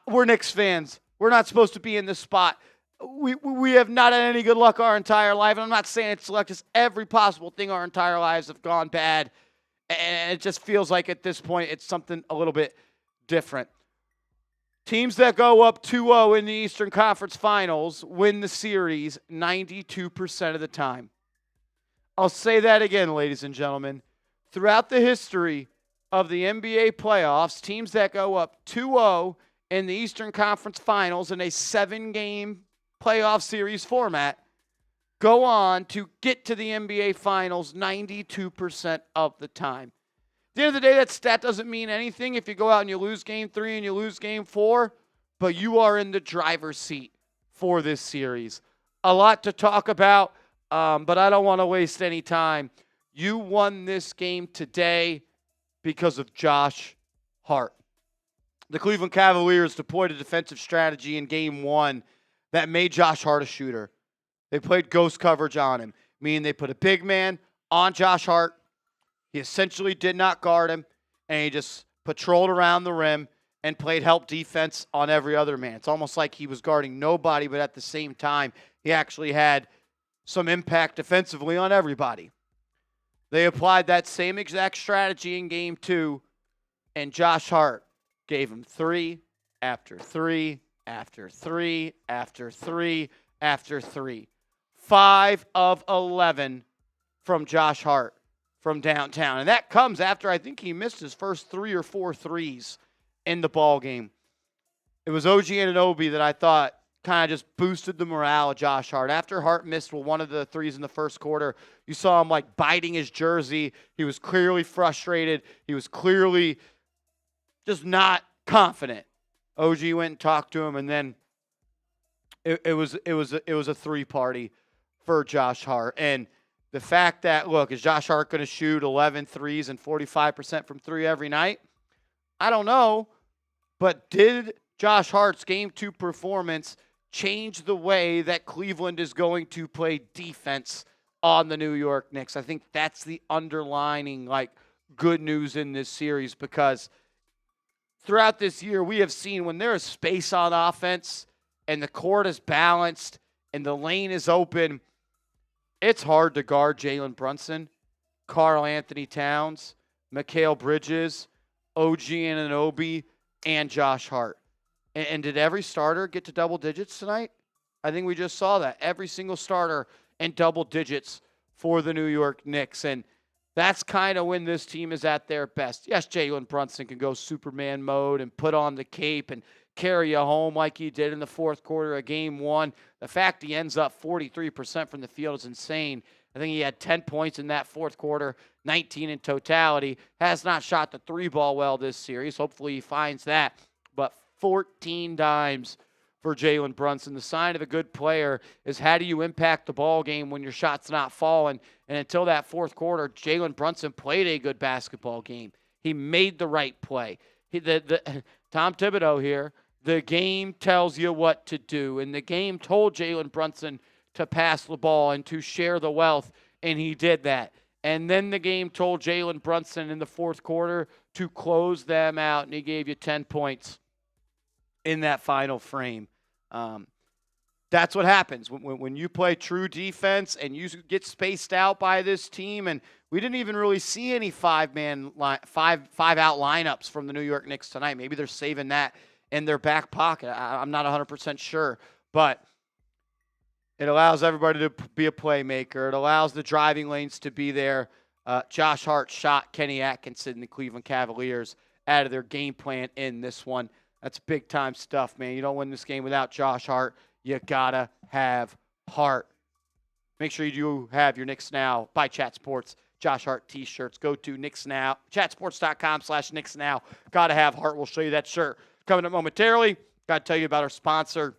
S5: We're Knicks fans. We're not supposed to be in this spot. We have not had any good luck our entire life. And I'm not saying it's luck. Just every possible thing our entire lives have gone bad. And it just feels like at this point it's something a little bit different. Teams that go up 2-0 in the Eastern Conference Finals win the series 92% of the time. I'll say that again, ladies and gentlemen. Throughout the history of the NBA playoffs, teams that go up 2-0 in the Eastern Conference Finals in a 7-game playoff series format go on to get to the NBA Finals 92% of the time. At the end of the day, that stat doesn't mean anything if you go out and you lose Game 3 and you lose Game 4, but you are in the driver's seat for this series. A lot to talk about, but I don't want to waste any time. You won this game today because of Josh Hart. The Cleveland Cavaliers deployed a defensive strategy in Game 1 that made Josh Hart a shooter. They played ghost coverage on him, meaning they put a big man on Josh Hart, He essentially did not guard him, and he just patrolled around the rim and played help defense on every other man. It's almost like he was guarding nobody, but at the same time, he actually had some impact defensively on everybody. They applied that same exact strategy in game 2, and Josh Hart gave him 3 after 3 after 3 after 3 after 3. 5 of 11 from Josh Hart from downtown. And that comes after I think he missed his first 3 or 4 threes in the ball game. It was OG Anunoby that I thought kind of just boosted the morale of Josh Hart. After Hart missed one of the threes in the first quarter, you saw him like biting his jersey. He was clearly frustrated. He was clearly just not confident. OG went and talked to him, and then it was a 3-party for Josh Hart. And the fact that, look, is Josh Hart going to shoot 11 threes and 45% from 3 every night? I don't know. But did Josh Hart's Game 2 performance change the way that Cleveland is going to play defense on the New York Knicks? I think that's the underlining, good news in this series, because throughout this year, we have seen when there is space on offense and the court is balanced and the lane is open, it's hard to guard Jalen Brunson, Karl-Anthony Towns, Mikal Bridges, OG Anunoby, and Josh Hart. And did every starter get to double digits tonight? I think we just saw that. Every single starter in double digits for the New York Knicks. And that's kind of when this team is at their best. Yes, Jalen Brunson can go Superman mode and put on the cape and carry you home like he did in the fourth quarter of Game 1. The fact he ends up 43% from the field is insane. I think he had 10 points in that fourth quarter, 19 in totality. Has not shot the 3-ball well this series. Hopefully he finds that. But 14 dimes for Jalen Brunson. The sign of a good player is how do you impact the ball game when your shot's not falling. And until that fourth quarter, Jalen Brunson played a good basketball game. He made the right play. Tom Thibodeau here, the game tells you what to do. And the game told Jalen Brunson to pass the ball and to share the wealth, and he did that. And then the game told Jalen Brunson in the fourth quarter to close them out, and he gave you 10 points in that final frame. That's what happens when you play true defense and you get spaced out by this team. And we didn't even really see any five-out lineups from the New York Knicks tonight. Maybe they're saving that in their back pocket. I'm not 100% sure, but it allows everybody to be a playmaker. It allows the driving lanes to be there. Josh Hart shot Kenny Atkinson and the Cleveland Cavaliers out of their game plan in this one. That's big-time stuff, man. You don't win this game without Josh Hart. You got to have Hart. Make sure you do have your Knicks Now by Chat Sports Josh Hart t-shirts. Go to Knicks Now, chatsports.com/Knicks Now. Got to have Hart. We'll show you that shirt coming up momentarily. Got to tell you about our sponsor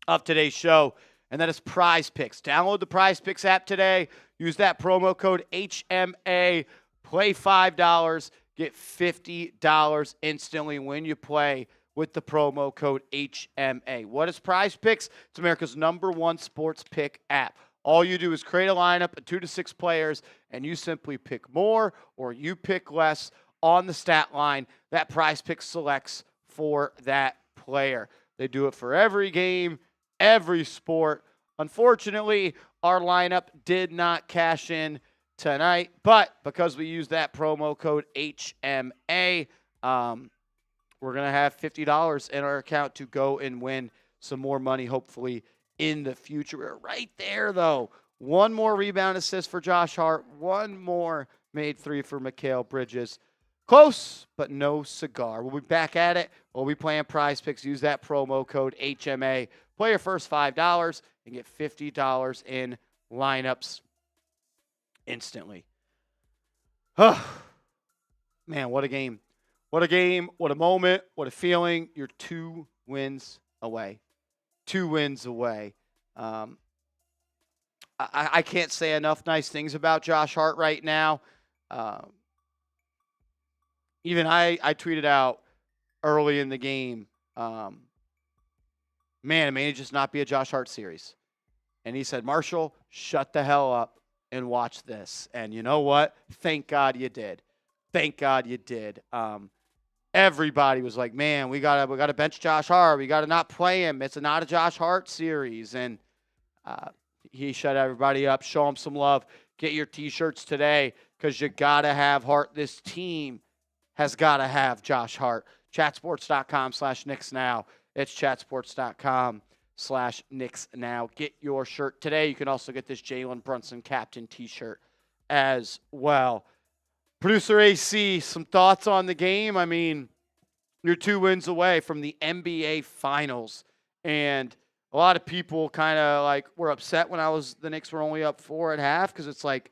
S5: of today's show, and that is PrizePicks. Download the PrizePicks app today. Use that promo code HMA. Play $5. Get $50 instantly when you play with the promo code HMA. What is PrizePicks? It's America's #1 sports pick app. All you do is create a lineup of 2 to 6 players, and you simply pick more or you pick less on the stat line that PrizePicks selects for that player. They do it for every game, every sport. Unfortunately, our lineup did not cash in tonight, but because we use that promo code HMA, we're going to have $50 in our account to go and win some more money, hopefully, in the future. We're right there, though. One more rebound assist for Josh Hart. One more made 3 for Mikal Bridges. Close, but no cigar. We'll be back at it. We'll be playing PrizePicks. Use that promo code HMA. Play your first $5 and get $50 in lineups instantly. Man, what a game. What a game. What a moment. What a feeling. You're 2 wins away. 2 wins away. I can't say enough nice things about Josh Hart right now. Even I tweeted out early in the game, man, it may just not be a Josh Hart series. And he said, Marshall, shut the hell up.
S1: and watch this. And you know what? Thank God you did. Thank God you did. Everybody was like, man, we gotta bench Josh Hart. We gotta not play him. It's not a Josh Hart series. And he shut everybody up. Show him some love. Get your T-shirts today because you gotta have Hart. This team has gotta have Josh Hart. Chatsports.com/Knicks now. It's chatsports.com/Knicks now. Get your shirt today. You can also get this Jalen Brunson captain T-shirt as well. Producer AC, some thoughts on the game? I mean, you're 2 wins away from the NBA Finals, and a lot of people kind of like were upset when the Knicks were only up 4 at half because it's like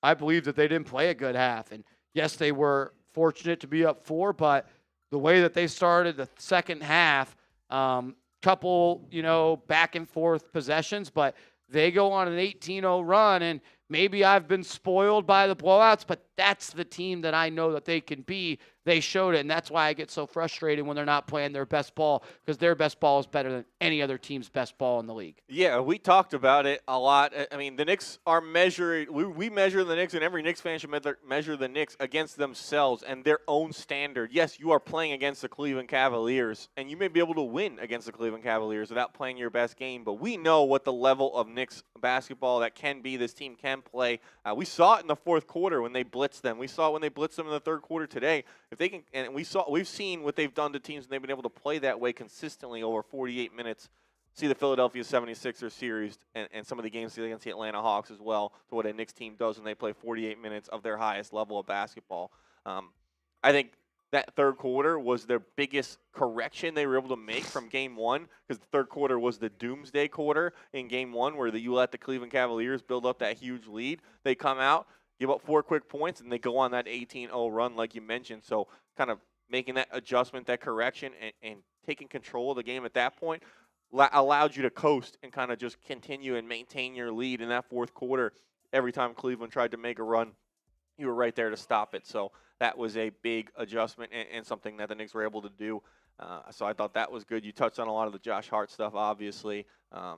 S1: I believe that they didn't play a good half, and yes, they were fortunate to be up 4, but the way that they started the second half, couple back and forth possessions, but they go on an 18-0 run, and maybe I've been spoiled by the blowouts, but that's the team that I know that they can be. They showed it, and that's why I get so frustrated when they're not playing their best ball, because their best ball is better than any other team's best ball in the league.
S2: Yeah, we talked about it a lot. I mean, the Knicks are measured. We measure the Knicks, and every Knicks fan should measure the Knicks against themselves and their own standard. Yes, you are playing against the Cleveland Cavaliers, and you may be able to win against the Cleveland Cavaliers without playing your best game, but we know what the level of Knicks basketball that can be. This team can play. We saw it in the fourth quarter when they blitzed them. We saw it when they blitzed them in the third quarter today. If they can, and we've seen what they've done to teams, and they've been able to play that way consistently over 48 minutes. See the Philadelphia 76ers series and some of the games against the Atlanta Hawks as well, to what a Knicks team does when they play 48 minutes of their highest level of basketball. I think that third quarter was their biggest correction they were able to make from game one, because the third quarter was the doomsday quarter in game one where you let the Cleveland Cavaliers build up that huge lead. They come out, give up 4 quick points, and they go on that 18-0 run like you mentioned. So kind of making that adjustment, that correction, and taking control of the game at that point allowed you to coast and kind of just continue and maintain your lead in that fourth quarter. Every time Cleveland tried to make a run, you were right there to stop it. So that was a big adjustment and something that the Knicks were able to do. So I thought that was good. You touched on a lot of the Josh Hart stuff, obviously.
S1: How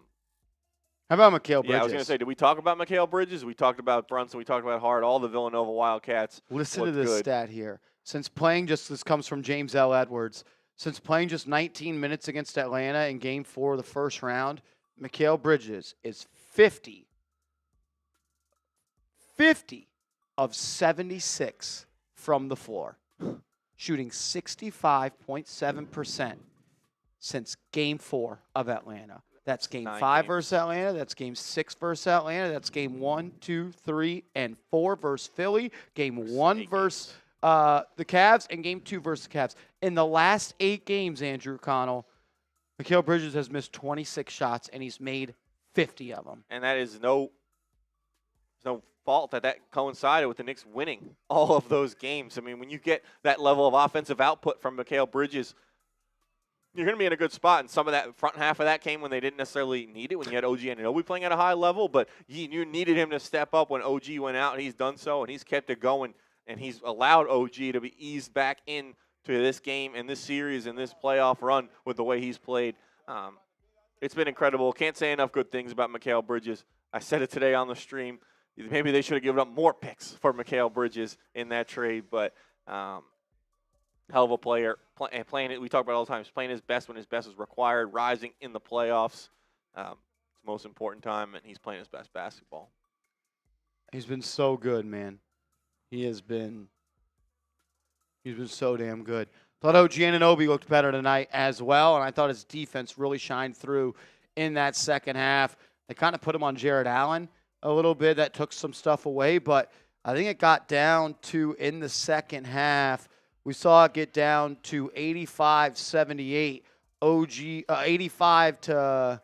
S1: about Mikal Bridges?
S2: Yeah, I was going to say, did we talk about Mikal Bridges? We talked about Brunson. We talked about Hart. All the Villanova Wildcats.
S1: Listen to this stat here. Since playing this comes from James L. Edwards. Since playing just 19 minutes against Atlanta in Game 4 of the first round, Mikal Bridges is 50 of 76 from the floor, shooting 65.7% since Game 4 of Atlanta. That's Game 5 versus Atlanta. That's Game 6 versus Atlanta. That's Game 1, 2, 3, and 4 versus Philly. Game 1 versus the Cavs, and Game 2 versus the Cavs. In the last 8 games, Andrew Connell, Mikal Bridges has missed 26 shots, and he's made 50 of them.
S2: And that is no fault that coincided with the Knicks winning all of those games. I mean, when you get that level of offensive output from Mikal Bridges, you're going to be in a good spot. And some of that front half of that came when they didn't necessarily need it, when you had OG Anunoby playing at a high level, but you needed him to step up when OG went out, and he's done so, and he's kept it going. And he's allowed OG to be eased back into this game and this series and this playoff run with the way he's played. It's been incredible. Can't say enough good things about Mikal Bridges. I said it today on the stream. Maybe they should have given up more picks for Mikal Bridges in that trade, but hell of a player. Playing it, we talk about it all the time, he's playing his best when his best is required, rising in the playoffs. It's the most important time, and he's playing his best basketball.
S1: He's been so good, man. He's been so damn good. Thought OG Anunoby looked better tonight as well, and I thought his defense really shined through in that second half. They kind of put him on Jared Allen a little bit. That took some stuff away, but I think it got down to, in the second half, we saw it get down to 85-78. 85 to...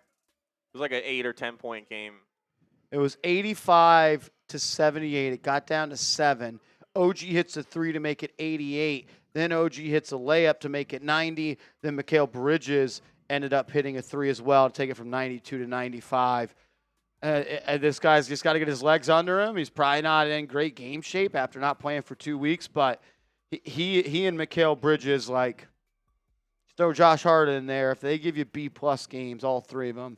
S2: It was like an 8 or 10 point game.
S1: It was 85 to 78. It got down to 7. OG hits a 3 to make it 88. Then OG hits a layup to make it 90. Then Mikal Bridges ended up hitting a 3 as well to take it from 92 to 95. This guy's just got to get his legs under him. He's probably not in great game shape after not playing for 2 weeks, but he and Mikal Bridges, like, throw Josh Hart in there. If they give you B+ games, all 3 of them,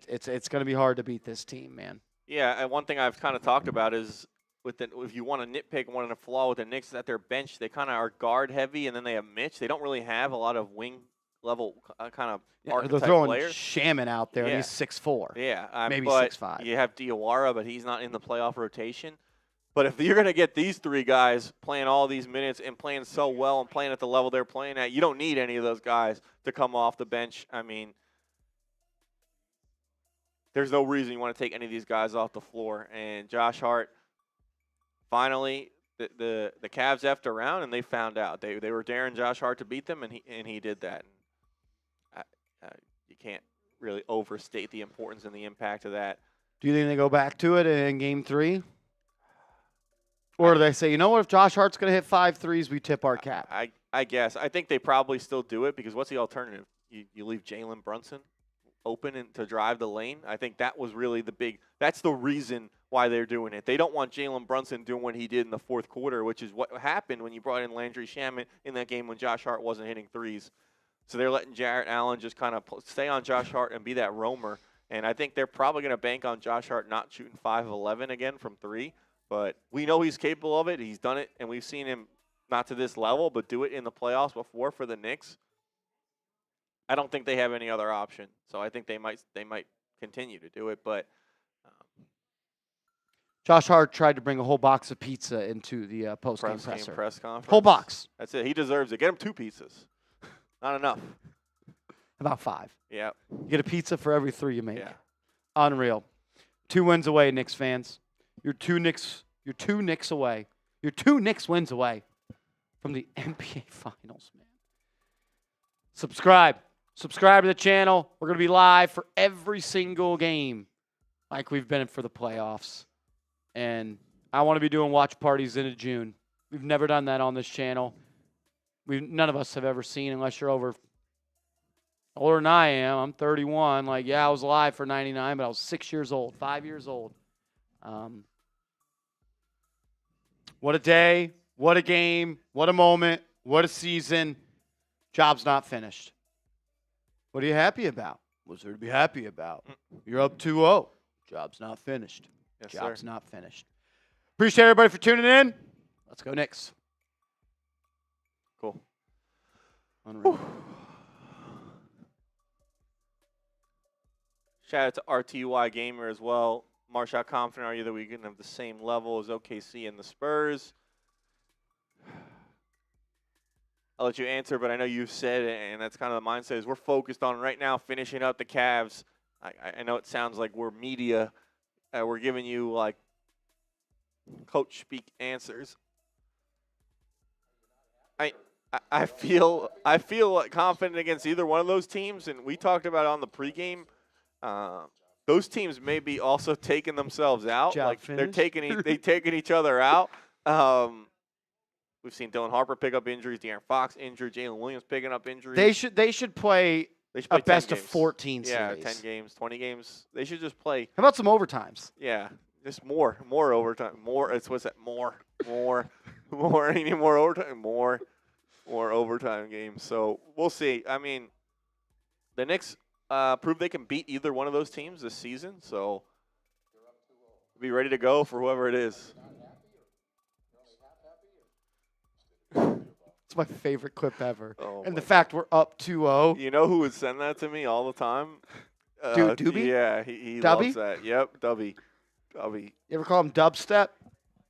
S1: it's going to be hard to beat this team, man.
S2: Yeah, and one thing I've kind of talked about is if you want to nitpick one of the flaw with the Knicks is that their bench, they kind of are guard heavy, and then they have Mitch. They don't really have a lot of wing level kind of
S5: They're
S2: archetype
S5: throwing
S2: players.
S5: Shaman out there.
S2: Yeah.
S5: And he's 6'4".
S2: Yeah,
S5: maybe
S2: but
S5: 6'5".
S2: You have Diawara, but he's not in the playoff rotation. But if you're going to get these three guys playing all these minutes and playing so well and playing at the level they're playing at, you don't need any of those guys to come off the bench. I mean, there's no reason you want to take any of these guys off the floor. And Josh Hart, finally, the Cavs effed around and they found out. They were daring Josh Hart to beat them, and he did that. You can't really overstate the importance and the impact of that.
S5: Do you think they go back to it in Game 3? Or do they say, you know what, if Josh Hart's going to hit 5 threes, we tip our cap?
S2: I guess. I think they probably still do it because what's the alternative? You leave Jalen Brunson open and to drive the lane? I think that was really that's the reason why they're doing it. They don't want Jalen Brunson doing what he did in the fourth quarter, which is what happened when you brought in Landry Shamet in that game when Josh Hart wasn't hitting threes. So they're letting Jarrett Allen just kind of stay on Josh Hart and be that roamer. And I think they're probably going to bank on Josh Hart not shooting 5 of 11 again from 3. But we know he's capable of it. He's done it, and we've seen him not to this level, but do it in the playoffs before for the Knicks. I don't think they have any other option. So I think they might continue to do it. But
S5: Josh Hart tried to bring a whole box of pizza into the post-game presser.
S2: Press conference.
S5: Whole box.
S2: That's it. He deserves it. Get him 2 pizzas. Not enough.
S5: About 5.
S2: Yeah.
S5: You get a pizza for every 3 you make.
S2: Yeah.
S5: Unreal. 2 wins away, Knicks fans. You're 2 Knicks away. You're 2 Knicks wins away from the NBA Finals, man. Subscribe. Subscribe to the channel. We're going to be live for every single game like we've been for the playoffs. And I want to be doing watch parties into June. We've never done that on this channel. None of us have ever seen, unless you're older than I am. I'm 31. Like, yeah, I was live for 99, but I was 6 years old, 5 years old. What a day, what a game, what a moment, what a season. Job's not finished. What are you happy about? What's there to be happy about? You're up 2-0. Job's not finished.
S2: Yes,
S5: Job's
S2: sir.
S5: not finished. Appreciate everybody for tuning in. Let's go Knicks.
S2: Cool.
S5: Unreal.
S2: Shout out to RTY Gamer as well. Marsh, how confident are you that we can have the same level as OKC and the Spurs? I'll let you answer, but I know you've said it, and that's kind of the mindset is we're focused on right now finishing out the Cavs. I know it sounds like we're media. We're giving you, like, coach speak answers. I feel confident against either one of those teams, and we talked about it on the pregame. Those teams may be also taking themselves out.
S5: Job
S2: like
S5: finished.
S2: they're taking each other out. We've seen Dylan Harper pick up injuries, De'Aaron Fox injured, Jalen Williams picking up injuries.
S5: They should play
S2: They should play
S5: a best
S2: 10
S5: of
S2: games.
S5: 14
S2: Yeah,
S5: series.
S2: 10 games, 20 games. They should just play.
S5: How about some overtimes?
S2: Yeah, just more overtime. What's that? More. You need more overtime. More overtime games. So we'll see. I mean, the Knicks prove they can beat either one of those teams this season. So be ready to go for whoever it is.
S5: It's my favorite clip ever.
S2: Oh
S5: and
S2: my
S5: the fact we're up 2-0.
S2: You know who would send that to me all the time?
S5: Dude, Doobie?
S2: Yeah, he
S5: Dubby?
S2: loves that. Yep, Dubby.
S5: You ever call him dubstep?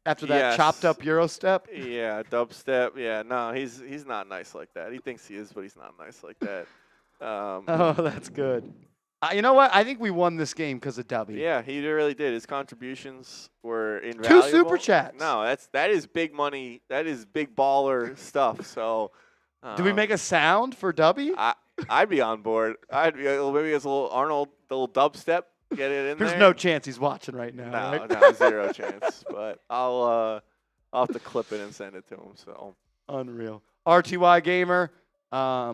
S5: After that
S2: Yes.
S5: chopped up Euro step?
S2: Yeah, dubstep. Yeah, no, he's not nice like that. He thinks he is, but he's not nice like that.
S5: Oh, that's good. You know what? I think we won this game because of W.
S2: Yeah, he really did. His contributions were invaluable.
S5: 2 super chats.
S2: No, that is big money. That is big baller stuff. So,
S5: Do we make a sound for W?
S2: I'd be on board. Maybe it's a little Arnold, the little dubstep. Get it in
S5: There's
S2: there.
S5: no chance he's watching right now.
S2: No,
S5: right?
S2: no, 0 chance. But I'll have to clip it and send it to him. So
S5: Unreal. RTY Gamer. I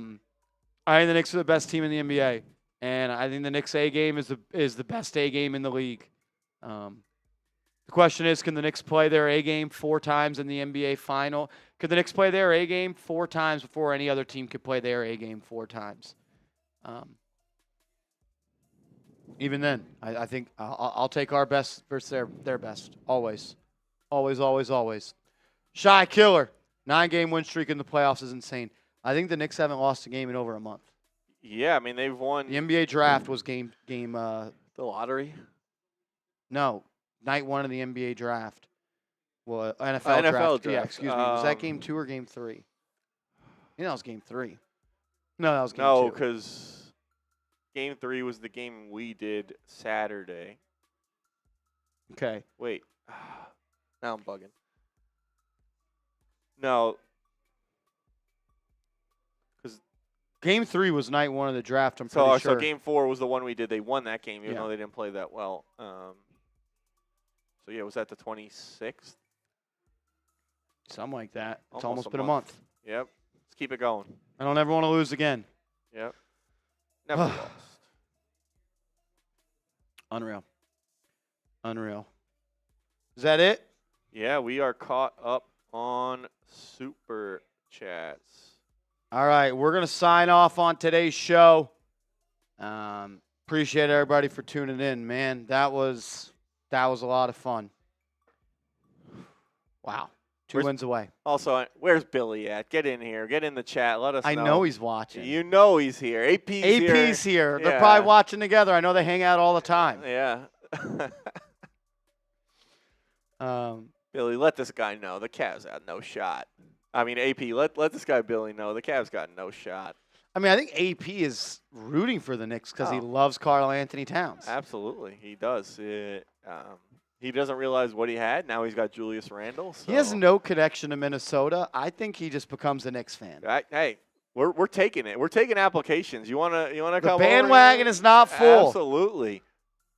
S5: think the Knicks are the best team in the NBA. And I think the Knicks A game is the best A game in the league. The question is, can the Knicks play their A game 4 times in the NBA final? Could the Knicks play their A game 4 times before any other team could play their A game 4 times? Even then, I think I'll take our best versus their best. Always. Always, always, always. Shy Killer. 9-game win streak in the playoffs is insane. I think the Knicks haven't lost a game in over a month.
S2: Yeah, I mean, they've won
S5: The NBA draft was game
S2: the lottery.
S5: no, night 1 of the NBA draft. Well, NFL
S2: NFL
S5: draft. Yeah,
S2: draft.
S5: excuse me. Was that game 2 or game 3? I think that was game 3. No, that was game
S2: No,
S5: 2.
S2: because game 3 was the game we did Saturday.
S5: Okay.
S2: Wait. Now I'm bugging. No.
S5: Game 3 was night 1 of the draft, I'm pretty
S2: So
S5: sure.
S2: game 4 was the one we did. They won that game, even
S5: Yeah.
S2: though they didn't play that well. So, yeah, was that the 26th?
S5: Something like that. It's
S2: Almost
S5: almost
S2: a
S5: been
S2: month.
S5: a month.
S2: Yep. Let's keep it going.
S5: I don't ever want to lose again.
S2: Yep. Never lost.
S5: Unreal. Unreal. Is that it?
S2: Yeah, we are caught up on Super Chats.
S5: All right, we're going to sign off on today's show. Appreciate everybody for tuning in, man. That was a lot of fun. Wow. 2 wins away.
S2: Also, where's Billy at? Get in here. Get in the chat. Let us know.
S5: I know he's watching.
S2: You know he's here. AP's here.
S5: AP's here. They're
S2: Yeah.
S5: probably watching together. I know they hang out all the time.
S2: Yeah. Billy, let this guy know the Cavs got no shot. I mean, AP, let this guy Billy know the Cavs got no shot.
S5: I mean, I think AP is rooting for the Knicks because he loves Karl-Anthony Towns.
S2: Absolutely, he does. He doesn't realize what he had. Now he's got Julius Randle. So.
S5: He has no connection to Minnesota. I think he just becomes a Knicks fan.
S2: Hey, we're taking it. We're taking applications. You wanna
S5: The
S2: come?
S5: bandwagon is not full.
S2: Absolutely.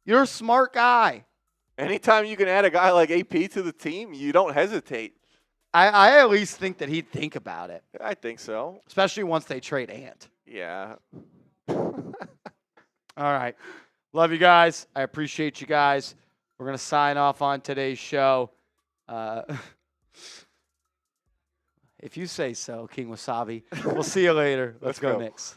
S5: You're a smart guy.
S2: Anytime you can add a guy like AP to the team, you don't hesitate.
S5: I at least think that he'd think about it,
S2: I think so.
S5: especially once they trade Ant.
S2: Yeah.
S5: All right. Love you guys. I appreciate you guys. We're going to sign off on today's show. If you say so, King Wasabi. We'll see you later. Let's go
S2: go.
S5: Knicks.